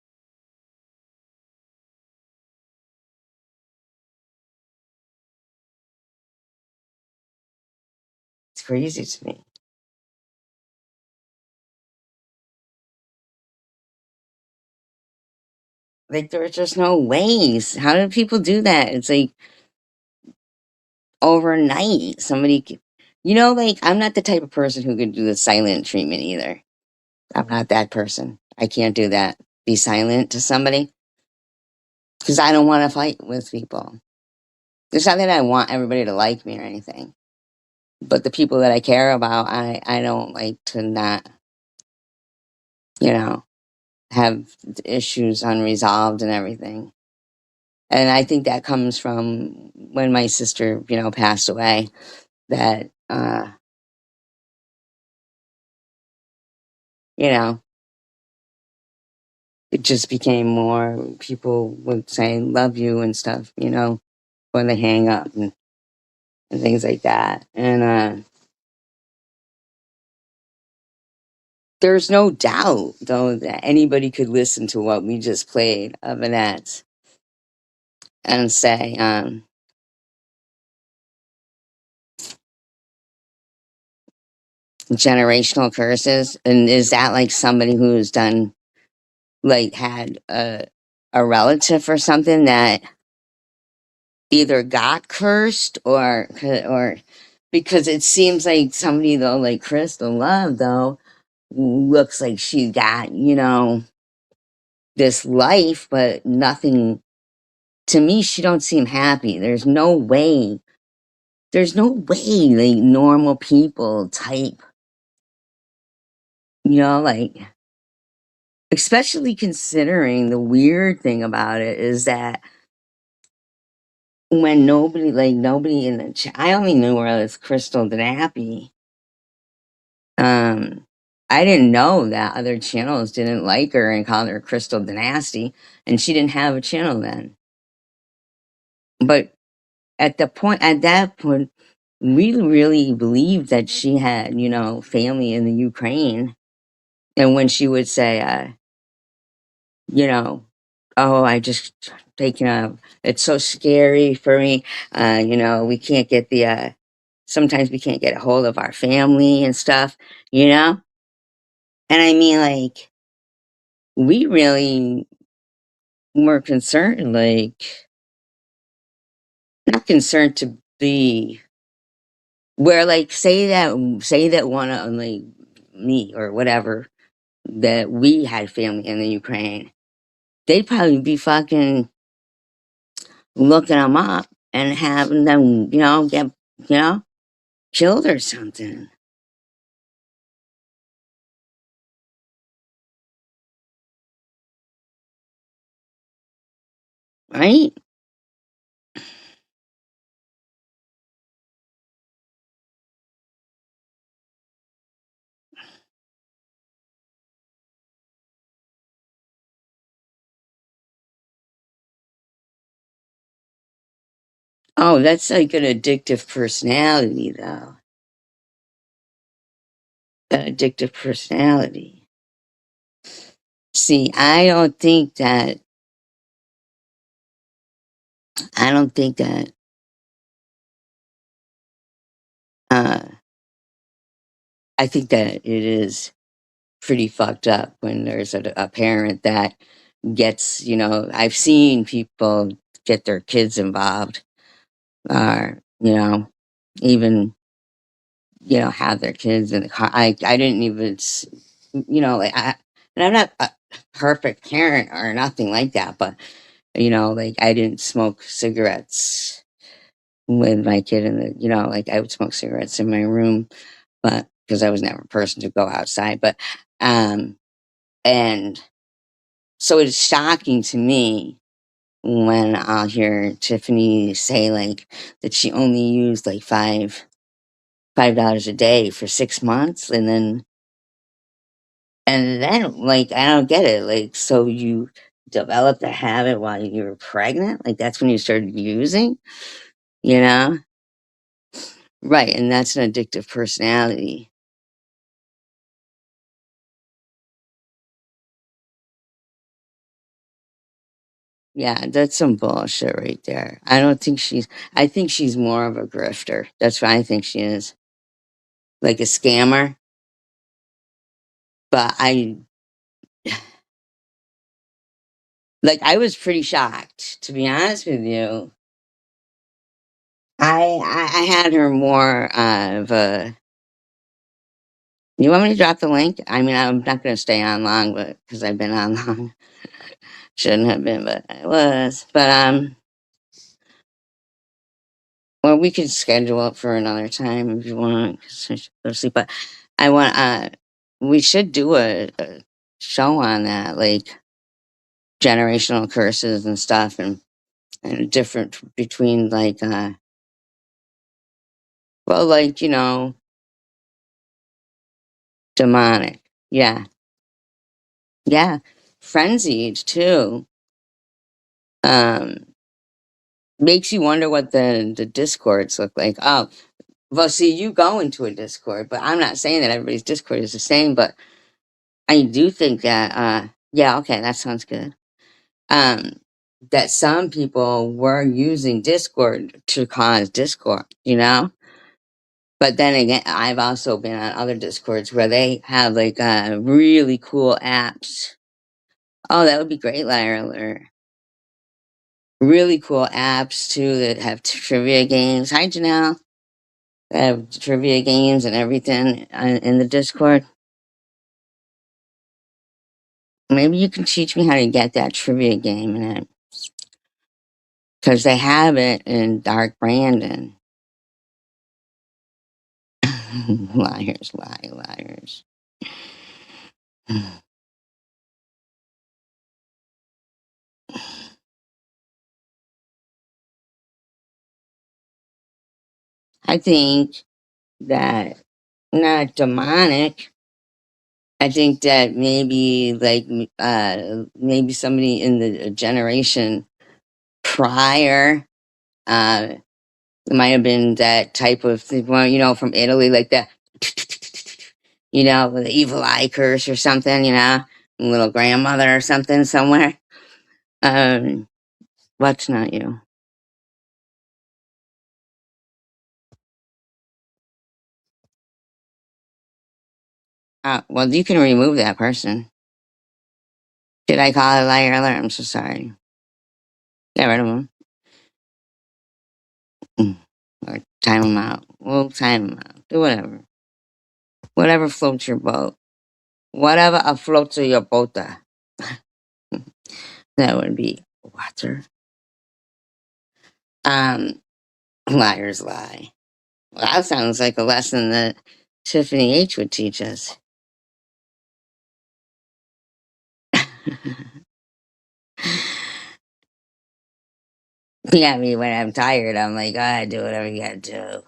A: It's crazy to me. Like, there's just no ways. How do people do that? It's like overnight, like, I'm not the type of person who could do the silent treatment either. I'm not that person. I can't do that. Be silent to somebody because I don't want to fight with people. It's not that I want everybody to like me or anything, but the people that I care about, I don't like to not, you know, have issues unresolved and everything. And I think that comes from when my sister, passed away. That you know, it just became more people would say love you and stuff, when they hang up and things like that. And there's no doubt though that anybody could listen to what we just played of Annette and say, generational curses. And is that like somebody who's done, like, had a relative or something that either got cursed or because it seems like somebody though, like Crystal Love though, looks like she got, this life, but nothing. To me, she don't seem happy. There's no way like normal people type, like, especially considering the weird thing about it is that when nobody in the chat, I only knew her as Crystal Danappy. Um, I didn't know that other channels didn't like her and called her Crystal Dynasty, and she didn't have a channel then. But at that point, we really believed that she had, family in the Ukraine. And when she would say, you know, "Oh, I just taken a, it's so scary for me. We can't get sometimes we can't get a hold of our family and stuff, you know?" And I mean, like, we really were concerned, like, not concerned to be where, like, say that one of, like, me or whatever, that we had family in the Ukraine, they'd probably be fucking looking them up and having them, get, you know, killed or something, right? Oh, that's like an addictive personality, though. An addictive personality. See, I don't think that, uh, I think that it is pretty fucked up when there's a parent that gets, I've seen people get their kids involved, or, even, have their kids in the car. I didn't even, like, and I'm not a perfect parent or nothing like that, but, like, I didn't smoke cigarettes with my kid in the, like, I would smoke cigarettes in my room, but because I was never a person to go outside, but, um, and so it's shocking to me when I'll hear Tiffany say like that she only used like $5 a day for 6 months, and then like I don't get it. Like, so you developed a habit while you were pregnant? Like that's when you started using, you know? Right, and that's an addictive personality. Yeah, that's some bullshit right there. I don't think I think she's more of a grifter. That's what I think she is. Like a scammer. But I was pretty shocked, to be honest with you. I had her more of a. You want me to drop the link? I mean, I'm not going to stay on long, but because I've been on long, shouldn't have been, but I was. But well, we could schedule it for another time if you want, 'cause I should go to sleep. But I want. We should do a show on that, like generational curses and stuff, and different between like well, like demonic. Yeah. Yeah. Frenzied too. Um, makes you wonder what the discords look like. Oh, well, see, you go into a discord, but I'm not saying that everybody's discord is the same, but I do think that yeah, okay, that sounds good. Um, that some people were using Discord to cause discord, But then again, I've also been on other discords where they have like really cool apps. Oh, that would be great, Liar Alert. Really cool apps too that have trivia games. Hi, Janelle. They have trivia games and everything in the Discord. Maybe you can teach me how to get that trivia game in it, because they have it in Dark Brandon. Liars, liars. I think that not demonic. I think that maybe maybe somebody in the generation prior, uh it might have been that type of thing, well, from Italy, like that, with the evil eye curse or something, little grandmother or something somewhere. Um, what's not you? Well, you can remove that person. Did I call it a liar alert? I'm so sorry. Get rid of them. Or time them out. We'll time them out. Do whatever. Whatever floats your boat. Whatever afloats your boat. That would be water. Um, Liars lie. Well, that sounds like a lesson that Tiffany H would teach us. Yeah, I mean, when I'm tired, I'm like, I do whatever you gotta do.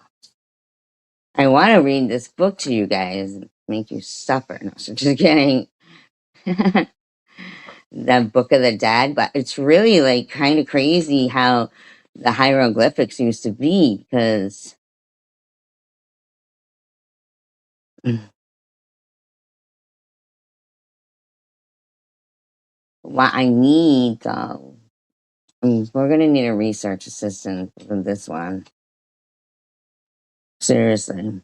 A: I want to read this book to you guys, make you suffer. No, so just kidding. The Book of the Dead, but it's really like kind of crazy how the hieroglyphics used to be, because what I need though, we're gonna need a research assistant for this one. Seriously.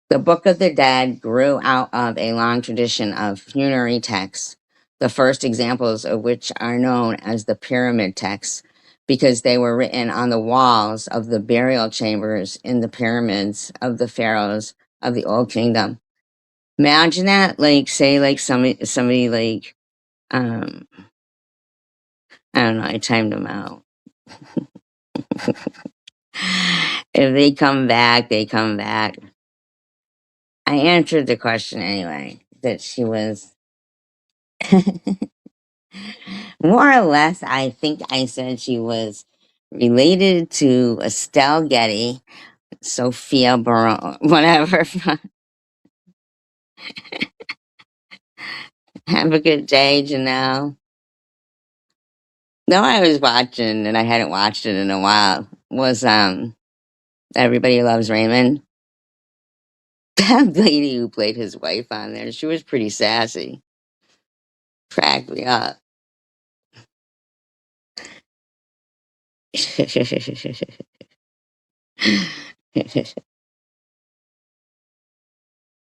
A: The Book of the Dead grew out of a long tradition of funerary texts, the first examples of which are known as the pyramid texts, because they were written on the walls of the burial chambers in the pyramids of the pharaohs of the Old Kingdom. Imagine that, like, say, like somebody like, um, I don't know, I timed them out. If they come back, they come back. I answered the question anyway, that she was more or less, I think I said she was related to Estelle Getty, Sophia Baron, whatever. Have a good day, Janelle. No, I was watching and I hadn't watched it in a while. Was Everybody Loves Raymond. That lady who played his wife on there, she was pretty sassy. Cracked me up.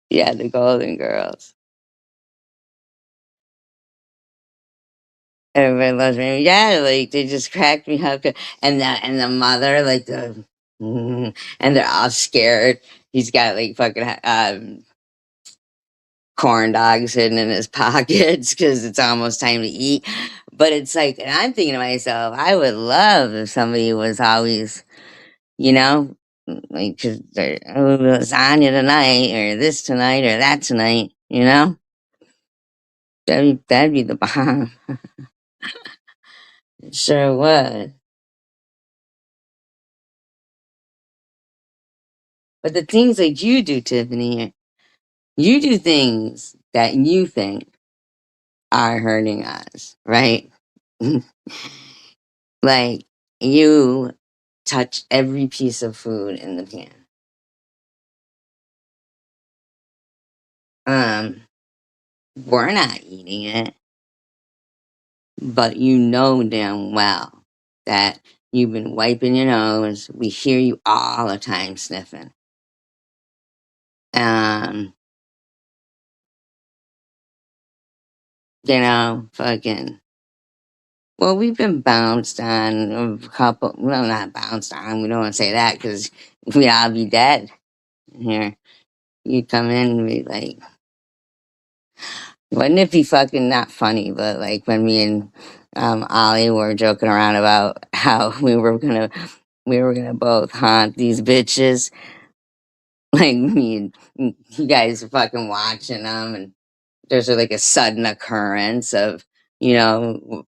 A: Yeah, the Golden Girls. Everybody loves me. Yeah, like they just cracked me up. And the mother, like and they're all scared. He's got like fucking corn dogs hidden in his pockets because it's almost time to eat. But it's like, and I'm thinking to myself, I would love if somebody was always, you know, like, cause oh, lasagna tonight, or this tonight, or that tonight, you know? That'd be the bomb. Sure would. But the things that you do, Tiffany, you do things that you think are hurting us, right? Like you touch every piece of food in the pan. Um, we're not eating it, but you know damn well that you've been wiping your nose. We hear you all the time sniffing. Um, fucking. Well, we've been bounced on a couple. Well, not bounced on. We don't want to say that because we all be dead here. You come in and be like, wouldn't it be fucking not funny? But like when me and Ollie were joking around about how we were gonna both haunt these bitches. Like me and you guys are fucking watching them, and there's like a sudden occurrence of you know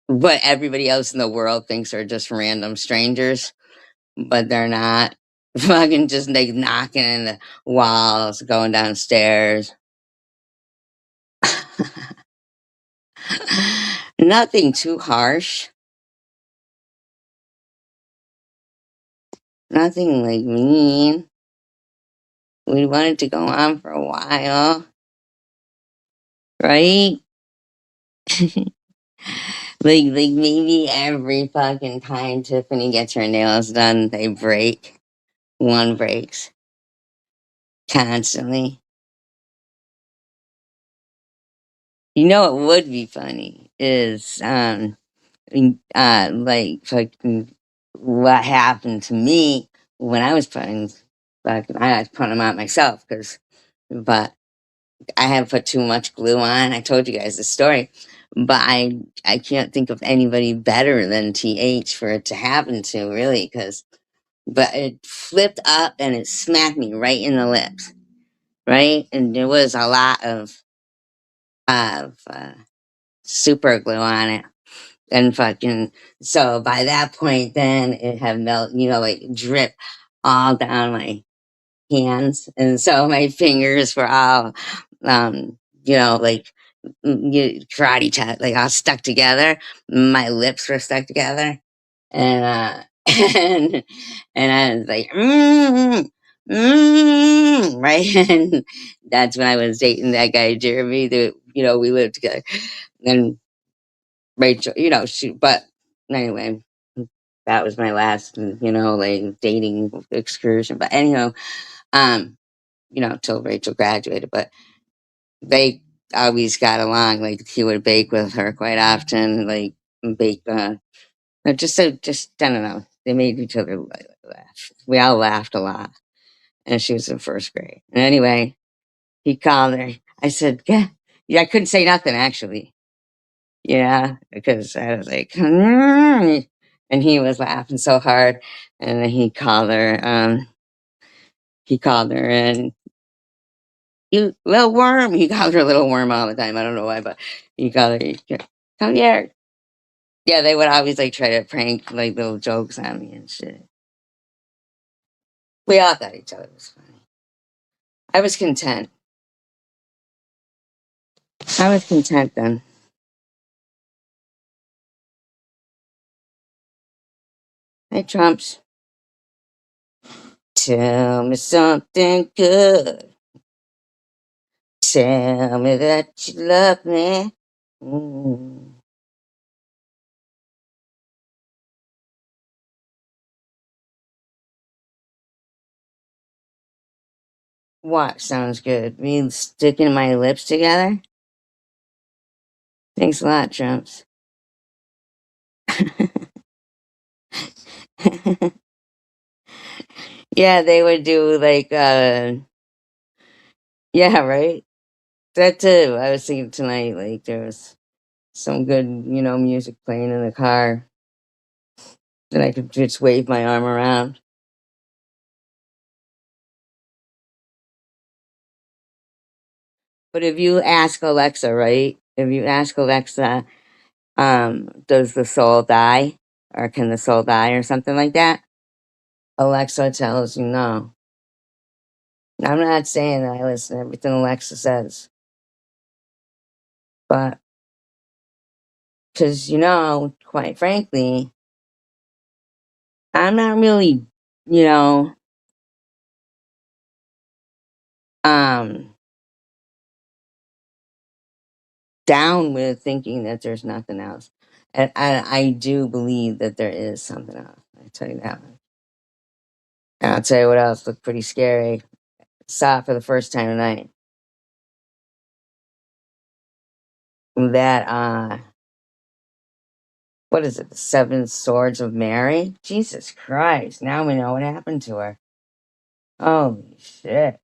A: what everybody else in the world thinks are just random strangers, but they're not. Fucking just like knocking in the walls, going downstairs. Nothing too harsh. Nothing like mean. We wanted to go on for a while, right? Like maybe every fucking time Tiffany gets her nails done, they break. One breaks constantly. You know what would be funny is like fucking what happened to me when I was putting fucking I was putting them on myself but I had put too much glue on. I told you guys the story, but I can't think of anybody better than TH for it to happen to, really, because but it flipped up and it smacked me right in the lips, right, and there was a lot of super glue on it, and fucking so by that point, then it had melt, like drip all down my hands, and so my fingers were all, like karate chop, like all stuck together. My lips were stuck together, and and I was like, right, and that's when I was dating that guy Jeremy. That we lived together, and Rachel, but anyway. That was my last, like dating excursion. But anyhow, um, till Rachel graduated, but they always got along. Like he would bake with her quite often, like bake. Just I don't know. They made each other laugh. We all laughed a lot, and she was in first grade. And anyway, he called her. I said, yeah. I couldn't say nothing actually. Yeah, because I was like, and he was laughing so hard, and then he called her. He called her, and you little worm. He called her little worm all the time. I don't know why, but he called her. Come here. Yeah, they would always like try to prank like little jokes on me and shit. We all thought each other was funny. I was content. I was content then. Hey, Trumps, tell me something good. Tell me that you love me. Mm. What sounds good? Me sticking my lips together? Thanks a lot, Trumps. Yeah, they would do like, yeah, right? That too. I was thinking tonight, like, there was some good, music playing in the car that I could just wave my arm around. But if you ask Alexa, right? If you ask Alexa, does the soul die? Or can the soul die or something like that? Alexa tells you no. I'm not saying that I listen to everything Alexa says, but because, quite frankly, I'm not really, you know, um, down with thinking that there's nothing else. And I do believe that there is something else. I tell you that one. And I'll tell you what else looked pretty scary. Saw it for the first time tonight. That what is it? The Seven Swords of Mary? Jesus Christ! Now we know what happened to her. Holy shit!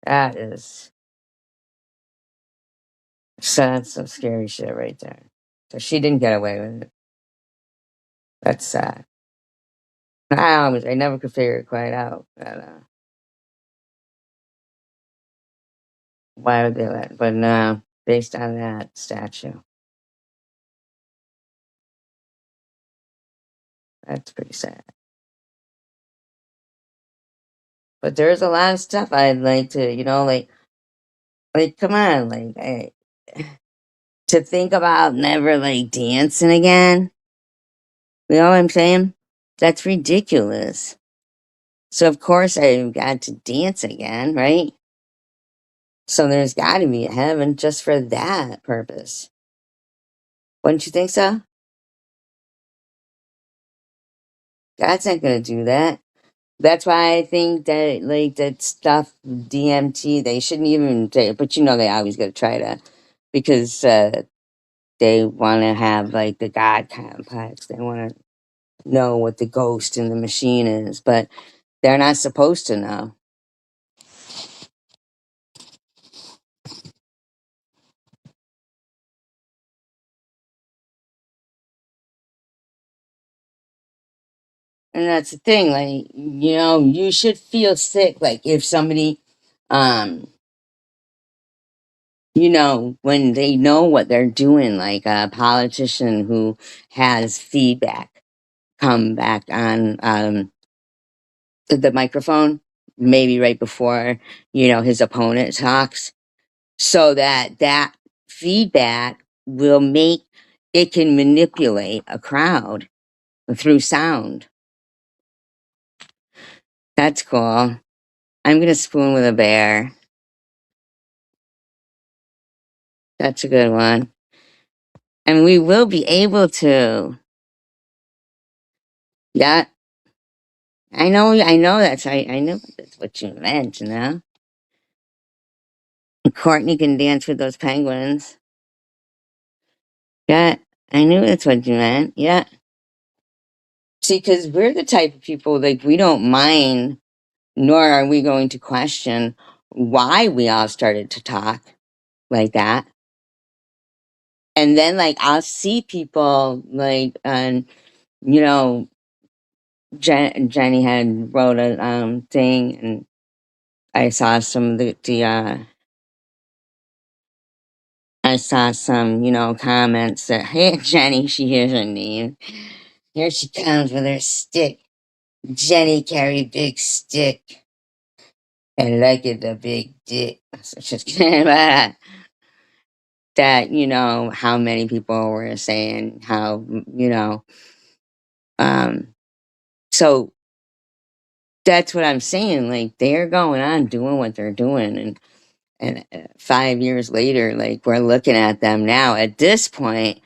A: That is that's some scary shit right there. So she didn't get away with it. That's sad. I never could figure it quite out. But, why would they let? But no, based on that statue, that's pretty sad. But there's a lot of stuff I'd like to, like come on, like to think about never like dancing again. You know what I'm saying? That's ridiculous. So of course I got to dance again, right? So there's got to be a heaven just for that purpose. Wouldn't you think so? God's not gonna do that. That's why I think that like that stuff DMT they shouldn't even take. But they always gotta try to because they want to have like the God complex. They want to know what the ghost in the machine is, but they're not supposed to know. And that's the thing, like, you should feel sick, like if somebody, um, when they know what they're doing, like a politician who has feedback come back on the microphone, maybe right before, his opponent talks, so that feedback will make it can manipulate a crowd through sound. That's cool. I'm gonna spoon with a bear. That's a good one. And we will be able to. Yeah, I know I know that's what you meant, you know? Courtney can dance with those penguins. Yeah, I knew that's what you meant. Yeah. See, because we're the type of people, like, we don't mind, nor are we going to question why we all started to talk like that. And then, like, I'll see people, like, you know, Jenny had wrote a thing, and I saw some of I saw some, comments that, hey, Jenny, she hears her name. Here she comes with her stick. Jenny carry big stick and like it a big dick. So just kidding about that, how many people were saying how, um, so that's what I'm saying. Like, they're going on doing what they're doing. And 5 years later, like, we're looking at them now at this point,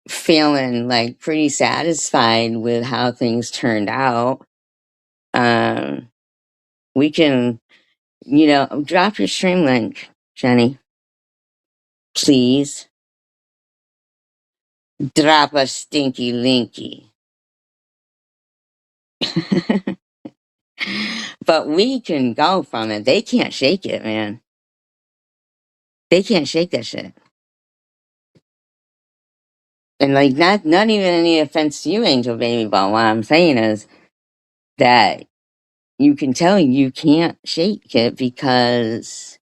A: feeling like pretty satisfied with how things turned out. Um, we can, drop your stream link, Jenny, please. Drop a stinky linky. But we can go from it. They can't shake it, man. They can't shake that shit. And like, not even any offense to you, Angel Baby, but what I'm saying is that you can tell you can't shake it because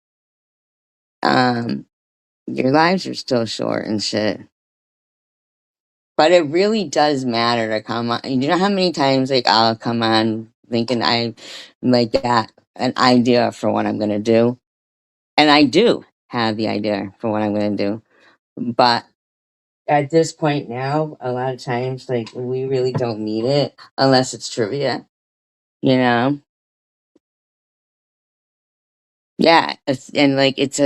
A: your lives are still short and shit. But it really does matter to come on. You know how many times, like, I'll come on thinking I like got an idea for what I'm gonna do, and I do have the idea for what I'm gonna do. But at this point now, a lot of times, like, we really don't need it unless it's trivia, you know? Yeah, and like it's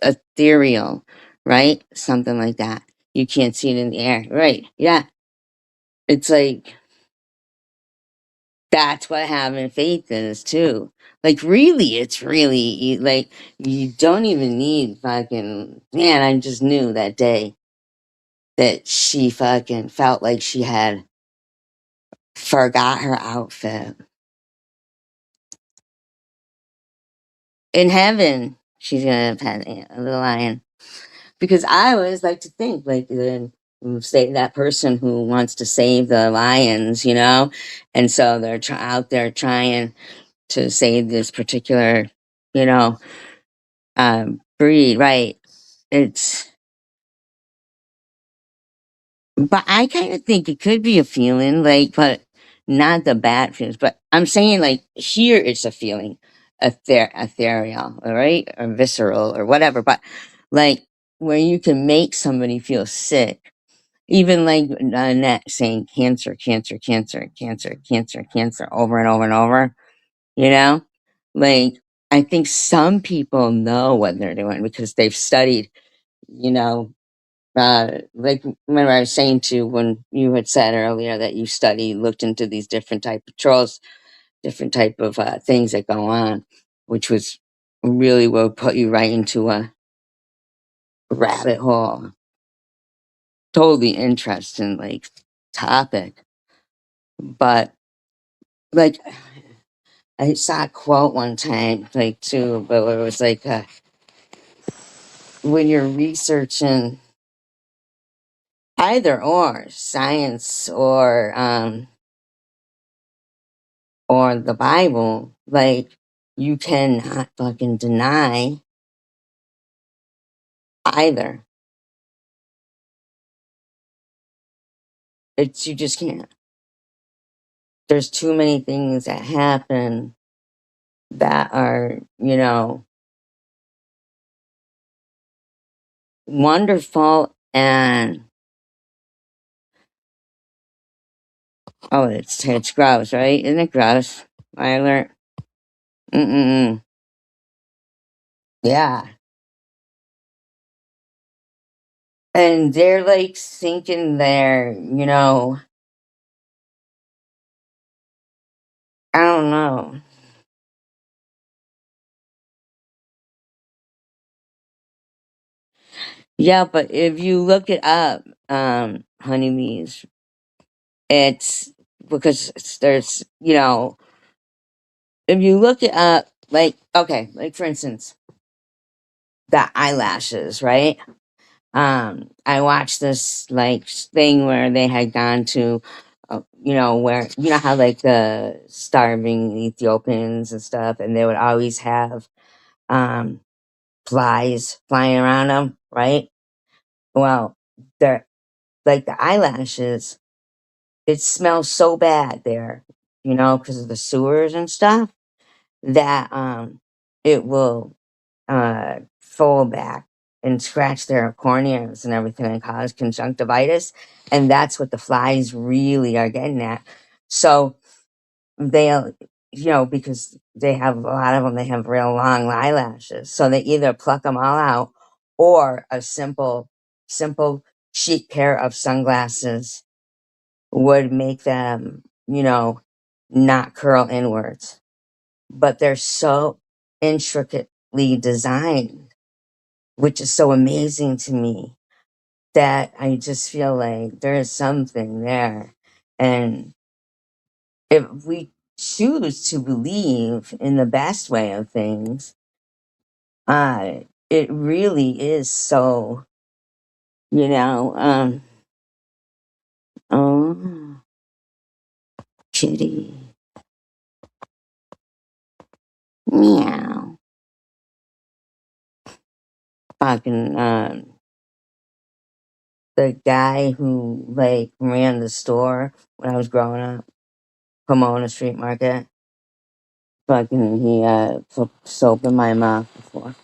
A: ethereal, right? Something like that. You can't see it in the air, right? Yeah, it's like that's what having faith is too. Like, really, it's really like you don't even need fucking man. I just knew that day that she fucking felt like she had forgot her outfit in heaven. She's gonna pet the lion because I always like to think like say that person who wants to save the lions, and so they're out there trying to save this particular, you know, breed, right? It's, but I kind of think it could be a feeling, like, but not the bad feelings. But I'm saying, like, here it's a feeling, ethereal, all right, or visceral, or whatever. But like, where you can make somebody feel sick, even like Annette saying cancer, cancer, cancer, cancer, cancer, cancer, over and over and over. You know, like, I think some people know what they're doing because they've studied. You know, like, remember I was saying to when you had said earlier that you looked into these different type of trolls, different type of things that go on, which was really will put you right into a rabbit hole. Totally interesting, like, topic. But like, I saw a quote one time, like, too, but it was like, when you're researching either or science or the Bible, like, you cannot fucking deny either. You just can't. There's too many things that happen that are, wonderful and oh, it's gross, right? Isn't it gross? I learned. Mm-mm. Yeah. And they're like sinking there, I don't know. Yeah, but if you look it up, honeybees, it's because there's, if you look it up, like, okay, like for instance, the eyelashes, right? I watched this like thing where they had gone to, where how like the starving Ethiopians and stuff, and they would always have um flies flying around them, right? Well, they're like the eyelashes. It smells so bad there, because of the sewers and stuff that it will fold back and scratch their corneas and everything and cause conjunctivitis. And that's what the flies really are getting at. So they'll, because they have a lot of them, they have real long eyelashes. So they either pluck them all out or a simple cheap pair of sunglasses would make them, not curl inwards. But they're so intricately designed, which is so amazing to me, that I just feel like there is something there. And if we choose to believe in the best way of things, it really is so, oh, kitty, meow. Fucking, the guy who, like, ran the store when I was growing up, Pomona Street Market. Fucking, he put soap in my mouth before.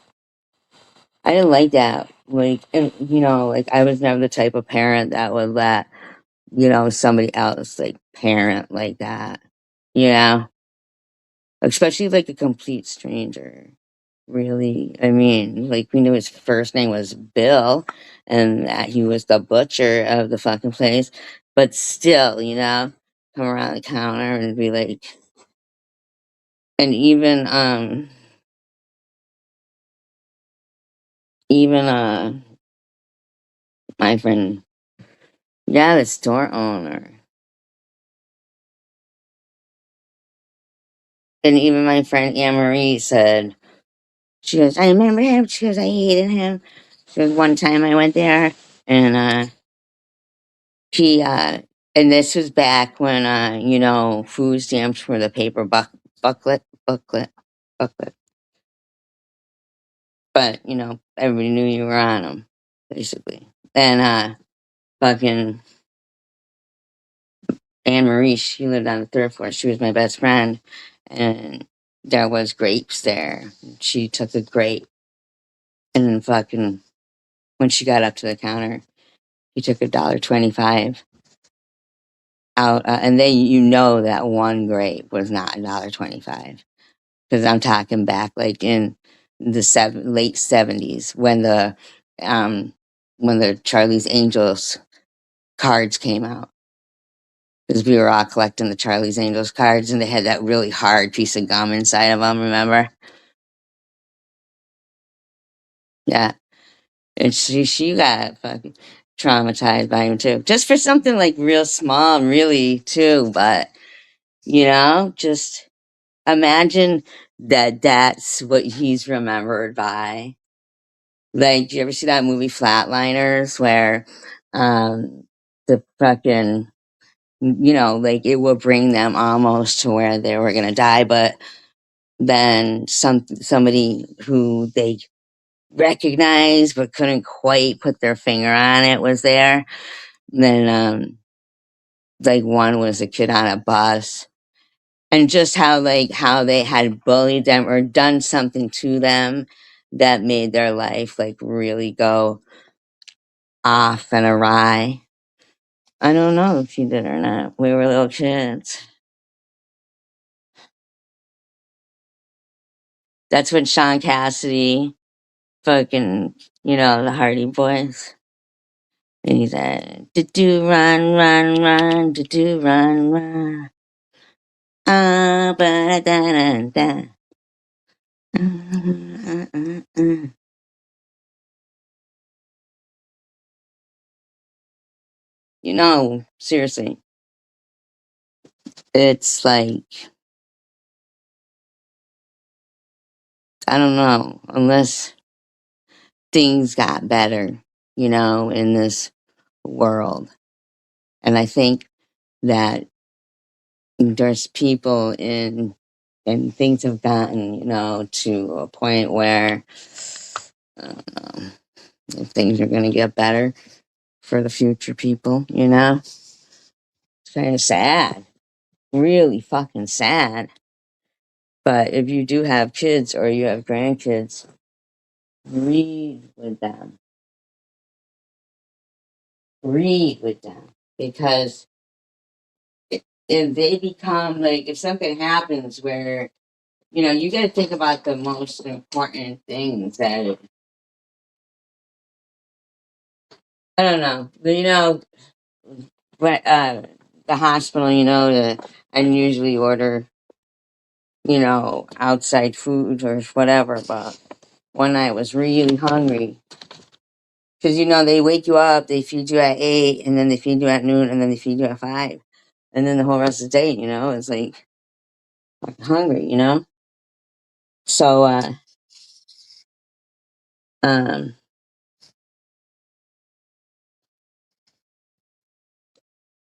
A: I didn't like that. Like, and, like, I was never the type of parent that would let, somebody else, like, parent like that. You know? Especially, like, a complete stranger. Really. I mean, like, we knew his first name was Bill and that he was the butcher of the fucking place. But still, come around the counter and be like, and even my friend, yeah, the store owner, and even my friend Anne Marie said, she goes, I remember him. She goes, I hated him. She goes, one time I went there, and he and this was back when food stamps were the paper booklet, but everybody knew you were on them, basically. And fucking Anne Marie, she lived on the third floor. She was my best friend, and there was grapes there. She took a grape, and then fucking when she got up to the counter, he took $1.25 out, and then that one grape was not $1.25, because I'm talking back like in the late '70s um when the Charlie's Angels cards came out, because we were all collecting the Charlie's Angels cards, and they had that really hard piece of gum inside of them. Remember? Yeah, and she got fucking traumatized by him too, just for something like real small, really too. But just imagine that that's what he's remembered by. Like, do you ever see that movie Flatliners, where the fucking like it will bring them almost to where they were gonna die, but then somebody who they recognized but couldn't quite put their finger on it was there. Then like one was a kid on a bus, and just how they had bullied them or done something to them that made their life like really go off and awry. I don't know if she did or not. We were little kids. That's when Sean Cassidy, fucking, the Hardy Boys. And he's like, do do run, run, run, do do run, run. Ba-da-da-da-da. You know, seriously, it's like, I don't know, unless things got better, you know, in this world. And I think that there's people in, and things have gotten, you know, to a point where I don't know if things are going to get better for the future people, you know? It's kind of sad, really fucking sad. But if you do have kids or you have grandkids, read with them. Read with them. Because if they become like, if something happens where, you know, you got to think about the most important things that, I don't know, but, you know, but, the hospital, you know, I usually order, you know, outside food or whatever, but one night I was really hungry. Because, you know, they wake you up, they feed you at 8, and then they feed you at noon, and then they feed you at 5. And then the whole rest of the day, you know, it's like, I'm hungry, you know? So, um,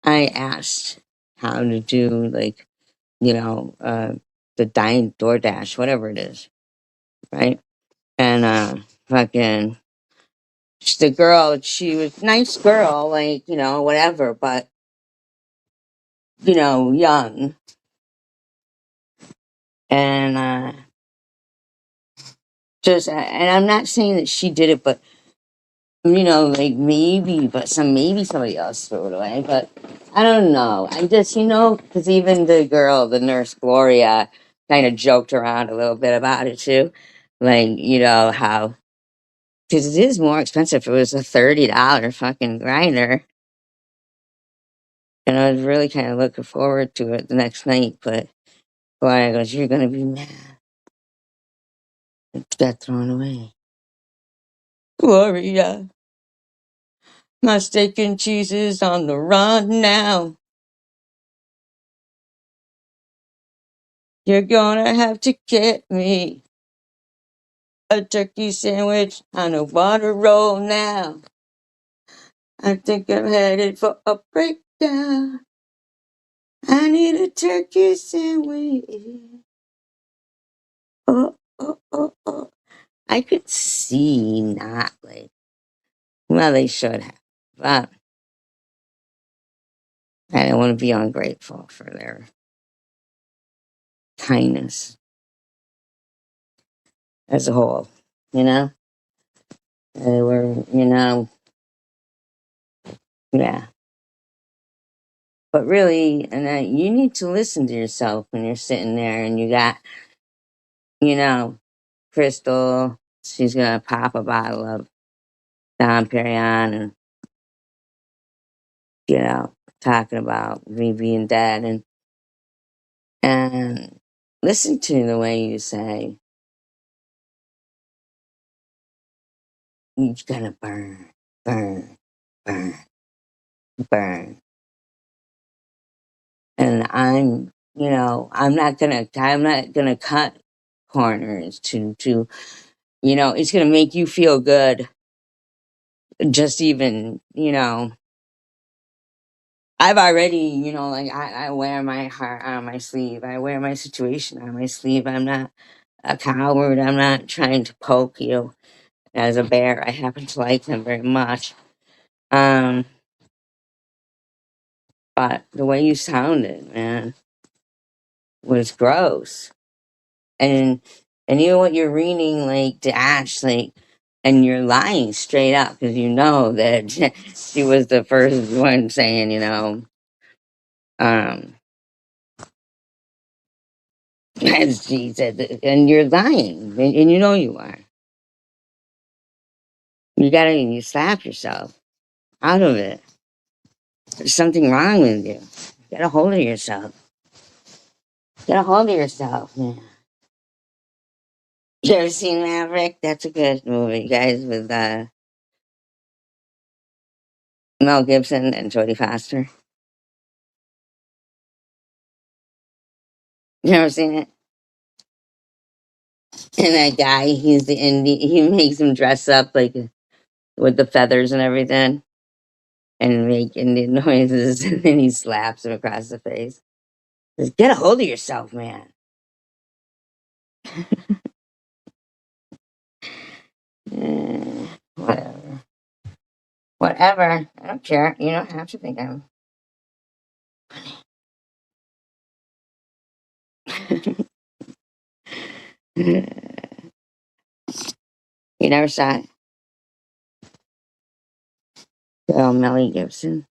A: I asked how to do, like, you know, the Dine DoorDash, whatever it is, right? And, fucking, the girl, she was a nice girl, like, you know, whatever, but, you know, young. And, just, and I'm not saying that she did it, but, you know, like maybe, but maybe somebody else threw it away, but I don't know. I'm just, you know, because even the girl, the nurse Gloria, kind of joked around a little bit about it too. Like, you know, how, because it is more expensive. It was a $30 fucking grinder. And I was really kind of looking forward to it the next night, but Gloria goes, "You're going to be mad." It got thrown away. Gloria, my steak and cheese is on the run now. You're gonna have to get me a turkey sandwich on a water roll now. I think I'm headed for a breakdown. I need a turkey sandwich. Oh, oh, oh, oh. I could see not like, well, they should have. But I don't want to be ungrateful for their kindness as a whole, you know? They were, you know, yeah. But really, and you need to listen to yourself when you're sitting there and you got, you know, Crystal, she's gonna pop a bottle of Dom Perignon and, you know, talking about me being dead and listen to the way you say, you're gonna burn, burn, burn, burn. And I'm, you know, I'm not gonna cut corners to, you know, it's gonna make you feel good. Just even, you know, I've already, you know, like I wear my heart on my sleeve. I wear my situation on my sleeve. I'm not a coward. I'm not trying to poke you as a bear. I happen to like him very much. Um, but the way you sounded, man, was gross. And and you know what, you're reading like to Ash, like, and you're lying straight up because you know that she was the first one saying, you know, um, as she said, and you're lying, and you know you are. You slap yourself out of it. There's something wrong with you. Get a hold of yourself. Get a hold of yourself, man. You ever seen Maverick? That's a good movie, guys, with Mel Gibson and Jodie Foster. You ever seen it? And that guy, he's the Indian. He makes him dress up like with the feathers and everything, and make Indian noises, and then he slaps him across the face. Says, get a hold of yourself, man. Whatever. Whatever. I don't care. You don't have to think I'm. You never saw it? Oh, Melly Gibson.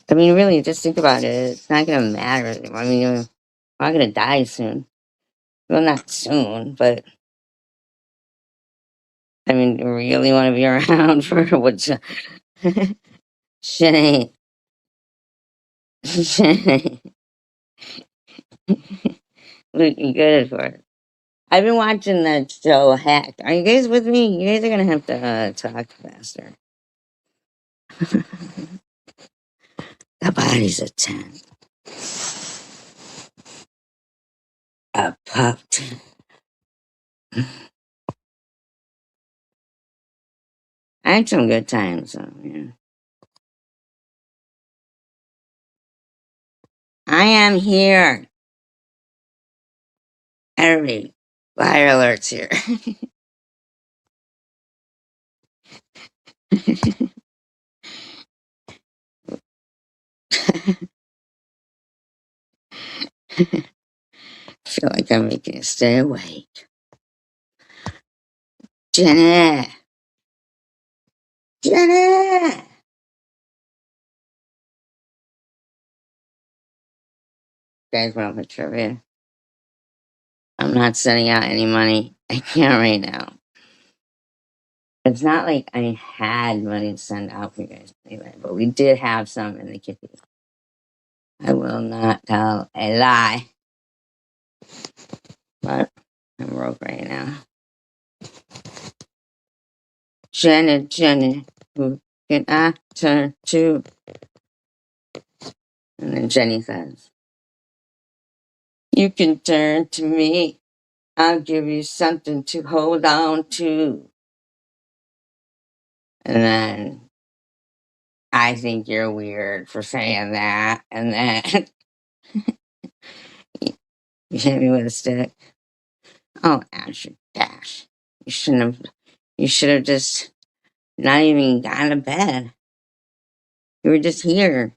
A: I mean, really, just think about it. It's not going to matter anymore. I mean, you're not going to die soon. Well, not soon, but I mean, you really want to be around for what shit ain't. Shit ain't looking good for it. I've been watching that show Hacked. Are you guys with me? You guys are going to have to talk faster. The body's a 10. A pup 10. I had some good times, so, yeah. I am here. Everybody, fire alerts here. Feel like I'm making you stay awake. Jenny! Jenny! You guys want to play trivia? I'm not sending out any money. I can't right now. It's not like I had money to send out for you guys anyway, but we did have some in the kitty. I will not tell a lie. But I'm broke right now. Jenny, Jenny, who can I turn to? And then Jenny says, you can turn to me. I'll give you something to hold on to. And then I think you're weird for saying that. And then you hit me with a stick. Oh, Ash, Dash. You shouldn't have. You should have just not even gone to bed. You were just here.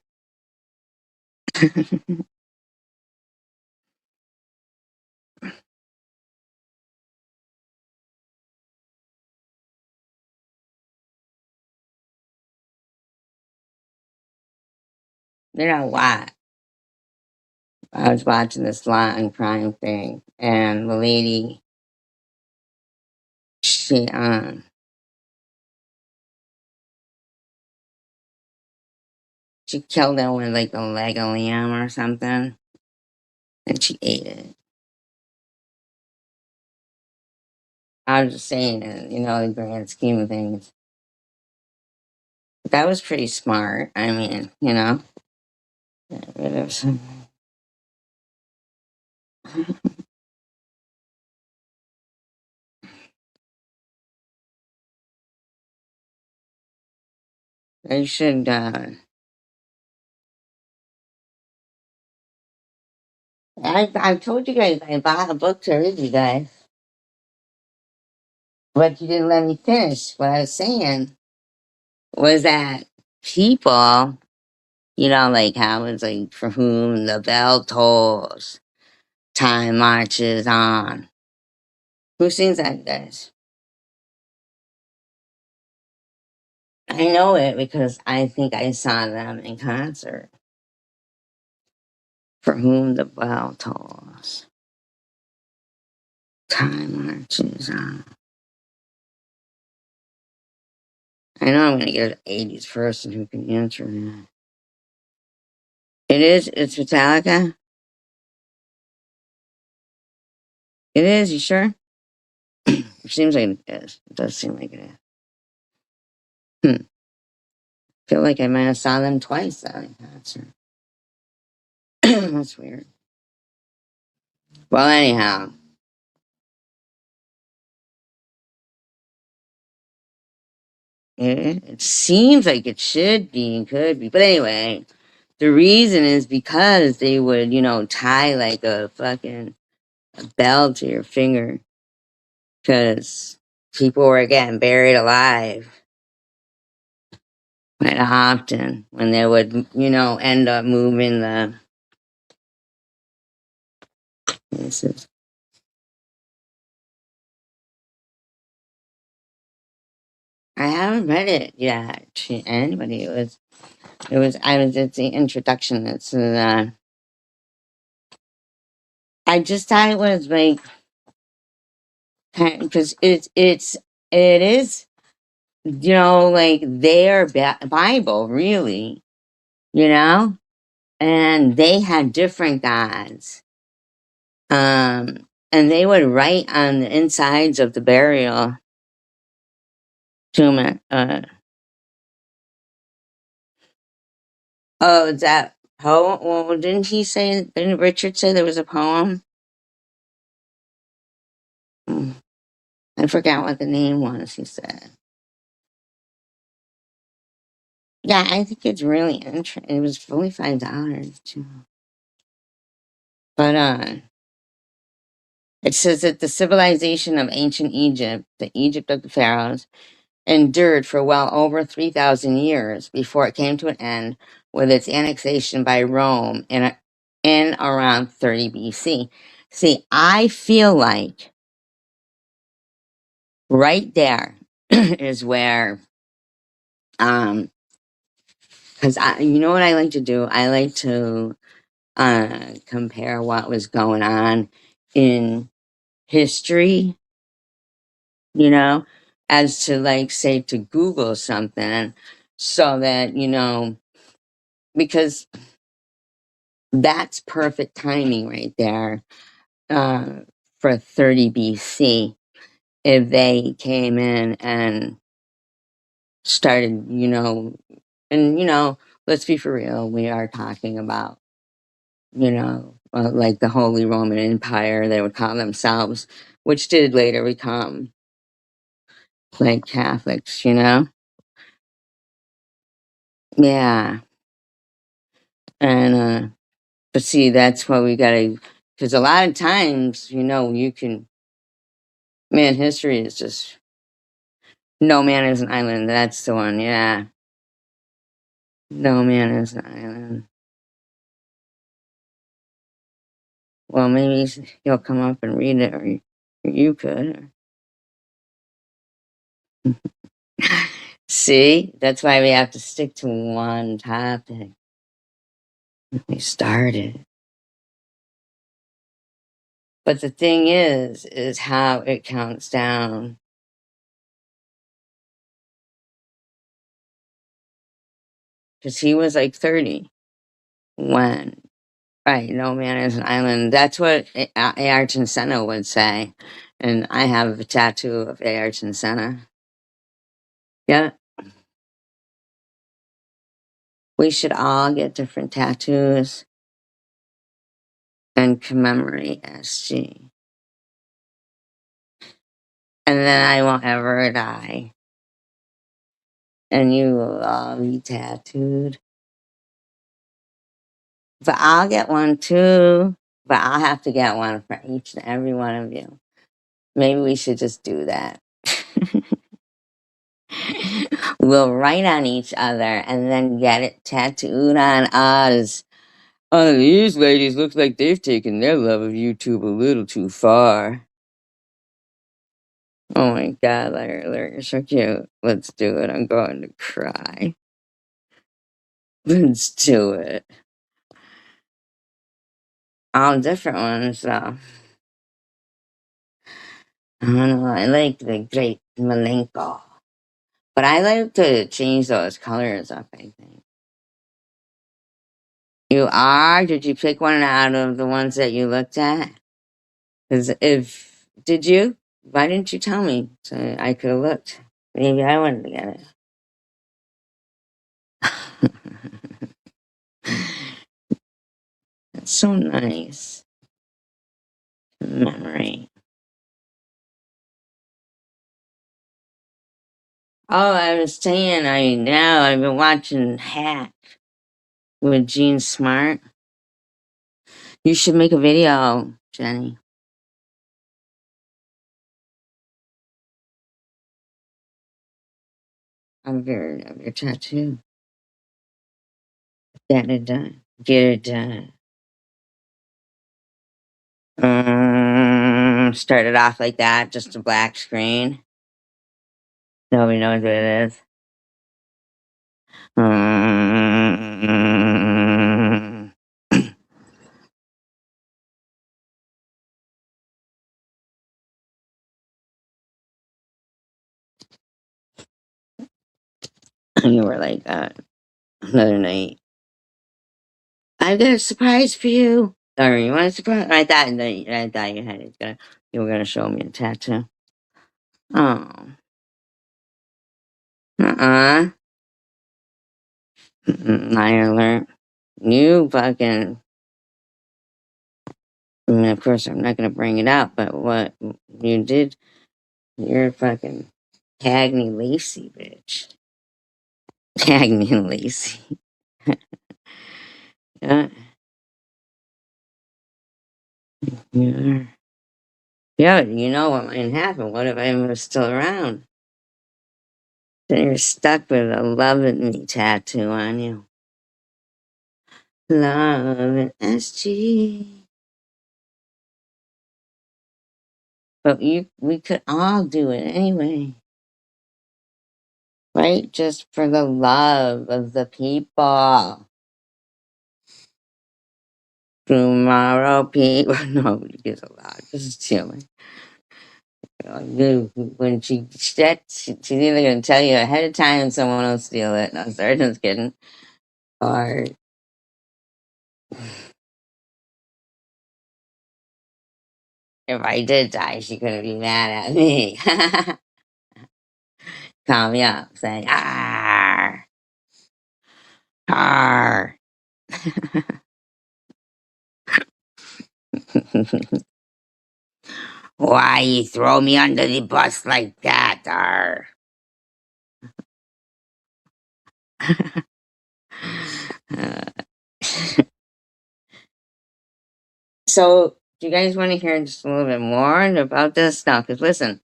A: You know what? I was watching this law and crime thing, and the lady, she she killed him with like a leg of lamb or something, and she ate it. I was just saying, the grand scheme of things, that was pretty smart. I mean, get rid of some. They should. I told you guys I bought a book to read you guys, but you didn't let me finish. What I was saying was that people, like how it's like for whom the bell tolls, time marches on. Who sings that, guys? I know it because I think I saw them in concert. For whom the bell tolls, time marches on. I know I'm going to get an 80s person who can answer that. It is. It's Metallica. It is. You sure? It seems like it is. It does seem like it is. Feel like I might have saw them twice in concert. That's weird. Well, anyhow, it seems like it should be and could be. But anyway, the reason is because they would, tie like a fucking bell to your finger because people were getting buried alive quite often when they would, end up moving the. This is, I haven't read it yet to anybody. It's the introduction. I just thought it was like, because it is, like their Bible, really, you know, and they had different gods. And they would write on the insides of the burial tomb. Oh, that poem. Well, didn't Richard say there was a poem? Hmm, I forgot what the name was, he said. Yeah, I think it's really interesting. It was only $5 too. But it says that the civilization of ancient Egypt, the Egypt of the pharaohs, endured for well over 3,000 years before it came to an end with its annexation by Rome in around 30 BC. See, I feel like right there is where, because you know what I like to do? I like to compare what was going on in history, you know, as to like say to Google something so that, because that's perfect timing right there uh, for 30 BC if they came in and started, and, let's be for real, we are talking about, like the Holy Roman Empire, they would call themselves, which did later become like Catholics, Yeah. And, but see, that's why we gotta, because a lot of times, man, history is just, no man is an island. That's the one, yeah. No man is an island. Well, maybe he'll come up and read it, or you could. See, that's why we have to stick to one topic. We started. But the thing is how it counts down. Because he was like 30 when, right, no man is an island. That's what Ayrton Senna would say. And I have a tattoo of Ayrton Senna. Yeah, we should all get different tattoos and commemorate SG. And then I won't ever die. And you will all be tattooed. But I'll get one too. But I'll have to get one for each and every one of you. Maybe we should just do that. We'll write on each other and then get it tattooed on us. Oh, these ladies look like they've taken their love of YouTube a little too far. Oh my god, Larry, you're so cute. Let's do it. I'm going to cry. Let's do it. All different ones, though. I don't know. I like the Great Malenko. But I like to change those colors up, I think. You are? Did you pick one out of the ones that you looked at? Because if, did you? Why didn't you tell me? So I could have looked. Maybe I wanted to get it. That's so nice. Memory. Oh, I was saying, I've been watching Hack with Gene Smart. You should make a video, Jenny, of your tattoo. Get it done. Get it done. Started off like that, just a black screen. Nobody knows what it is. You were like, another night. I've got a surprise for you. Or you want a surprise? I thought you were gonna show me a tattoo. Oh, uh-uh. Liar alert. You fucking. I mean, of course, I'm not gonna bring it up, but what you did, you're a fucking Cagney Lacey bitch. Cagney Lacey. Yeah, you yeah, you know what might happen. What if I was still around? Then you're stuck with a loving me tattoo on you. Love and SG. But we could all do it anyway. Right? Just for the love of the people. Tomorrow, people. Nobody gives a lot. This is chilling. When she's either going to tell you ahead of time and someone will steal it. No, sorry, just kidding. Or if I did die, she couldn't be mad at me. Call me up, saying, "Arr, arr." Why you throw me under the bus like that, arr? Uh, so, do you guys want to hear just a little bit more about this now? Because listen,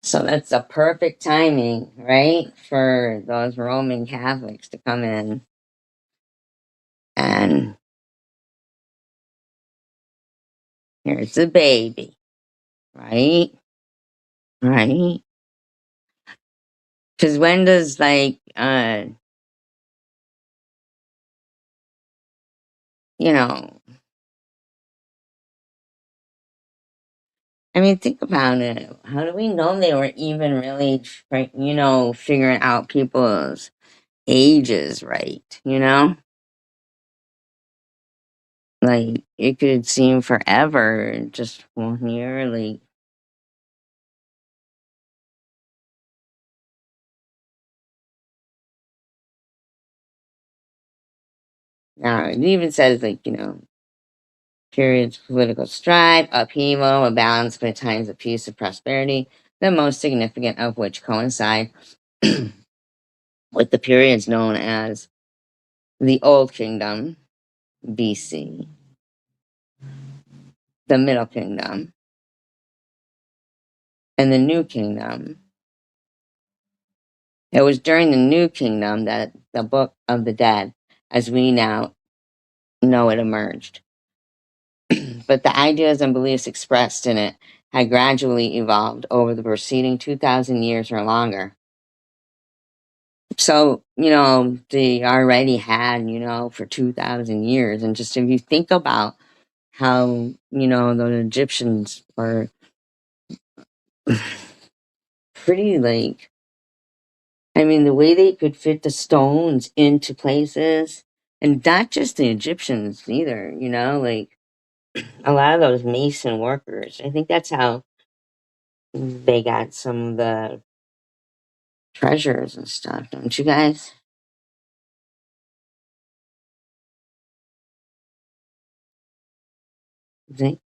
A: so that's the perfect timing, right, for those Roman Catholics to come in and here's the baby, right? Right? Because when does you know, I mean, think about it. How do we know they were even really, figuring out people's ages right? You know, like it could seem forever, just 1 year. Like, it even says periods of political strife, upheaval, a balance between times of peace and prosperity, the most significant of which coincide with the periods known as the Old Kingdom, BC, the Middle Kingdom, and the New Kingdom. It was during the New Kingdom that the Book of the Dead, as we now know it, emerged. But the ideas and beliefs expressed in it had gradually evolved over the preceding 2,000 years or longer. So, they already had, for 2,000 years. And just if you think about how, the Egyptians were pretty I mean, the way they could fit the stones into places, And not just the Egyptians either, you know, like a lot of those Mason workers. I think that's how they got some of the treasures and stuff, don't you guys? Think.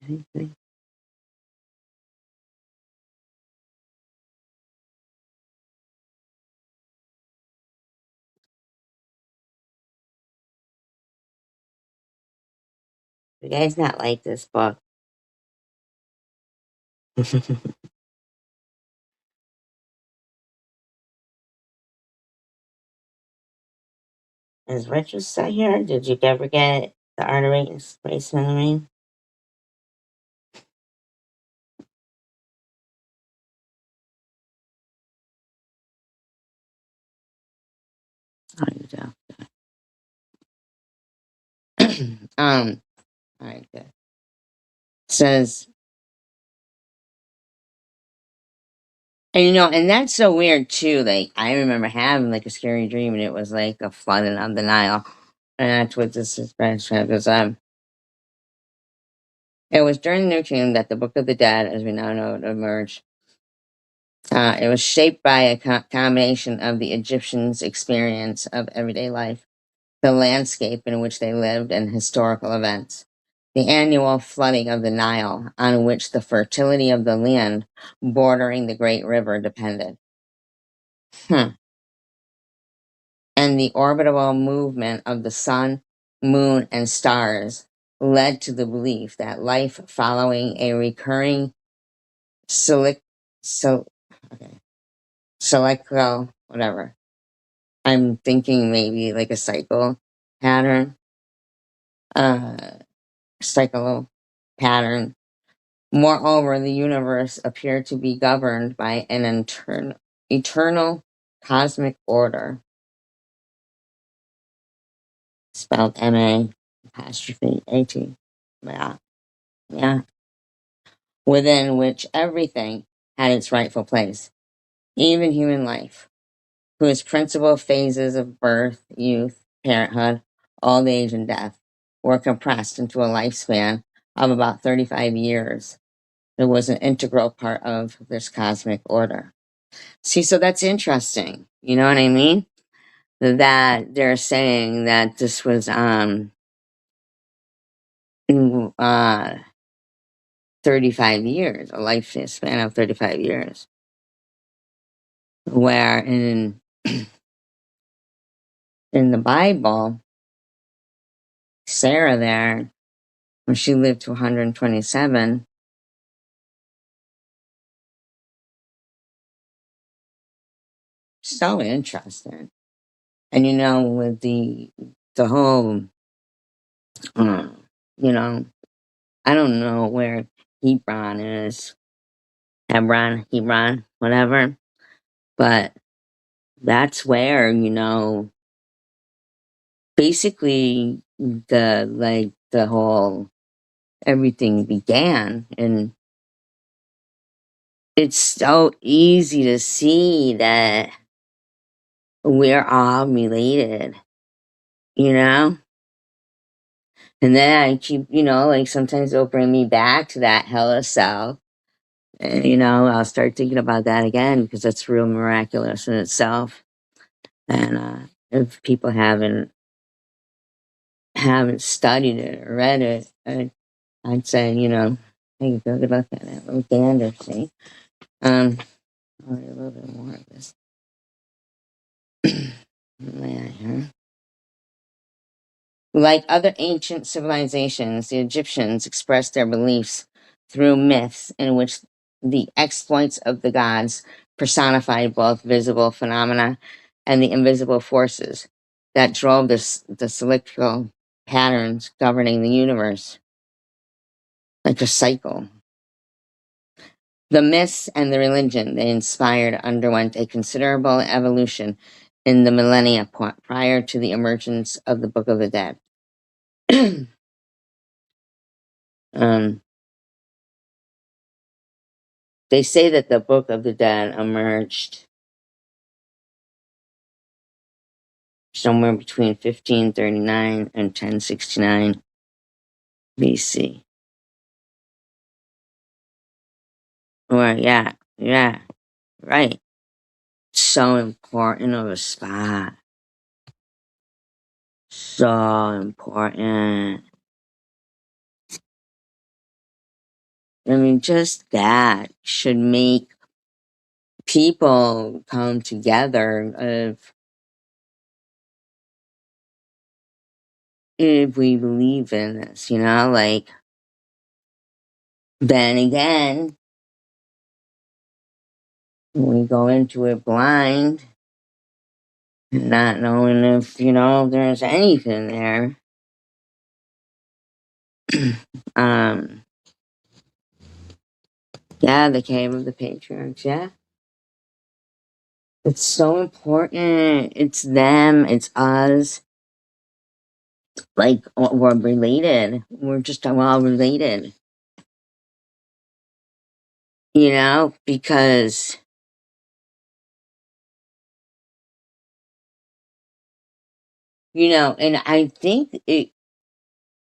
A: You guys not like this book? Is Richard still here? Did you ever get the Art of Race Memory? Oh, you do. All right, good. Says, and you know, and that's so weird too. Like, I remember having like a scary dream, and it was like a flooding of the Nile, and that's what this is because it was during the New Kingdom that the Book of the Dead, as we now know it, emerged. It was shaped by a combination of the Egyptians' experience of everyday life, the landscape in which they lived, and historical events. The annual flooding of the Nile, on which the fertility of the land bordering the great river depended. Hmm. And the orbital movement of the sun, moon, and stars led to the belief that life following a recurring silic, so, okay, cyclical, whatever. I'm thinking maybe like a cycle pattern, uh, cycle pattern. Moreover, the universe appeared to be governed by an eternal cosmic order, spelled M-A apostrophe A-T. Yeah, yeah. Within which everything had its rightful place, even human life, whose principal phases of birth, youth, parenthood, old age, and death were compressed into a lifespan of about 35 years. It was an integral part of this cosmic order. See, so that's interesting. You know what I mean? That they're saying that this was uh 35 years, a lifespan of 35 years. Where in the Bible, Sarah there, when she lived to 127, so interesting. And you know, with the whole uh, you know, I don't know where Hebron is. Hebron, whatever. But that's where, you know, basically the whole everything began. And it's so easy to see that we're all related, you know? And then I keep, you know, like sometimes it'll bring me back to that hella self. And, you know, I'll start thinking about that again because that's real miraculous in itself. And if people haven't studied it or read it, I'd say, you know, hey, go look at it. Little gander, see? I'll read a little bit more of this. Yeah. Like other ancient civilizations, the Egyptians expressed their beliefs through myths in which the exploits of the gods personified both visible phenomena and the invisible forces that drove the cyclical patterns governing the universe, like a cycle. The myths and the religion they inspired underwent a considerable evolution in the millennia prior to the emergence of the Book of the Dead. um, they say that the Book of the Dead emerged somewhere between 1539 and 1069 BC. Or yeah, right. So important of a spot. So important. I mean, just that should make people come together if we believe in this, like, then again, we go into it blind, not knowing if, there's anything there. um, yeah, the cave of the patriarchs, yeah. It's so important. It's them, it's us. Like, we're related. We're just all related. Because and I think it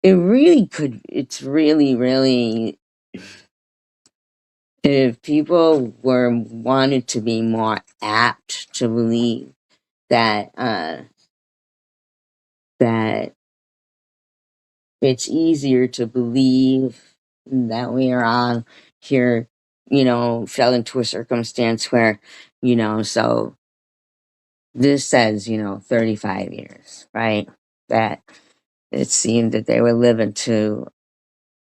A: really could. It's really, really, if people wanted to be more apt to believe that that it's easier to believe that we are all here, fell into a circumstance where, so this says, 35 years, right? That it seemed that they were living to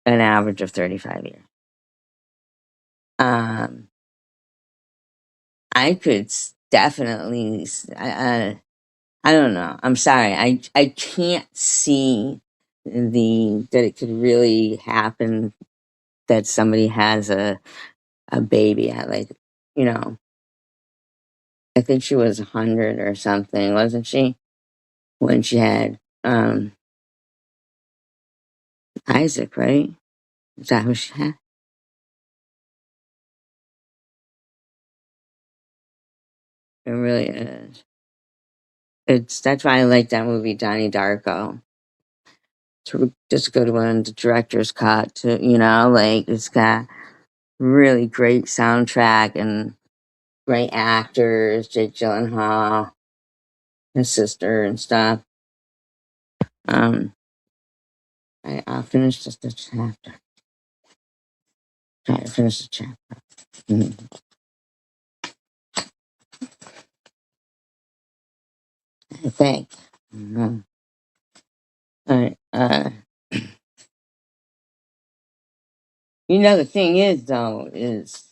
A: an average of 35 years. Um, I could definitely, I don't know. I'm sorry. I can't see that it could really happen that somebody has a baby at, like, I think she was 100 or something, wasn't she? When she had Isaac, right? Is that who she had? It really is. That's why I like that movie, Donnie Darko. It's just a good one. The director's cut, to, like, it's got really great soundtrack and great actors, Jake Gyllenhaal, his sister and stuff. I'll finish just the chapter. Try to finish the chapter. Mhm. I think. Mhm. All right. The thing is, though, is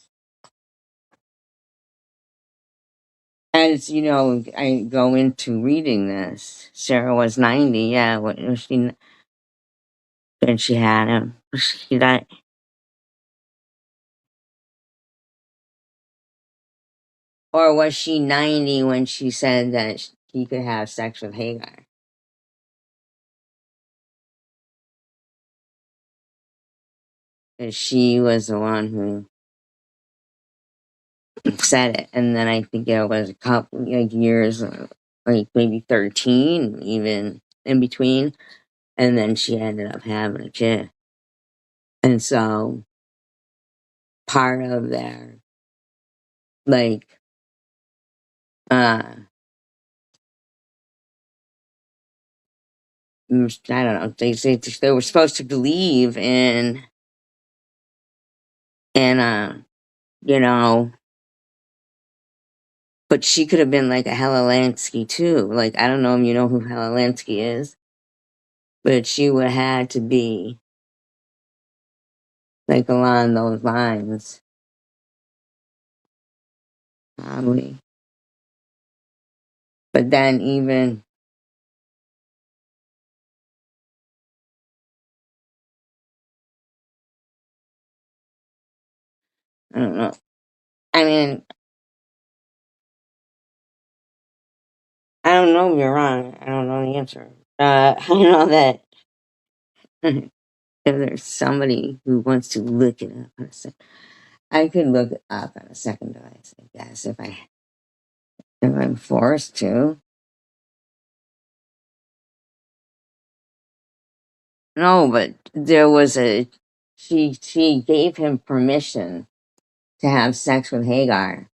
A: as I go into reading this. Sarah was 90. Yeah, what was she? When she had him, she died. Or was she 90 when she said that he could have sex with Hagar? And she was the one who said it. And then I think it was a couple, like, years, like maybe 13, even in between. And then she ended up having a kid. And so part of their, like, I don't know, they were supposed to believe in, you know, but she could have been like a Hella Lansky too. Like, I don't know if you know who Hella Lansky is, but she would have had to be like along those lines, probably. But then even, I don't know. I mean, I don't know if you're wrong. I don't know the answer. I know that if there's somebody who wants to look it up on a second, I could look it up on a second device, I guess, if I'm forced to. No, but there was she gave him permission to have sex with Hagar.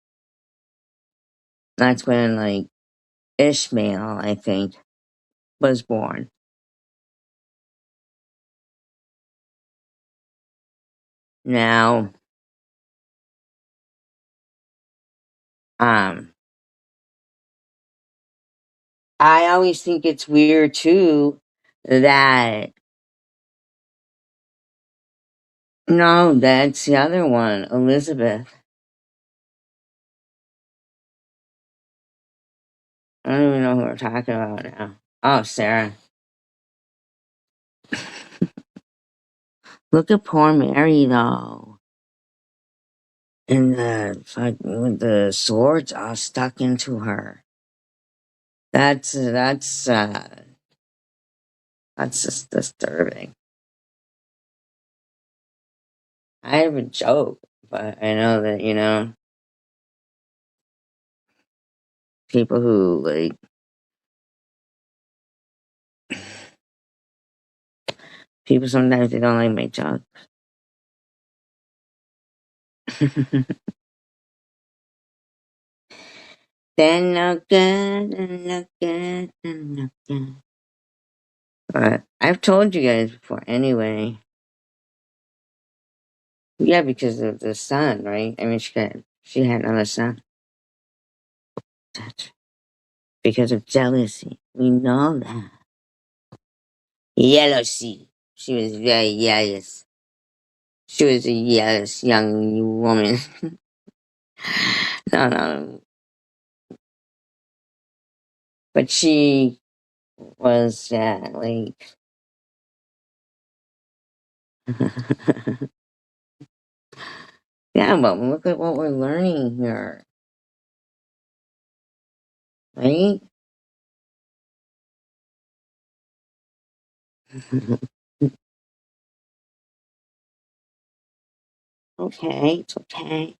A: That's when, like, Ishmael, I think, was born. Now, um, I always think it's weird too that no, that's the other one, Elizabeth. I don't even know who we're talking about now. Oh, Sarah. Look at poor Mary though. And with the swords all stuck into her. That's just disturbing. I have a joke, but I know that, people who like people sometimes they don't like my jokes. They're no good, they're no good, they're no good. But I've told you guys before anyway. Yeah, because of the son, right? I mean, she had another son. That's because of jealousy. We know that. Jealousy. She was very jealous. She was a jealous young woman. No, no. But she was, yeah, like. Yeah, but look at what we're learning here, right? Okay, it's okay.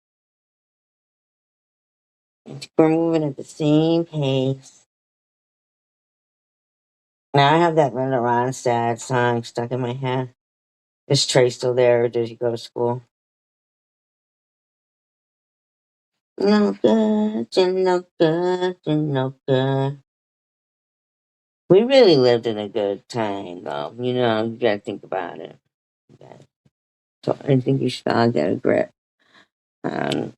A: We're moving at the same pace. Now I have that Linda Ronstadt song stuck in my head. Is Trey still there, or did he go to school? No good, you're no good, you're no good. We really lived in a good time, though. You gotta think about it. Yeah. So I think you should all get a grip. Um,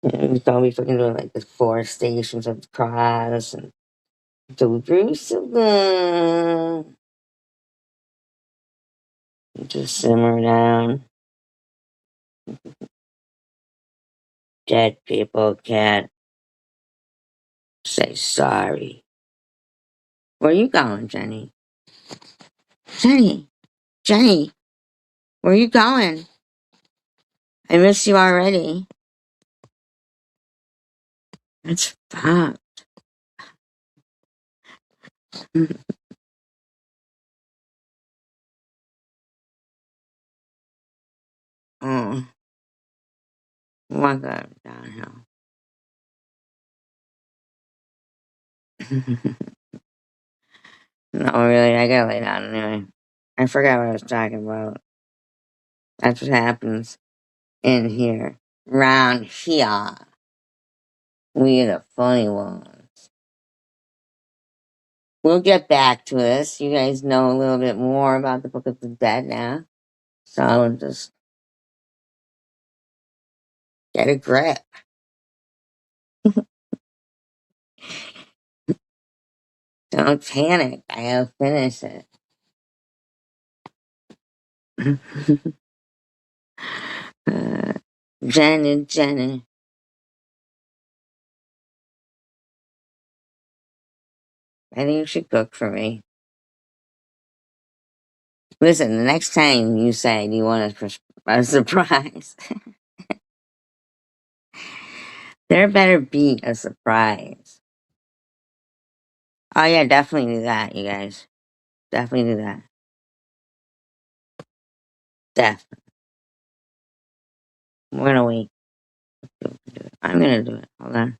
A: we thought we fucking doing like the 4 stations of the cross and Jerusalem. Just simmer down. Dead people can't say sorry. Where you going, Jenny? Jenny, Jenny, where you going? I miss you already. It's fucked. Oh, what got downhill? No, really, I gotta lay down anyway. I forgot what I was talking about. That's what happens in here. Round here. We the funny ones. We'll get back to this. You guys know a little bit more about the Book of the Dead now. So I'll just get a grip. Don't panic. I'll finish it. uh, Jenny. I think you should cook for me. Listen, the next time you say you want a surprise, there better be a surprise. Oh yeah, definitely do that, you guys. Definitely do that. Definitely. We're gonna wait. I'm gonna do it. Hold on.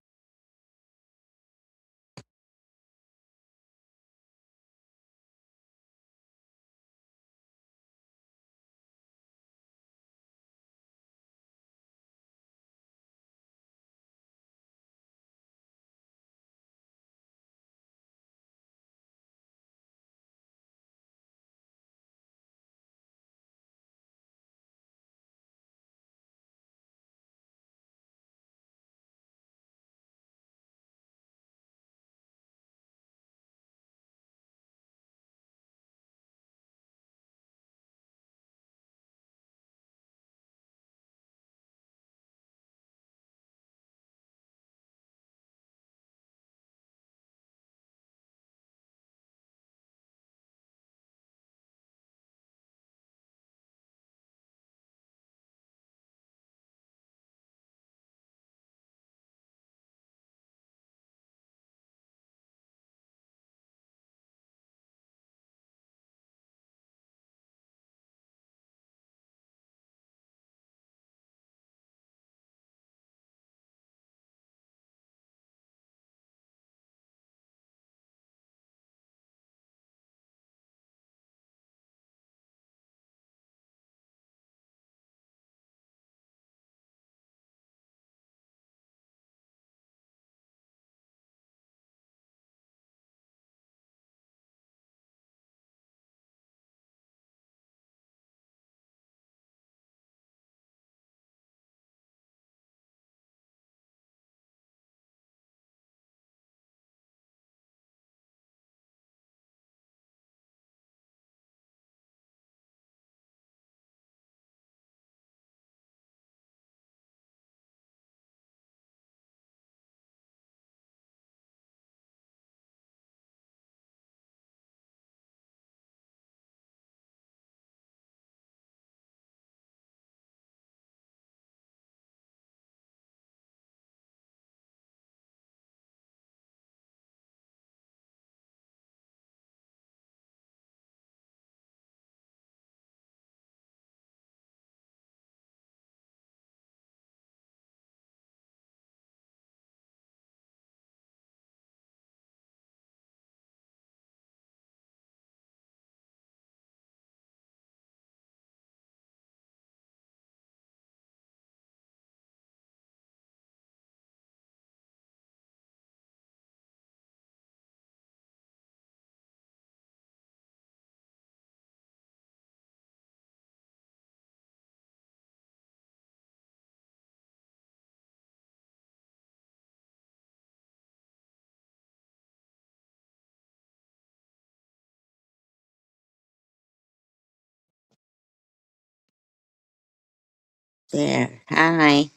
A: there. Hi.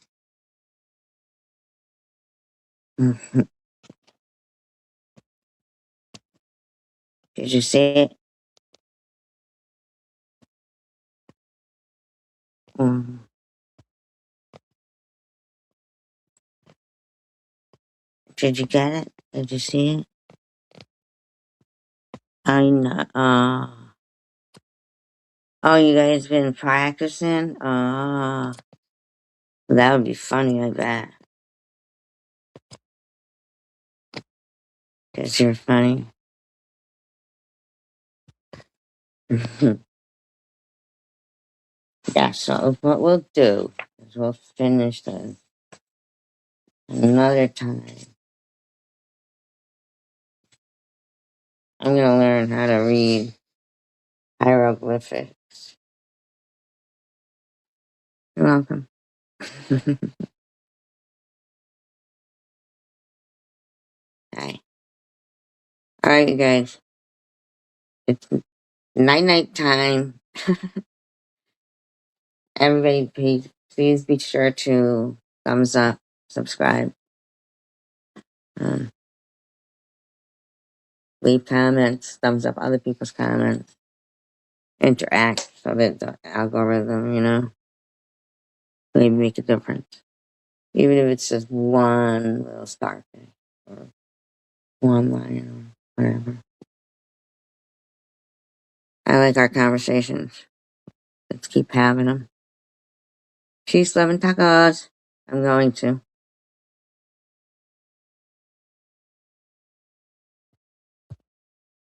A: Did you see it? Mm. Did you get it? Did you see it? I know. Oh, you guys been practicing? That would be funny, I bet. Because you're funny. Yeah, so what we'll do is we'll finish this another time. I'm going to learn how to read hieroglyphics. You're welcome. Hi. All right, you guys. It's night time. Everybody, please be sure to thumbs up, subscribe, um, leave comments, thumbs up other people's comments, interact so that the algorithm, maybe make a difference. Even if it's just one little star thing or one line or whatever. I like our conversations. Let's keep having them. Peace, love, and tacos. I'm going to.